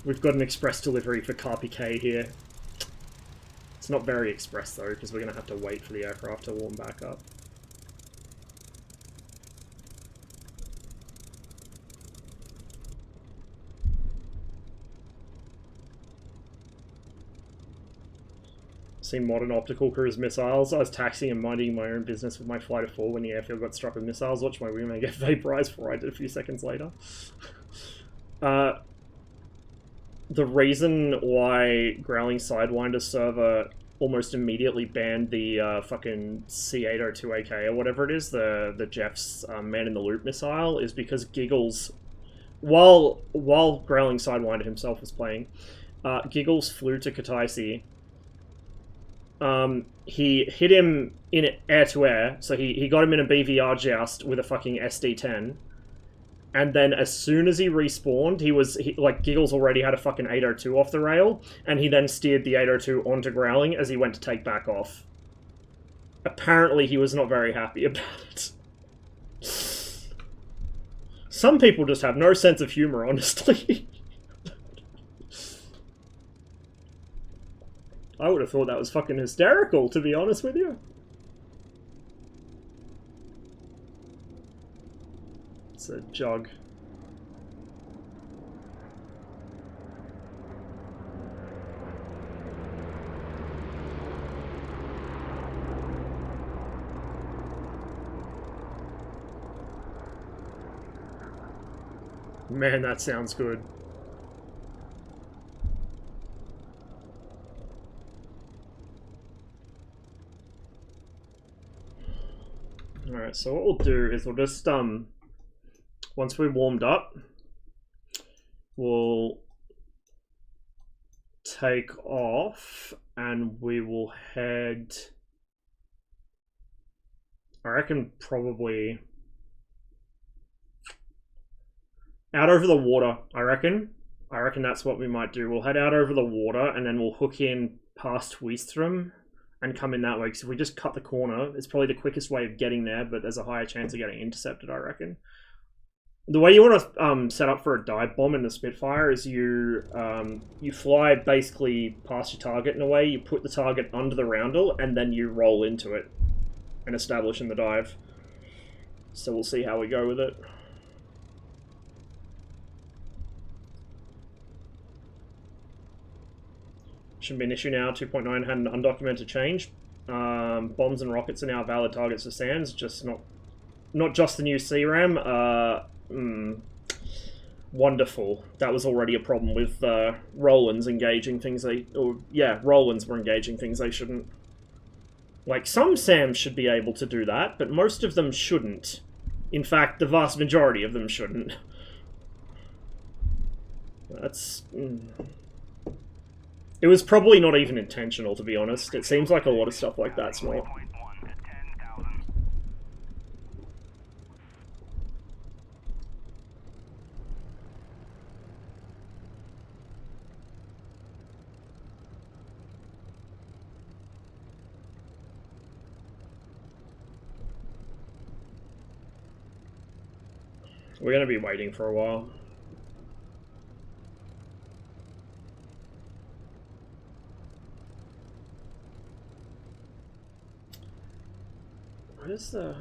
We've got an express delivery for Carpi K here. It's not very express though, because we're going to have to wait for the aircraft to warm back up. Seen modern optical cruise missiles. I was taxiing and minding my own business with my flight of 4 when the airfield got struck with missiles. Watched my wingman get vaporized before I did a few seconds later. The reason why Growling Sidewinder server almost immediately banned the fucking C802AK or whatever it is, the Jeff's man-in-the-loop missile, is because Giggles while Growling Sidewinder himself was playing, Giggles flew to Kataisi. He hit him in air to air, so he got him in a BVR joust with a fucking SD10. And then as soon as he respawned, like, Giggles already had a fucking 802 off the rail, and he then steered the 802 onto Growling as he went to take back off. Apparently he was not very happy about it. Some people just have no sense of humor, honestly. I would have thought that was fucking hysterical, to be honest with you. It's a jog. Man, that sounds good. Alright, so what we'll do is we'll just, once we're warmed up, we'll take off and we will head, I reckon, probably out over the water, I reckon. I reckon that's what we might do. We'll head out over the water and then we'll hook in past Weistrom and come in that way, because if we just cut the corner, it's probably the quickest way of getting there, but there's a higher chance of getting intercepted, I reckon. The way you want to set up for a dive bomb in the Spitfire is you fly basically past your target in a way, you put the target under the roundel, and then you roll into it and establish in the dive. So we'll see how we go with it. Shouldn't be an issue now. 2.9 had an undocumented change. Bombs and rockets are now valid targets for SANS, just not just the new CRAM. Wonderful. That was already a problem with Rolands engaging things Rolands were engaging things they shouldn't. Like, some SAMs should be able to do that, but most of them shouldn't. In fact, the vast majority of them shouldn't. That's... It was probably not even intentional, to be honest. It seems like a lot of stuff like that's not. We're going to be waiting for a while. Where's the...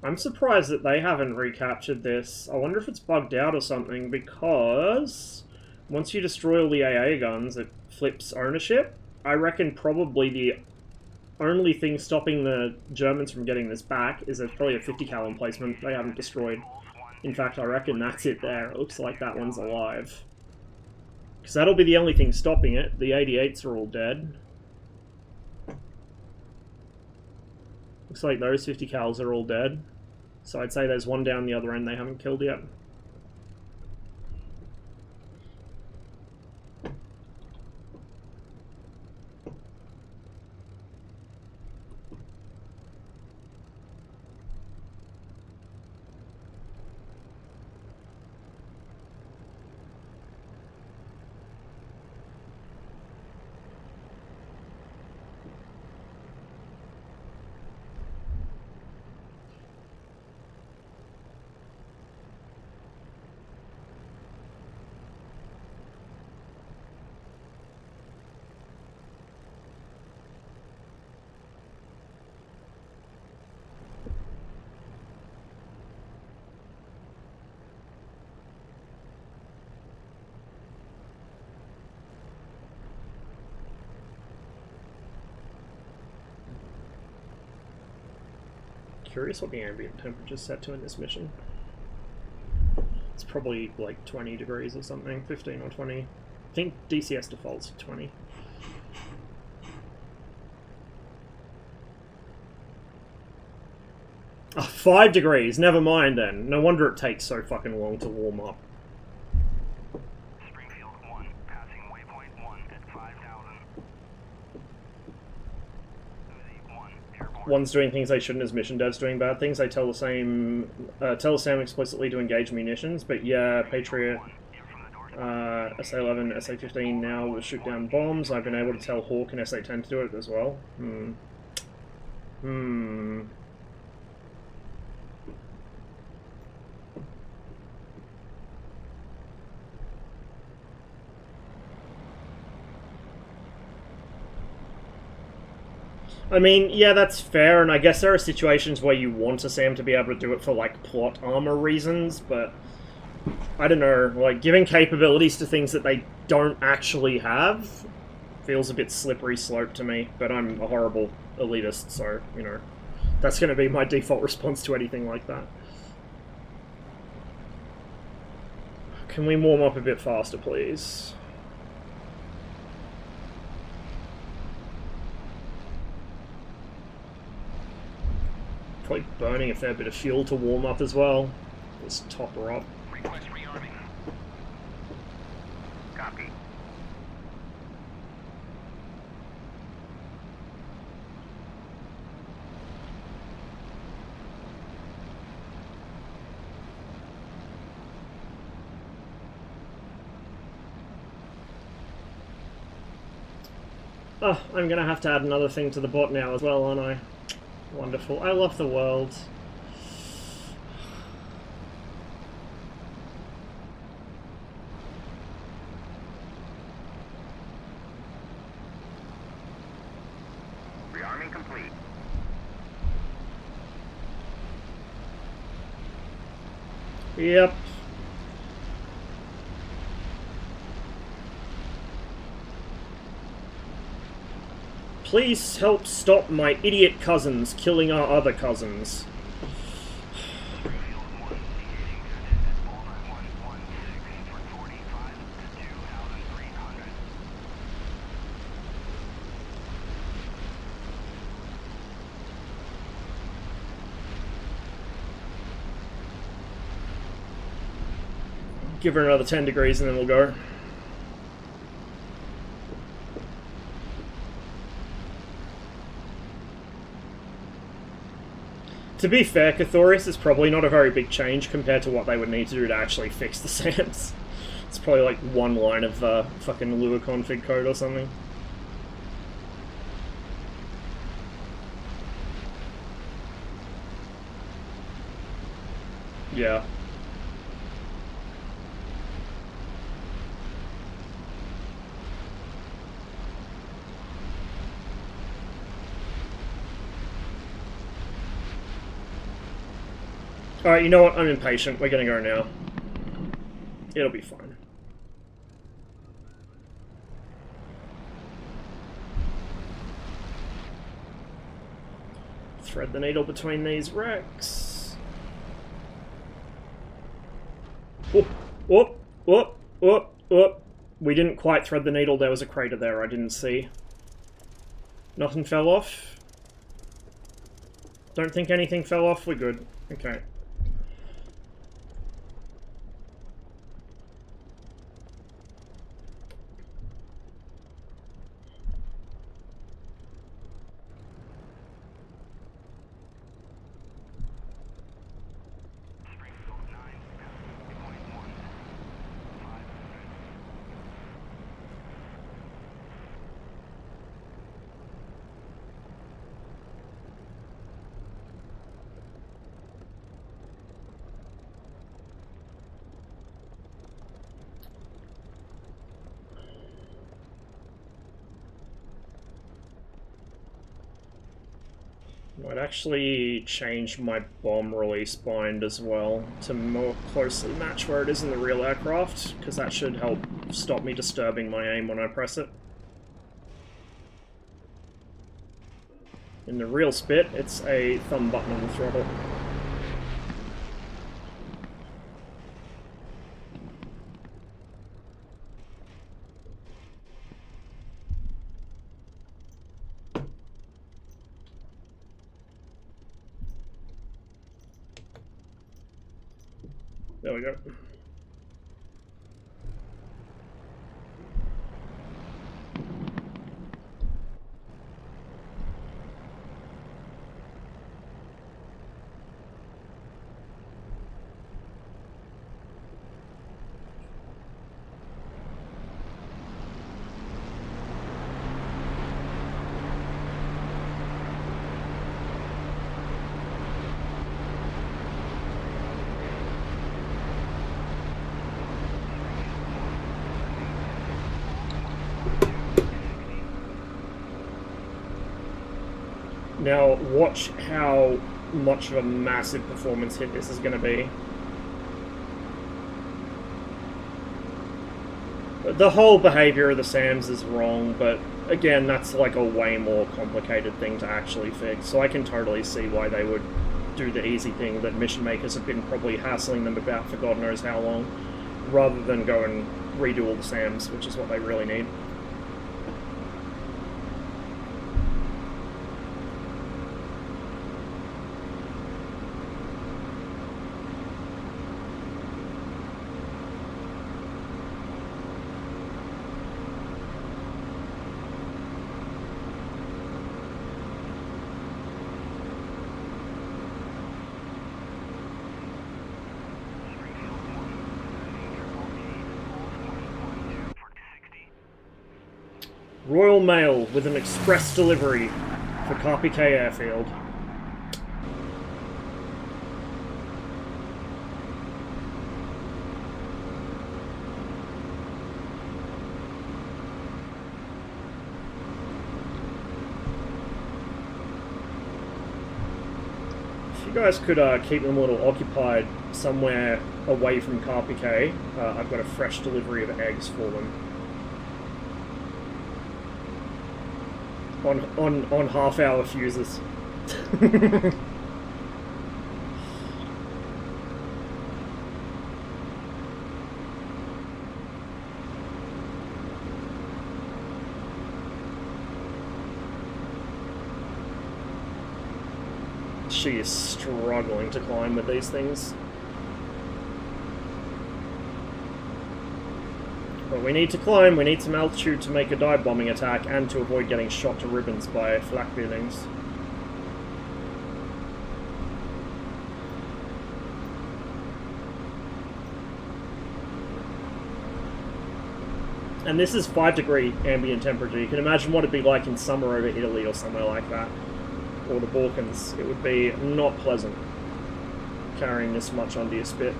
I'm surprised that they haven't recaptured this. I wonder if it's bugged out or something, because once you destroy all the AA guns, it flips ownership. I reckon probably the only thing stopping the Germans from getting this back is there's probably a 50 cal emplacement they haven't destroyed. In fact, I reckon that's it there. It looks like that one's alive. Because that'll be the only thing stopping it. The 88s are all dead. Looks like those 50 cals are all dead. So I'd say there's one down the other end they haven't killed yet. Curious what the ambient temperature's set to in this mission. It's probably like 20 degrees or something, 15 or 20. I think DCS defaults 20. Oh, 5 degrees, never mind then. No wonder it takes so fucking long to warm up. Springfield 1, passing waypoint 1 at 5,000. Uzi 1, airborne. One's doing things they shouldn't as mission devs doing bad things. They tell the same, tell Sam explicitly to engage munitions, but yeah, Patriot, SA-11, SA-15 now will shoot down bombs. I've been able to tell Hawk and SA-10 to do it as well. I mean, yeah, that's fair, and I guess there are situations where you want a Sam to be able to do it for, like, plot armor reasons, but I don't know, like, giving capabilities to things that they don't actually have feels a bit slippery slope to me, but I'm a horrible elitist, so, you know, that's going to be my default response to anything like that. Can we warm up a bit faster, please? Probably burning a fair bit of fuel to warm up as well. Let's top her up. Request rearming. Copy. Oh, I'm gonna have to add another thing to the bot now as well, aren't I? Wonderful. I love the world. Rearming complete. Yep. Please help stop my idiot cousins killing our other cousins. Springfield 1, engaging bandit at Bullseye 116 for 45 to 2,300. Give her another 10 degrees and then we'll go. To be fair, Cathorius is probably not a very big change compared to what they would need to do to actually fix the SAMs. It's probably like one line of fucking Lua config code or something. Yeah. Alright, you know what? I'm impatient. We're gonna go now. It'll be fine. Thread the needle between these racks. Whoop, whoop, whoop, whoop, whoop. We didn't quite thread the needle. There was a crater there I didn't see. Nothing fell off. Don't think anything fell off. We're good. Okay. Springfield 9, passing waypoint 1 at 500. Might actually change my bomb release bind as well to more closely match where it is in the real aircraft, because that should help stop me disturbing my aim when I press it. In the real spit, it's a thumb button on the throttle. There we go. Now, watch how much of a massive performance hit this is going to be. The whole behavior of the SAMs is wrong, but again, that's like a way more complicated thing to actually fix, so I can totally see why they would do the easy thing that mission makers have been probably hassling them about for God knows how long, rather than go and redo all the SAMs, which is what they really need. Royal Mail with an express delivery for Carpi K Airfield. If you guys could keep them a little occupied somewhere away from Carpi K, I've got a fresh delivery of eggs for them. On half-hour fuses. She is struggling to climb with these things. But we need to climb, we need some altitude to make a dive bombing attack and to avoid getting shot to ribbons by flak buildings. And this is 5-degree ambient temperature. You can imagine what it'd be like in summer over Italy or somewhere like that. Or the Balkans. It would be not pleasant carrying this much under your spit.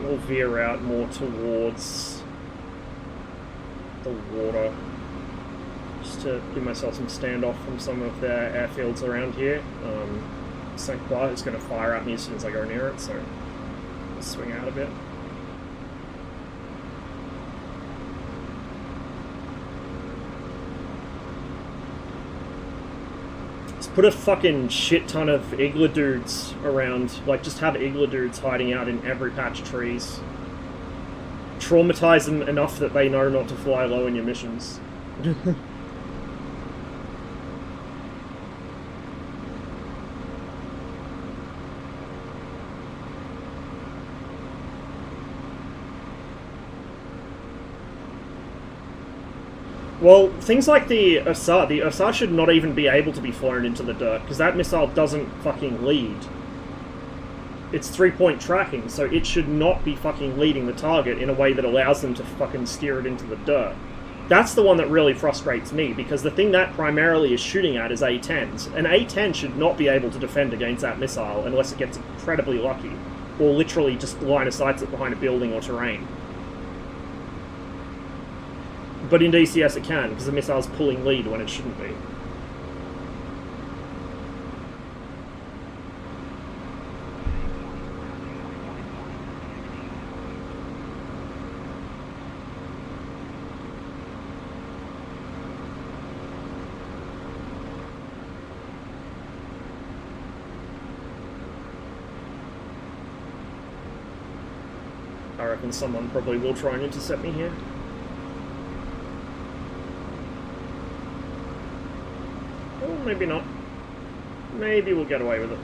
We'll veer out more towards the water, just to give myself some standoff from some of the airfields around here. St. Croix is going to fire at me as soon as I go near it, so I'll swing out a bit. Put a fucking shit ton of Igla dudes around, like just have Igla dudes hiding out in every patch of trees. Traumatize them enough that they know not to fly low in your missions. Well, things like the Osar should not even be able to be flown into the dirt, because that missile doesn't fucking lead. It's 3-point tracking, so it should not be fucking leading the target in a way that allows them to fucking steer it into the dirt. That's the one that really frustrates me, because the thing that primarily is shooting at is A-10s. An A-10 should not be able to defend against that missile unless it gets incredibly lucky, or literally just line of sights it behind a building or terrain. But in DCS it can, because the missile's pulling lead when it shouldn't be. I reckon someone probably will try and intercept me here. Or maybe not. Maybe we'll get away with it.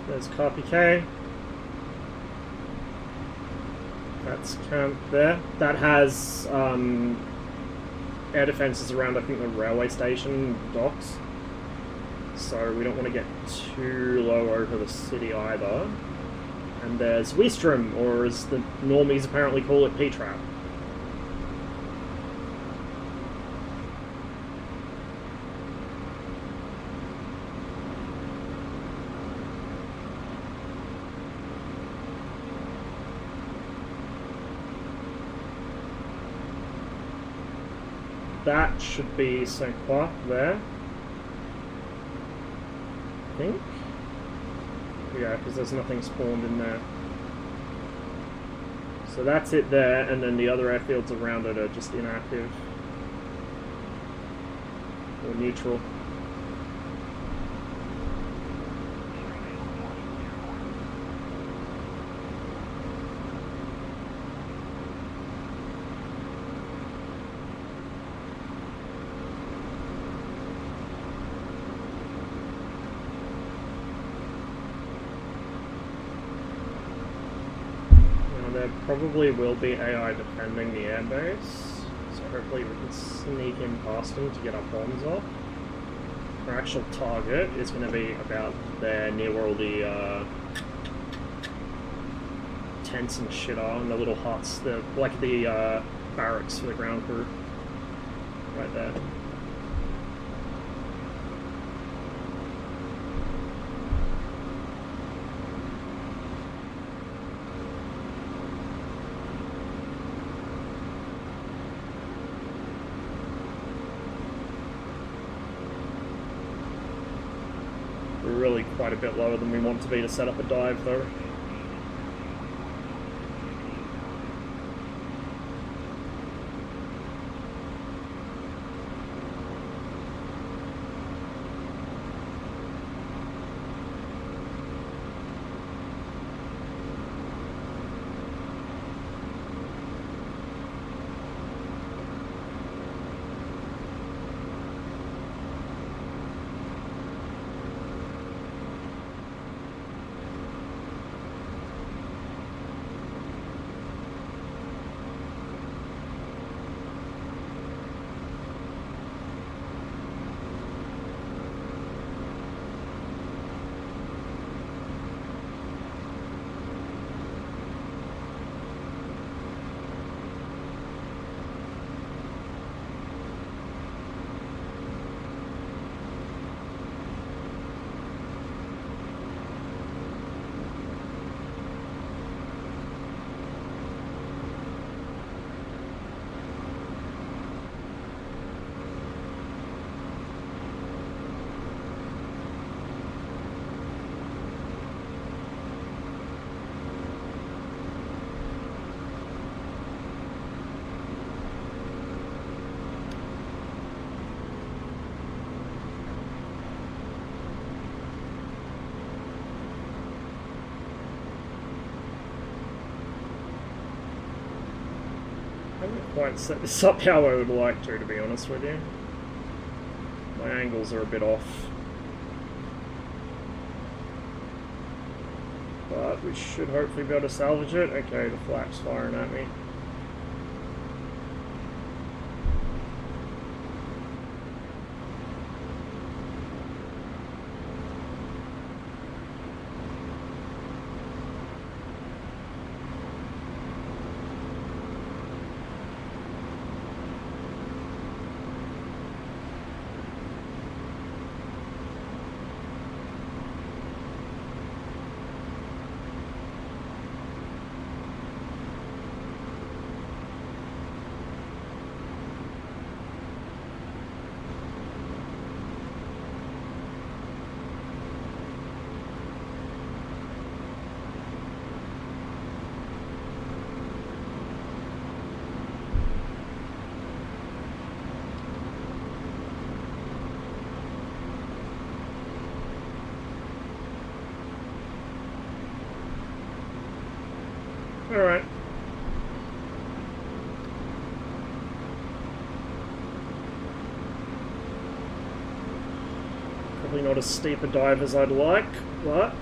There's KPK. That's camp there. That has air defences around, I think, the railway station docks. So we don't want to get too low over the city either. And there's Wistrom, or as the normies apparently call it, P-Trap. That should be St. Croix there. I think. Yeah, because there's nothing spawned in there. So that's it there, and then the other airfields around it are just inactive. Or neutral. There probably will be AI defending the airbase, so hopefully we can sneak in past them to get our bombs off. Our actual target is going to be about there, near where all the tents and shit are, and the little huts, like the barracks for the ground crew, right there. Really quite a bit lower than we want to be to set up a dive though. I haven't quite set this up how I would like to be honest with you. My angles are a bit off. But we should hopefully be able to salvage it. Okay, the flak's firing at me. Alright. Probably not as steep a dive as I'd like, but...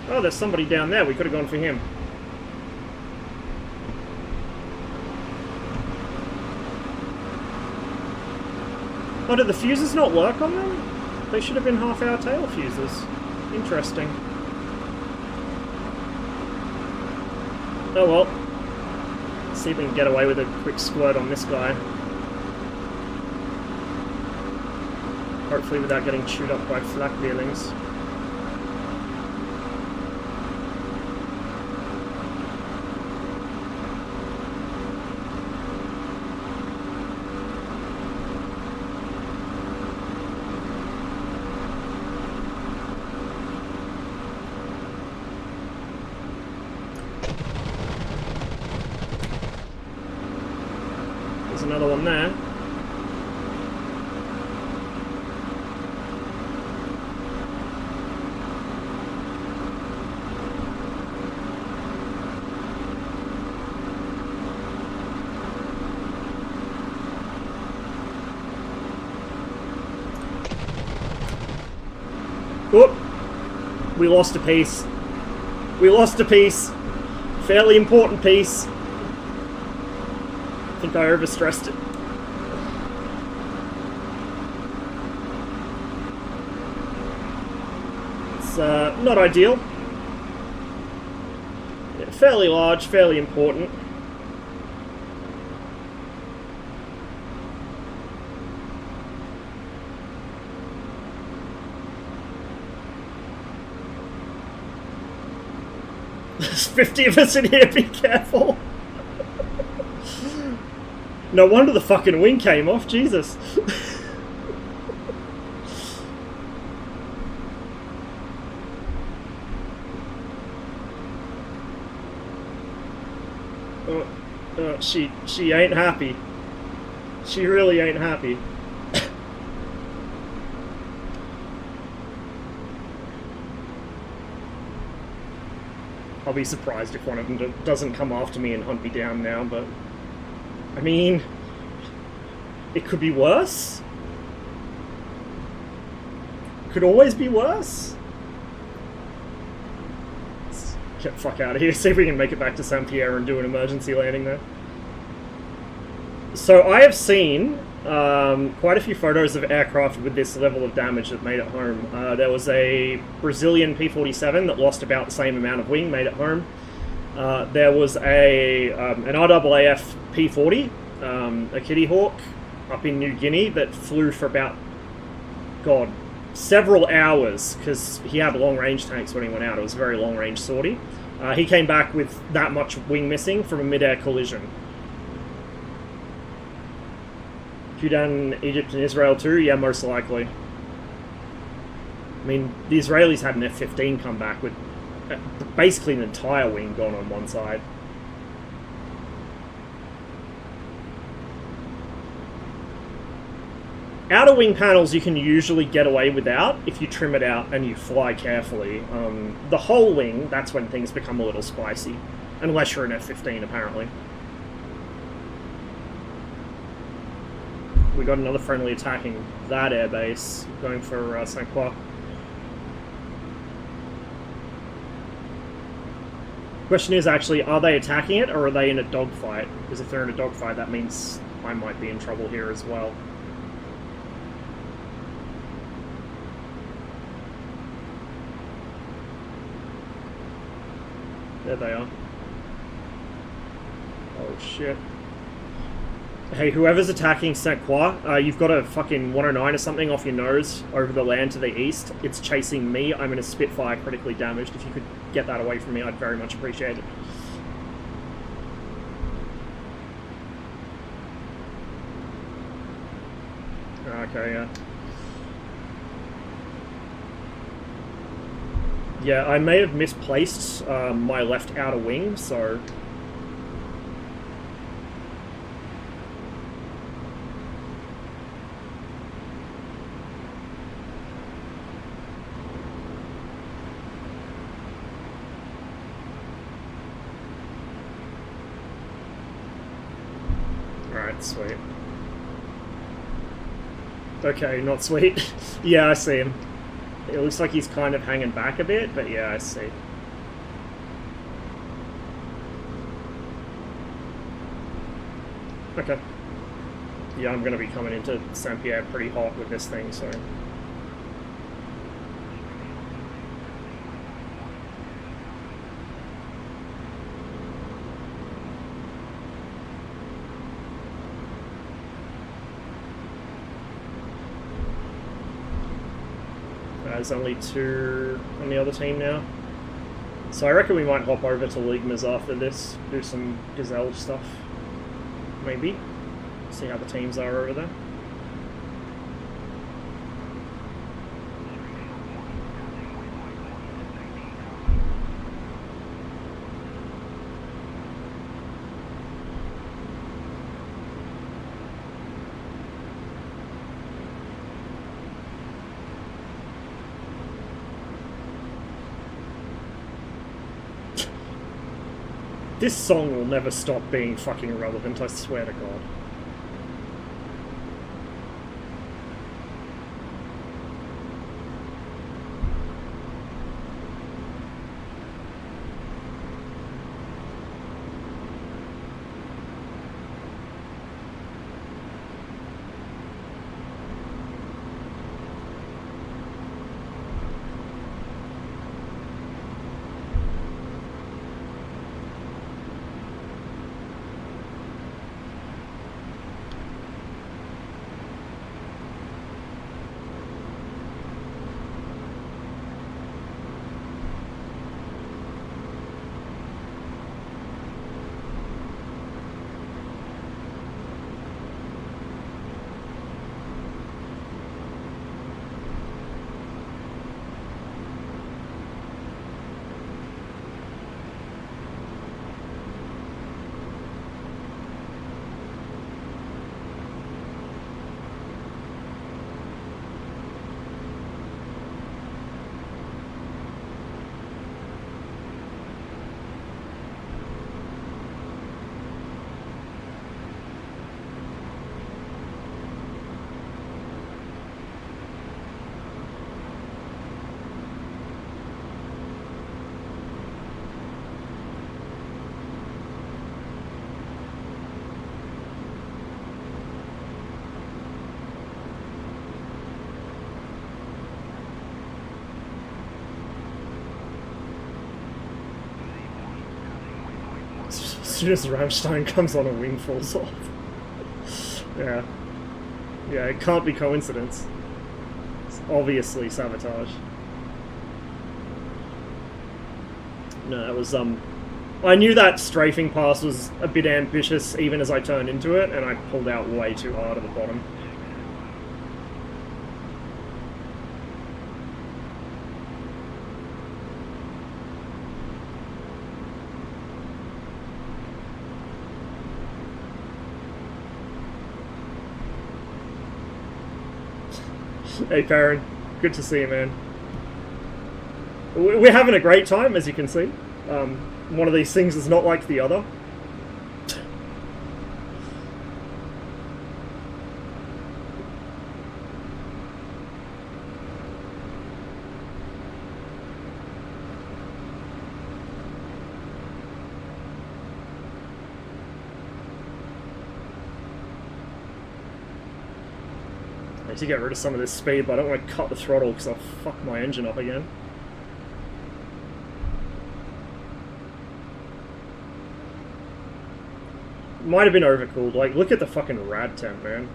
Oh, there's somebody down there. We could have gone for him. Oh, did the fuses not work on them? They should have been half-hour tail fuses. Interesting. Oh well. Let's see if we can get away with a quick squirt on this guy. Hopefully without getting chewed up by flak veerlings. There's another one there. Oop! We lost a piece. We lost a piece. Fairly important piece. I think I overstressed it. It's not ideal. Yeah, fairly large, fairly important. There's 50 of us in here, be careful. No wonder the fucking wing came off, Jesus. She ain't happy. She really ain't happy. I'll be surprised if one of them doesn't come after me and hunt me down now, but... I mean... It could be worse? Could always be worse? Let's get the fuck out of here, see if we can make it back to Saint Pierre and do an emergency landing there. So I have seen quite a few photos of aircraft with this level of damage that made it home. There was a Brazilian P-47 that lost about the same amount of wing, made it home. There was an RAAF P-40, a Kitty Hawk, up in New Guinea that flew for about, God, several hours, because he had long-range tanks when he went out. It was a very long-range sortie. He came back with that much wing missing from a mid-air collision. Sudan, Egypt, and Israel too? Yeah, most likely. I mean, the Israelis had an F-15 come back with basically an entire wing gone on one side. Outer wing panels you can usually get away without if you trim it out and you fly carefully. The whole wing, that's when things become a little spicy. Unless you're an F-15, apparently. We got another friendly attacking that airbase, going for Saint Croix. Question is actually, are they attacking it or are they in a dogfight? Because if they're in a dogfight, that means I might be in trouble here as well. There they are. Oh shit. Hey, whoever's attacking Saint Croix, you've got a fucking 109 or something off your nose over the land to the east. It's chasing me. I'm in a Spitfire, critically damaged. If you could get that away from me, I'd very much appreciate it. Okay, yeah. Yeah, I may have misplaced my left outer wing, so... Alright, sweet. Okay, not sweet. Yeah, I see him. It looks like he's kind of hanging back a bit, but yeah, I see. Okay. Yeah, I'm going to be coming into Saint-Pierre pretty hot with this thing, so... There's only 2 on the other team now. So I reckon we might hop over to Ligmas after this, do some Gazelle stuff. Maybe. See how the teams are over there. This song will never stop being fucking relevant, I swear to God. As soon as Rammstein comes on, a wing falls off. Yeah. Yeah, it can't be coincidence. It's obviously sabotage. No, that was, I knew that strafing pass was a bit ambitious even as I turned into it, and I pulled out way too hard at the bottom. Hey Farron, good to see you, man. We're having a great time, as you can see. One of these things is not like the other. I need to get rid of some of this speed, but I don't want to cut the throttle because I'll fuck my engine up again. Might have been overcooled. Like, look at the fucking rad temp, man.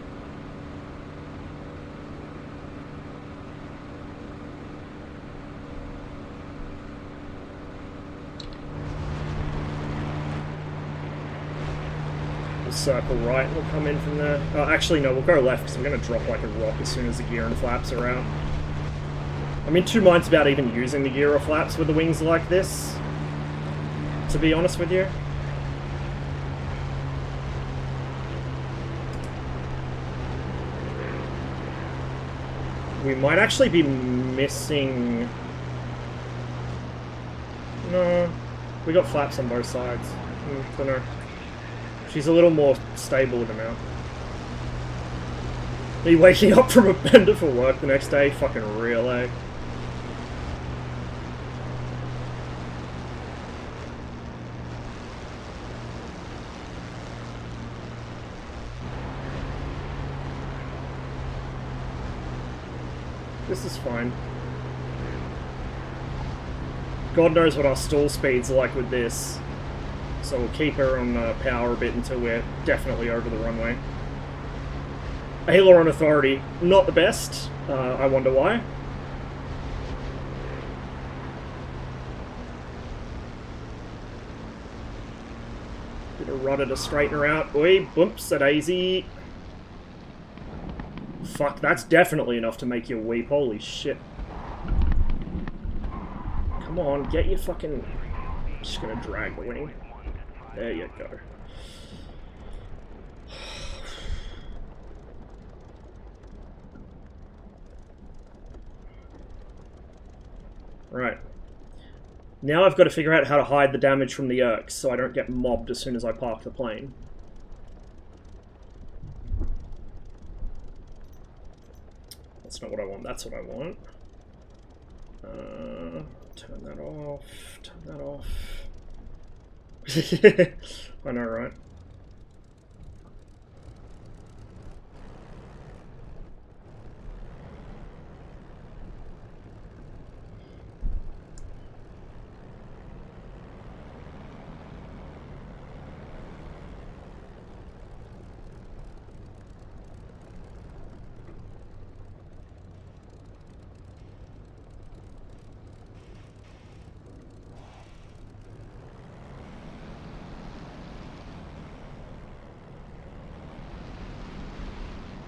We'll circle right, we'll come in from there. Oh, actually, no, we'll go left because I'm going to drop like a rock as soon as the gear and flaps are out. I'm in two minds about even using the gyro flaps with the wings like this, to be honest with you. We might actually be missing... No, we got flaps on both sides. Don't know. She's a little more stable with them now. Are you waking up from a bender for work the next day? Fucking real, eh? This is fine. God knows what our stall speeds are like with this. So we'll keep her on power a bit until we're definitely over the runway. Aileron authority, not the best. I wonder why. Bit of rudder to straighten her out. Oi, bumps, a daisy. Fuck, that's definitely enough to make you weep. Holy shit. Come on, get your fucking... Just gonna drag the wing. There you go. Right. Now I've got to figure out how to hide the damage from the Urks so I don't get mobbed as soon as I park the plane. That's not what I want, that's what I want. Turn that off, turn that off. I know, right?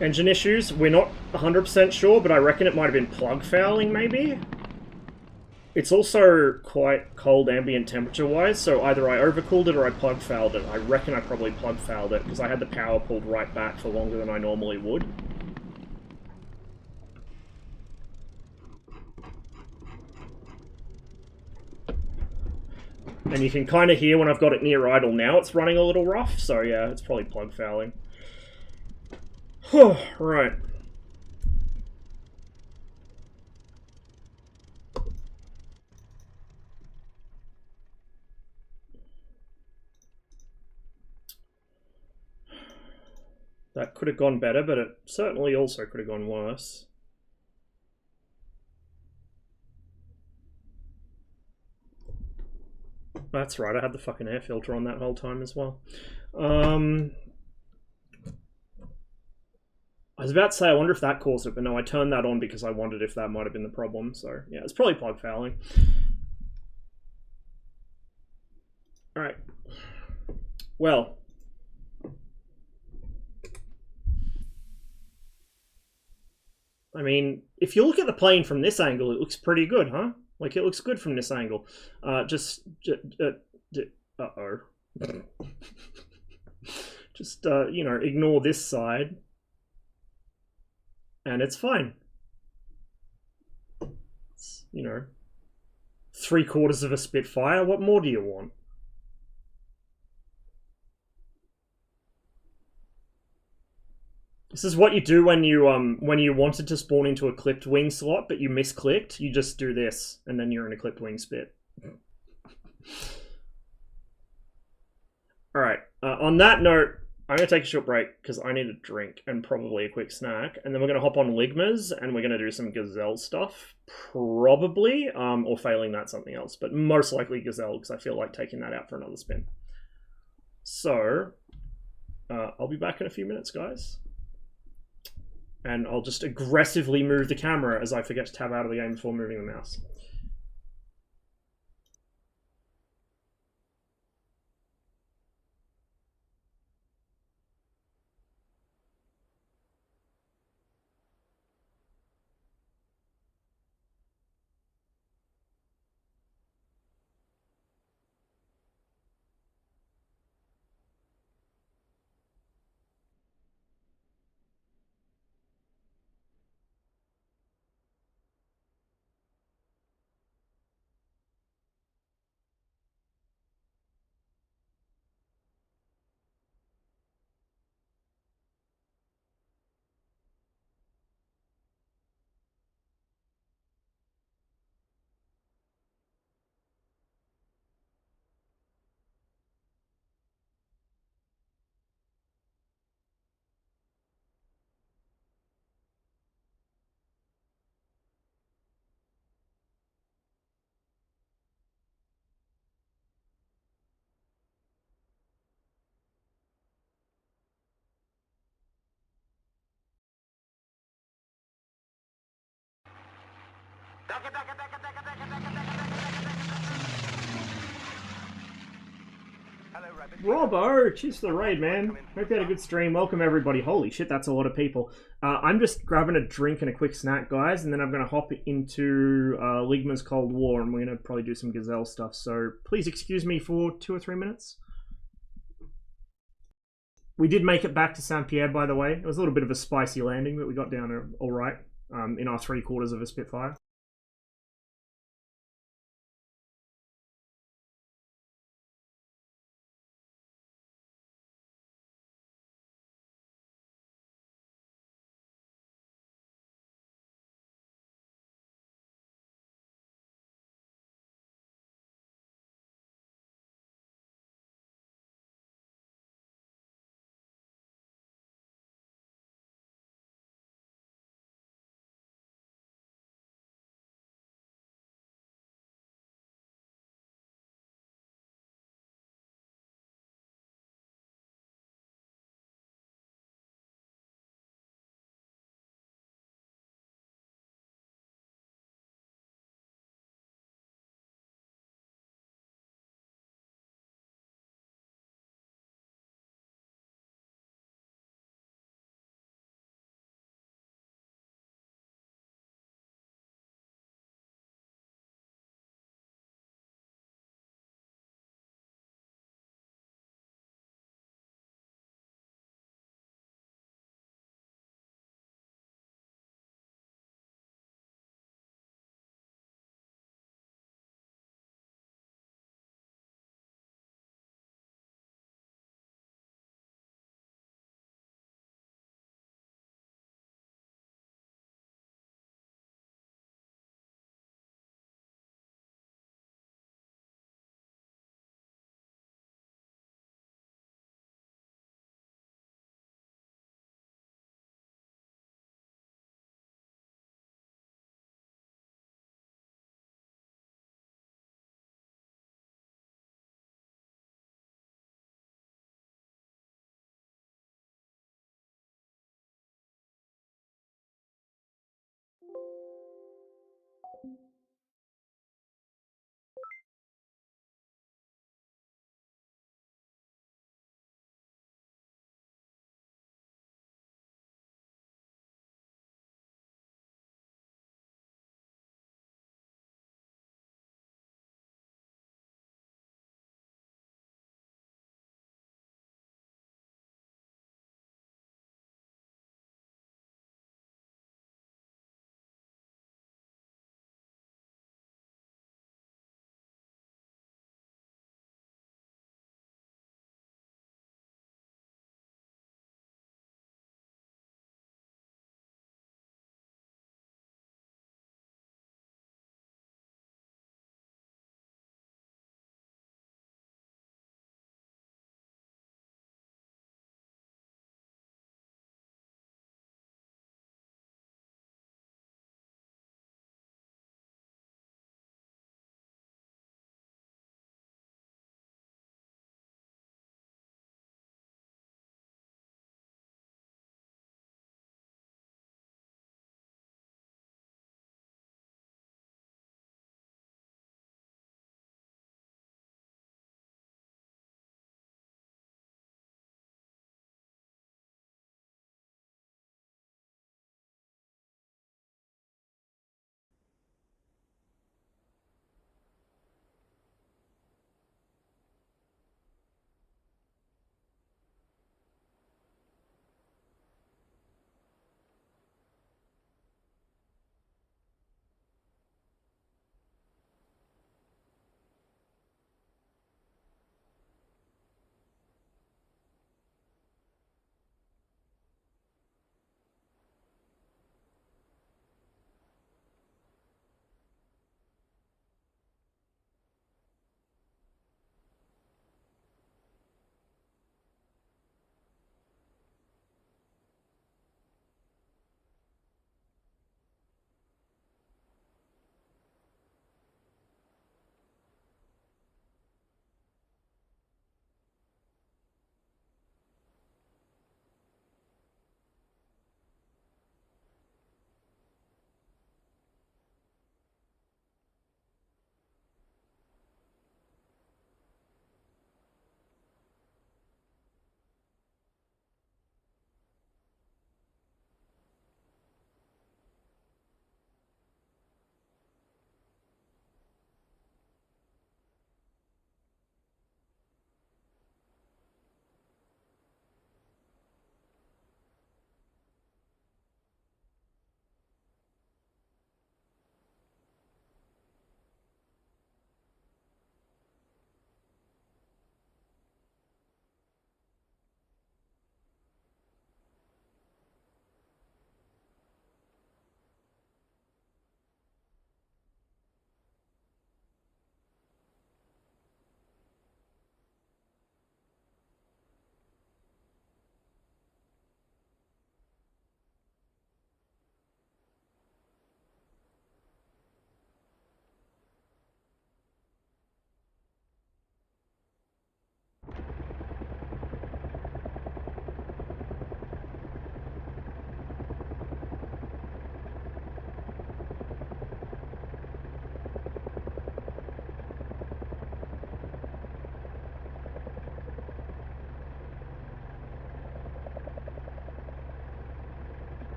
Engine issues, we're not 100% sure, but I reckon it might have been plug fouling, maybe? It's also quite cold ambient temperature-wise, so either I overcooled it or I plug fouled it. I reckon I probably plug fouled it, because I had the power pulled right back for longer than I normally would. And you can kind of hear when I've got it near idle now, it's running a little rough, so yeah, it's probably plug fouling. Right. That could have gone better, but it certainly also could have gone worse. That's right, I had the fucking air filter on that whole time as well. I was about to say, I wonder if that caused it, but no, I turned that on because I wondered if that might have been the problem. So, yeah, it's probably plug fouling. Alright. Well. I mean, if you look at the plane from this angle, it looks pretty good, huh? Like, it looks good from this angle. Uh-oh. Just, you know, ignore this side. And it's fine. It's, you know, 3/4 of a Spitfire. What more do you want? This is what you do when you wanted to spawn into a clipped wing slot, but you misclicked. You just do this, and then you're in a clipped wing spit. All right. On that note, I'm going to take a short break because I need a drink and probably a quick snack. And then we're going to hop on Ligmas and we're going to do some Gazelle stuff. Probably. Or failing that, something else. But most likely Gazelle because I feel like taking that out for another spin. So, I'll be back in a few minutes, guys. And I'll just aggressively move the camera as I forget to tab out of the game before moving the mouse. Hello, Rabbit. Robbo, cheers for the raid, man. Hope you had a good stream. Welcome, everybody. Holy shit, that's a lot of people. I'm just grabbing a drink and a quick snack, guys, and then I'm going to hop into Ligma's Cold War, and we're going to probably do some Gazelle stuff. So please excuse me for 2 or 3 minutes. We did make it back to Saint Pierre, by the way. It was a little bit of a spicy landing, but we got down all right in our 3/4 of a Spitfire.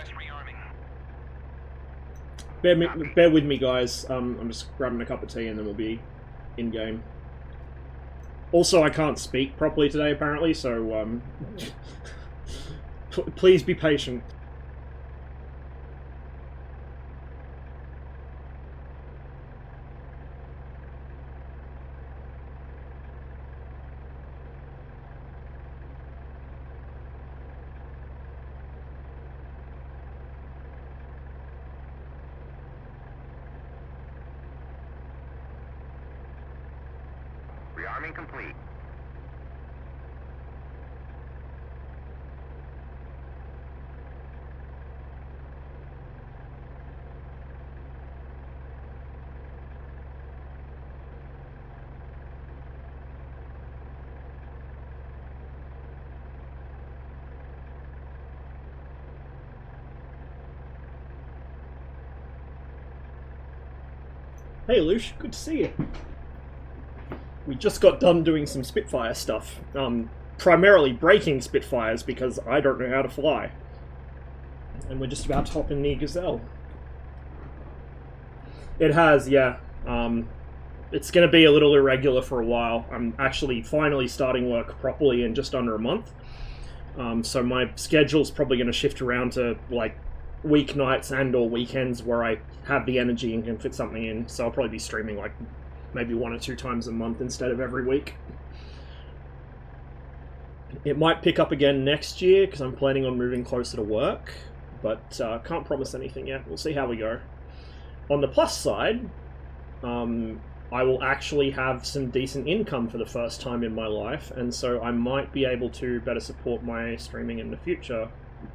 Request rearming. Bear with me, guys. I'm just grabbing a cup of tea and then we'll be in game. Also, I can't speak properly today, apparently, so please be patient. Rearming complete. Hey, Lush, good to see you. We just got done doing some Spitfire stuff. Primarily breaking Spitfires because I don't know how to fly. And we're just about to hop in the Gazelle. It has, yeah. It's going to be a little irregular for a while. I'm actually finally starting work properly in just under a month. So my schedule's probably going to shift around to, like, weeknights and or weekends where I have the energy and can fit something in. So I'll probably be streaming, like, maybe 1 or 2 times a month instead of every week. It might pick up again next year because I'm planning on moving closer to work, but can't promise anything yet. We'll see how we go. On the plus side, I will actually have some decent income for the first time in my life, and so I might be able to better support my streaming in the future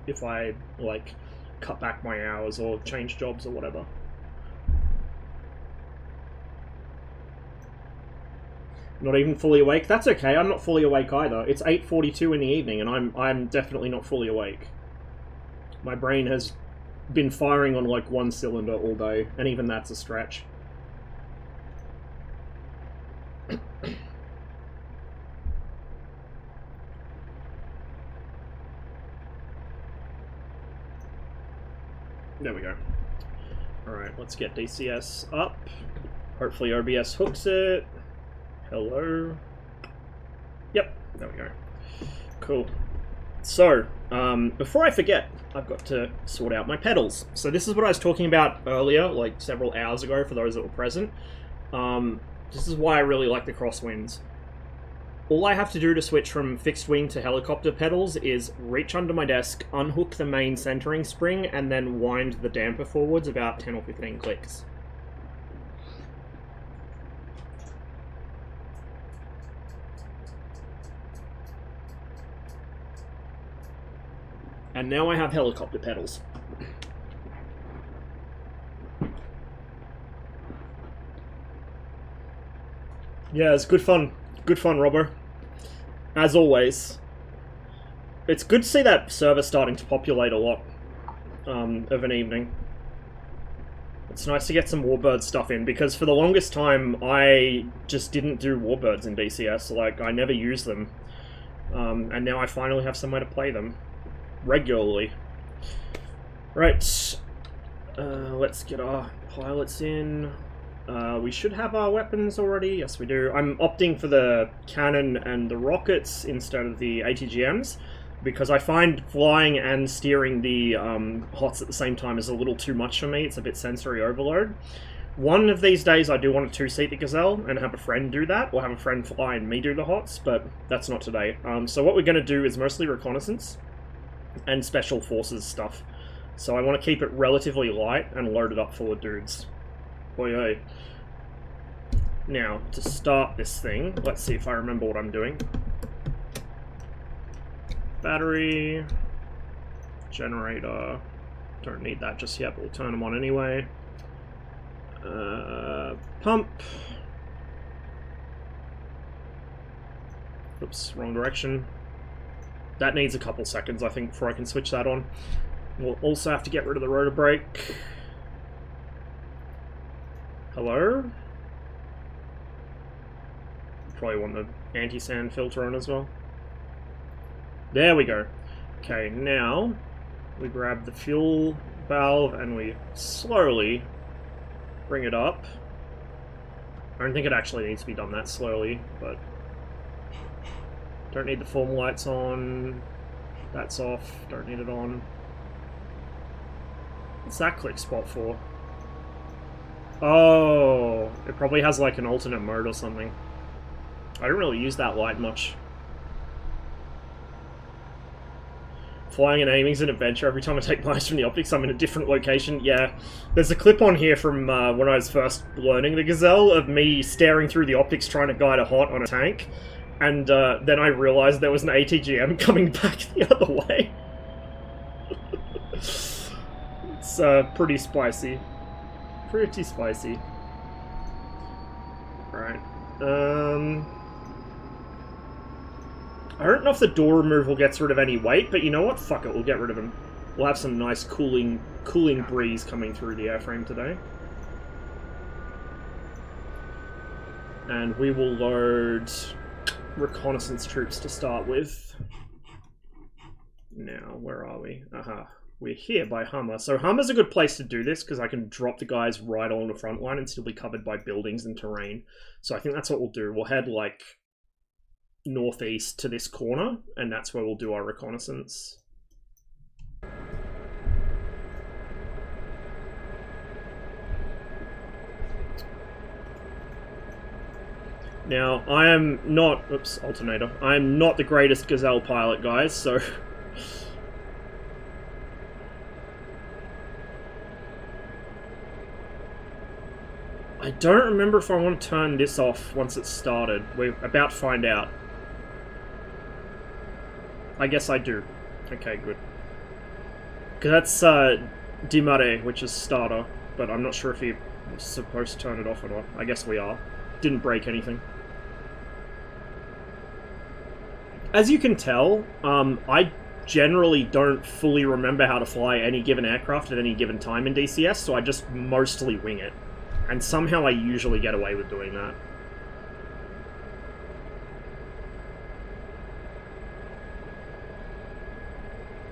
if I, like, cut back my hours or change jobs or whatever. Not even fully awake? That's okay, I'm not fully awake either. It's 8:42 in the evening and I'm definitely not fully awake. My brain has been firing on like one cylinder all day, and even that's a stretch. There we go. Alright, let's get DCS up. Hopefully OBS hooks it. Hello. Yep, there we go. Cool. So, before I forget, I've got to sort out my pedals. So this is what I was talking about earlier, like several hours ago for those that were present. This is why I really like the crosswinds. All I have to do to switch from fixed wing to helicopter pedals is reach under my desk, unhook the main centering spring, and then wind the damper forwards about 10 or 15 clicks. And now I have helicopter pedals. Yeah, it's good fun. Good fun, Robbo. As always. It's good to see that server starting to populate a lot of an evening. It's nice to get some Warbird stuff in, because for the longest time I just didn't do Warbirds in DCS. Like, I never used them. And now I finally have somewhere to play them. Regularly. Right. Let's get our pilots in. We should have our weapons already. Yes, we do. I'm opting for the cannon and the rockets instead of the ATGMs, because I find flying and steering the HOTS at the same time is a little too much for me. It's a bit sensory overload. One of these days I do want to two-seat the Gazelle and have a friend do that, or have a friend fly and me do the HOTS, but that's not today. So what we're going to do is mostly reconnaissance and special forces stuff. So I want to keep it relatively light and load it up full of dudes. Boy. Now, to start this thing, let's see if I remember what I'm doing. Battery, generator, don't need that just yet, but we'll turn them on anyway. Pump. Oops, wrong direction. That needs a couple seconds, I think, before I can switch that on. We'll also have to get rid of the rotor brake. Hello? Probably want the anti-sand filter on as well. There we go. Okay, now We grab the fuel valve and we slowly bring it up. I don't think it actually needs to be done that slowly, but don't need the form lights on. That's off. Don't need it on. What's that click spot for? Oh, it probably has like an alternate mode or something. I don't really use that light much. Flying and aiming is an adventure. Every time I take mice from the optics, I'm in a different location. Yeah, there's a clip on here from when I was first learning the Gazelle of me staring through the optics trying to guide a hot on a tank. And then I realized there was an ATGM coming back the other way. It's pretty spicy. Pretty spicy. Right. I don't know if the door removal gets rid of any weight, but you know what? Fuck it, we'll get rid of them. We'll have some nice cooling breeze coming through the airframe today. And we will load reconnaissance troops to start with. Now, where are we? Aha. We're here by Hummer. So Hummer's a good place to do this, because I can drop the guys right along the front line and still be covered by buildings and terrain. So I think that's what we'll do. We'll head, like, northeast to this corner, and that's where we'll do our reconnaissance. Now, I am not... Oops, alternator. I am not the greatest Gazelle pilot, guys, so... I don't remember if I want to turn this off once it's started. We're about to find out. I guess I do. Okay, good. Because that's Dimare, which is starter, but I'm not sure if you're supposed to turn it off or not. I guess we are. Didn't break anything. As you can tell, I generally don't fully remember how to fly any given aircraft at any given time in DCS, so I just mostly wing it. And somehow I usually get away with doing that.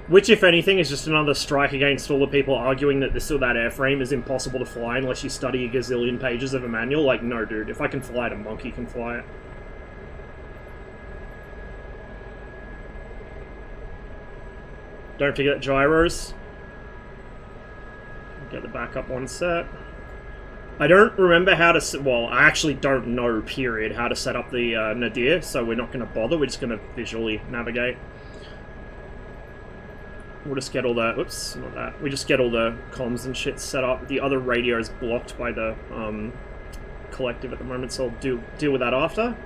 Which, if anything, is just another strike against all the people arguing that this or that airframe is impossible to fly unless you study a gazillion pages of a manual. Like, no, dude. If I can fly it, a monkey can fly it. Don't forget gyros. Get the backup one set. I don't remember how to... Well, I actually don't know, period, how to set up the Nadir, so we're not going to bother. We're just going to visually navigate. We'll just get all the... Oops, not that. We just get all the comms and shit set up. The other radio is blocked by the collective at the moment, so I'll deal with that after.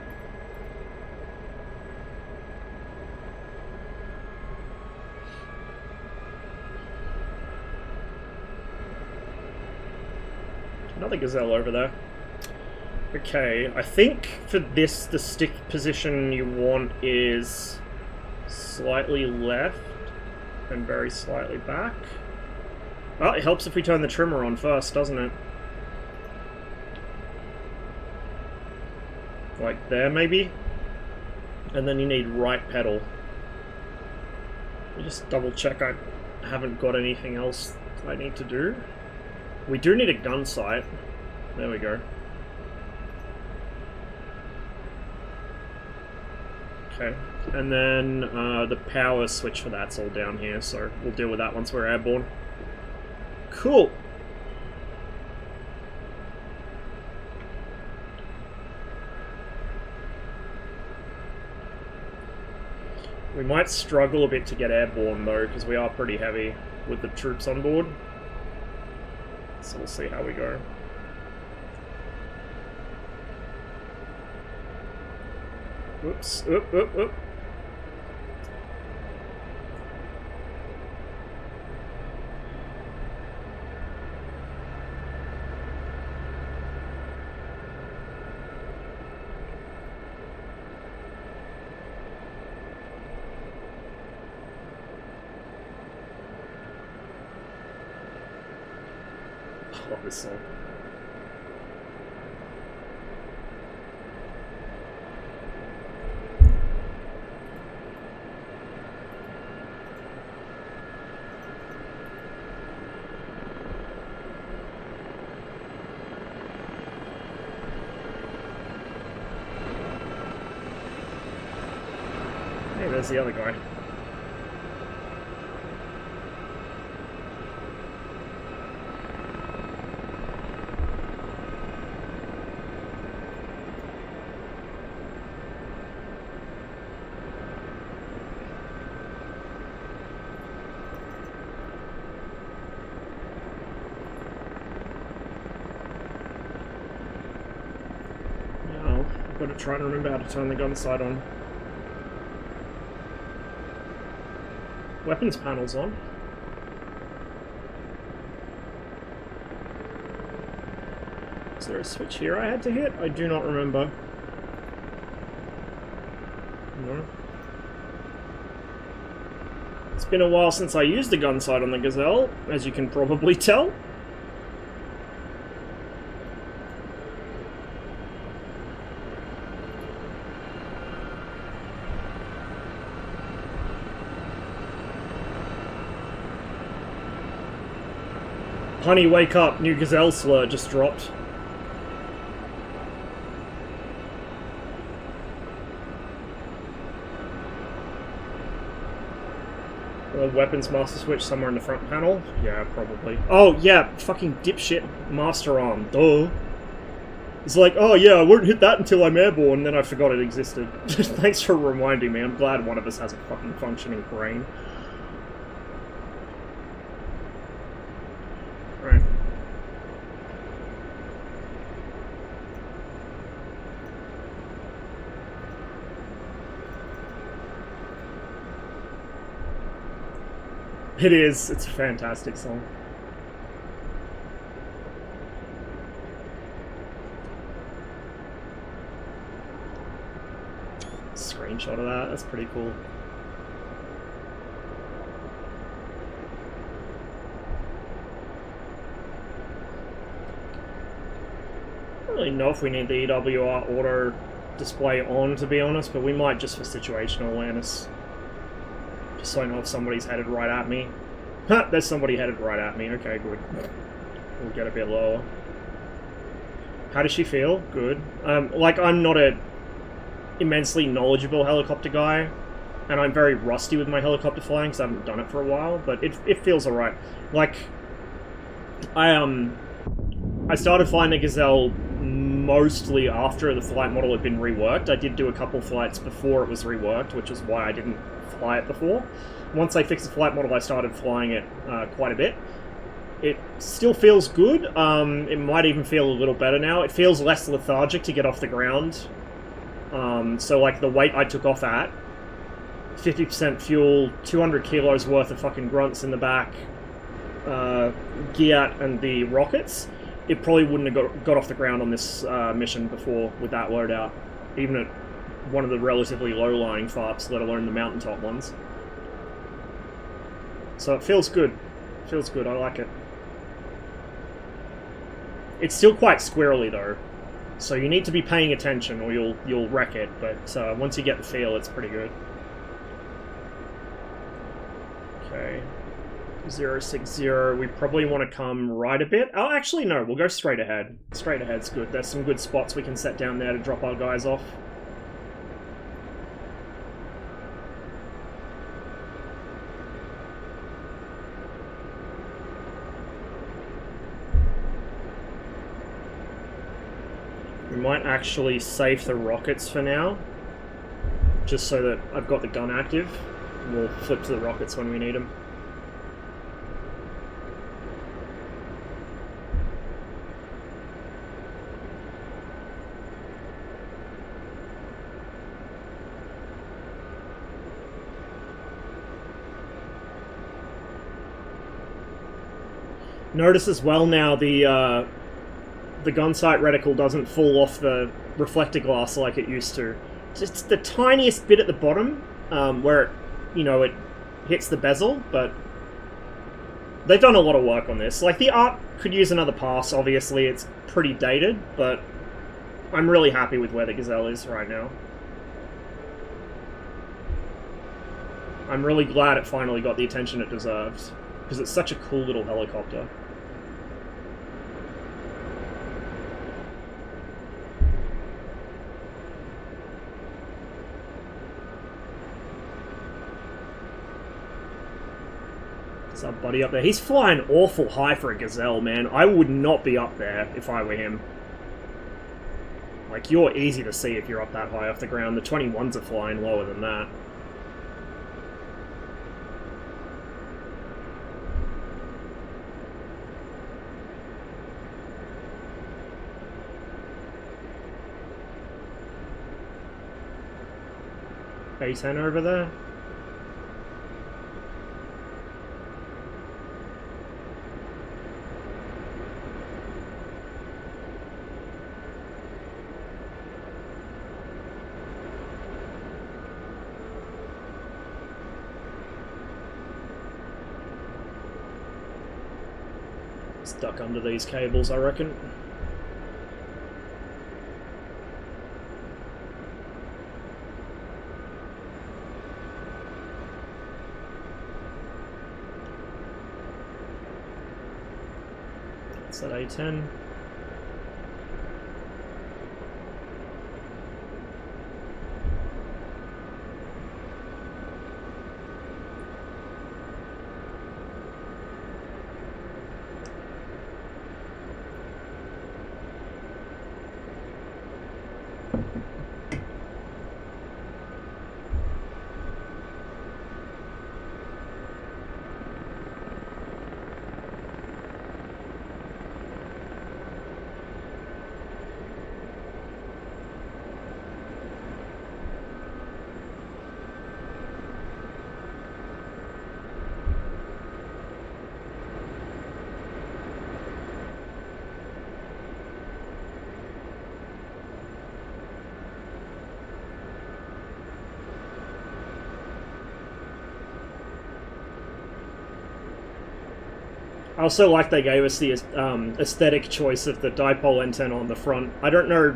Another Gazelle over there. Okay, I think for this, the stick position you want is slightly left and very slightly back. Well, it helps if we turn the trimmer on first, doesn't it? Like there, maybe? And then you need right pedal. Let me just double check I haven't got anything else I need to do. We do need a gun sight. There we go. Okay. And then the power switch for that's all down here, so we'll deal with that once we're airborne. Cool. We might struggle a bit to get airborne though, because we are pretty heavy with the troops on board. So we'll see how we go. Whoops, oop, oop, oop. I love this song. Hey, there's the other guy. Now, I've got to try and remember how to turn the gun sight on. Weapons panel's on. Is there a switch here I had to hit? I do not remember. No. It's been a while since I used the gun sight on the Gazelle, as you can probably tell. Honey, wake up, new Gazelle slur just dropped. A weapons master switch somewhere in the front panel? Yeah, probably. Oh, yeah, fucking dipshit master arm, duh. It's like, oh yeah, I won't hit that until I'm airborne, then I forgot it existed. Thanks for reminding me, I'm glad one of us has a fucking functioning brain. Right. It is. It's a fantastic song. Screenshot of that. That's pretty cool. I don't really know if we need the EWR auto display on, to be honest, but we might just for situational awareness. Just so I know if somebody's headed right at me. Ha! There's somebody headed right at me. Okay, good. We'll get a bit lower. How does she feel? Good. Like, I'm not a immensely knowledgeable helicopter guy, and I'm very rusty with my helicopter flying because I haven't done it for a while, but it feels alright. Like, I started flying the Gazelle mostly after the flight model had been reworked. I did do a couple flights before it was reworked, which is why I didn't fly it before. Once I fixed the flight model, I started flying it quite a bit. It still feels good. It might even feel a little better now. It feels less lethargic to get off the ground. So like the weight I took off at, 50% fuel, 200 kilos worth of fucking grunts in the back, Giat and the rockets, it probably wouldn't have got off the ground on this mission before with that loadout, even at one of the relatively low-lying farps, let alone the mountaintop ones. So it feels good. It feels good, I like it. It's still quite squirrely though, so you need to be paying attention or you'll wreck it, but once you get the feel, it's pretty good. Okay. 060, we probably want to come right a bit. Oh, actually no, we'll go straight ahead. Straight ahead's good. There's some good spots we can set down there to drop our guys off. We might actually save the rockets for now, just so that I've got the gun active. We'll flip to the rockets when we need them. Notice as well now the gun sight reticle doesn't fall off the reflector glass like it used to. Just the tiniest bit at the bottom, where it, it hits the bezel, but they've done a lot of work on this. Like, the art could use another pass, obviously, it's pretty dated, but I'm really happy with where the Gazelle is right now. I'm really glad it finally got the attention it deserves, because it's such a cool little helicopter. What's up, buddy, up there? He's flying awful high for a Gazelle, man. I would not be up there if I were him. Like, you're easy to see if you're up that high off the ground. The 21s are flying lower than that. A10 over there. Stuck under these cables, I reckon. It's at A10. I also like they gave us the aesthetic choice of the dipole antenna on the front. I don't know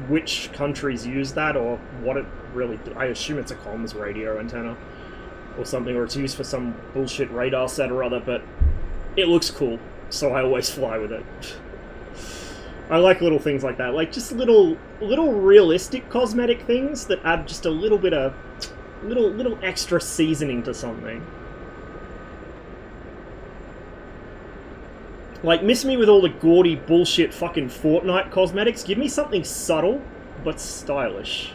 which countries use that or what it really... I assume it's a comms radio antenna or something, or it's used for some bullshit radar set or other, but it looks cool, so I always fly with it. I like little things like that, like just little realistic cosmetic things that add just a little bit of... little extra seasoning to something. Like, miss me with all the gaudy bullshit fucking Fortnite cosmetics. Give me something subtle, but stylish.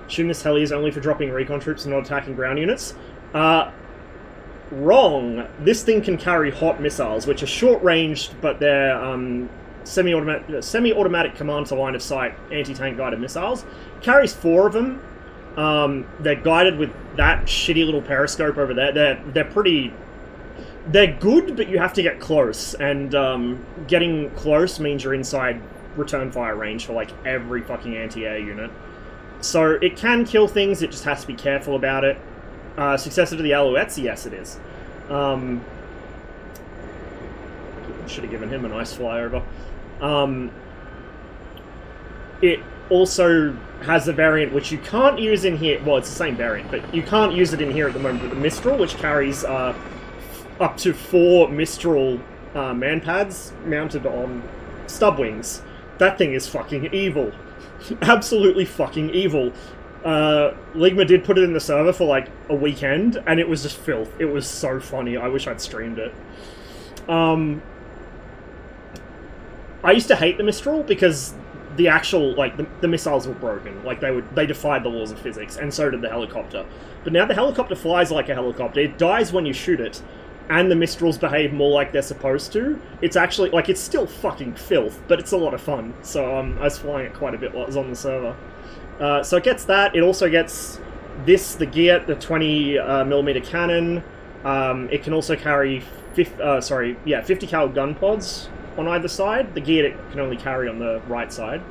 Assume this heli is only for dropping recon troops and not attacking ground units. Wrong. This thing can carry hot missiles, which are short-ranged, but they're semi-automatic command to line of sight anti-tank guided missiles. Carries 4 of them. They're guided with that shitty little periscope over there. They're pretty... They're good, but you have to get close, and getting close means you're inside return fire range for like every fucking anti-air unit. So it can kill things, it just has to be careful about it. Successor to the Alouettes? Yes, it is. Should have given him a nice flyover. It also has a variant which you can't use in here. Well, it's the same variant, but you can't use it in here at the moment with the Mistral, which carries up to 4 Mistral manpads mounted on stub wings. That thing is fucking evil. Absolutely fucking evil. Ligma did put it in the server for like a weekend, and it was just filth. It was so funny. I wish I'd streamed it. I used to hate the Mistral because the actual, like, the missiles were broken. Like, they defied the laws of physics, and so did the helicopter. But now the helicopter flies like a helicopter. It dies when you shoot it, and the Mistrals behave more like they're supposed to. It's actually, like, it's still fucking filth, but it's a lot of fun. So I was flying it quite a bit while it was on the server. So it gets that. It also gets this, the Geert, the 20mm cannon. It can also carry 50 cal gun pods on either side. The Geert it can only carry on the right side.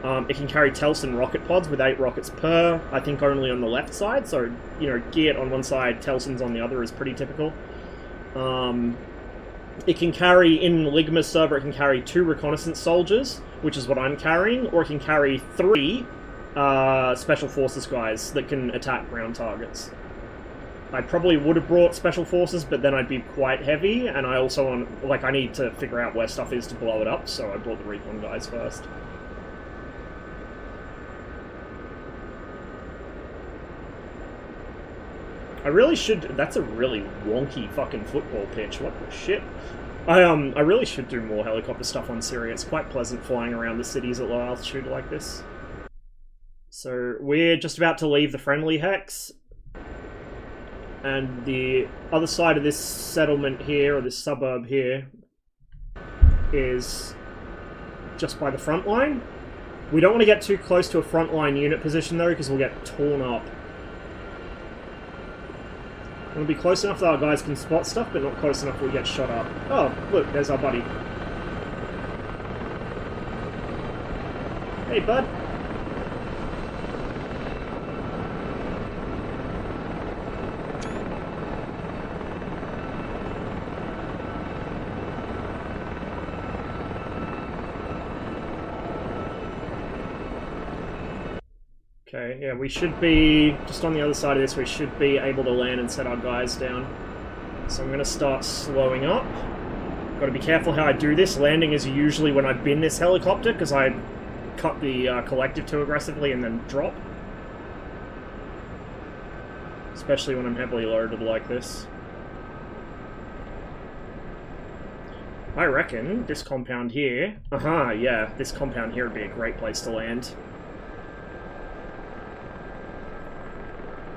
It can carry Telson rocket pods with 8 rockets per, I think only on the left side. So, you know, Geert on one side, Telson's on the other is pretty typical. It can carry, in Ligma's server, it can carry 2 reconnaissance soldiers, which is what I'm carrying, or it can carry 3 special forces guys that can attack ground targets. I probably would have brought special forces, but then I'd be quite heavy, and I also I need to figure out where stuff is to blow it up, so I brought the recon guys first. I really should. That's a really wonky fucking football pitch. What the shit? I really should do more helicopter stuff on Syria. It's quite pleasant flying around the cities at low altitude like this. So we're just about to leave the friendly hex. And the other side of this settlement here, or this suburb here, is just by the front line. We don't want to get too close to a frontline unit position though, because we'll get torn up. We want to be close enough that our guys can spot stuff, but not close enough we'll get shot up. Oh, look, there's our buddy. Hey, bud. Okay, yeah, we should be, just on the other side of this, we should be able to land and set our guys down. So I'm going to start slowing up. Got to be careful how I do this. Landing is usually when I bin this helicopter, because I cut the collective too aggressively and then drop. Especially when I'm heavily loaded like this. I reckon this compound here... Aha, yeah, this compound here would be a great place to land.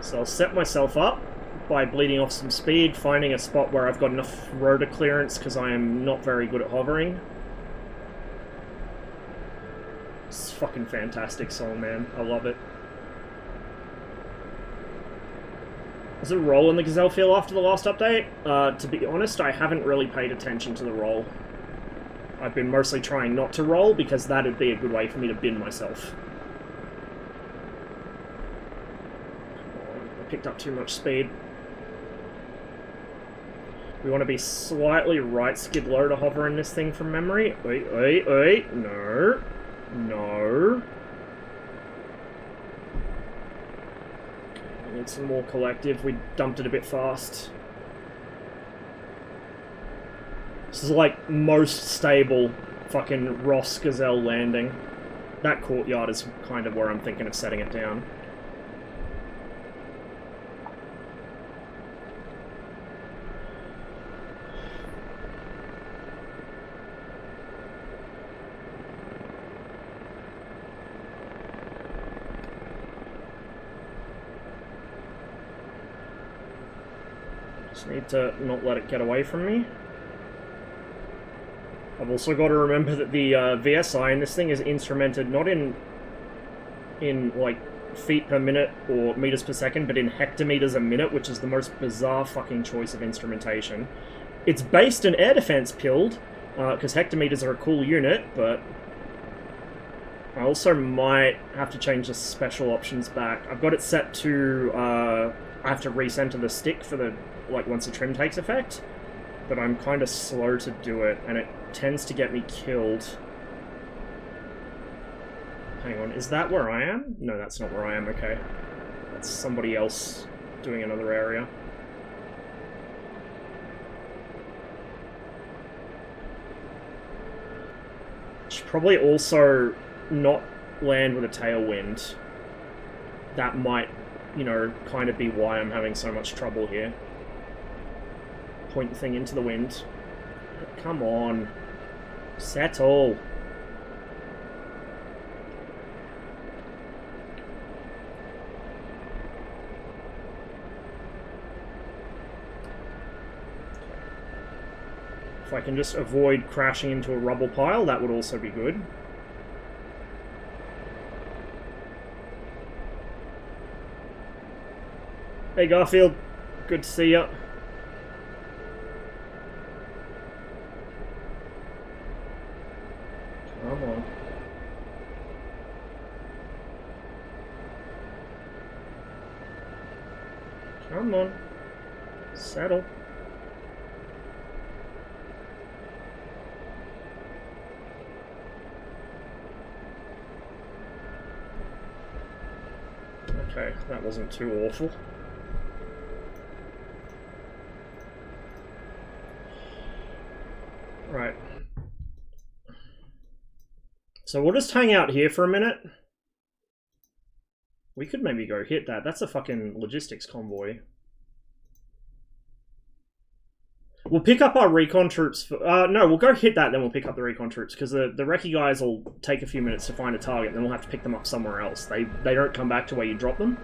So I'll set myself up by bleeding off some speed, finding a spot where I've got enough rotor clearance because I am not very good at hovering. It's fucking fantastic song, man. I love it. Does it roll in the Gazelle field after the last update? To be honest, I haven't really paid attention to the roll. I've been mostly trying not to roll because that'd be a good way for me to bin myself. Picked up too much speed. We want to be slightly right skid low to hover in this thing from memory. Wait, no. No. I need some more collective. We dumped it a bit fast. This is like most stable fucking Ross Gazelle landing. That courtyard is kind of where I'm thinking of setting it down. Just need to not let it get away from me. I've also got to remember that the VSI in this thing is instrumented not in like feet per minute or meters per second, but in hectometers a minute, which is the most bizarre fucking choice of instrumentation. It's based in air defense pilled, because hectometers are a cool unit, but I also might have to change the special options back. I've got it set to I have to recenter the stick for the once the trim takes effect, but I'm kind of slow to do it, and it tends to get me killed. Hang on, is that where I am? No, that's not where I am, okay. That's somebody else doing another area. Should probably also not land with a tailwind. That might, you know, kind of be why I'm having so much trouble here. Point the thing into the wind. Come on. Settle. If I can just avoid crashing into a rubble pile, that would also be good. Hey Garfield, good to see ya. Come on. Come on. Settle. Okay, that wasn't too awful. Right. So we'll just hang out here for a minute. We could maybe go hit that. That's a fucking logistics convoy. We'll pick up our recon troops. No, we'll go hit that, then we'll pick up the recon troops, because the recce guys will take a few minutes to find a target, then we'll have to pick them up somewhere else. They don't come back to where you drop them.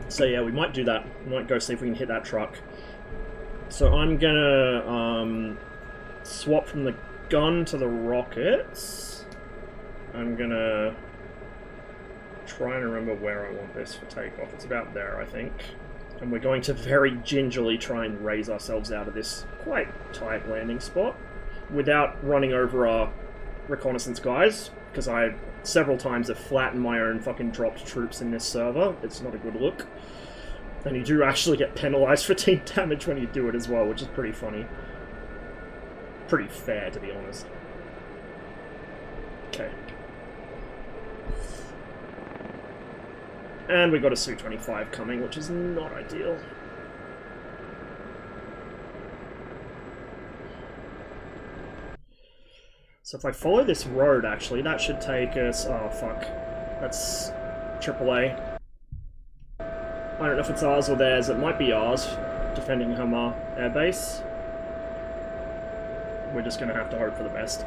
So yeah, we might do that. We might go see if we can hit that truck. So I'm gonna swap from the gun to the rockets. I'm gonna try and remember where I want this for takeoff. It's about there, I think. And we're going to very gingerly try and raise ourselves out of this quite tight landing spot without running over our reconnaissance guys, because I several times have flattened my own fucking dropped troops in this server. It's not a good look. And you do actually get penalised for team damage when you do it as well, which is pretty funny. Pretty fair, to be honest. Okay. And we got a Su-25 coming, which is not ideal. So if I follow this road, actually, that should take us... Oh, fuck. That's AAA. I don't know if it's ours or theirs. It might be ours, defending Hamar Air Base. We're just going to have to hope for the best.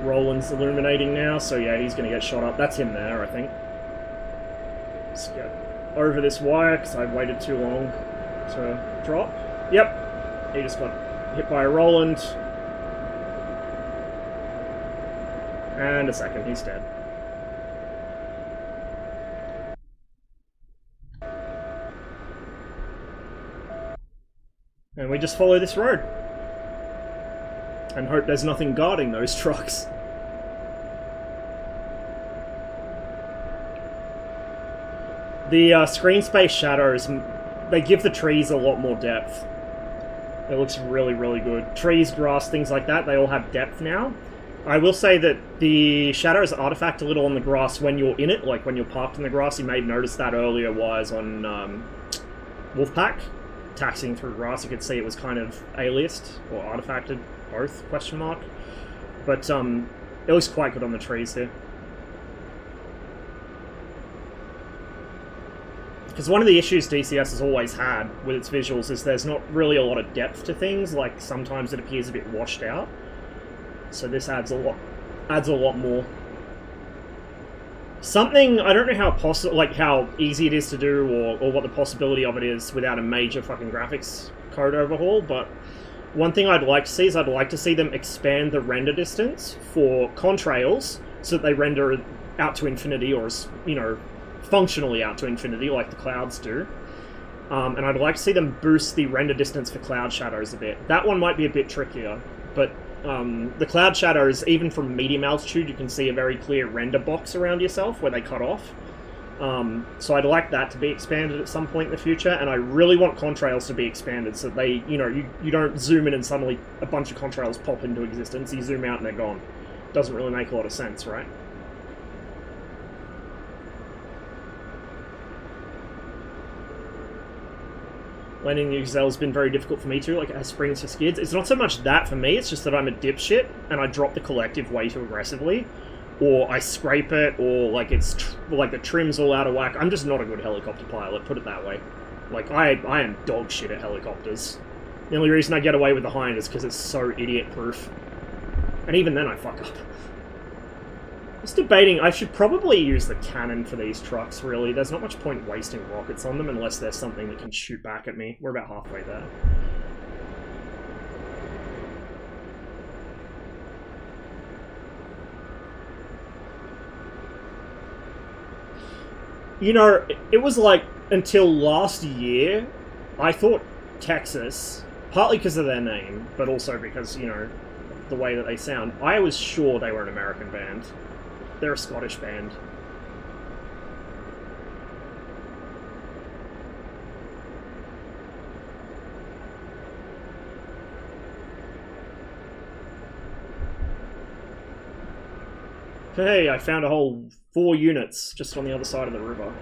Roland's illuminating now, so yeah, he's going to get shot up. That's him there, I think. Let's get over this wire, because I waited too long to drop. Yep, he just got hit by a Roland. And a second, he's dead. And we just follow this road. And hope there's nothing guarding those trucks. The screen space shadows, they give the trees a lot more depth. It looks really, really good. Trees, grass, things like that, they all have depth now. I will say that the shadows artifact a little on the grass when you're in it, like when you're parked in the grass. You may have noticed that earlier was on Wolfpack. Taxiing through grass, you could see it was kind of aliased, or artifacted, both, question mark. But it looks quite good on the trees here. Because one of the issues DCS has always had with its visuals is there's not really a lot of depth to things, like sometimes it appears a bit washed out. So this adds a lot more. Something, I don't know how how easy it is to do or what the possibility of it is without a major fucking graphics code overhaul, but one thing I'd like to see is I'd like to see them expand the render distance for contrails so that they render out to infinity, or, you know, functionally out to infinity like the clouds do. And I'd like to see them boost the render distance for cloud shadows a bit. That one might be a bit trickier, but the cloud shadows, even from medium altitude, you can see a very clear render box around yourself where they cut off. So I'd like that to be expanded at some point in the future, and I really want contrails to be expanded so they, you know, you don't zoom in and suddenly a bunch of contrails pop into existence. You zoom out and they're gone. Doesn't really make a lot of sense, right? Landing the Gazelle has been very difficult for me too, like it has springs for skids. It's not so much that for me, it's just that I'm a dipshit and I drop the collective way too aggressively. Or I scrape it, or like it's like the trim's all out of whack. I'm just not a good helicopter pilot, put it that way. Like, I am dog shit at helicopters. The only reason I get away with the Hind is because it's so idiot-proof. And even then I fuck up. I was debating, I should probably use the cannon for these trucks, really. There's not much point wasting rockets on them unless there's something that can shoot back at me. We're about halfway there. You know, it was like, until last year, I thought Texas, partly because of their name, but also because, you know, the way that they sound, I was sure they were an American band. They're a Scottish band. Hey, I found a whole 4 units just on the other side of the river.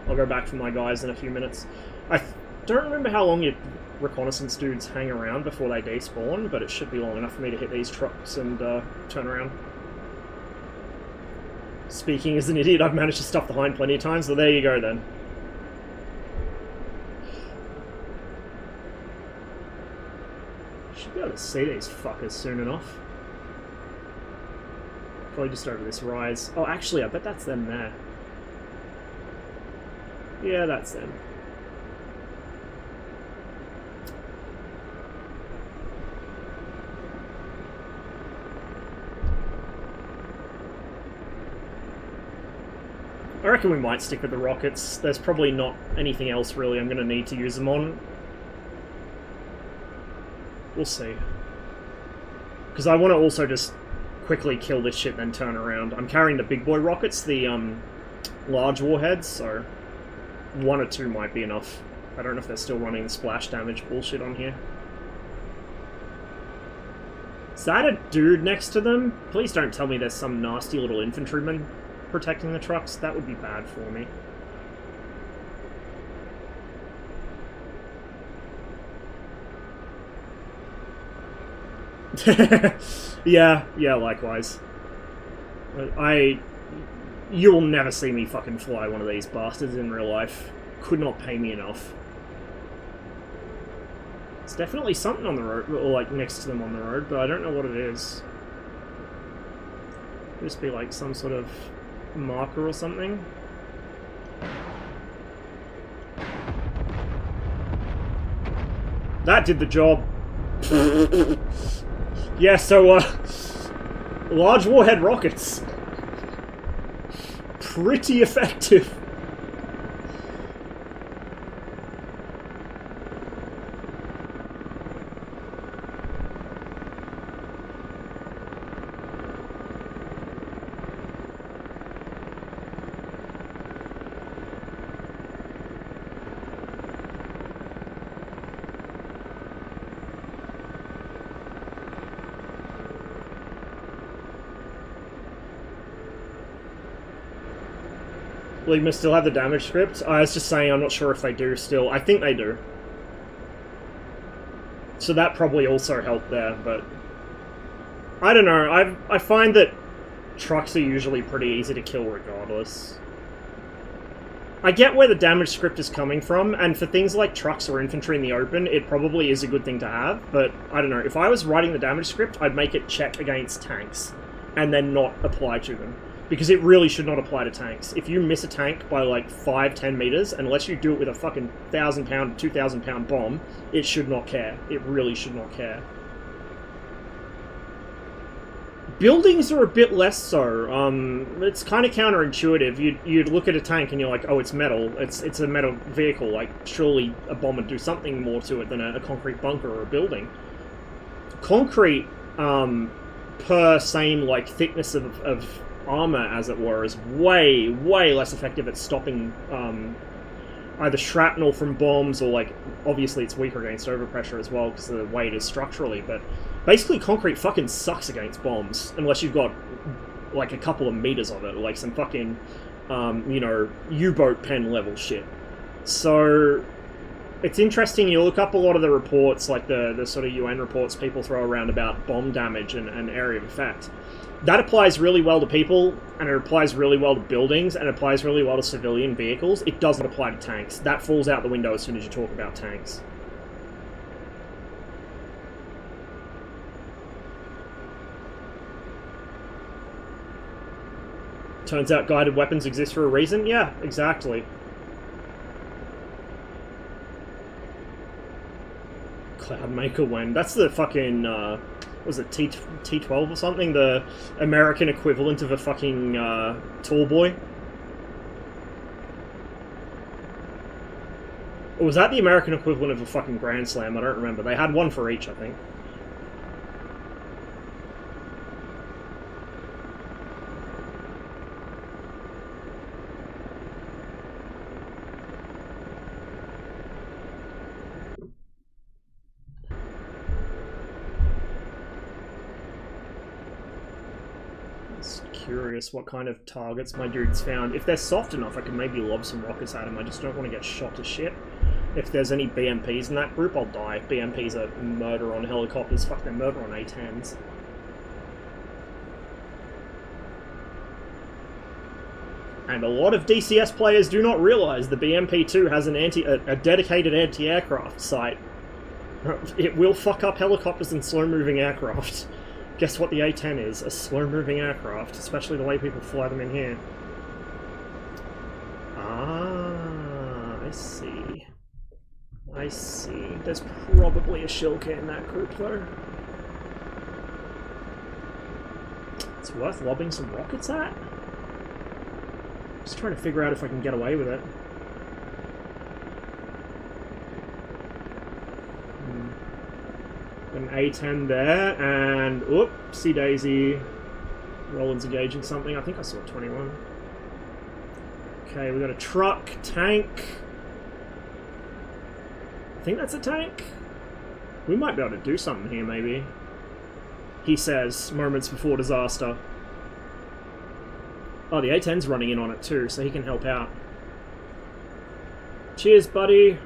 I'll go back for my guys in a few minutes. I don't remember how long it reconnaissance dudes hang around before they despawn, but it should be long enough for me to hit these trucks and turn around. Speaking as an idiot, I've managed to stuff the hind plenty of times, so there you go then. Should be able to see these fuckers soon enough. Probably just over this rise. Oh, actually, I bet that's them there. Yeah, that's them. I reckon we might stick with the rockets. There's probably not anything else really I'm going to need to use them on. We'll see. Because I want to also just quickly kill this shit, then turn around. I'm carrying the big boy rockets, the large warheads, so 1 or 2 might be enough. I don't know if they're still running the splash damage bullshit on here. Is that a dude next to them? Please don't tell me there's some nasty little infantryman protecting the trucks. That would be bad for me. yeah, likewise. You'll never see me fucking fly one of these bastards in real life. Could not pay me enough. It's definitely something on the road, or like next to them on the road, but I don't know what it is. Could just be like some sort of marker or something. That did the job. Yeah, so, large warhead rockets. Pretty effective. Ligma still have the damage script? I was just saying I'm not sure if they do still. I think they do. So that probably also helped there, but... I don't know, I find that trucks are usually pretty easy to kill regardless. I get where the damage script is coming from, and for things like trucks or infantry in the open, it probably is a good thing to have, but I don't know, if I was writing the damage script, I'd make it check against tanks, and then not apply to them. Because it really should not apply to tanks. If you miss a tank by like 5-10 meters, unless you do it with a fucking 1,000-pound, 2,000-pound bomb, it should not care. It really should not care. Buildings are a bit less so. It's kind of counterintuitive. You'd look at a tank and you're like, oh, it's metal. It's a metal vehicle. Like, surely a bomb would do something more to it than a concrete bunker or a building. Concrete, per same like thickness of armor, as it were, is way less effective at stopping either shrapnel from bombs or, like, obviously it's weaker against overpressure as well because the weight is structurally, but basically concrete fucking sucks against bombs unless you've got like a couple of meters of it, like some fucking you know, U-boat pen level shit. So it's interesting, you look up a lot of the reports, like the sort of UN reports people throw around about bomb damage and area of effect. That applies really well to people, and it applies really well to buildings, and it applies really well to civilian vehicles. It doesn't apply to tanks. That falls out the window as soon as you talk about tanks. Turns out guided weapons exist for a reason? Yeah, exactly. Cloudmaker when? That's the fucking, was it T12 or something? The American equivalent of a fucking tall boy? Or was that the American equivalent of a fucking Grand Slam? I don't remember. They had one for each, I think. Curious what kind of targets my dude's found. If they're soft enough, I can maybe lob some rockets at him. I just don't want to get shot to shit. If there's any BMPs in that group, I'll die. BMPs are murder on helicopters. Fuck, they're murder on A10s. And a lot of DCS players do not realize the BMP-2 has a dedicated anti-aircraft sight. It will fuck up helicopters and slow-moving aircraft. Guess what the A10 is? A slow-moving aircraft, especially the way people fly them in here. Ah, I see. I see. There's probably a Shilka in that group, though. It's worth lobbing some rockets at? Just trying to figure out if I can get away with it. An A10 there, and oopsie daisy. Roland's engaging something. I think I saw 21. Okay, we got a truck, tank. I think that's a tank. We might be able to do something here, maybe. He says, moments before disaster. Oh, the A10's running in on it too, so he can help out. Cheers, buddy.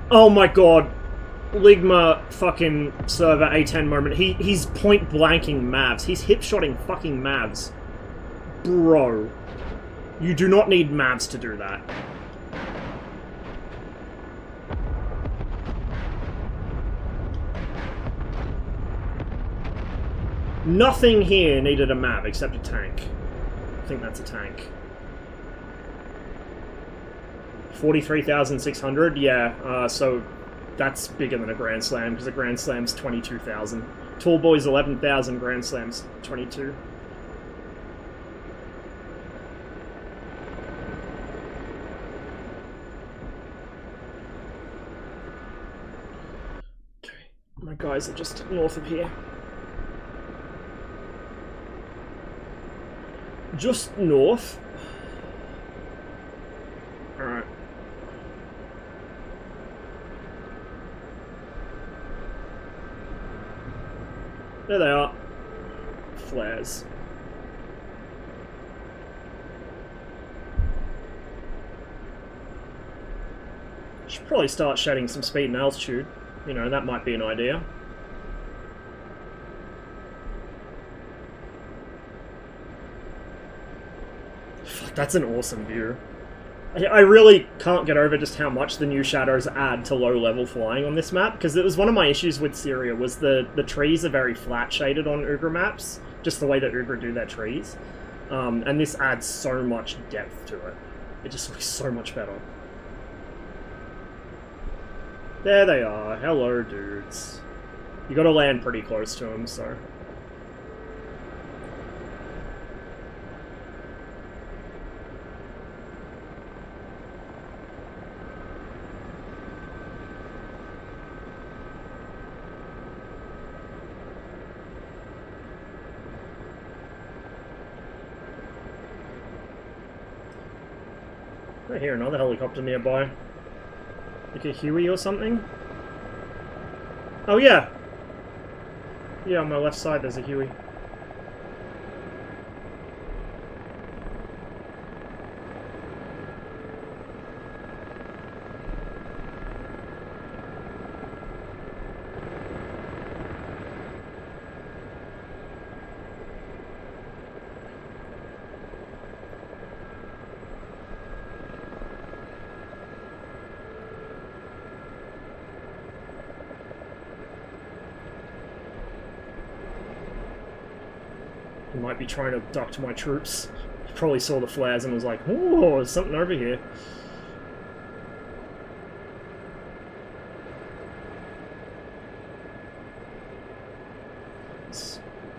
Oh my god. Ligma fucking server A10 moment. He's point blanking Mavs. He's hip-shotting fucking Mavs. Bro. You do not need Mavs to do that. Nothing here needed a Mav except a tank. I think that's a tank. 43,600? Yeah, so that's bigger than a Grand Slam, because a Grand Slam's 22,000. Tall Boy's 11,000, Grand Slam's 22. Okay, my guys are just north of here. Just north. Alright. There they are. Flares. Should probably start shedding some speed and altitude. You know, that might be an idea. Fuck, that's an awesome view. I really can't get over just how much the new shadows add to low-level flying on this map, because it was one of my issues with Syria, was the trees are very flat-shaded on Ugra maps, just the way that Ugra do their trees. And this adds so much depth to it. It just looks so much better. There they are. Hello, dudes. You gotta land pretty close to them, so... I hear another helicopter nearby. Like a Huey or something? Oh yeah! Yeah, on my left side there's a Huey. He might be trying to duck my troops. He probably saw the flares and was like, "Oh, there's something over here."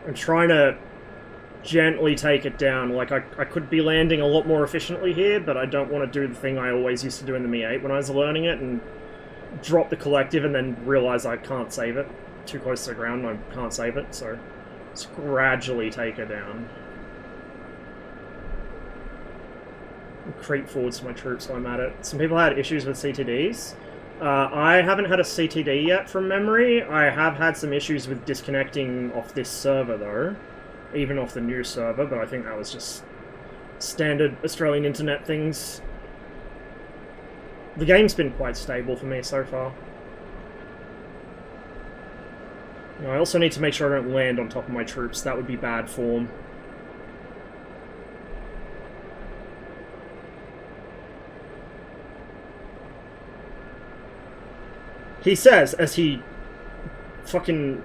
I'm trying to gently take it down. Like, I could be landing a lot more efficiently here, but I don't want to do the thing I always used to do in the Mi-8 when I was learning it, and drop the collective and then realize I can't save it. Too close to the ground and I can't save it, so... Let's gradually take her down. I'll creep forwards to my troops while I'm at it. Some people had issues with CTDs. I haven't had a CTD yet from memory. I have had some issues with disconnecting off this server though. Even off the new server, but I think that was just standard Australian internet things. The game's been quite stable for me so far. I also need to make sure I don't land on top of my troops. That would be bad form. He says as he fucking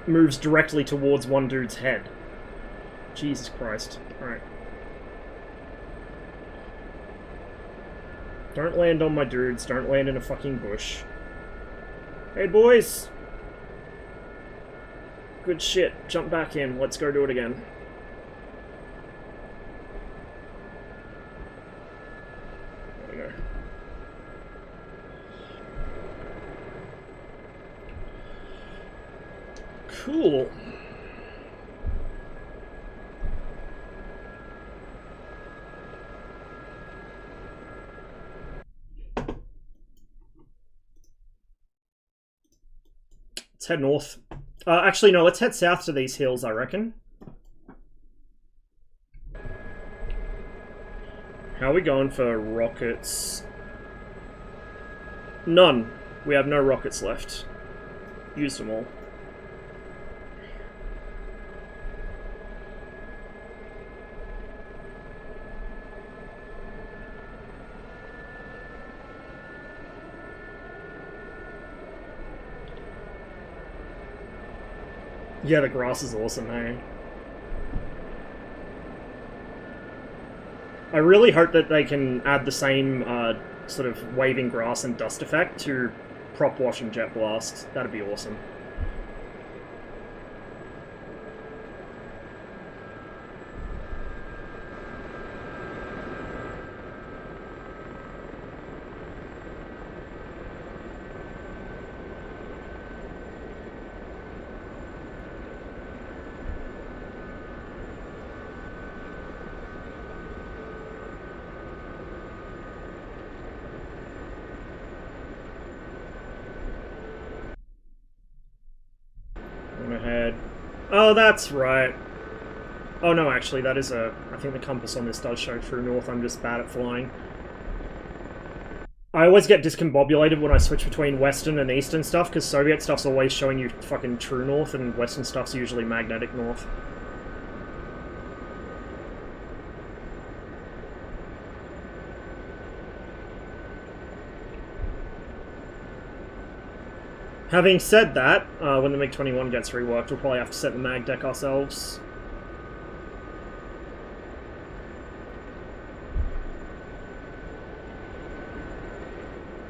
moves directly towards one dude's head. Jesus Christ. Alright. Don't land on my dudes. Don't land in a fucking bush. Hey, boys! Good shit. Jump back in. Let's go do it again. There we go. Cool. Let's head north. Actually, no, let's head south to these hills, I reckon. How are we going for rockets? None. We have no rockets left. Used them all. Yeah, the grass is awesome, hey? I really hope that they can add the same sort of waving grass and dust effect to Prop Wash and Jet Blast. That'd be awesome. Oh, that's right. Oh no, actually, that is a... I think the compass on this does show true north. I'm just bad at flying. I always get discombobulated when I switch between Western and Eastern stuff, because Soviet stuff's always showing you fucking true north, and Western stuff's usually magnetic north. Having said that, when the MiG-21 gets reworked, we'll probably have to set the mag deck ourselves.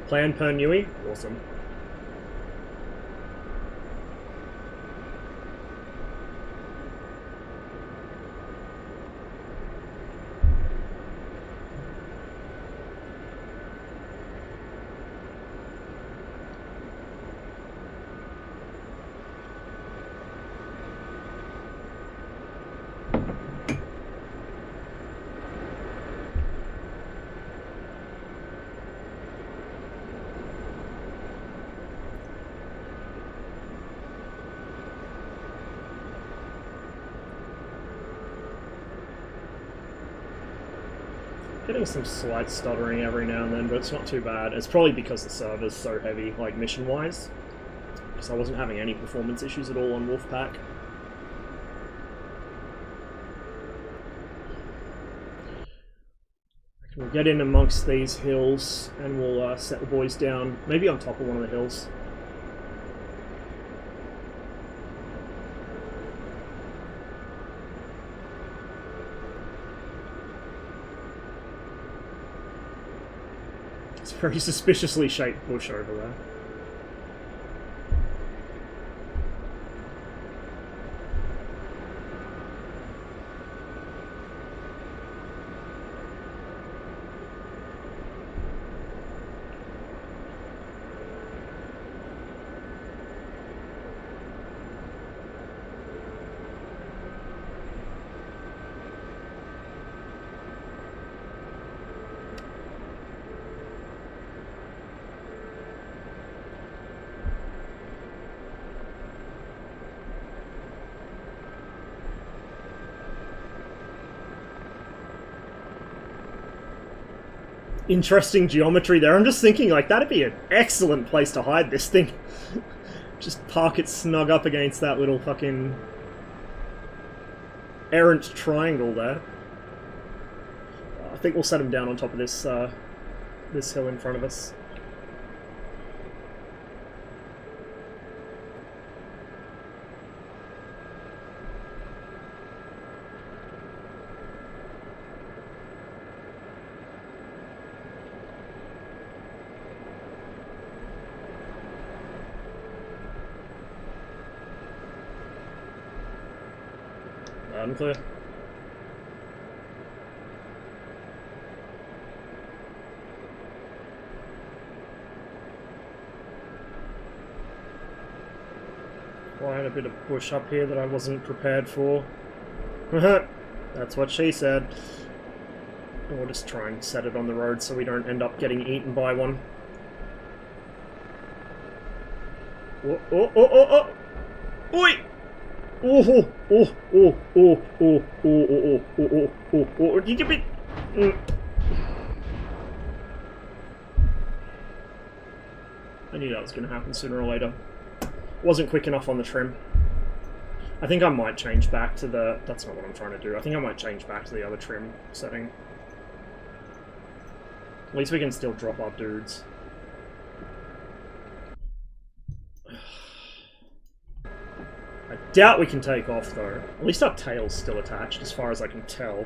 Plan per Nui? Awesome. Getting some slight stuttering every now and then, but it's not too bad. It's probably because the server's so heavy, like, mission-wise. Because I wasn't having any performance issues at all on Wolfpack. We'll get in amongst these hills, and we'll set the boys down, maybe on top of one of the hills. Very suspiciously shaped bush over there. interesting geometry there. I'm just thinking, like, that'd be an excellent place to hide this thing. Just park it snug up against that little fucking errant triangle there. I think we'll set him down on top of this this hill in front of us. Loud and clear. Quite a bit of push up here that I wasn't prepared for. That's what she said. We'll just try and set it on the road so we don't end up getting eaten by one. Oh, oh, oh, oh, oh! Oi! Oh, oh, oh, oh, oh, oh, oh, oh, oh, oh, oh, did you be... I knew that was going to happen sooner or later. Wasn't quick enough on the trim. I think I might change back to the... That's not what I'm trying to do. I think I might change back to the other trim setting. At least we can still drop our dudes. I doubt we can take off, though. At least our tail's still attached, as far as I can tell.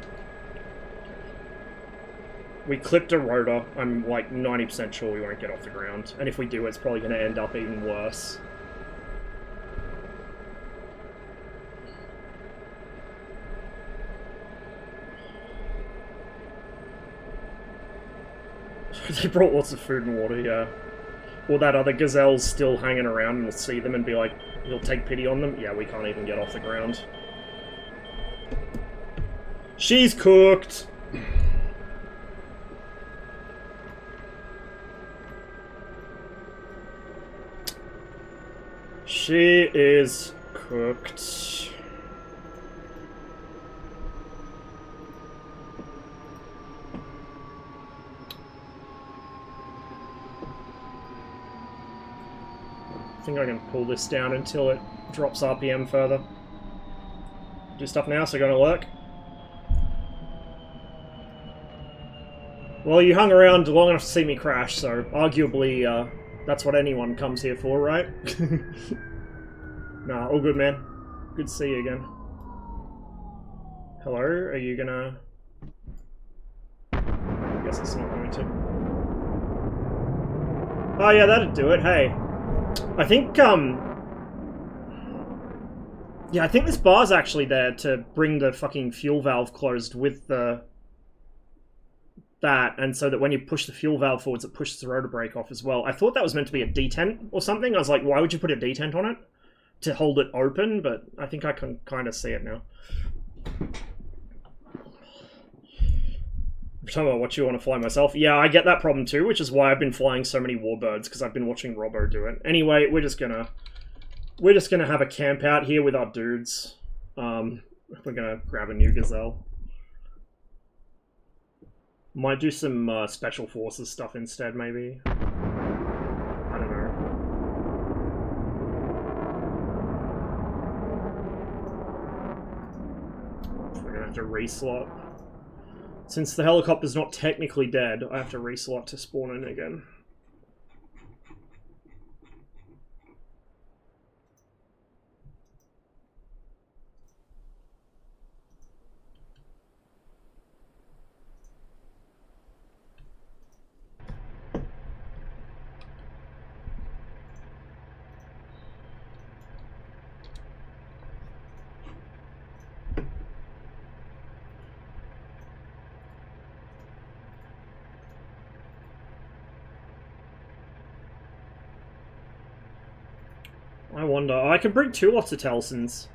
We clipped a rotor. I'm, like, 90% sure we won't get off the ground. And if we do, it's probably going to end up even worse. They brought lots of food and water, yeah. Or that other gazelle's still hanging around and we'll see them and be like, he'll take pity on them. Yeah, we can't even get off the ground. She's cooked! She is cooked. I think I can pull this down until it drops RPM further. Do stuff now, so gonna lurk. Well, you hung around long enough to see me crash, so arguably, that's what anyone comes here for, right? Nah, all good, man. Good to see you again. Hello? Are you gonna... I guess it's not going to. Oh yeah, that'd do it, hey. I think, yeah, I think this bar's actually there to bring the fucking fuel valve closed with that, and so that when you push the fuel valve forwards, it pushes the rotor brake off as well. I thought that was meant to be a detent or something. I was like, why would you put a detent on it? To hold it open, but I think I can kind of see it now. I'm talking about what you want to fly myself. Yeah, I get that problem too, which is why I've been flying so many warbirds, because I've been watching Robbo do it. Anyway, we're just gonna have a camp out here with our dudes. We're gonna grab a new gazelle. Might do some special forces stuff instead, maybe. I don't know. We're gonna have to reslot. Since the helicopter's not technically dead, I have to reslot to spawn in again. I wonder. I could bring 2 lots of Telsons.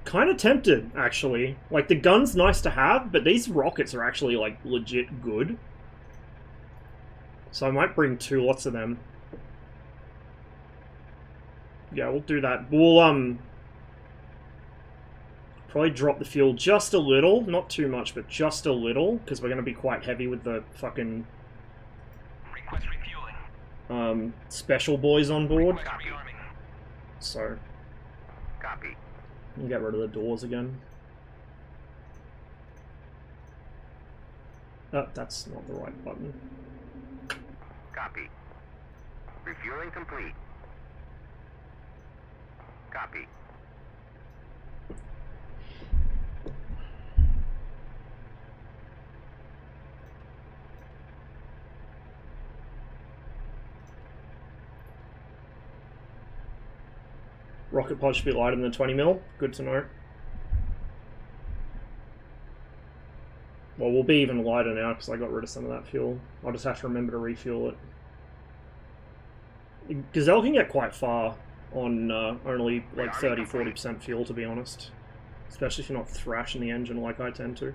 Kind of tempted, actually. Like, the gun's nice to have, but these rockets are actually, like, legit good. So I might bring 2 lots of them. Yeah, we'll do that. We'll, Probably drop the fuel just a little, not too much, but just a little, because we're going to be quite heavy with the fucking Request refueling. special boys on board. Request rearming. So, Copy. you can get rid of the doors again. Oh, that's not the right button. Copy. Refueling complete. Copy. Rocket pod should be lighter than the 20 mil. Good to know. Well, we'll be even lighter now because I got rid of some of that fuel. I'll just have to remember to refuel it. Gazelle can get quite far on only like 30-40% fuel, to be honest. Especially if you're not thrashing the engine like I tend to.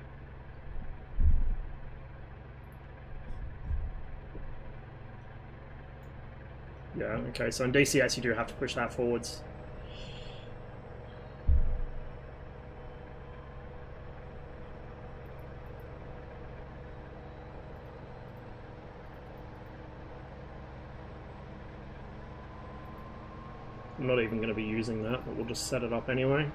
Yeah, okay, so in DCS you do have to push that forwards. I'm not even going to be using that, but we'll just set it up anyway.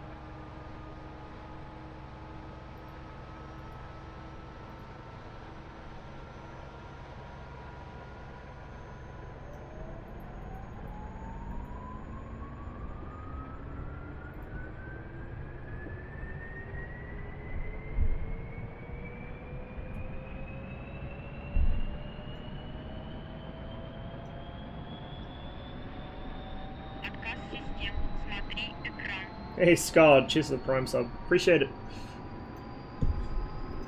Hey Scarred, cheers to the Prime sub. Appreciate it.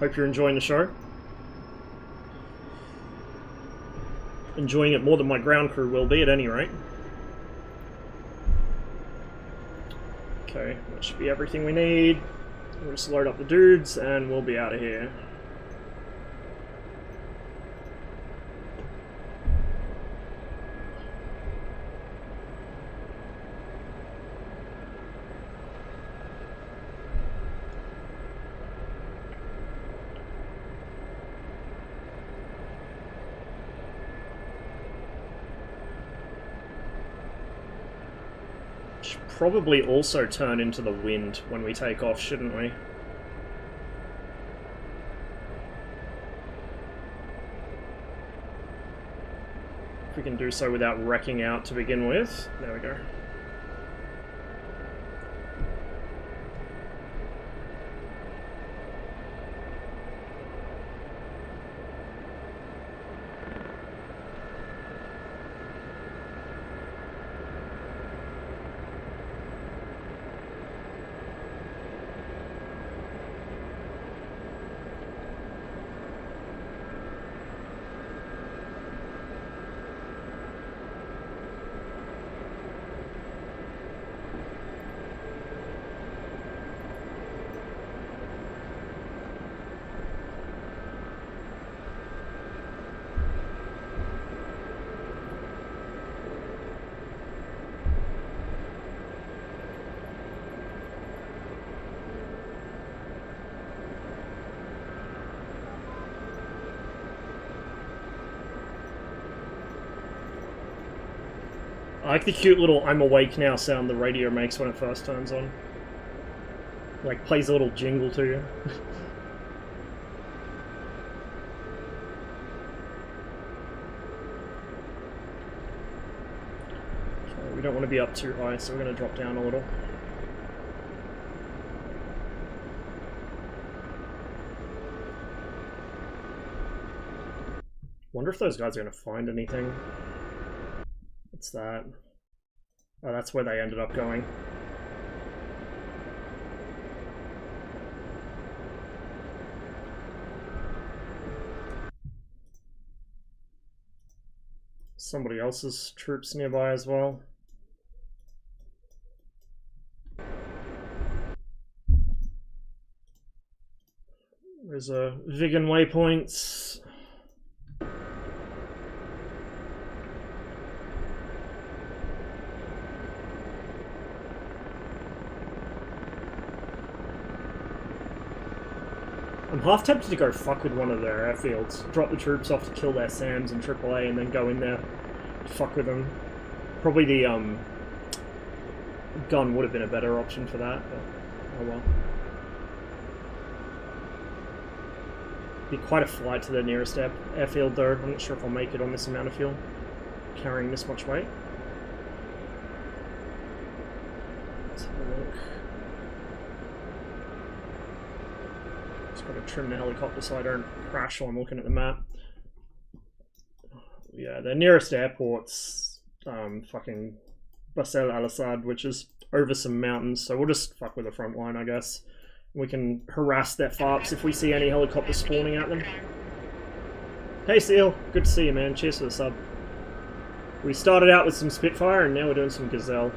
Hope you're enjoying the show. Enjoying it more than my ground crew will be at any rate. Okay, that should be everything we need. We'll just load up the dudes and we'll be out of here. Probably also turn into the wind when we take off, shouldn't we? If we can do so without wrecking out to begin with. There we go. I like the cute little "I'm awake now" sound the radio makes when it first turns on. Like, plays a little jingle to you. Okay, we don't want to be up too high, so we're going to drop down a little. Wonder if those guys are going to find anything. What's that? Oh, that's where they ended up going. Somebody else's troops nearby as well. There's a Vigan waypoints. I'm half tempted to go fuck with one of their airfields. Drop the troops off to kill their SAMs and AAA and then go in there, fuck with them. Probably the gun would have been a better option for that, but oh well. Be quite a flight to the nearest airfield though. I'm not sure if I'll make it on this amount of fuel, carrying this much weight. Let's have a look. Just got to trim the helicopter so I don't crash while I'm looking at the map. Yeah, the nearest airport's fucking Bashar al-Assad, which is over some mountains, so we'll just fuck with the front line, I guess. We can harass their farps if we see any helicopters spawning at them. Hey Seal, good to see you, man. Cheers for the sub. We started out with some Spitfire and now we're doing some Gazelle.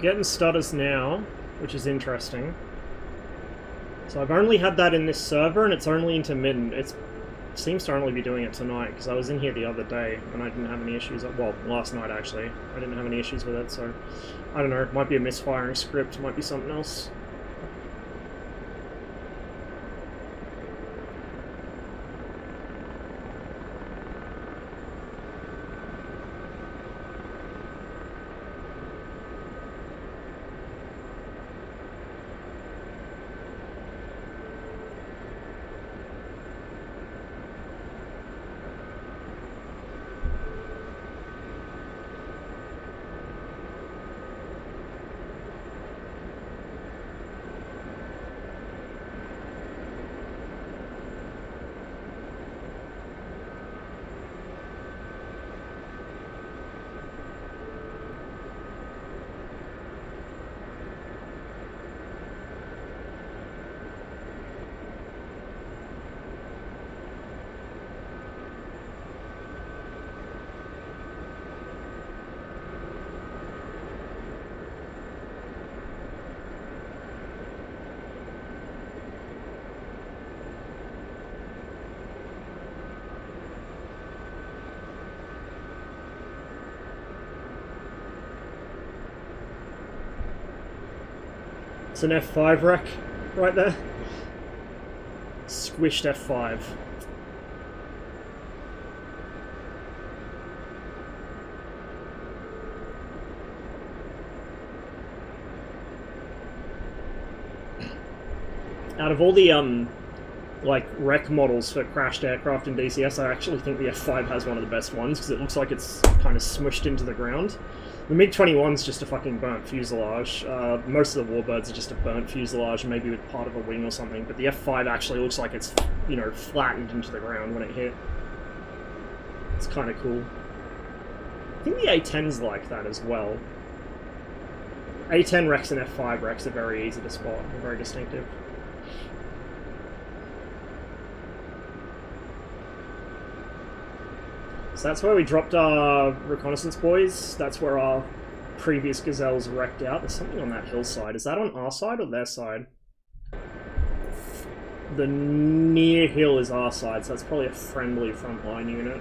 Getting stutters now, which is interesting. So I've only had that in this server and it's only intermittent. It seems to only be doing it tonight because I was in here the other day and I didn't have any issues. Well, last night actually. I didn't have any issues with it, so I don't know. It might be a misfiring script, might be something else. It's an F5 wreck right there. Squished F5. Out of all the like wreck models for crashed aircraft in DCS, I actually think the F5 has one of the best ones because it looks like it's kind of smushed into the ground. The MiG-21's just a fucking burnt fuselage. Most of the Warbirds are just a burnt fuselage, maybe with part of a wing or something, but the F5 actually looks like it's, you know, flattened into the ground when it hit. It's kind of cool. I think the A-10's like that as well. A-10 wrecks and F5 wrecks are very easy to spot, they're very distinctive. So that's where we dropped our reconnaissance boys. That's where our previous Gazelles wrecked out. There's something on that hillside. Is that on our side or their side? The near hill is our side, so that's probably a friendly frontline unit.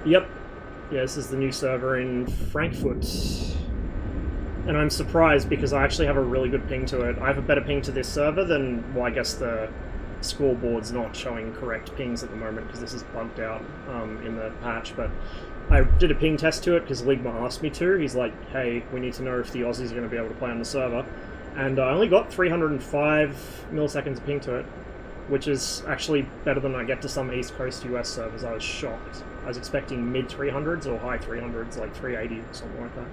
Yep. Yeah, this is the new server in Frankfurt. And I'm surprised because I actually have a really good ping to it. I have a better ping to this server than, well, I guess the scoreboard's not showing correct pings at the moment because this is bugged out in the patch, but I did a ping test to it because Ligma asked me to. He's like, hey, we need to know if the Aussies are going to be able to play on the server. And I only got 305 milliseconds of ping to it, which is actually better than I get to some East Coast US servers. I was shocked. I was expecting mid 300s or high 300s, like 380 or something like that.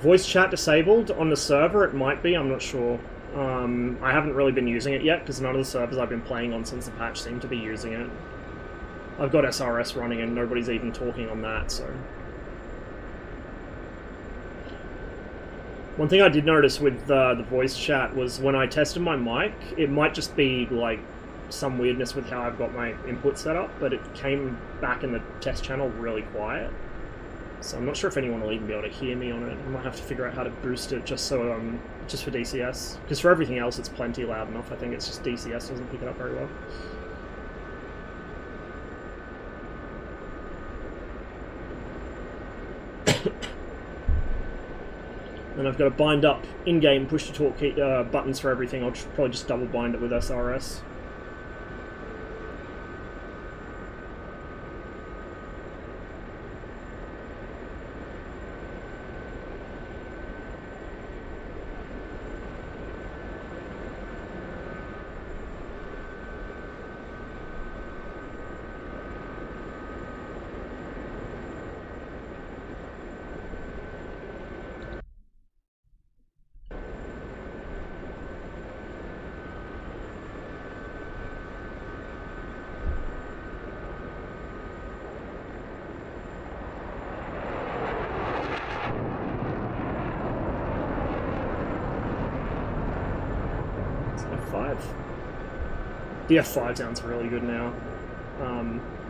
Voice chat disabled on the server, it might be, I'm not sure. I haven't really been using it yet because none of the servers I've been playing on since the patch seem to be using it. I've got SRS running and nobody's even talking on that, so... One thing I did notice with the voice chat was when I tested my mic, it might just be like some weirdness with how I've got my input set up, but it came back in the test channel really quiet. So I'm not sure if anyone will even be able to hear me on it. I might have to figure out how to boost it just so just for DCS. Because for everything else it's plenty loud enough. I think it's just DCS doesn't pick it up very well. And I've got to bind up in-game push-to-talk buttons for everything. I'll probably just double bind it with SRS. F5. The F5 sounds really good now.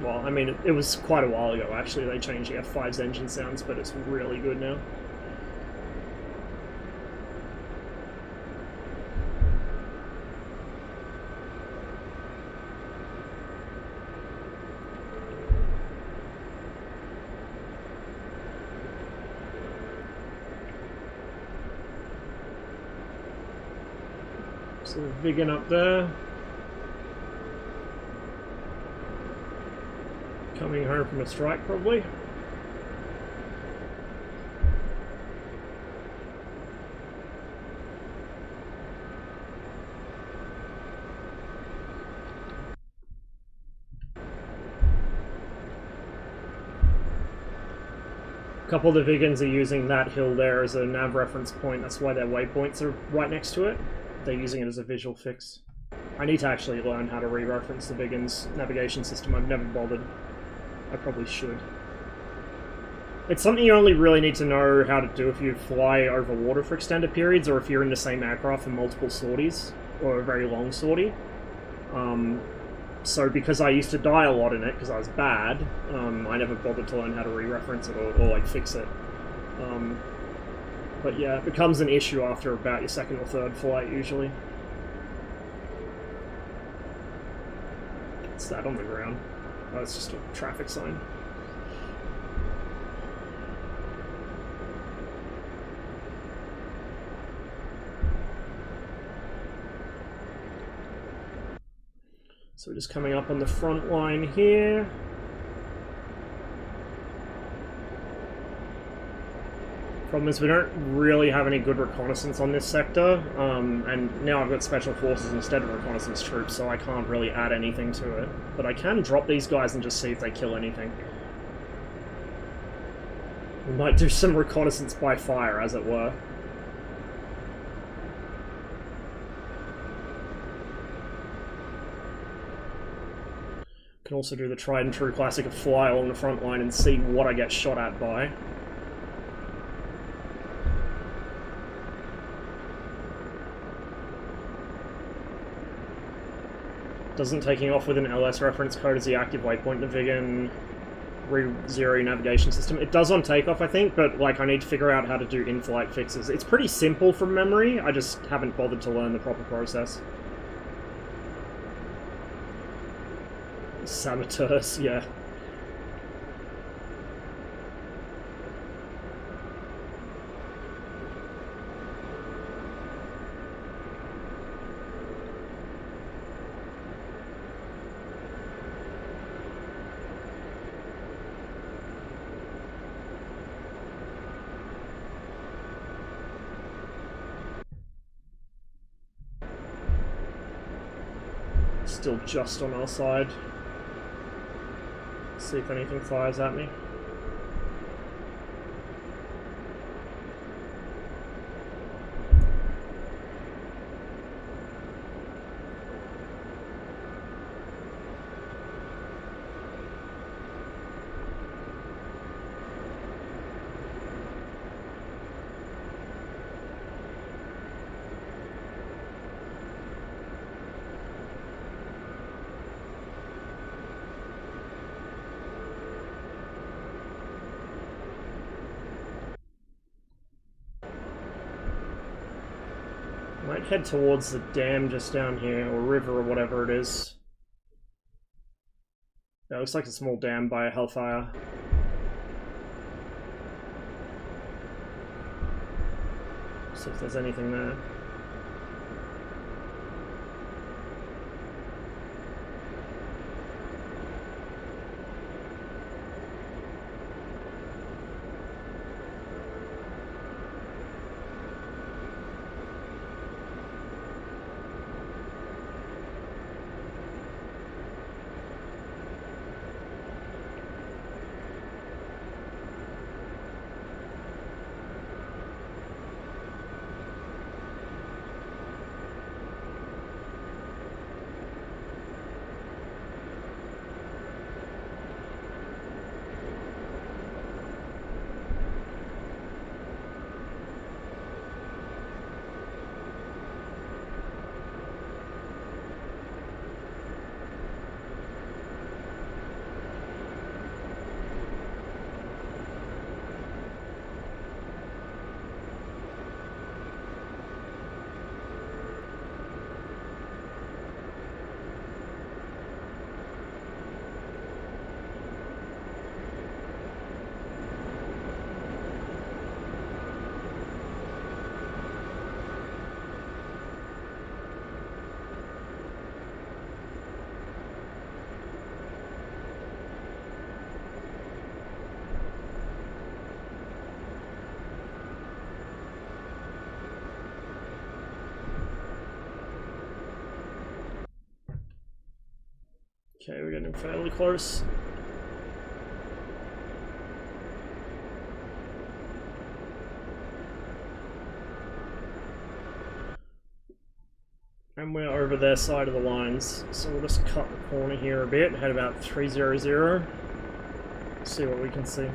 Well, I mean, it was quite a while ago, actually. They changed the F5's engine sounds, but it's really good now. So Viggen up there. Coming home from a strike, probably. A couple of the Viggens are using that hill there as a nav reference point. That's why their waypoints are right next to it. They're using it as a visual fix. I need to actually learn how to re-reference the Viggen's navigation system. I've never bothered. I probably should. It's something you only really need to know how to do if you fly over water for extended periods, or if you're in the same aircraft for multiple sorties, or a very long sortie. So because I used to die a lot in it because I was bad, I never bothered to learn how to re-reference it or like fix it. But yeah, it becomes an issue after about your second or third flight usually. What's that on the ground? Oh, it's just a traffic sign. So we're just coming up on the front line here. Problem is we don't really have any good reconnaissance on this sector, and now I've got special forces instead of reconnaissance troops, so I can't really add anything to it. But I can drop these guys and just see if they kill anything. We might do some reconnaissance by fire, as it were. Can also do the tried and true classic of fly along the front line and see what I get shot at by. Doesn't taking off with an LS reference code as the active waypoint navigation re-zero navigation system. It does on takeoff, I think, but like I need to figure out how to do in-flight fixes. It's pretty simple from memory, I just haven't bothered to learn the proper process. Saboteurs, yeah. Still just on our side. See if anything fires at me. Might head towards the dam just down here, or river, or whatever it is. That looks like a small dam by a Hellfire. See if there's anything there. Okay, we're getting fairly close. And we're over their side of the lines, so we'll just cut the corner here a bit, head about 300, see what we can see.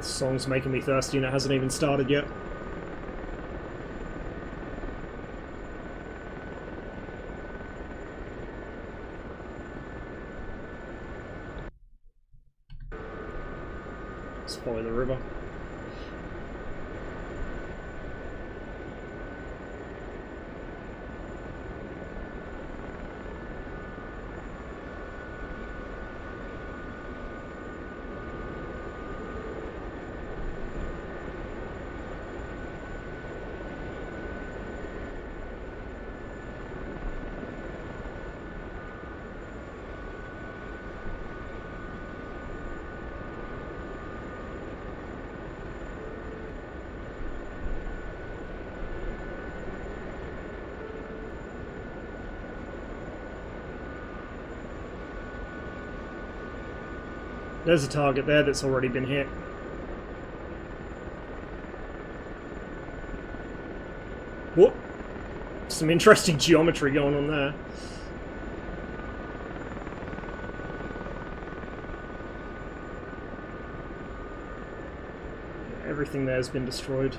This song's making me thirsty and it hasn't even started yet. Let's follow the river. There's a target there that's already been hit. Whoop! Some interesting geometry going on there. Everything there has been destroyed.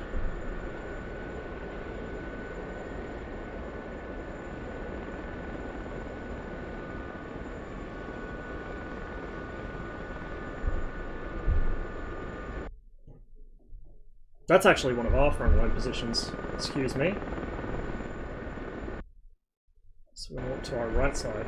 That's actually one of our front line positions. Excuse me. So we'll walk to our right side.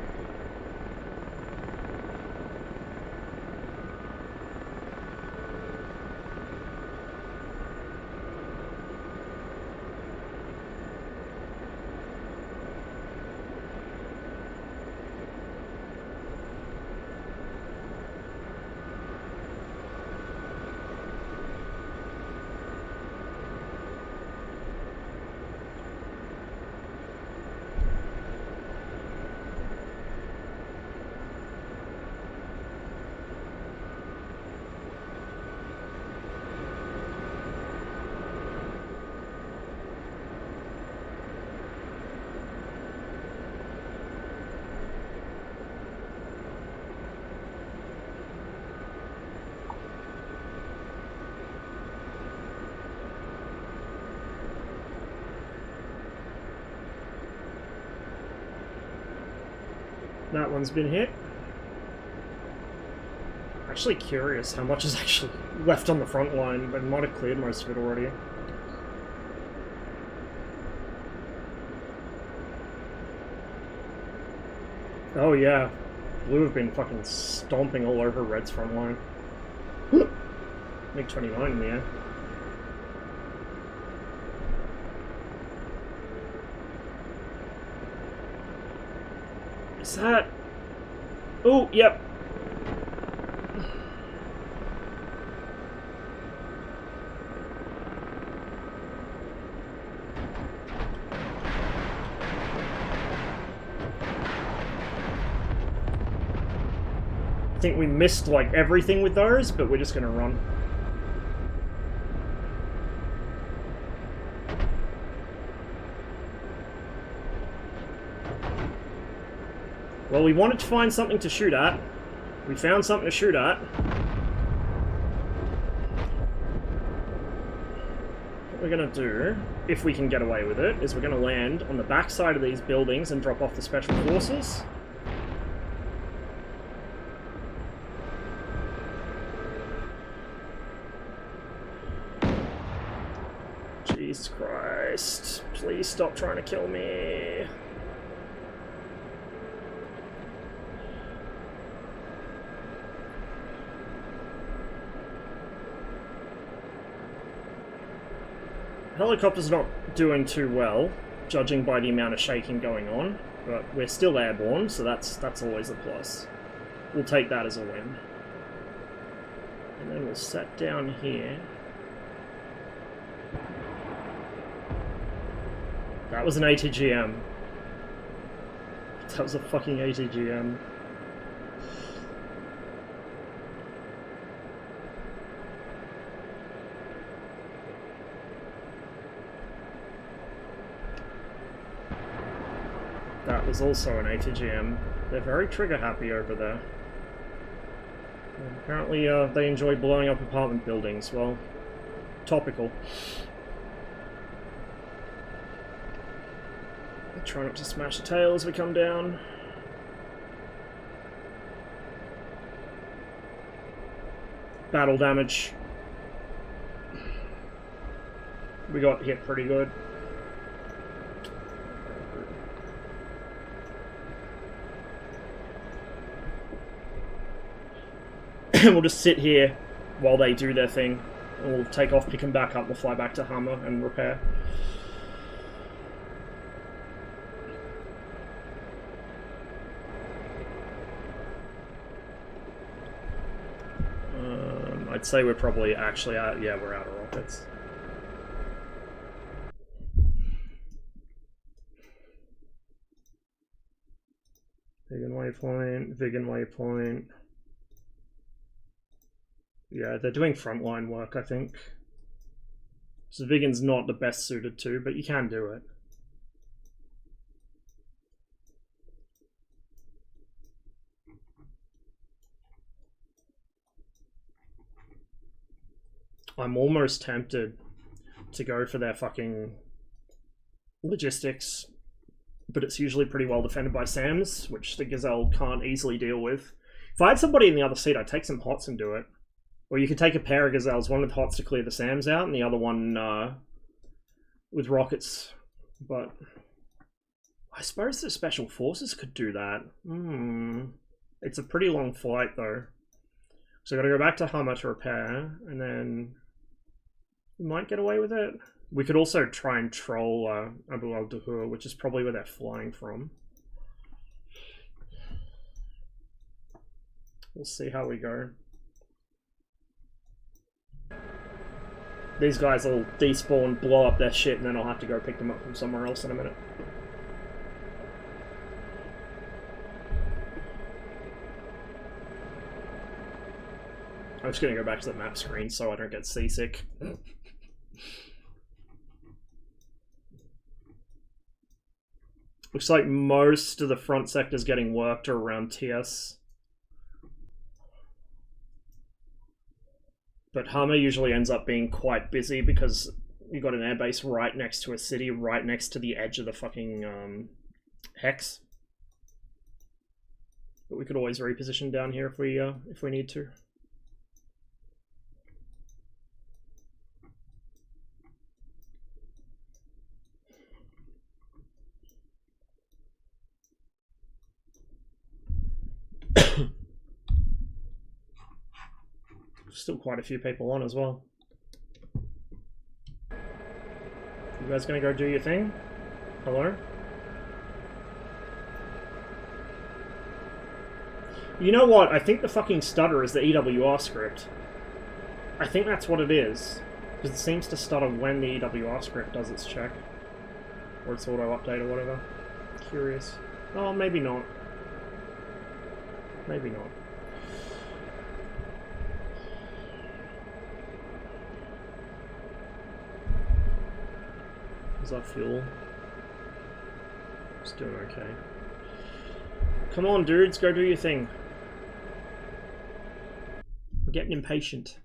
That one's been hit. Actually curious how much is actually left on the front line, but might have cleared most of it already. Oh yeah, Blue have been fucking stomping all over Red's front line. MiG-29 in the air. Is that... Oh, yep. I think we missed, like, everything with those, but we're just gonna run. Well, we wanted to find something to shoot at. We found something to shoot at. What we're gonna do, if we can get away with it, is we're gonna land on the back side of these buildings and drop off the special forces. Jesus Christ. Please stop trying to kill me. Helicopter's not doing too well, judging by the amount of shaking going on, but we're still airborne, so that's always a plus. We'll take that as a win. And then we'll set down here. That was an ATGM. That was a fucking ATGM. That was also an ATGM. They're very trigger happy over there. And apparently they enjoy blowing up apartment buildings. Well, topical. Try not to smash the tail as we come down. Battle damage. We got hit pretty good. We'll just sit here while they do their thing. And we'll take off, pick them back up, we'll fly back to Hummer and repair. I'd say we're probably actually out. Yeah, we're out of rockets. Vegan waypoint, vegan waypoint. Yeah, they're doing frontline work, I think. Zvigin's not the best suited to, but you can do it. I'm almost tempted to go for their fucking logistics, but it's usually pretty well defended by SAMs, which the Gazelle can't easily deal with. If I had somebody in the other seat, I'd take some HOTS and do it. Or you could take a pair of Gazelles, one with HOTS to clear the SAMs out, and the other one with rockets. But I suppose the Special Forces could do that. It's a pretty long flight, though. So I've got to go back to Hama to repair, and then we might get away with it. We could also try and troll Abu al-Duhur, which is probably where they're flying from. We'll see how we go. These guys will despawn, blow up their shit, and then I'll have to go pick them up from somewhere else in a minute. I'm just going to go back to the map screen so I don't get seasick. Looks like most of the front sectors getting worked are around TS. But Hama usually ends up being quite busy because you've got an airbase right next to a city, right next to the edge of the fucking hex. But we could always reposition down here if we need to. Still quite a few people on as well. You guys gonna go do your thing? Hello? You know what? I think the fucking stutter is the EWR script. I think that's what it is. Because it seems to stutter when the EWR script does its check. Or its auto-update or whatever. Curious. Oh, maybe not. Maybe not. Is that fuel? It's doing okay. Come on, dudes, go do your thing. I'm getting impatient.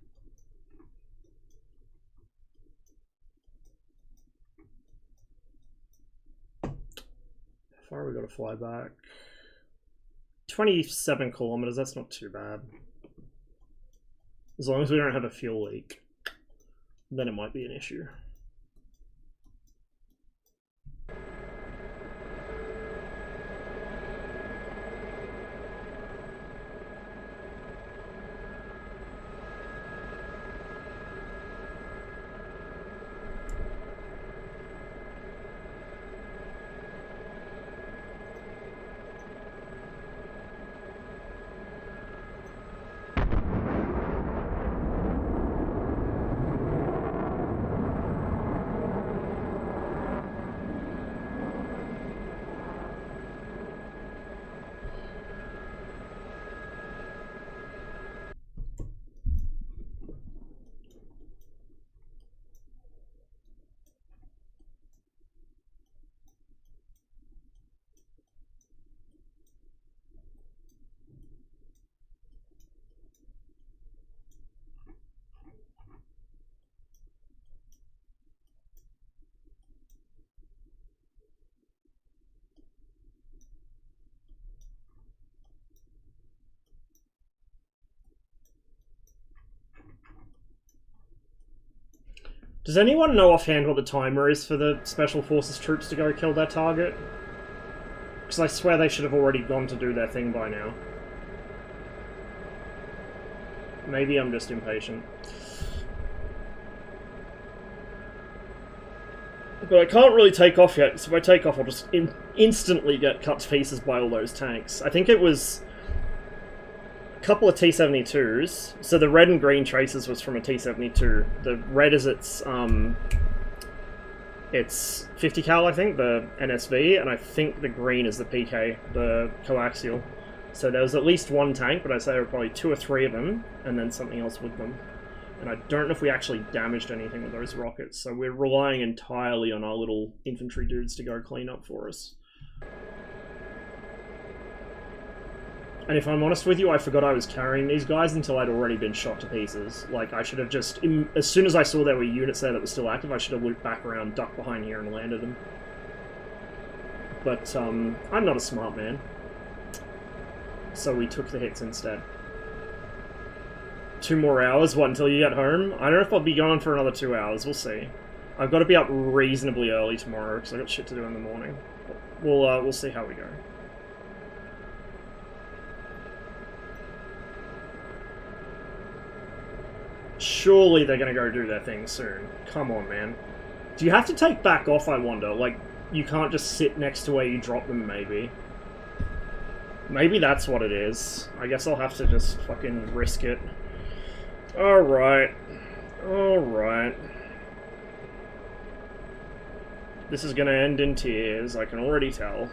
How far we got to fly back? 27 kilometers, that's not too bad. As long as we don't have a fuel leak, then it might be an issue. Does anyone know offhand what the timer is for the Special Forces troops to go kill their target? Because I swear they should have already gone to do their thing by now. Maybe I'm just impatient. But I can't really take off yet, so if I take off I'll just instantly get cut to pieces by all those tanks. I think it was a couple of T-72s. So the red and green traces was from a T-72. The red is its 50 cal, I think, the NSV, and I think the green is the PK, the coaxial. So there was at least one tank, but I'd say there were probably 2 or 3 of them, and then something else with them. And I don't know if we actually damaged anything with those rockets, so we're relying entirely on our little infantry dudes to go clean up for us. And if I'm honest with you, I forgot I was carrying these guys until I'd already been shot to pieces. Like, I should have just... as soon as I saw there were units there that were still active, I should have looped back around, ducked behind here, and landed them. But, I'm not a smart man. So we took the hits instead. 2 more hours? What, until you get home? I don't know if I'll be gone for another 2 hours. We'll see. I've got to be up reasonably early tomorrow, because I've got shit to do in the morning. We'll see how we go. Surely they're gonna go do their thing soon. Come on, man. Do you have to take back off, I wonder? Like, you can't just sit next to where you drop them, maybe. Maybe that's what it is. I guess I'll have to just fucking risk it. Alright. Alright. This is gonna end in tears, I can already tell.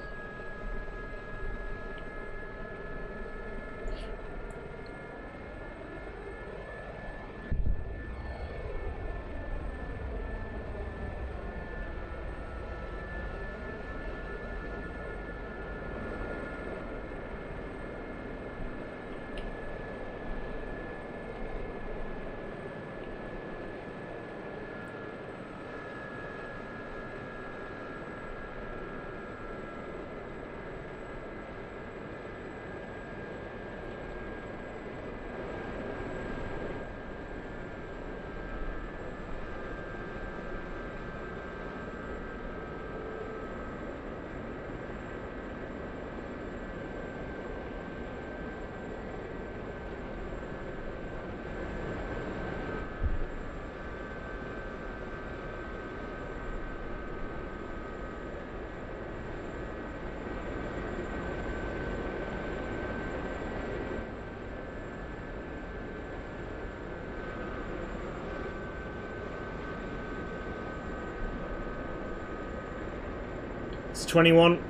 It's 21.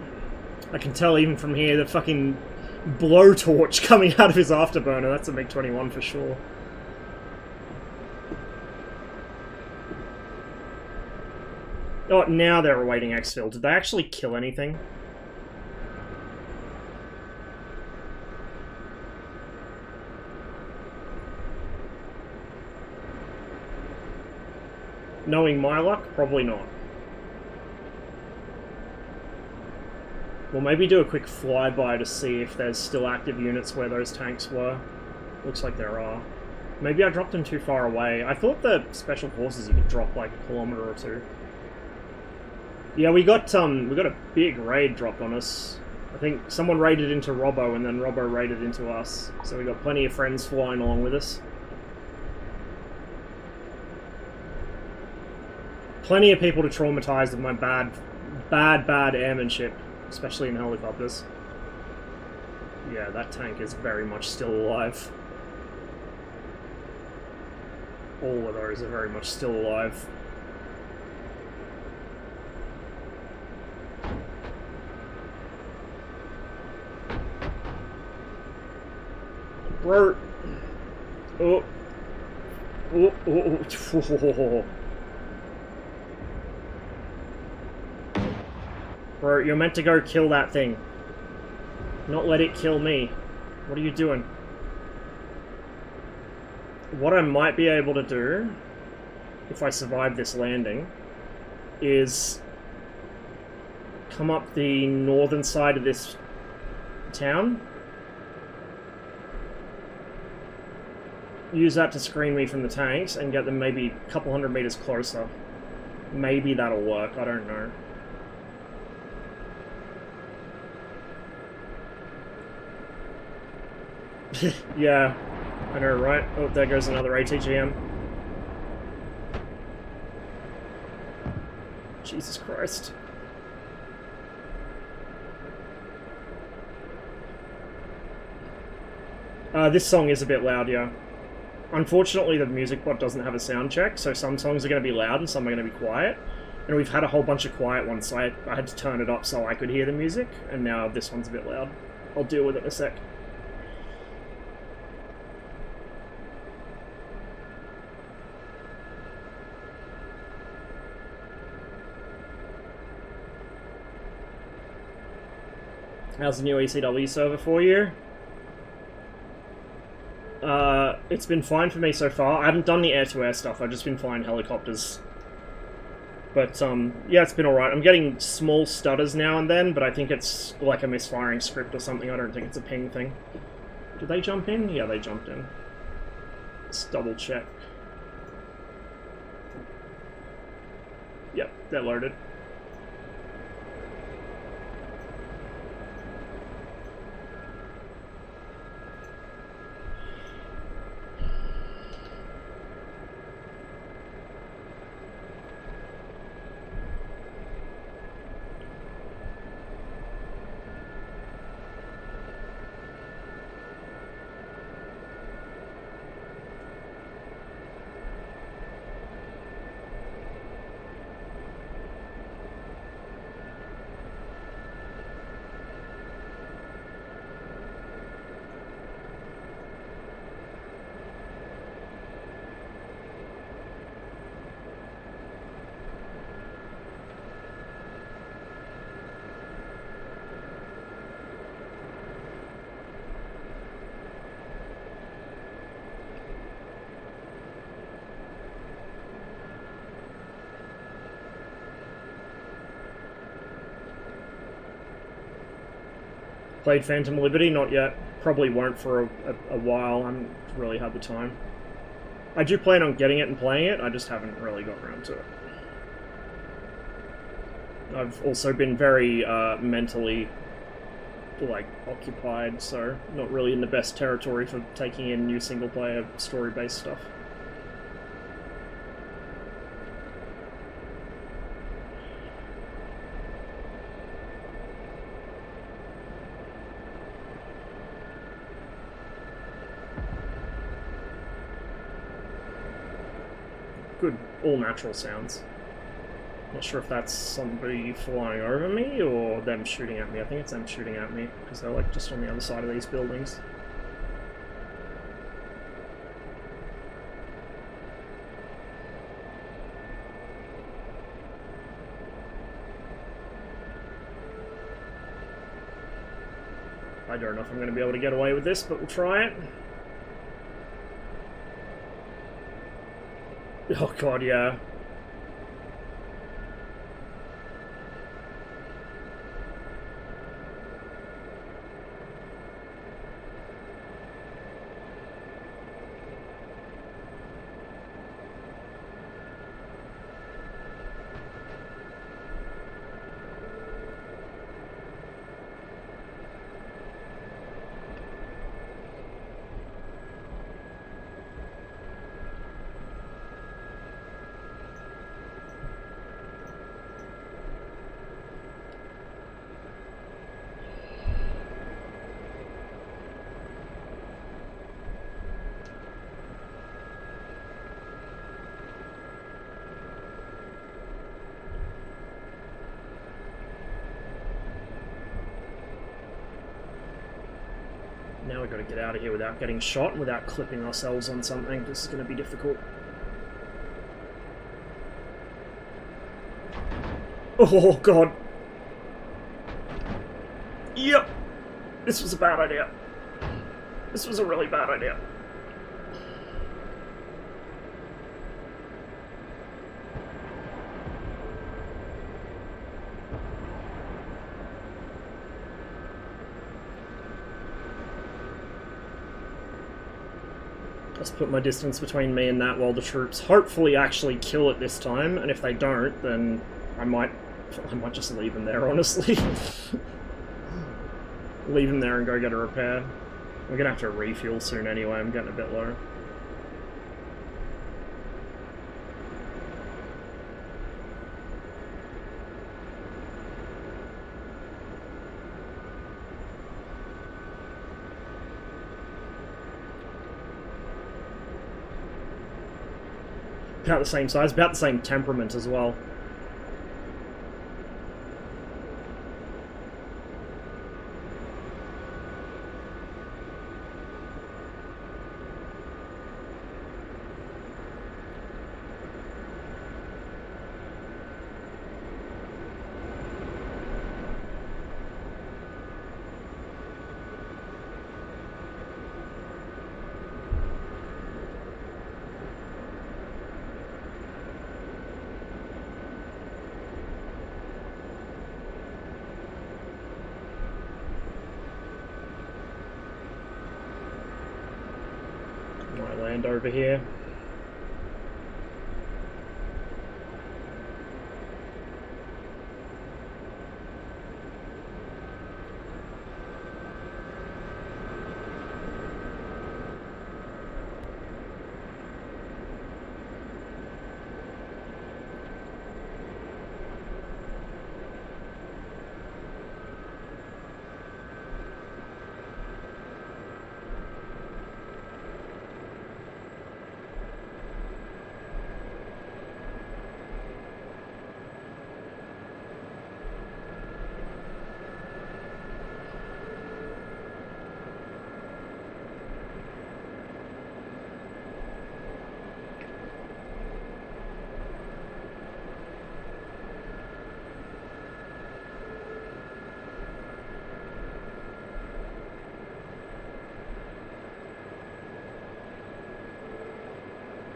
I can tell even from here the fucking blowtorch coming out of his afterburner. That's a MiG-21 for sure. Oh, now they're awaiting exfil. Did they actually kill anything? Knowing my luck, probably not. We'll maybe do a quick flyby to see if there's still active units where those tanks were. Looks like there are. Maybe I dropped them too far away. I thought the special forces you could drop like a kilometer or 2. Yeah, we got a big raid dropped on us. I think someone raided into Robbo and then Robbo raided into us. So we got plenty of friends flying along with us. Plenty of people to traumatize with my bad airmanship. Especially in helicopters. Yeah, that tank is very much still alive. All of those are very much still alive. Bro. Oh. Oh, oh, oh. Bro, you're meant to go kill that thing. Not let it kill me. What are you doing? What I might be able to do, if I survive this landing, is come up the northern side of this town. Use that to screen me from the tanks and get them maybe a couple 100 meters closer. Maybe that'll work, I don't know. Yeah, I know, right? Oh, there goes another ATGM. Jesus Christ. This song is a bit loud, yeah. Unfortunately, the music bot doesn't have a sound check, so some songs are going to be loud and some are going to be quiet. And we've had a whole bunch of quiet ones, so I had to turn it up so I could hear the music, and now this one's a bit loud. I'll deal with it in a sec. How's the new ECW server for you? It's been fine for me so far. I haven't done the air-to-air stuff, I've just been flying helicopters. But, yeah, it's been alright. I'm getting small stutters now and then, but I think it's like a misfiring script or something. I don't think it's a ping thing. Did they jump in? Yeah, they jumped in. Let's double check. Yep, they're loaded. Played Phantom Liberty? Not yet. Probably won't for a while. I haven't really had the time. I do plan on getting it and playing it, I just haven't really got around to it. I've also been very mentally like occupied, so not really in the best territory for taking in new single-player story-based stuff. Good, all-natural sounds. Not sure if that's somebody flying over me or them shooting at me. I think it's them shooting at me, because they're like just on the other side of these buildings. I don't know if I'm going to be able to get away with this, but we'll try it. Oh god, yeah. Now we've got to get out of here without getting shot and without clipping ourselves on something. This is going to be difficult. Oh god. Yep. This was a bad idea. This was a really bad idea. Let's put my distance between me and that while the troops hopefully actually kill it this time, and if they don't, then I might just leave them there, honestly. Leave them there and go get a repair. We're gonna have to refuel soon anyway, I'm getting a bit low. About the same size, about the same temperament as well. land over here.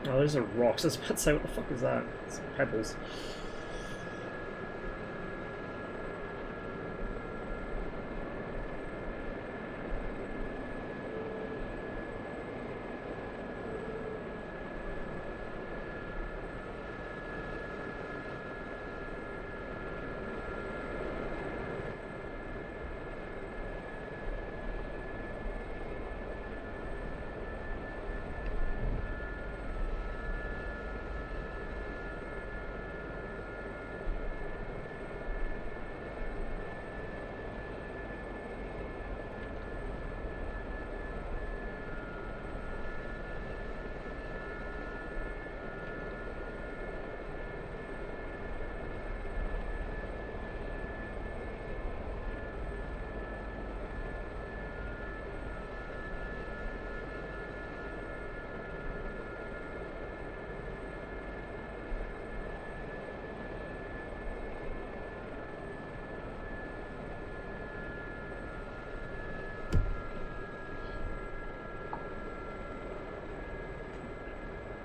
Oh, those are rocks. I was about to say, what the fuck is that? It's pebbles.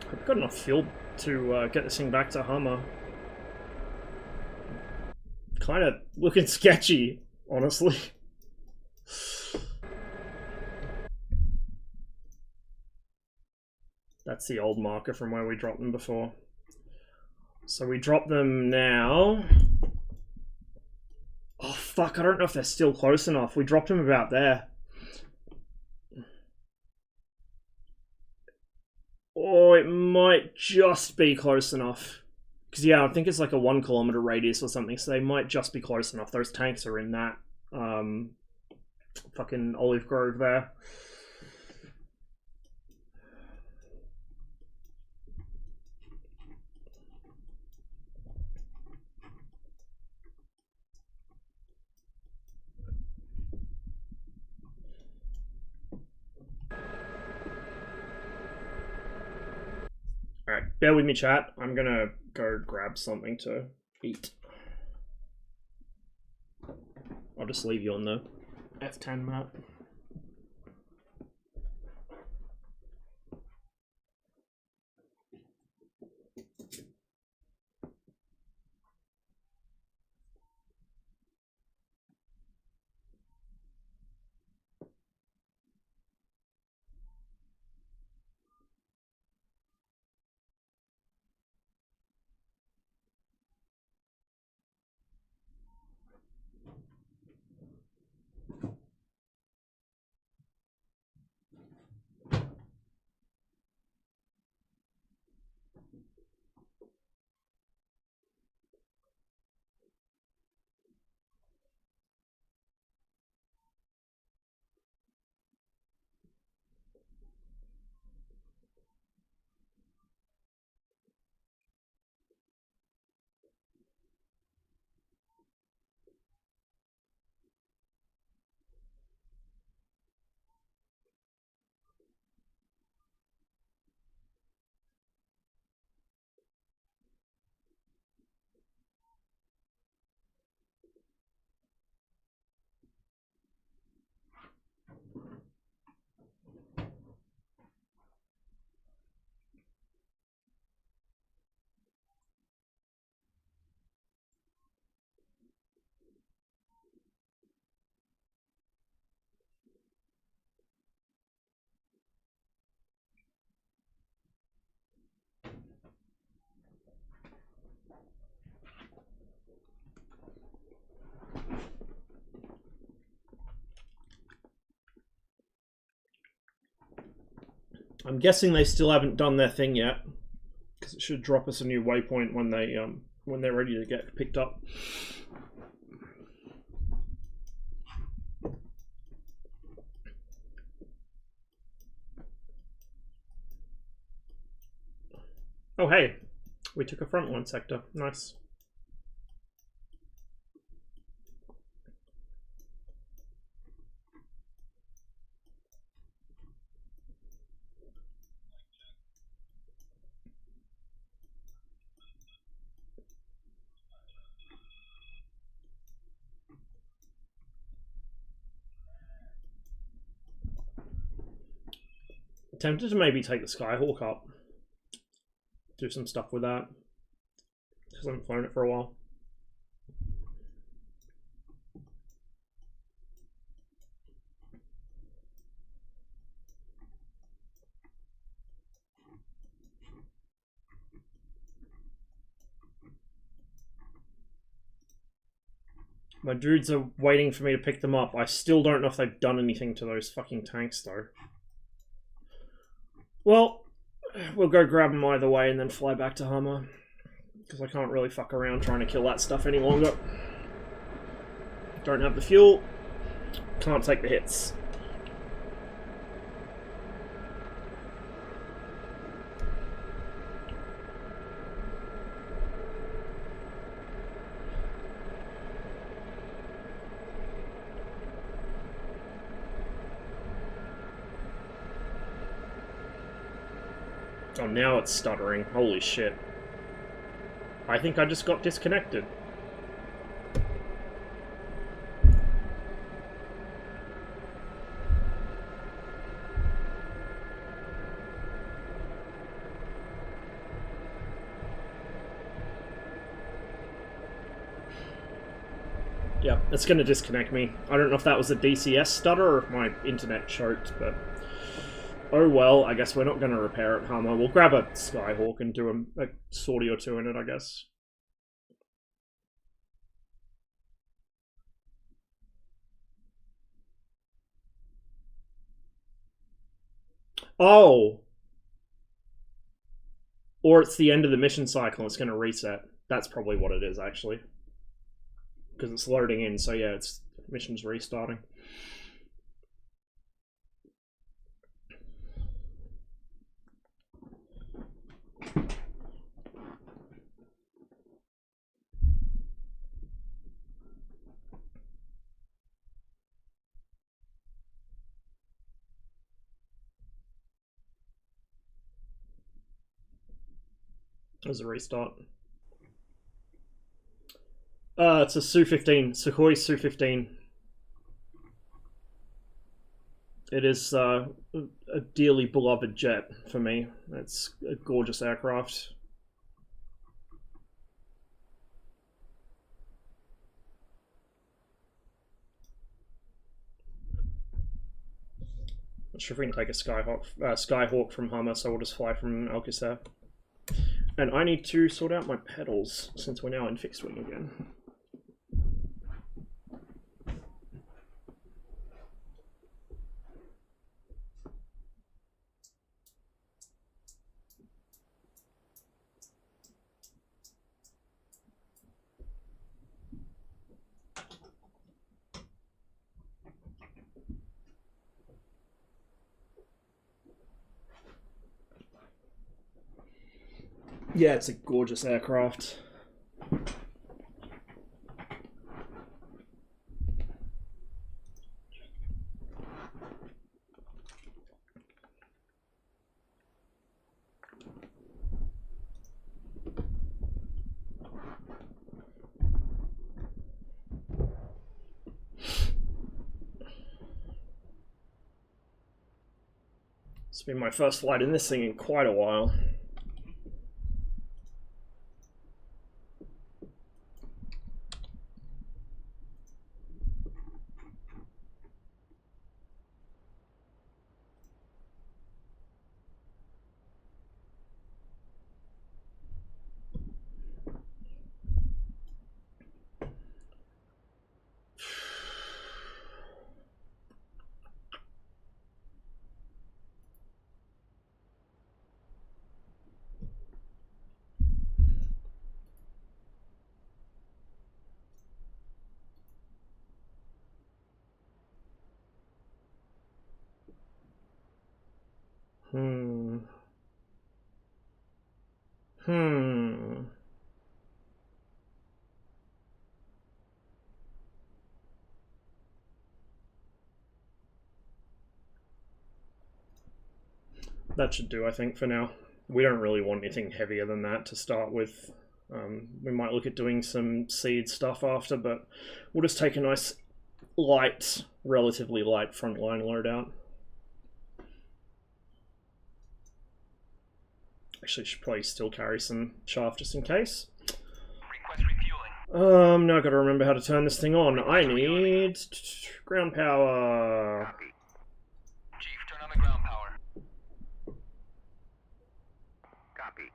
I've got enough fuel to get this thing back to Hummer. Kind of looking sketchy, honestly. That's the old marker from where we dropped them before. So we drop them now. Oh fuck, I don't know if they're still close enough. We dropped them about there. Oh, it might just be close enough. Because, yeah, I think it's like a 1 kilometer radius or something, so they might just be close enough. Those tanks are in that fucking olive grove there. Alright, bear with me, chat. I'm gonna go grab something to eat. I'll just leave you on the F10 map. I'm guessing they still haven't done their thing yet, because it should drop us a new waypoint when they're ready to get picked up. Oh hey, we took a frontline sector. Nice. Tempted to maybe take the Skyhawk up. Do some stuff with that. Because I haven't flown it for a while. My dudes are waiting for me to pick them up. I still don't know if they've done anything to those fucking tanks, though. Well, we'll go grab them either way and then fly back to Hummer. Because I can't really fuck around trying to kill that stuff any longer. Don't have the fuel. Can't take the hits. Oh, now it's stuttering. Holy shit. I think I just got disconnected. Yeah, it's going to disconnect me. I don't know if that was a DCS stutter or if my internet choked, but... oh well, I guess we're not going to repair it, Hummer. We'll grab a Skyhawk and do a sortie or two in it, I guess. Oh! Or it's the end of the mission cycle, it's going to reset. That's probably what it is, actually. Because it's loading in, so yeah, it's mission's restarting. There's a restart. It's a Su-15, Sukhoi Su-15. It is a dearly beloved jet for me. It's a gorgeous aircraft. Not sure if we can take a Skyhawk from Hummer, so we'll just fly from Alcacer. And I need to sort out my pedals since we're now in fixed wing again. Yeah, it's a gorgeous aircraft. It's been my first flight in this thing in quite a while. Hmm. Hmm. That should do, I think, for now. We don't really want anything heavier than that to start with. We might look at doing some seed stuff after, but we'll just take a nice light, relatively light frontline loadout. Actually, should probably still carry some chaff just in case. Request refueling. Now I gotta remember how to turn this thing on. I need ground power. Copy. Chief, turn on the ground power. Copy.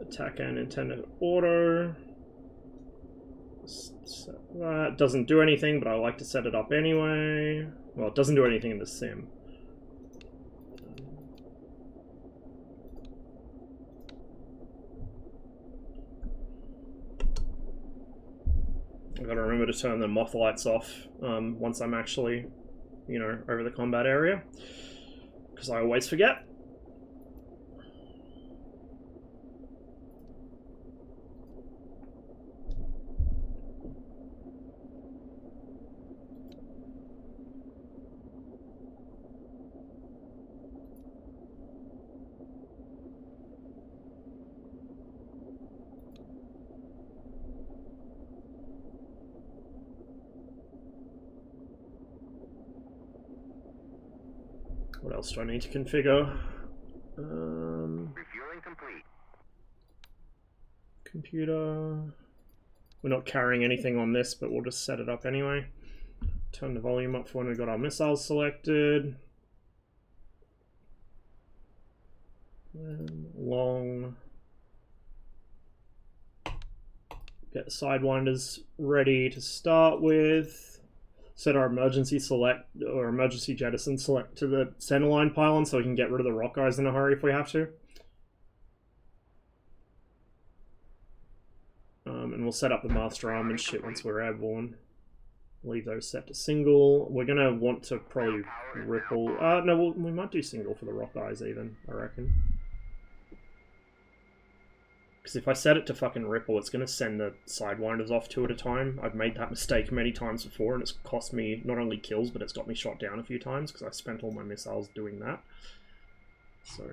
Attack and intended auto. That doesn't do anything, but I like to set it up anyway. Well, it doesn't do anything in the sim. I've got to remember to turn the moth lights off once I'm actually, you know, over the combat area, because I always forget. What else do I need to configure? Refueling complete. Computer. We're not carrying anything on this, but we'll just set it up anyway. Turn the volume up for when we've got our missiles selected. And long. Get the Sidewinders ready to start with. Set our emergency select or emergency jettison select to the centerline pylon so we can get rid of the rock guys in a hurry if we have to. And we'll set up the master arm and shit once we're airborne. Leave those set to single. We're gonna want to probably ripple. No, we might do single for the rock guys even, I reckon. Because if I set it to fucking ripple, it's gonna send the Sidewinders off two at a time. I've made that mistake many times before, and it's cost me not only kills, but it's got me shot down a few times because I spent all my missiles doing that. So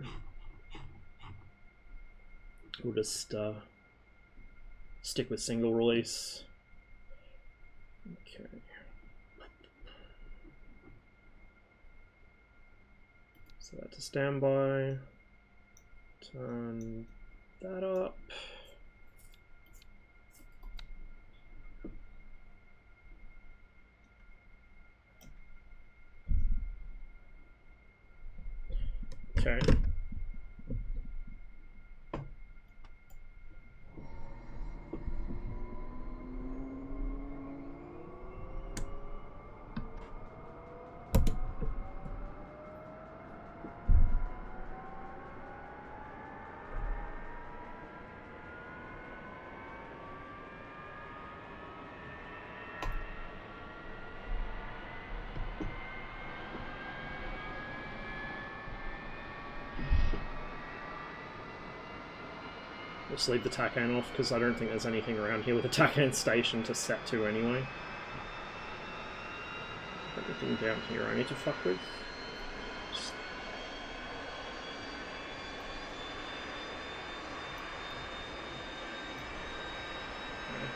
we'll just stick with single release. Okay. Set that to standby. Turn that up. Okay. Just leave the TACAN off because I don't think there's anything around here with a TACAN station to set to anyway. Anything down here I need to fuck with?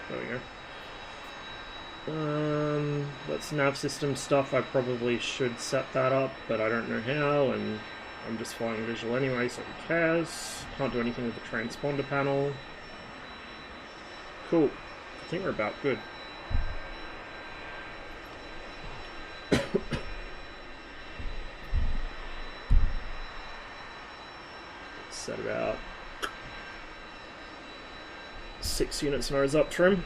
There we go. That's nav system stuff. I probably should set that up, but I don't know how, and I'm just flying visual anyway, so who cares? Can't do anything with the transponder panel. Cool. I think we're about good. Set about 6 units nose up trim.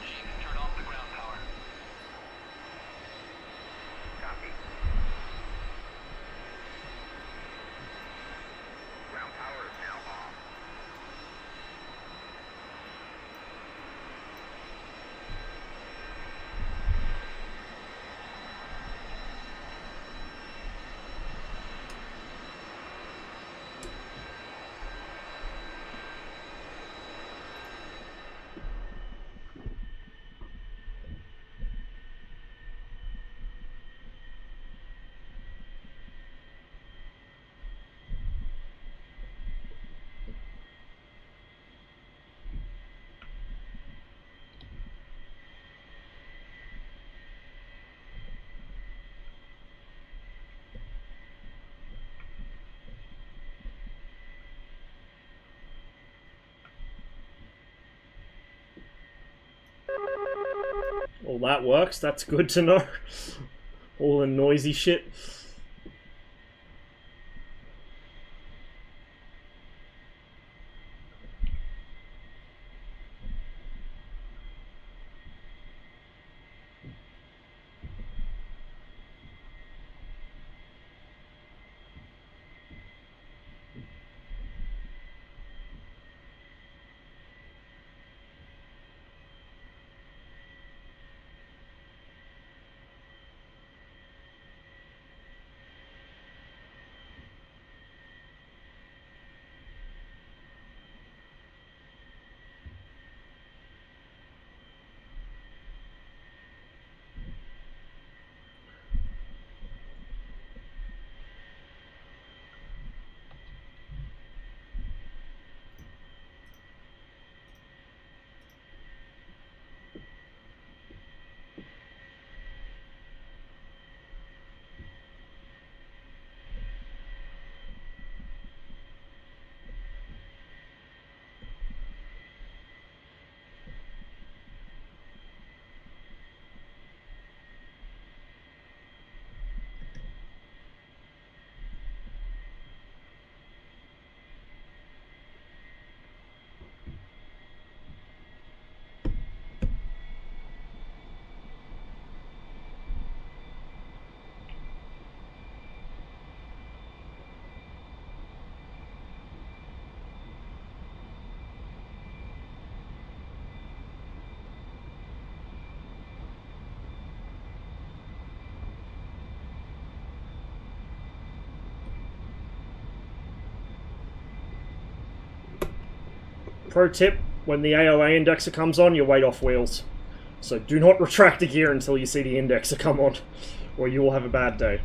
Chief, turn off the ground power. Copy. Ground power is now off. Well, that works. That's good to know. All the noisy shit. Pro tip, when the AOA indexer comes on, you wait off wheels. So do not retract the gear until you see the indexer come on, or you will have a bad day.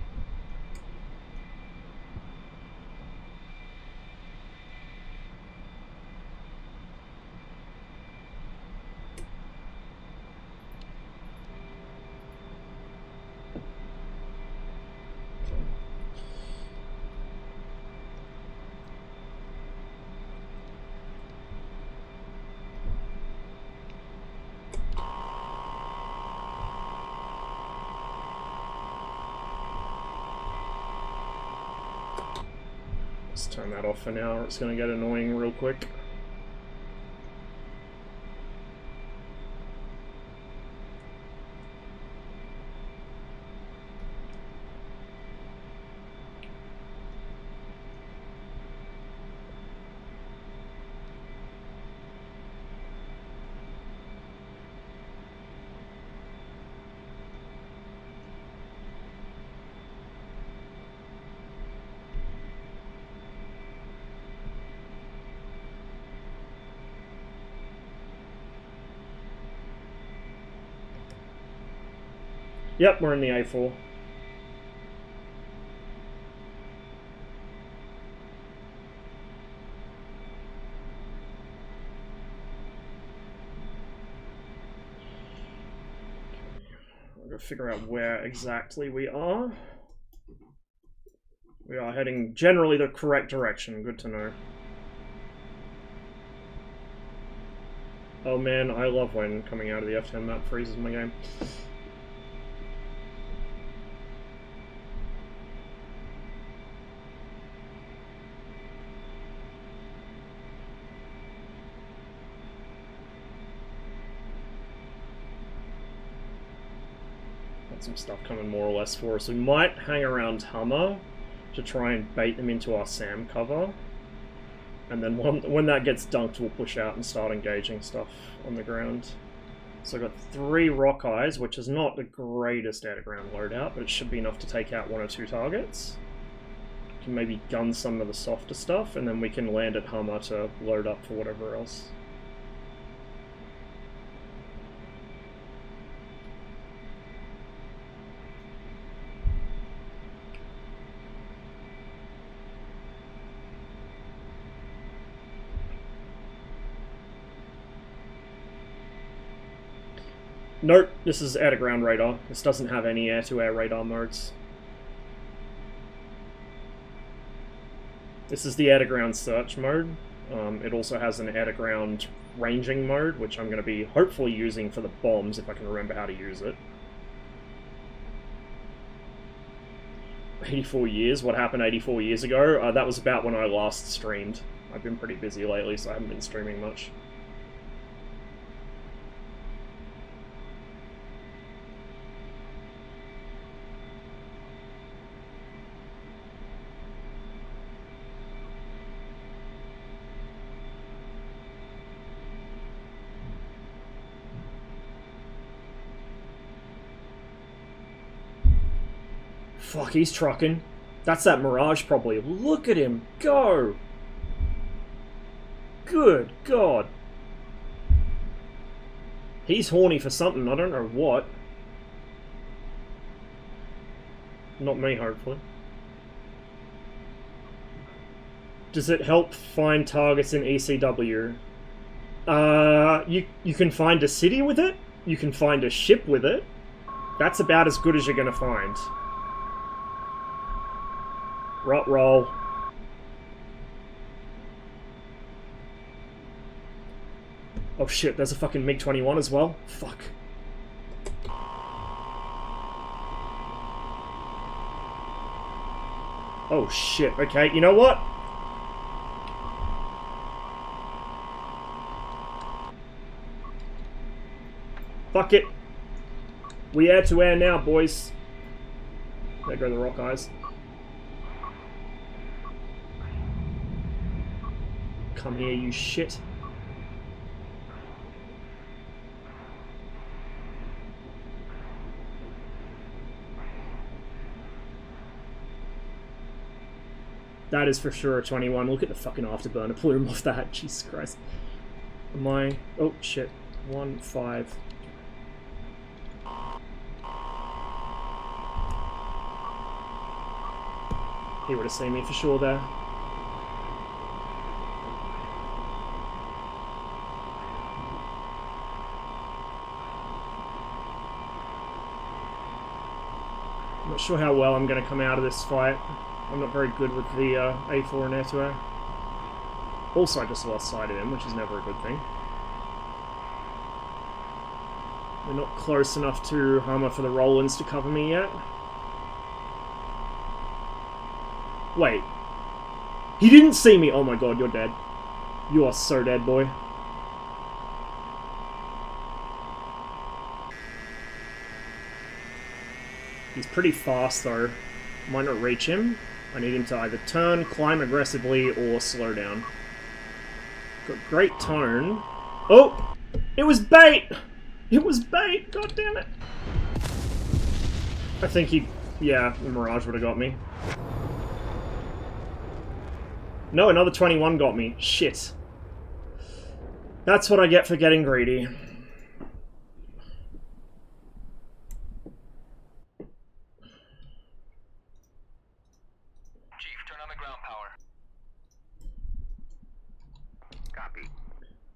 Let's turn that off for now, or it's going to get annoying real quick. Yep, we're in the A4. I've got to figure out where exactly we are. We are heading generally the correct direction. Good to know. Oh man, I love when coming out of the F10 map freezes my game. Some stuff coming more or less for us. We might hang around Hummer to try and bait them into our SAM cover, and then when that gets dunked, we'll push out and start engaging stuff on the ground. So I've got 3 Rock Eyes, which is not the greatest out-of-ground loadout, but it should be enough to take out 1 or 2 targets. Can maybe gun some of the softer stuff, and then we can land at Hummer to load up for whatever else. Nope, this is air-to-ground radar. This doesn't have any air-to-air radar modes. This is the air-to-ground search mode. It also has an air-to-ground ranging mode, which I'm going to be hopefully using for the bombs if I can remember how to use it. 84 years? What happened 84 years ago? That was about when I last streamed. I've been pretty busy lately, so I haven't been streaming much. Fuck, he's trucking. That's that Mirage probably. Look at him go! Good God. He's horny for something, I don't know what. Not me, hopefully. Does it help find targets in ECW? You can find a city with it. You can find a ship with it. That's about as good as you're gonna find. Rot roll. Oh shit, there's a fucking MiG-21 as well. Fuck. Oh shit, okay, you know what? Fuck it. We air to air now, boys. There go the rock eyes. Come here, you shit. That is for sure a 21. Look at the fucking afterburner plume off that. Jesus Christ. Am I... Oh, shit. 1, 5. He would have seen me for sure there. I'm not sure how well I'm going to come out of this fight. I'm not very good with the A4 and air-to-air. Also, I just lost sight of him, which is never a good thing. We're not close enough to Hummer for the Rollins to cover me yet. Wait. He didn't see me! Oh my god, you're dead. You are so dead, boy. He's pretty fast, though. Might not reach him. I need him to either turn, climb aggressively, or slow down. Got great tone. Oh! It was bait! It was bait! God damn it! I think he... Yeah, the Mirage would have got me. No, another 21 got me. Shit. That's what I get for getting greedy.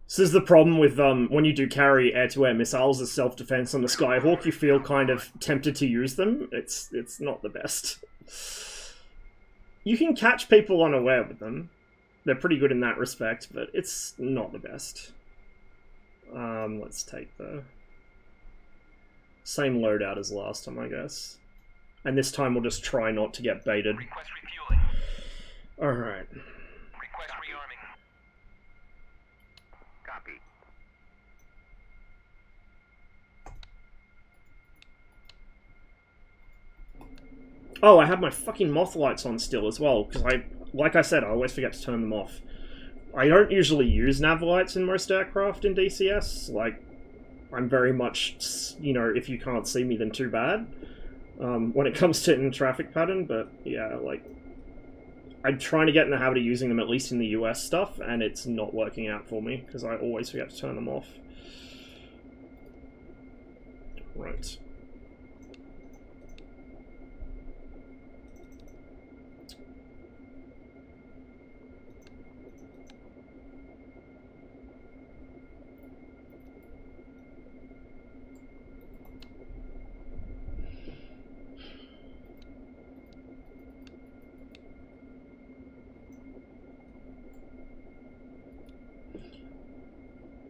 This is the problem with when you do carry air-to-air missiles as self-defense on the Skyhawk, you feel kind of tempted to use them. It's not the best. You can catch people unaware with them. They're pretty good in that respect, but it's not the best. Let's take the same loadout as last time, I guess. And this time we'll just try not to get baited. Request refueling. Alright. Request rearming. Copy. Oh, I have my fucking moth lights on still as well, because like I said, I always forget to turn them off. I don't usually use nav lights in most aircraft in DCS, like, I'm very much, you know, if you can't see me then too bad, when it comes to in traffic pattern, but yeah, like, I'm trying to get in the habit of using them at least in the US stuff, and it's not working out for me, because I always forget to turn them off. Right.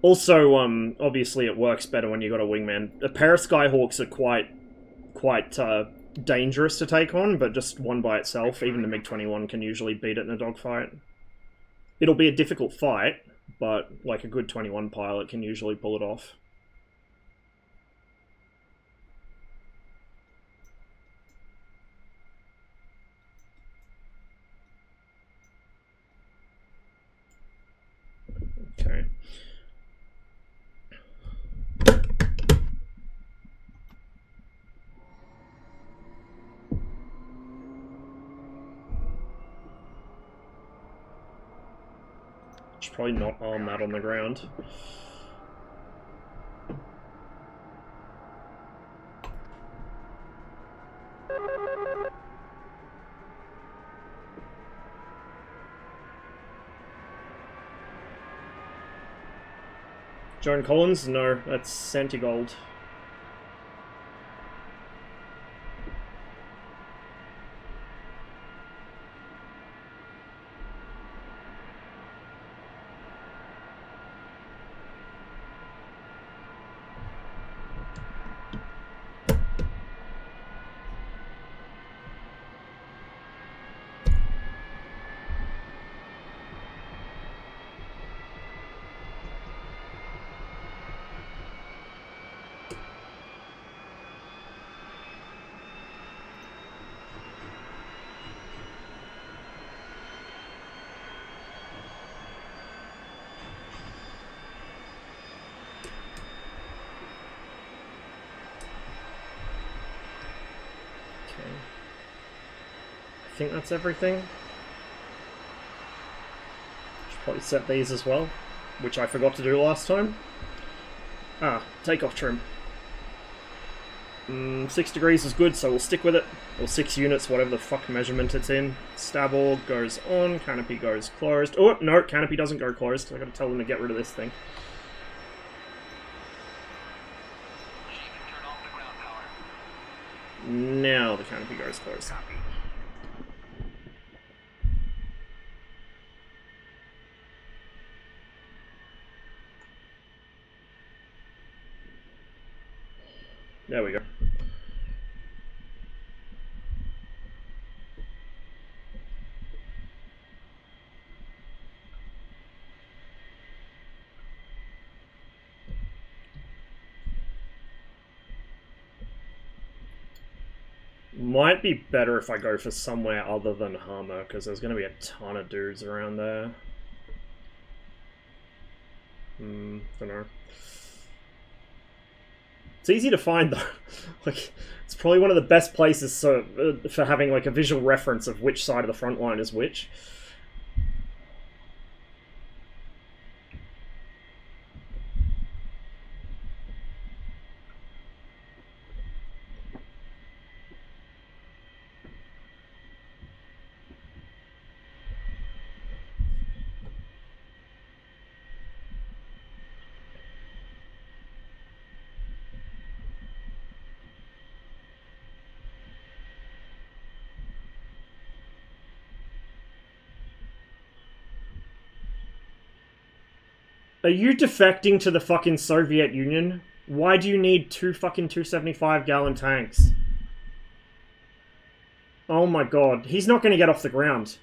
Also, obviously it works better when you got a wingman. A pair of Skyhawks are quite dangerous to take on, but just one by itself, even the MiG-21 can usually beat it in a dogfight. It'll be a difficult fight, but like a good 21 pilot can usually pull it off. Okay. Should probably not arm that on the ground. Joan Collins? No, that's Santigold. I think that's everything. Should probably set these as well, which I forgot to do last time. Ah, takeoff trim. 6 degrees is good, so we'll stick with it. Or 6 units, whatever the fuck measurement it's in. Starboard goes on, canopy goes closed. Oh, no, canopy doesn't go closed. I gotta tell them to get rid of this thing. Turn off the ground power. Now the canopy goes closed. Copy. There we go. Might be better if I go for somewhere other than Hammer, because there's going to be a ton of dudes around there. Don't know. It's easy to find though. Like, it's probably one of the best places for having like a visual reference of which side of the front line is which. Are you defecting to the fucking Soviet Union? Why do you need 2 fucking 275-gallon tanks? Oh my god. He's not going to get off the ground.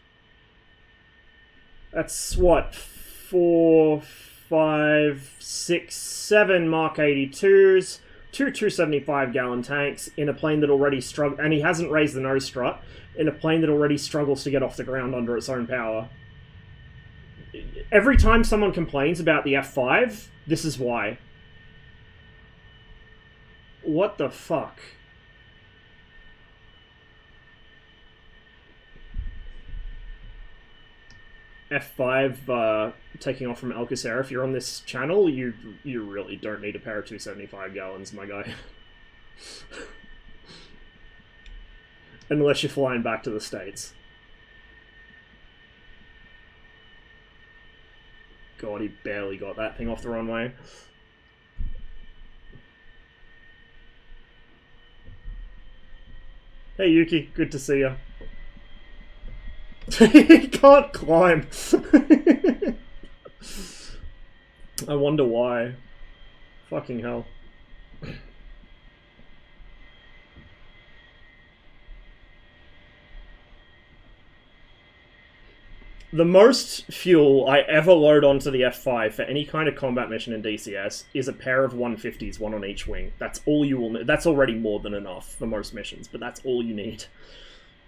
That's, what, 4, 5, 6, 7 Mark 82s, 2 275-gallon tanks in a plane that already struggles, and he hasn't raised the nose strut, in a plane that already struggles to get off the ground under its own power. Every time someone complains about the F5, this is why. What the fuck? F5 taking off from Alcacer. If you're on this channel, you really don't need a pair of 275 gallons, my guy. Unless you're flying back to the States. God, he barely got that thing off the runway. Hey Yuki, good to see ya. He can't climb. I wonder why. Fucking hell. The most fuel I ever load onto the F5 for any kind of combat mission in DCS is a pair of 150s, one on each wing. That's all you will need. That's already more than enough for most missions, but that's all you need.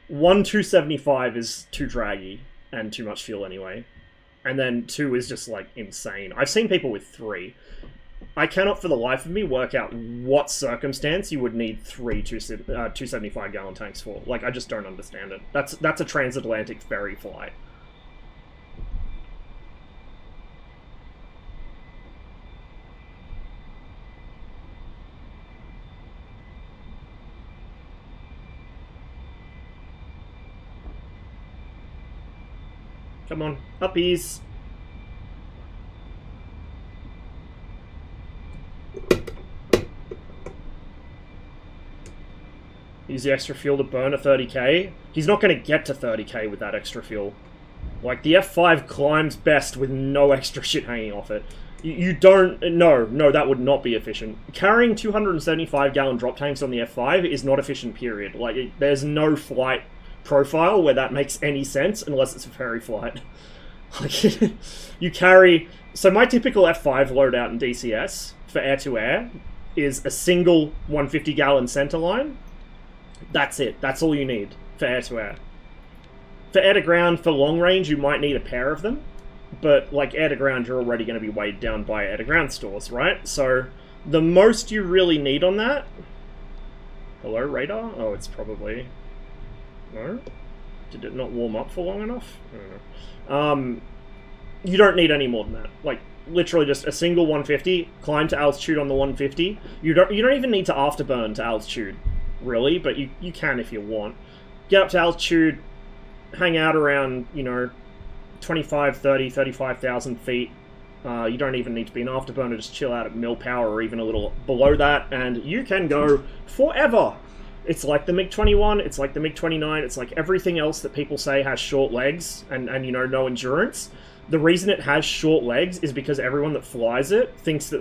One 275 is too draggy and too much fuel anyway. And then 2 is just, like, insane. I've seen people with 3. I cannot for the life of me work out what circumstance you would need 3 275-gallon tanks for. Like, I just don't understand it. That's a transatlantic ferry flight. Come on, uppies. Use the extra fuel to burn a 30k. He's not going to get to 30k with that extra fuel. Like, the F5 climbs best with no extra shit hanging off it. You don't... No, that would not be efficient. Carrying 275-gallon drop tanks on the F5 is not efficient, period. Like, there's no flight profile where that makes any sense unless it's a ferry flight. Like, you carry... So my typical F5 loadout in DCS for air-to-air is a single 150-gallon center line. That's it. That's all you need for air-to-air. For air-to-ground, for long range, you might need a pair of them. But, like, air-to-ground, you're already going to be weighed down by air-to-ground stores, right? So, the most you really need on that... Hello, radar? Oh, it's probably... No? Did it not warm up for long enough? I don't know. You don't need any more than that. Like, literally just a single 150, climb to altitude on the 150. You don't even need to afterburn to altitude, really, but you can if you want. Get up to altitude, hang out around, 25, 30, 35,000 feet. You don't even need to be an afterburner, just chill out at mill power or even a little below that, and you can go forever. It's like the MiG-21, it's like the MiG-29, it's like everything else that people say has short legs and no endurance. The reason it has short legs is because everyone that flies it thinks that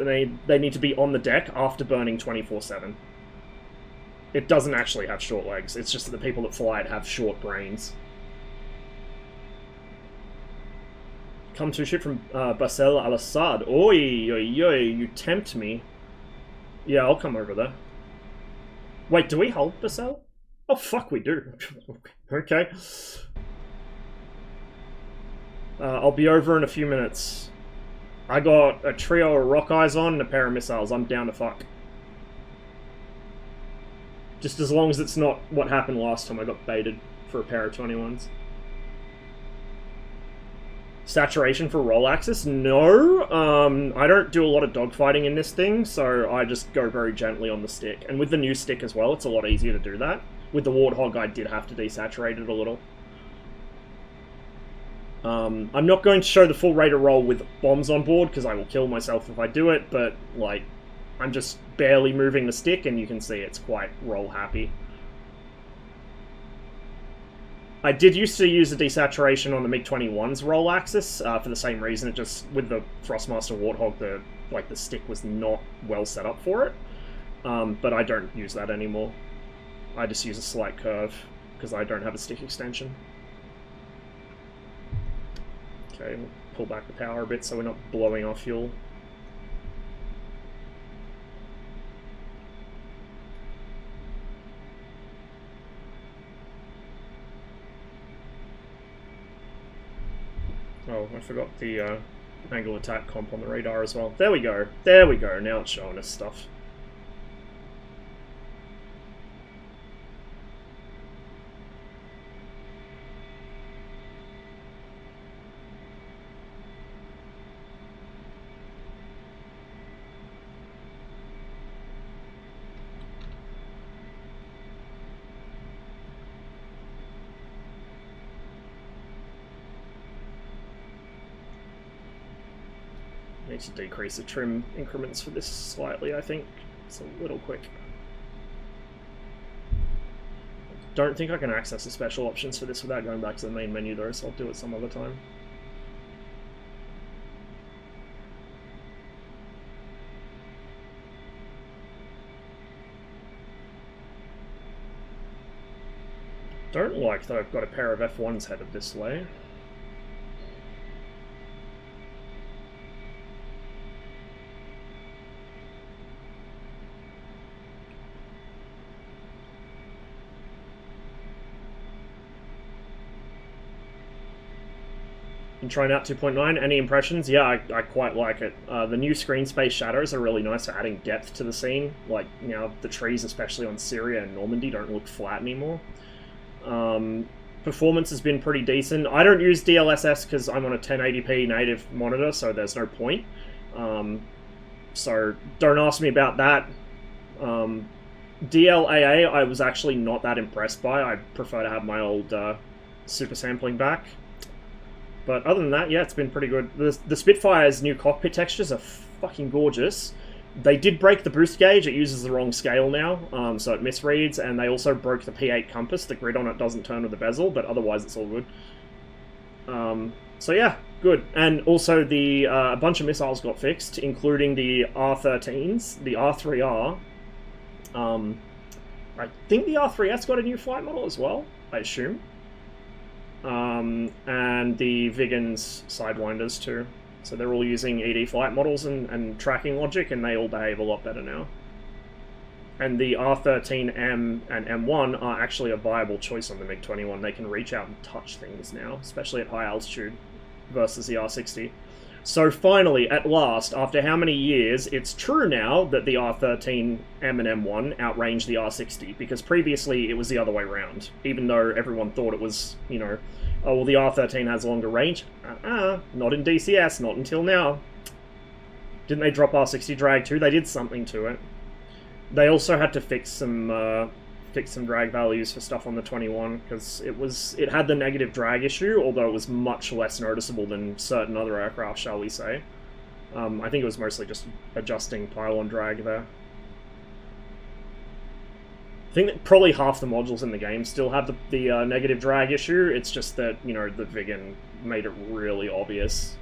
they need to be on the deck after burning 24/7. It doesn't actually have short legs, it's just that the people that fly it have short brains. Come to a ship from Basel al-Assad. Oi, you tempt me. Yeah, I'll come over there. Wait, do we hold Basel? Oh, fuck, we do. Okay. I'll be over in a few minutes. I got a trio of rock eyes on and a pair of missiles. I'm down to fuck. Just as long as it's not what happened last time I got baited for a pair of 21s. Saturation for roll axis? No. I don't do a lot of dogfighting in this thing, so I just go very gently on the stick. And with the new stick as well, it's a lot easier to do that. With the Warthog, I did have to desaturate it a little. I'm not going to show the full rate of roll with bombs on board, because I will kill myself if I do it, but, like, I'm just barely moving the stick, and you can see it's quite roll happy. I did used to use a desaturation on the MiG-21's roll axis for the same reason. It just, with the Thrustmaster Warthog, the stick was not well set up for it. But I don't use that anymore. I just use a slight curve because I don't have a stick extension. Okay, we'll pull back the power a bit so we're not blowing our fuel. Oh, I forgot the angle attack comp on the radar as well. There we go. There we go. Now it's showing us stuff. Need to decrease the trim increments for this slightly, I think. It's a little quick. Don't think I can access the special options for this without going back to the main menu though, so I'll do it some other time. Don't like that I've got a pair of F1s headed this way. And trying out 2.9, any impressions? Yeah, I quite like it. The new screen space shadows are really nice for adding depth to the scene. Like, now the trees, especially on Syria and Normandy, don't look flat anymore. Performance has been pretty decent. I don't use DLSS because I'm on a 1080p native monitor, so there's no point. So don't ask me about that. DLAA, I was actually not that impressed by. I prefer to have my old super sampling back. But other than that, yeah, it's been pretty good. The Spitfire's new cockpit textures are fucking gorgeous. They did break the boost gauge. It uses the wrong scale now, so it misreads, and they also broke the P8 compass. The grid on it doesn't turn with the bezel, but otherwise it's all good. So yeah, good. And also a bunch of missiles got fixed, including the R13s, the R3R. I think the R3S got a new flight model as well, I assume. And the Viggens Sidewinders too. So they're all using ED flight models and tracking logic, and they all behave a lot better now. And the R13M and M1 are actually a viable choice on the MiG-21. They can reach out and touch things now, especially at high altitude, versus the R60. So finally, at last, after how many years, it's true now that the R13M and M1 outrange the R60, because previously it was the other way around. Even though everyone thought it was, you know, oh, well, the R13 has longer range. Not in DCS, not until now. Didn't they drop R60 drag too? They did something to it. They also had to fix some drag values for stuff on the 21, because it had the negative drag issue, although it was much less noticeable than certain other aircraft, shall we say. I think it was mostly just adjusting pylon drag there. I think that probably half the modules in the game still have the negative drag issue. It's just that, you know, the Viggen made it really obvious.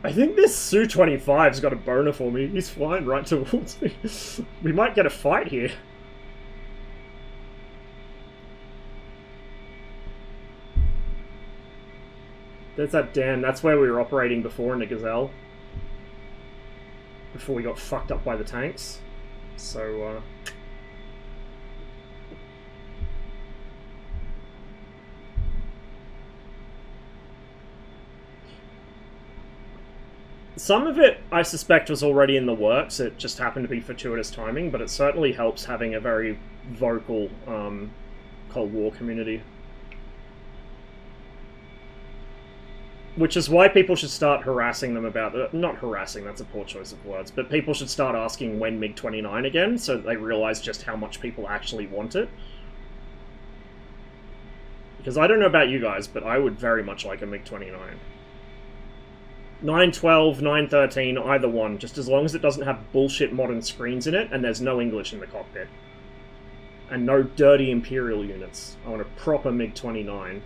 I think this Su-25's got a boner for me. He's flying right towards me. We might get a fight here. There's that Dan. That's where we were operating before in the Gazelle. Before we got fucked up by the tanks. So, some of it, I suspect, was already in the works. It just happened to be fortuitous timing, but it certainly helps having a very vocal Cold War community. Which is why people should start harassing them about... not harassing, that's a poor choice of words, but people should start asking when MiG-29 again, so that they realise just how much people actually want it. Because I don't know about you guys, but I would very much like a MiG-29. 912, 913, either one, just as long as it doesn't have bullshit modern screens in it and there's no English in the cockpit. And no dirty Imperial units. I want a proper MiG-29.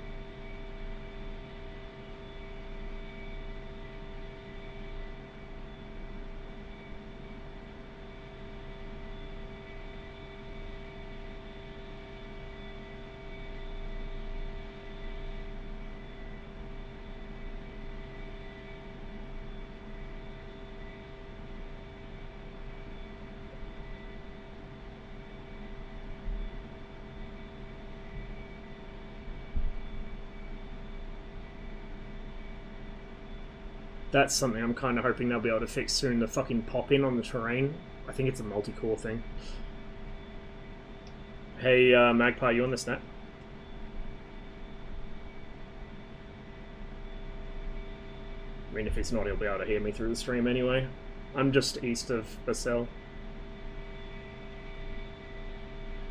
That's something I'm kind of hoping they'll be able to fix soon, the fucking pop-in on the terrain. I think it's a multi-core thing. Hey, Magpie, you on the snap? I mean, if he's not, he'll be able to hear me through the stream anyway. I'm just east of Basel.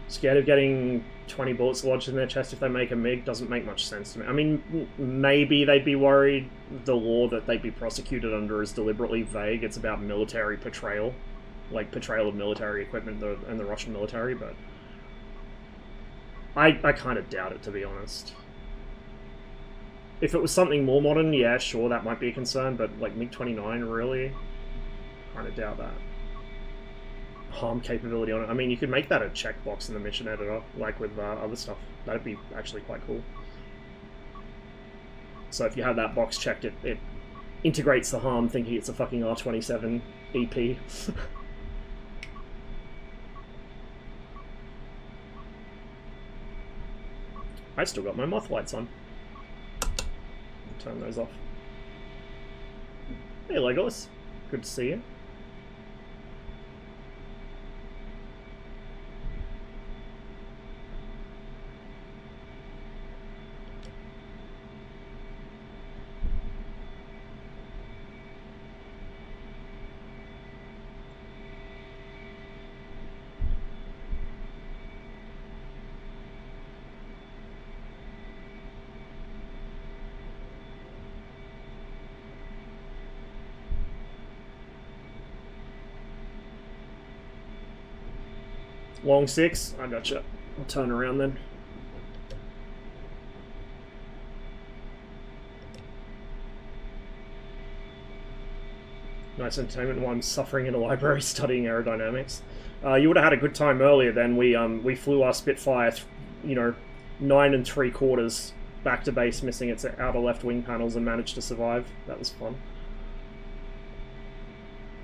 Scared of getting 20 bullets lodged in their chest if they make a MiG doesn't make much sense to me. I mean, maybe they'd be worried the law that they'd be prosecuted under is deliberately vague. It's about military portrayal, like portrayal of military equipment and the Russian military, but I kind of doubt it, to be honest. If it was something more modern, yeah, sure, that might be a concern, but like MiG-29, really? Kind of doubt that. Harm capability on it. I mean, you could make that a checkbox in the mission editor, like with other stuff. That'd be actually quite cool. So if you have that box checked, it integrates the harm, thinking it's a fucking R27 EP. I still got my moth lights on. Turn those off. Hey Legolas, good to see you. Long 6, I gotcha. I'll turn around then. Nice entertainment while I'm suffering in a library studying aerodynamics. You would have had a good time earlier then. We flew our Spitfire, 9 3/4 back to base, missing its outer left wing panels, and managed to survive. That was fun.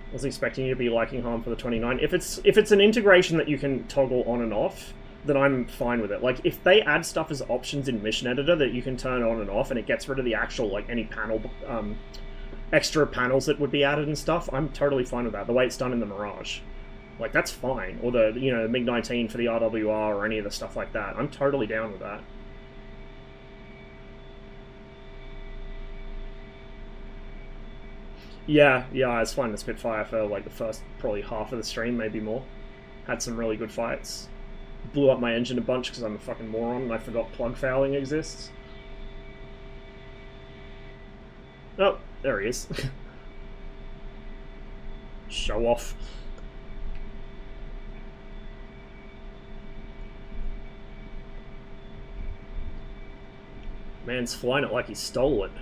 I was expecting you to be liking Harm for the 29. If it's an integration that you can toggle on and off, then I'm fine with it. Like, if they add stuff as options in Mission Editor that you can turn on and off, and it gets rid of the actual, like, any panel, extra panels that would be added and stuff, I'm totally fine with that. The way it's done in the Mirage. Like, that's fine. Or the MiG-19 for the RWR or any of the stuff like that. I'm totally down with that. Yeah, I was flying the Spitfire for like the first probably half of the stream, maybe more. Had some really good fights. Blew up my engine a bunch because I'm a fucking moron and I forgot plug fouling exists. Oh, there he is. Show off. Man's flying it like he stole it.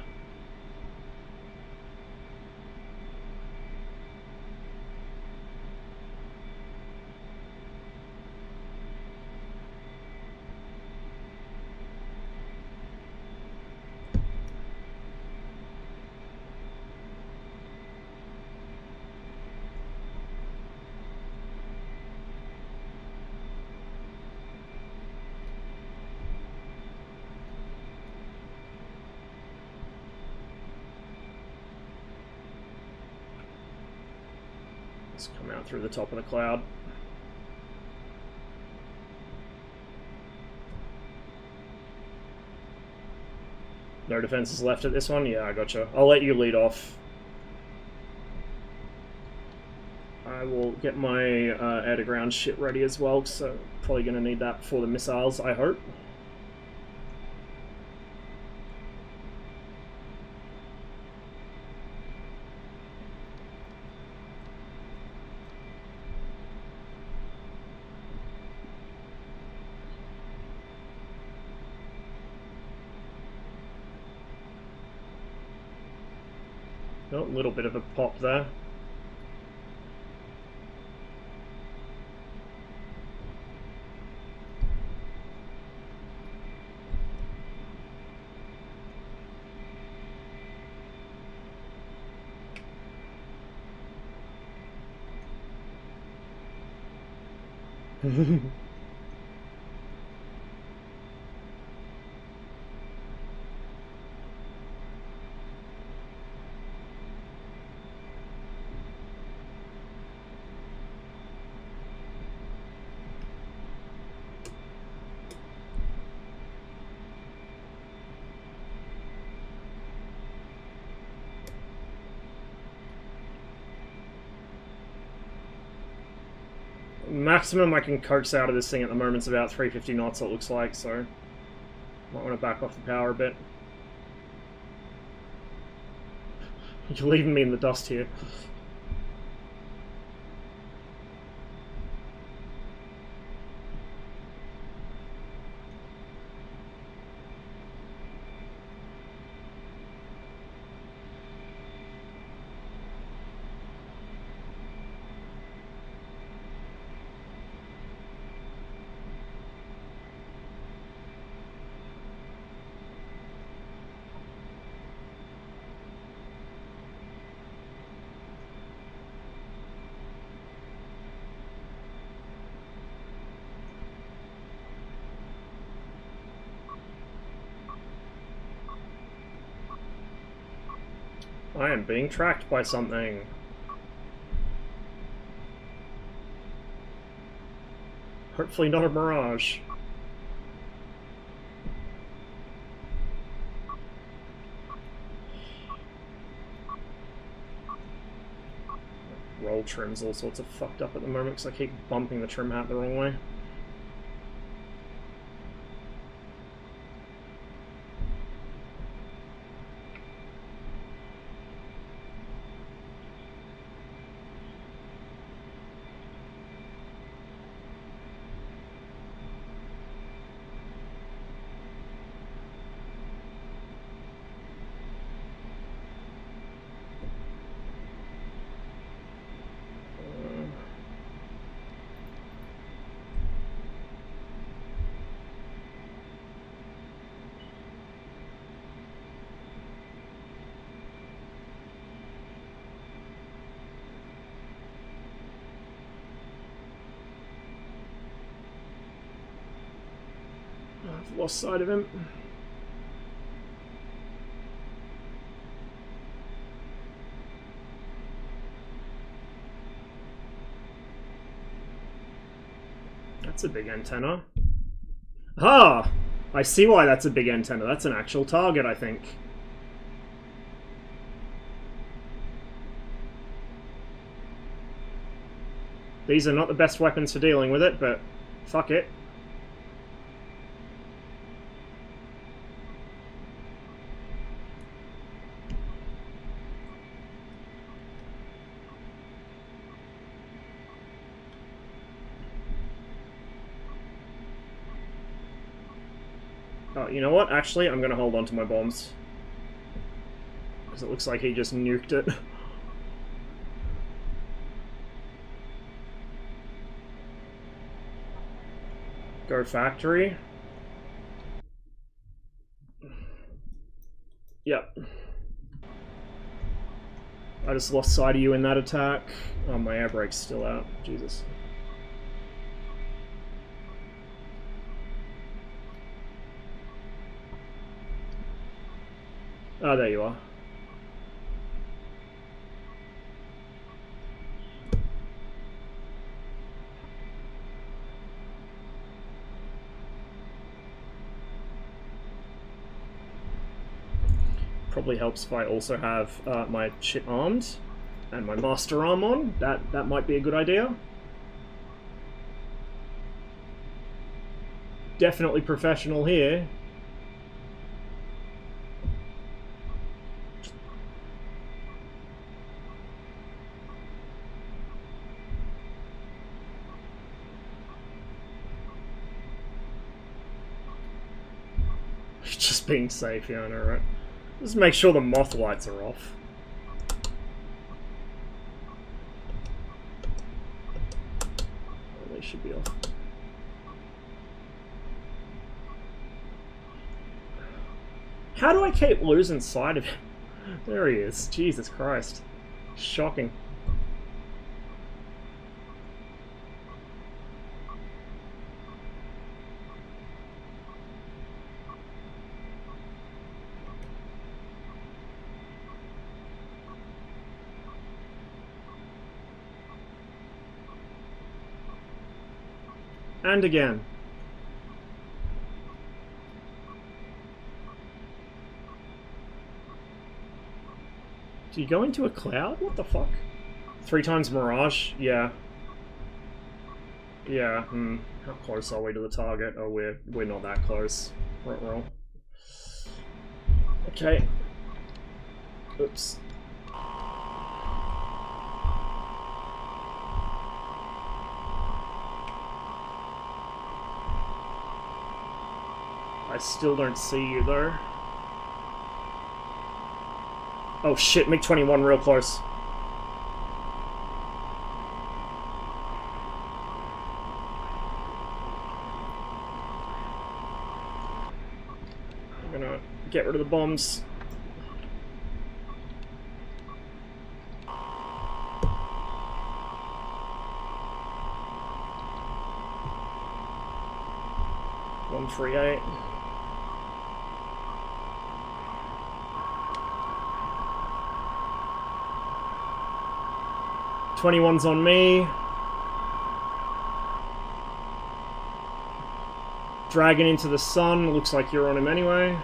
Let's come out through the top of the cloud. No defenses left at this one? Yeah, I gotcha. I'll let you lead off. I will get my air-to-ground shit ready as well, so probably going to need that for the missiles, I hope. Oh, a little bit of a pop there. Maximum I can coax out of this thing at the moment is about 350 knots, it looks like, so might want to back off the power a bit. You're leaving me in the dust here. I am being tracked by something. Hopefully not a mirage. Roll trim's all sorts of fucked up at the moment because I keep bumping the trim hat the wrong way. I've lost sight of him. That's a big antenna. Ah! I see why that's a big antenna. That's an actual target, I think. These are not the best weapons for dealing with it, but fuck it. Oh, you know what? Actually, I'm gonna hold on to my bombs. Because it looks like he just nuked it. Go factory. Yep. I just lost sight of you in that attack. Oh, my air brake's still out. Jesus. Oh, there you are. Probably helps if I also have my shit armed and my master arm on. That might be a good idea. Definitely professional here. Just being safe, yeah, I know, right? Just make sure the moth lights are off. Oh, they should be off. How do I keep losing sight of him? There he is. Jesus Christ. Shocking. And again. Do you go into a cloud? What the fuck? 3 times Mirage? Yeah. Yeah, how close are we to the target? Oh, we're not that close. Right roll. Okay. Oops. I still don't see you though. Oh shit, MiG-21 real close. I'm gonna get rid of the bombs. .138. .21's on me. Dragon into the sun. Looks like you're on him anyway.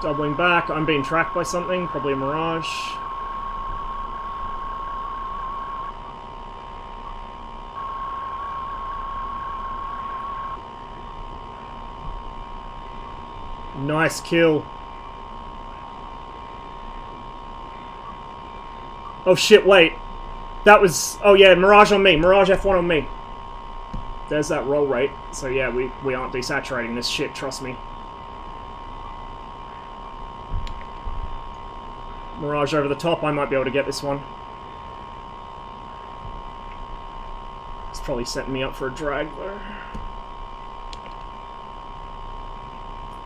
Doubling back. I'm being tracked by something. Probably a Mirage. Nice kill. Oh shit, wait. That was... Oh yeah, Mirage on me. Mirage F1 on me. There's that roll rate. So yeah, we aren't desaturating this shit, trust me. Mirage over the top, I might be able to get this one. It's probably setting me up for a drag though.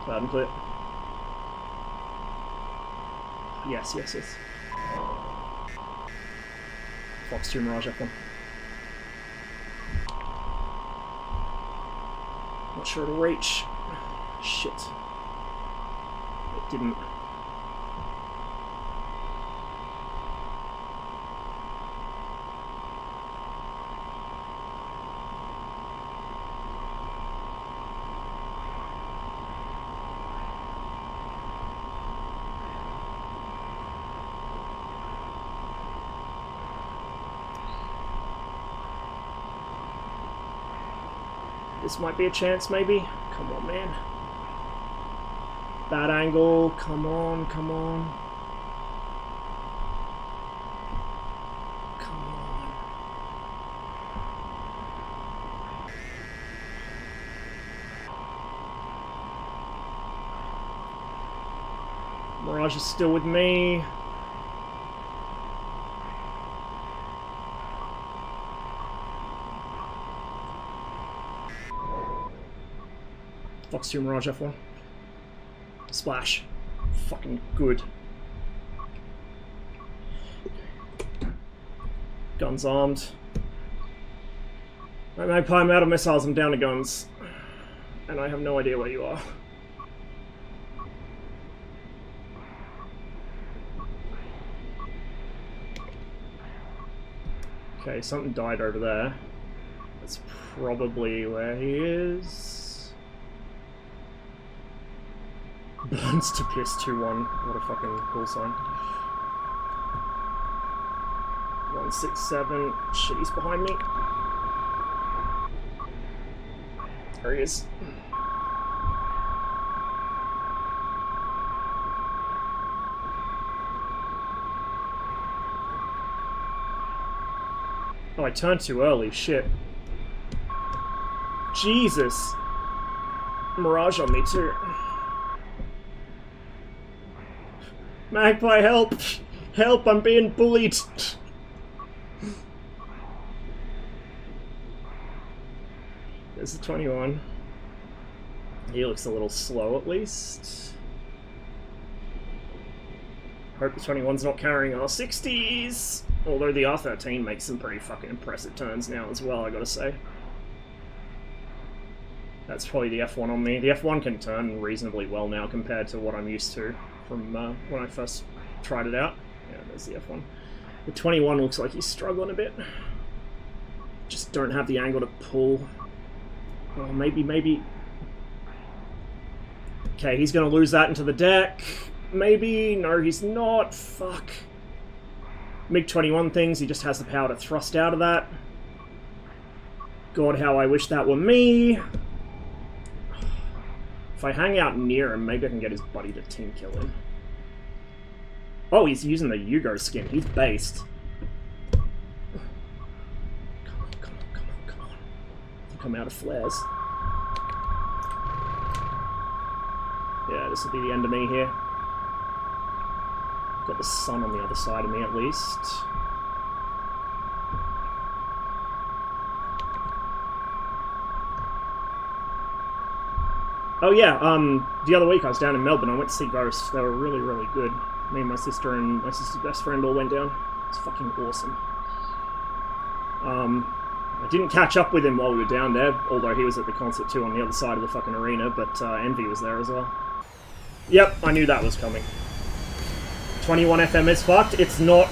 Loud and clear. Yes, yes, yes. Fox 2 Mirage F1. Not sure it'll reach. Shit. It didn't. This might be a chance, maybe? Come on, man. Bad angle. Come on, come on. Come on. Mirage is still with me. Fox 2 Mirage F1. Splash. Fucking good. Guns armed. I'm out of missiles, I'm down to guns. And I have no idea where you are. Okay, something died over there. That's probably where he is. Burns to piss 2-1. What a fucking cool sign. 167. Shit, he's behind me. There he is. Oh, I turned too early. Shit. Jesus. Mirage on me too. Magpie, help! Help, I'm being bullied! There's the 21. He looks a little slow at least. Hope the 21's not carrying R60s! Although the R13 makes some pretty fucking impressive turns now as well, I gotta say. That's probably the F1 on me. The F1 can turn reasonably well now compared to what I'm used to from when I first tried it out. Yeah, there's the F1. The 21 looks like he's struggling a bit. Just don't have the angle to pull. Oh, maybe. Okay, he's gonna lose that into the deck. Maybe. No, he's not. Fuck. MiG-21 things, he just has the power to thrust out of that. God, how I wish that were me. If I hang out near him, maybe I can get his buddy to team kill him. Oh, he's using the Yugo skin. He's based. Come on, come on, come on, come on. Come out of flares. Yeah, this will be the end of me here. Got the sun on the other side of me at least. Oh yeah, the other week I was down in Melbourne. I went to see Ghosts. They were really, really good. Me and my sister and my sister's best friend all went down. It's fucking awesome. I didn't catch up with him while we were down there, although he was at the concert too on the other side of the fucking arena, but Envy was there as well. Yep, I knew that was coming. 21 FM is fucked. It's not...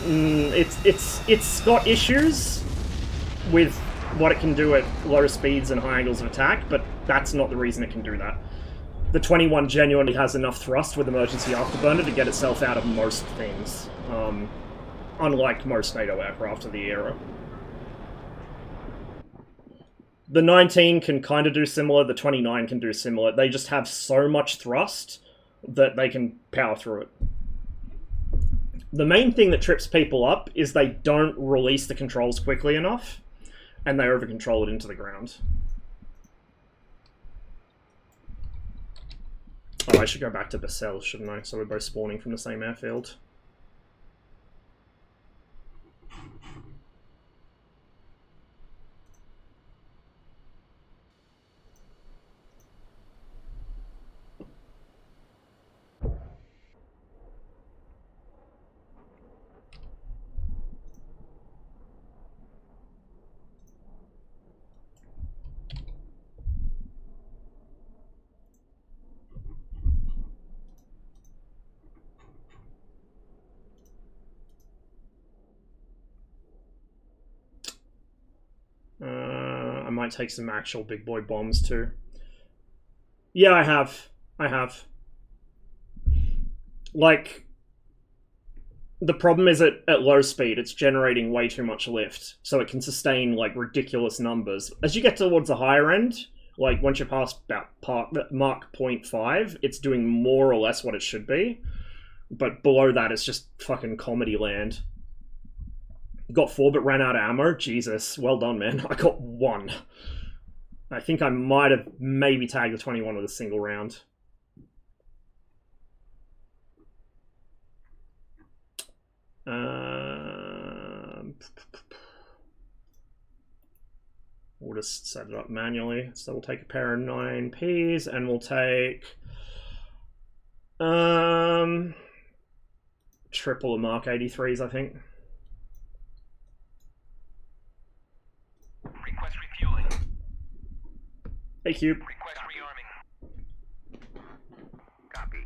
It's got issues with what it can do at low speeds and high angles of attack, but that's not the reason it can do that. The 21 genuinely has enough thrust with emergency afterburner to get itself out of most things, unlike most NATO aircraft of the era. The 19 can kind of do similar, the 29 can do similar. They just have so much thrust that they can power through it. The main thing that trips people up is they don't release the controls quickly enough, and they over-control it into the ground. Oh, I should go back to Basel, shouldn't I? So we're both spawning from the same airfield. I might take some actual big boy bombs too. Yeah, I have. Like, the problem is at low speed, it's generating way too much lift, so it can sustain, like, ridiculous numbers. As you get towards the higher end, like, once you're past about Mark 0.5, it's doing more or less what it should be. But below that, it's just fucking comedy land. Got 4 but ran out of ammo? Jesus, well done, man. I got 1. I think I might have maybe tagged the 21 with a single round. We'll just set it up manually. So we'll take a pair of 9Ps and we'll take triple of Mark 83s, I think. Request refueling. Hey, Cube. Request rearming. Copy.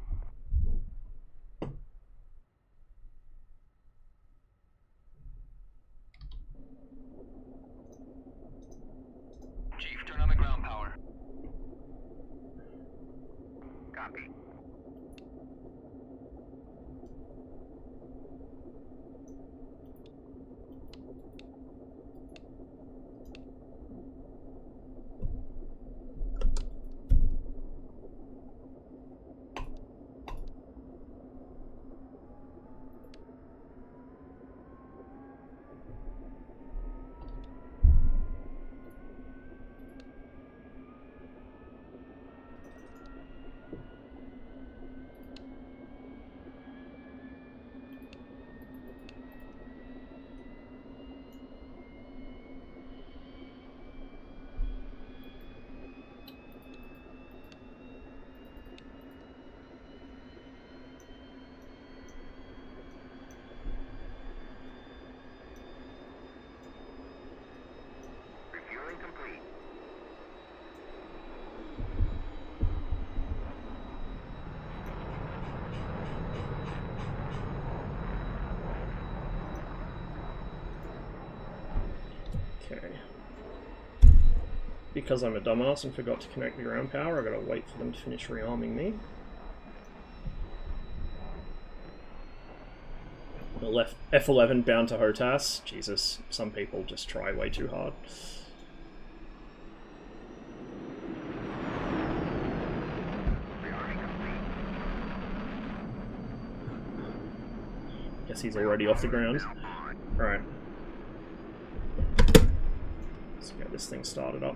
Chief, turn on the ground power. Copy. Refueling complete. Okay. Because I'm a dumbass and forgot to connect the ground power, I gotta wait for them to finish rearming me. Left F11 bound to Hotas. Jesus, some people just try way too hard. Guess he's already off the ground. Alright. Let's get this thing started up.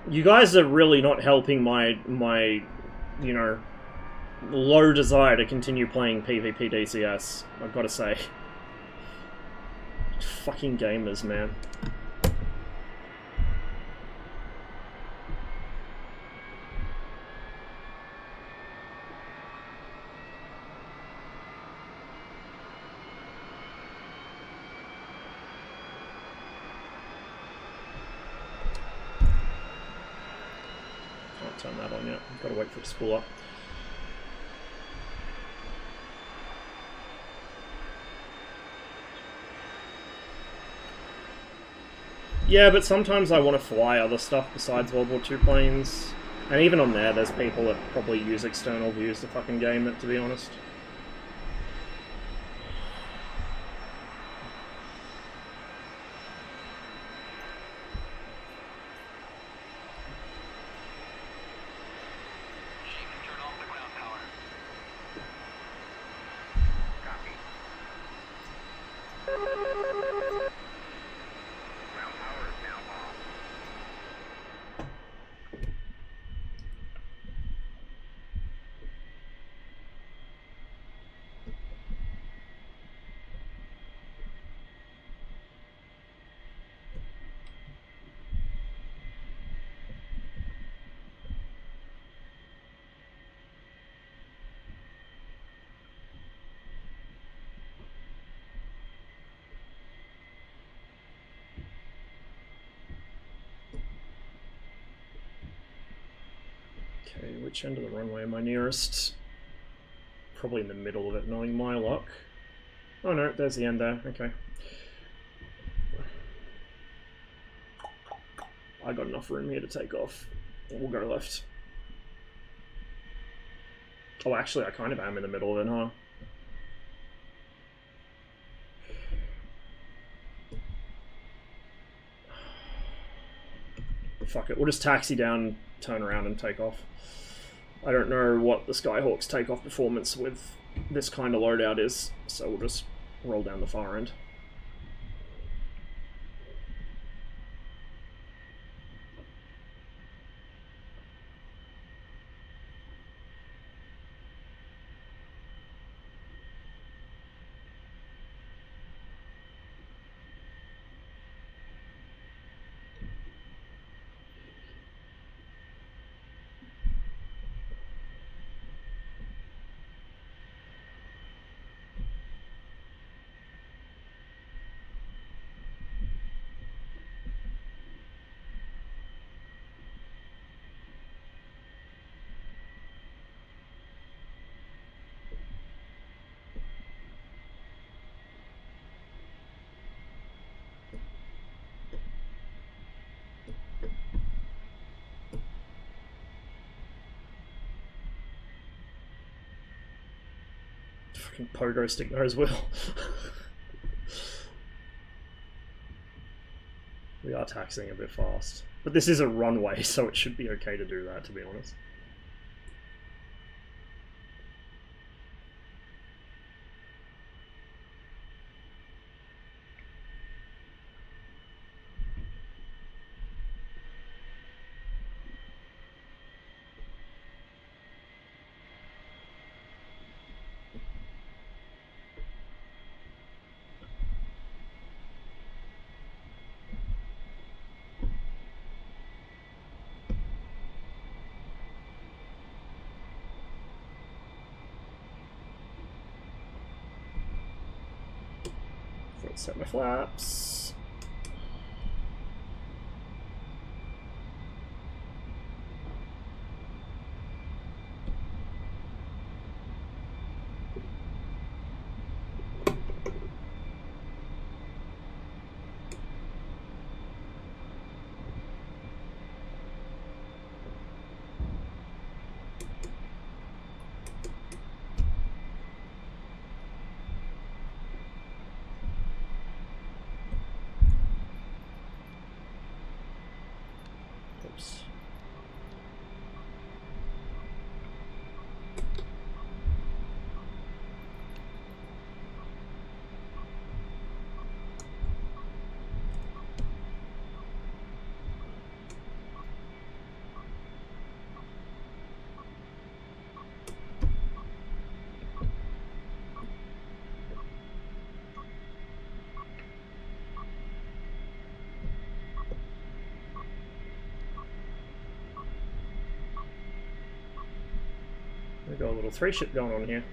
You guys are really not helping my, you know, low desire to continue playing PvP DCS, I've got to say. Fucking gamers, man. Turn that on yet. I've got to wait for it to spool up. Yeah, but sometimes I want to fly other stuff besides World War II planes. And even on there's people that probably use external views to fucking game it, to be honest. Okay, which end of the runway am I nearest? Probably in the middle of it, knowing my luck. Oh no, there's the end there, okay. I got enough room here to take off. We'll go left. Oh, actually, I kind of am in the middle of it, huh? Fuck it, we'll just taxi down, turn around and take off. I don't know what the Skyhawk's takeoff performance with this kind of loadout is, so we'll just roll down the far end. Fucking pogo stick there as well. We are taxiing a bit fast. But this is a runway, so it should be okay to do that, to be honest. Set my flaps. Oops. We've got a little 3-ship going on here.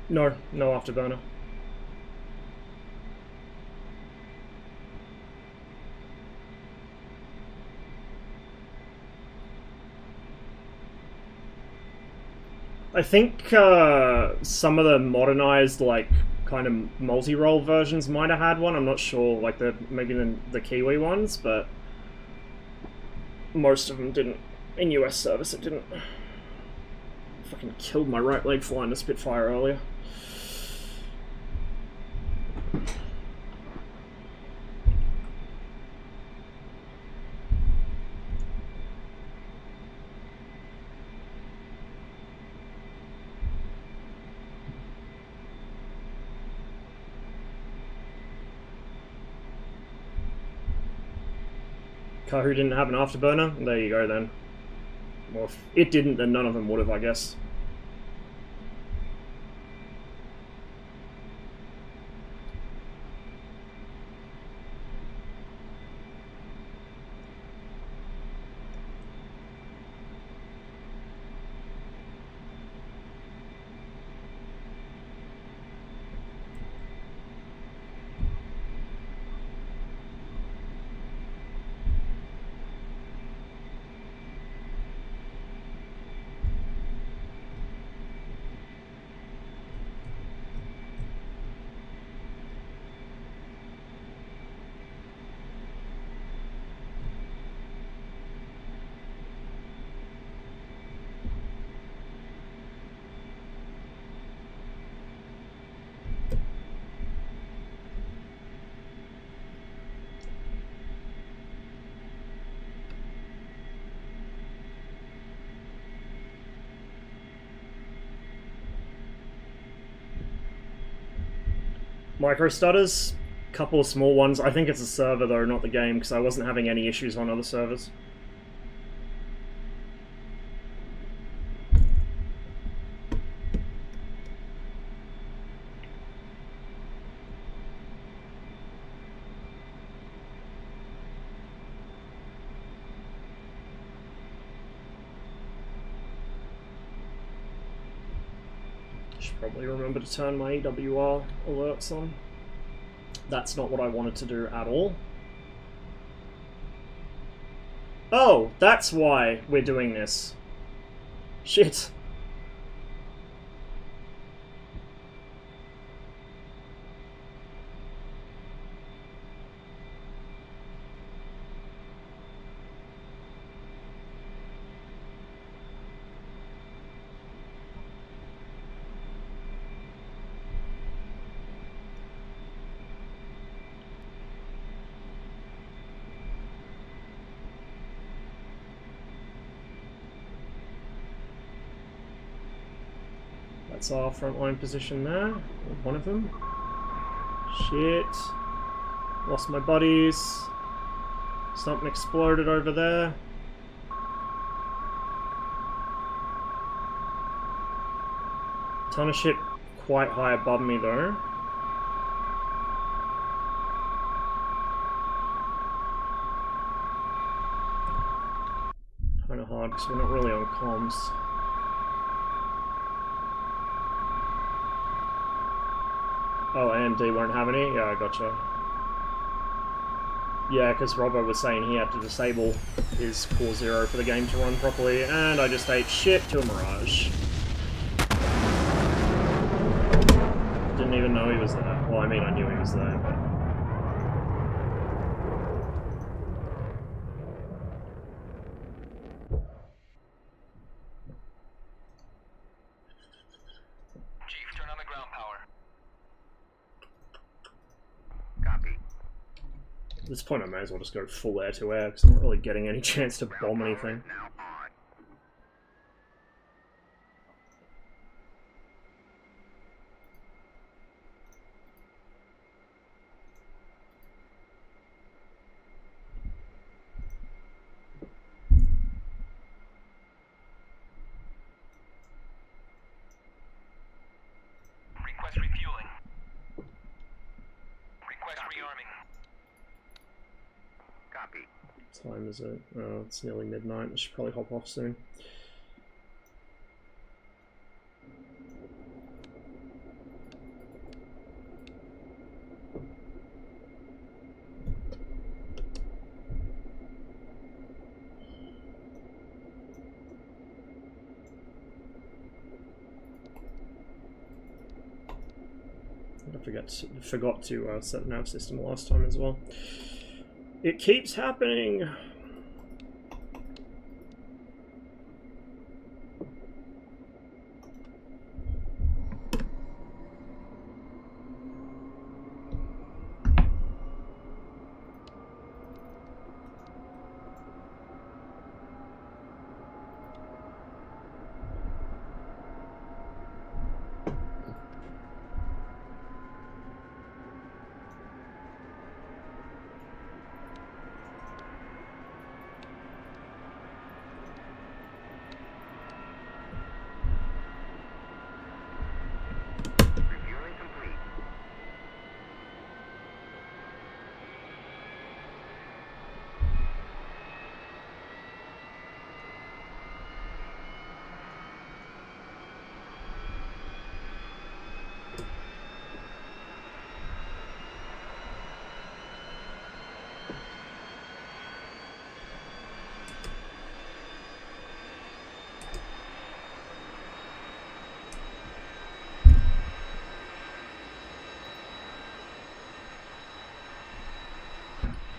No afterburner. I think some of the modernized, like, kind of multi-role versions might have had one. I'm not sure, like maybe the Kiwi ones, but most of them didn't. In US service, it didn't. Fucking killed my right leg flying the Spitfire earlier. Kahu didn't have an afterburner? There you go then. Well, if it didn't, then none of them would have, I guess. Micro stutters, couple of small ones. I think it's a server though, not the game, because I wasn't having any issues on other servers. Should probably remember to turn my EWR alerts on. That's not what I wanted to do at all. Oh, that's why we're doing this. Shit. That's our frontline position there. One of them. Shit. Lost my buddies. Something exploded over there. Ton of shit quite high above me though. Kind of hard because we're not really on comms. Oh, AMD won't have any? Yeah, I gotcha. Yeah, because Robbo was saying he had to disable his Core Zero for the game to run properly, and I just ate shit to a Mirage. Didn't even know he was there. Well, I mean, I knew he was there, but... Chief, turn on the ground power. Copy. At this point, I may as well just go full air-to-air, because I'm not really getting any chance to bomb anything. Now on. Request refueling. Request rearming. Copy. What time is it? Oh, it's nearly midnight. I should probably hop off soon. I forgot to set the nav system last time as well. It keeps happening! Refueling complete.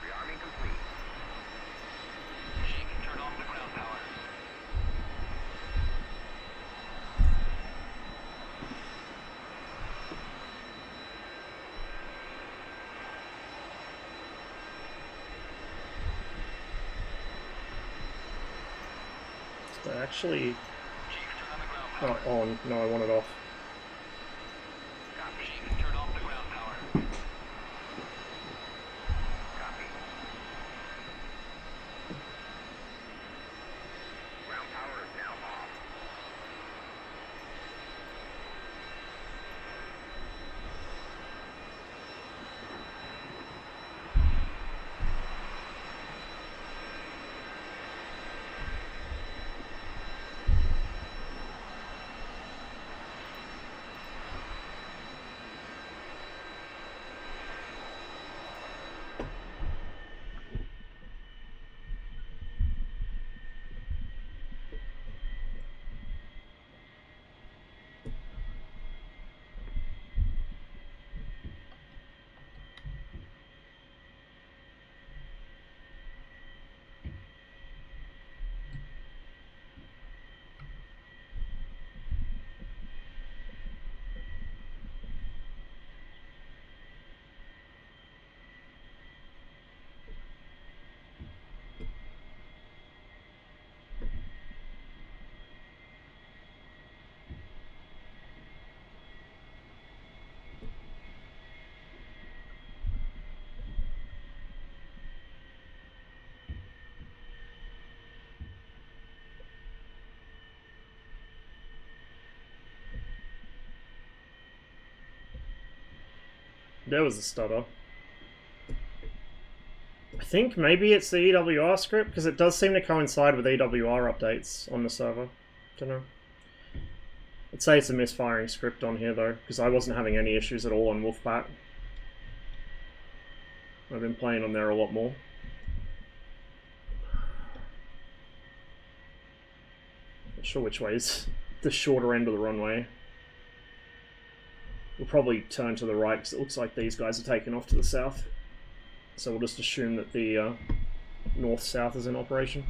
Rearming complete. Chief, turn off the ground power. So actually... Chief, turn on the ground power. Oh, on. No, I want it off. Copy. Chief, turn off the ground power. Copy. Ground power is now off. There was a stutter. I think maybe it's the EWR script, because it does seem to coincide with EWR updates on the server. Don't know. I'd say it's a misfiring script on here though, because I wasn't having any issues at all on Wolfpack. I've been playing on there a lot more. Not sure which way is the shorter end of the runway. We'll probably turn to the right because it looks like these guys are taking off to the south. So we'll just assume that the north-south is in operation.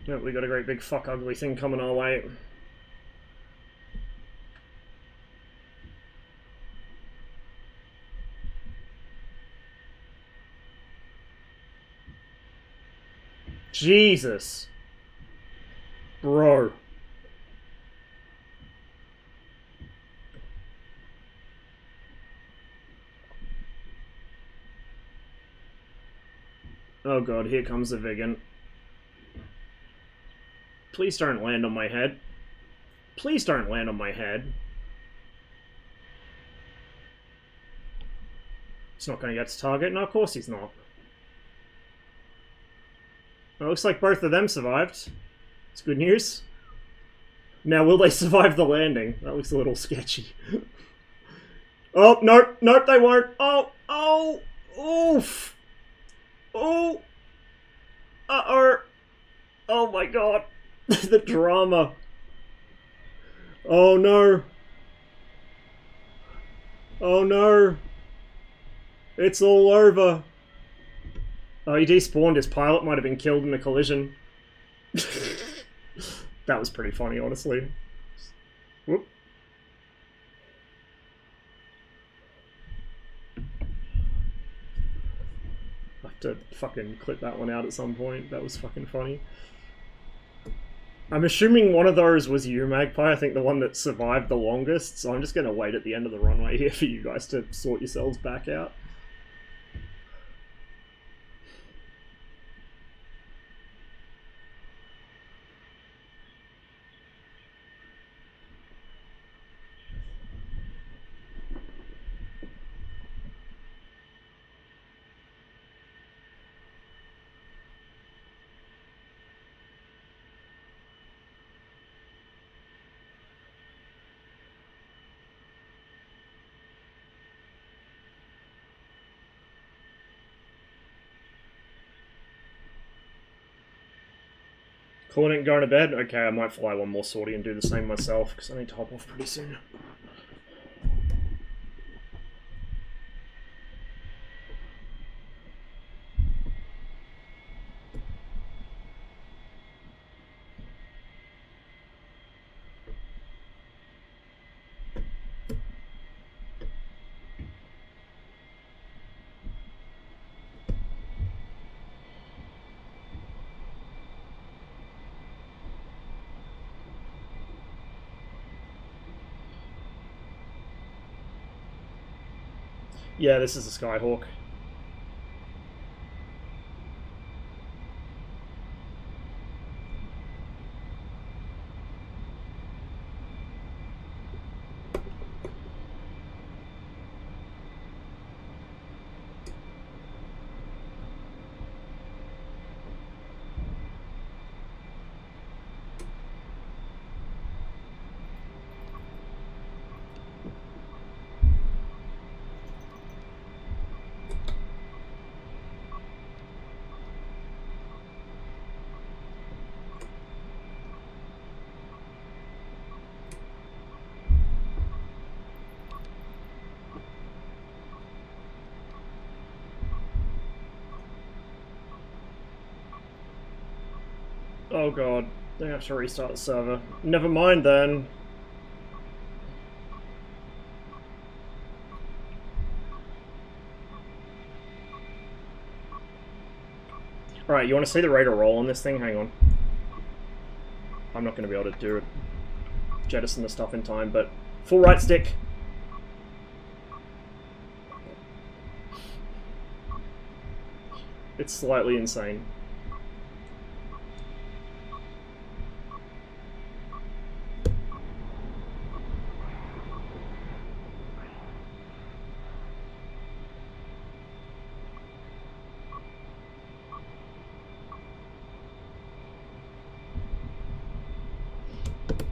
Yep, we got a great big fuck ugly thing coming our way. Jesus. Bro. Oh god, here comes the Vigan. Please don't land on my head. Please don't land on my head. He's not going to get to target? No, of course he's not. Well, it looks like both of them survived. It's good news. Now, will they survive the landing? That looks a little sketchy. Oh, nope, nope, they won't. Oh, oh, oof. Oh, uh-oh. Oh my god. The drama. Oh no. Oh no. It's all over. Oh, he despawned. His pilot might have been killed in the collision. That was pretty funny, honestly. Whoop. I have to fucking clip that one out at some point. That was fucking funny. I'm assuming one of those was you, Magpie. I think the one that survived the longest, so I'm just going to wait at the end of the runway here for you guys to sort yourselves back out. Calling it going to bed? Okay, I might fly one more sortie and do the same myself, because I need to hop off pretty soon. Yeah, this is a Skyhawk. Oh god, they have to restart the server. Never mind then. Alright, you want to see the rate of roll on this thing? Hang on. I'm not going to be able to do it. Jettison the stuff in time, but full right stick. It's slightly insane.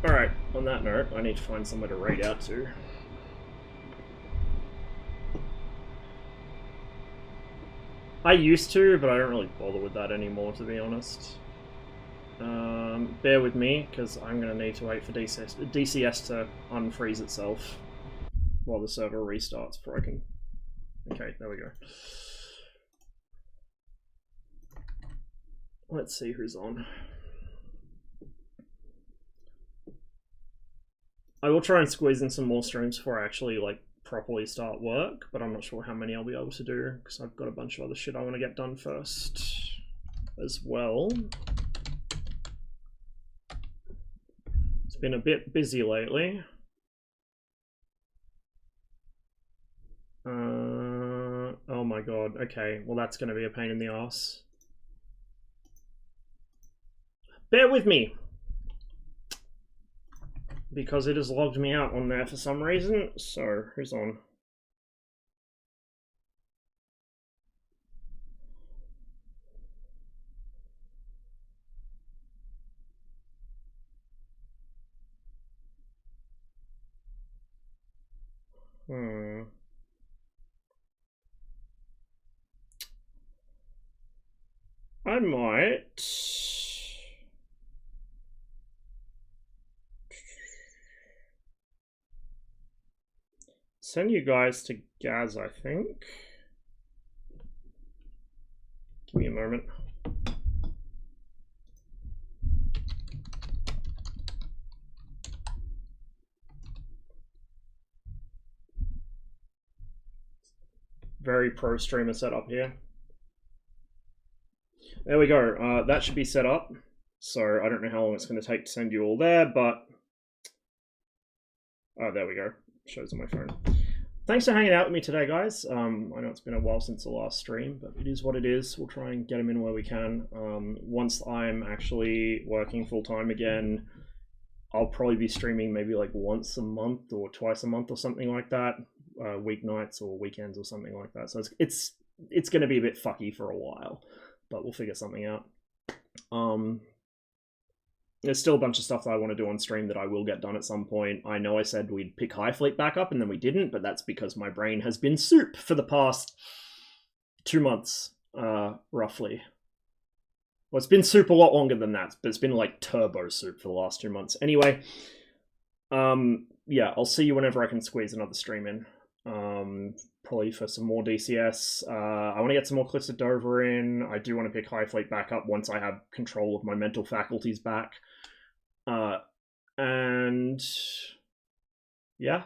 Alright, on that note, I need to find somewhere to raid out to. I used to, but I don't really bother with that anymore, to be honest. Bear with me, because I'm going to need to wait for DCS to unfreeze itself while the server restarts before I can... Okay, there we go. Let's see who's on. I will try and squeeze in some more streams before I actually, like, properly start work, but I'm not sure how many I'll be able to do, because I've got a bunch of other shit I want to get done first as well. It's been a bit busy lately. Oh my god, okay, well that's going to be a pain in the ass. Bear with me, because it has logged me out on there for some reason. So, who's on? I might... send you guys to Gaz, I think. Give me a moment. Very pro streamer setup here. There we go. That should be set up. So I don't know how long it's going to take to send you all there, but... oh, there we go. Shows on my phone. Thanks for hanging out with me today, guys. I know it's been a while since the last stream, but it is what it is. We'll try and get them in where we can. Once I'm actually working full-time again, I'll probably be streaming maybe like once a month or twice a month or something like that. Weeknights or weekends or something like that. So it's going to be a bit fucky for a while, but we'll figure something out. There's still a bunch of stuff that I want to do on stream that I will get done at some point. I know I said we'd pick High Fleet back up and then we didn't, but that's because my brain has been soup for the past 2 months, roughly. Well, it's been soup a lot longer than that, but it's been like turbo soup for the last 2 months. Anyway, yeah, I'll see you whenever I can squeeze another stream in. Probably for some more DCS. I want to get some more Cliffs of Dover in. I do want to pick High Fleet back up once I have control of my mental faculties back. And yeah.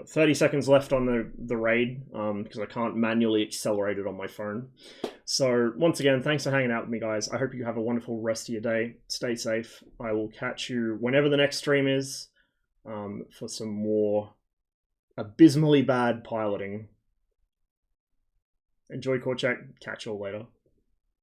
30 seconds left on the raid, because I can't manually accelerate it on my phone. So once again, thanks for hanging out with me, guys. I hope you have a wonderful rest of your day. Stay safe. I will catch you whenever the next stream is, for some more abysmally bad piloting. Enjoy Korchak. Catch you all later.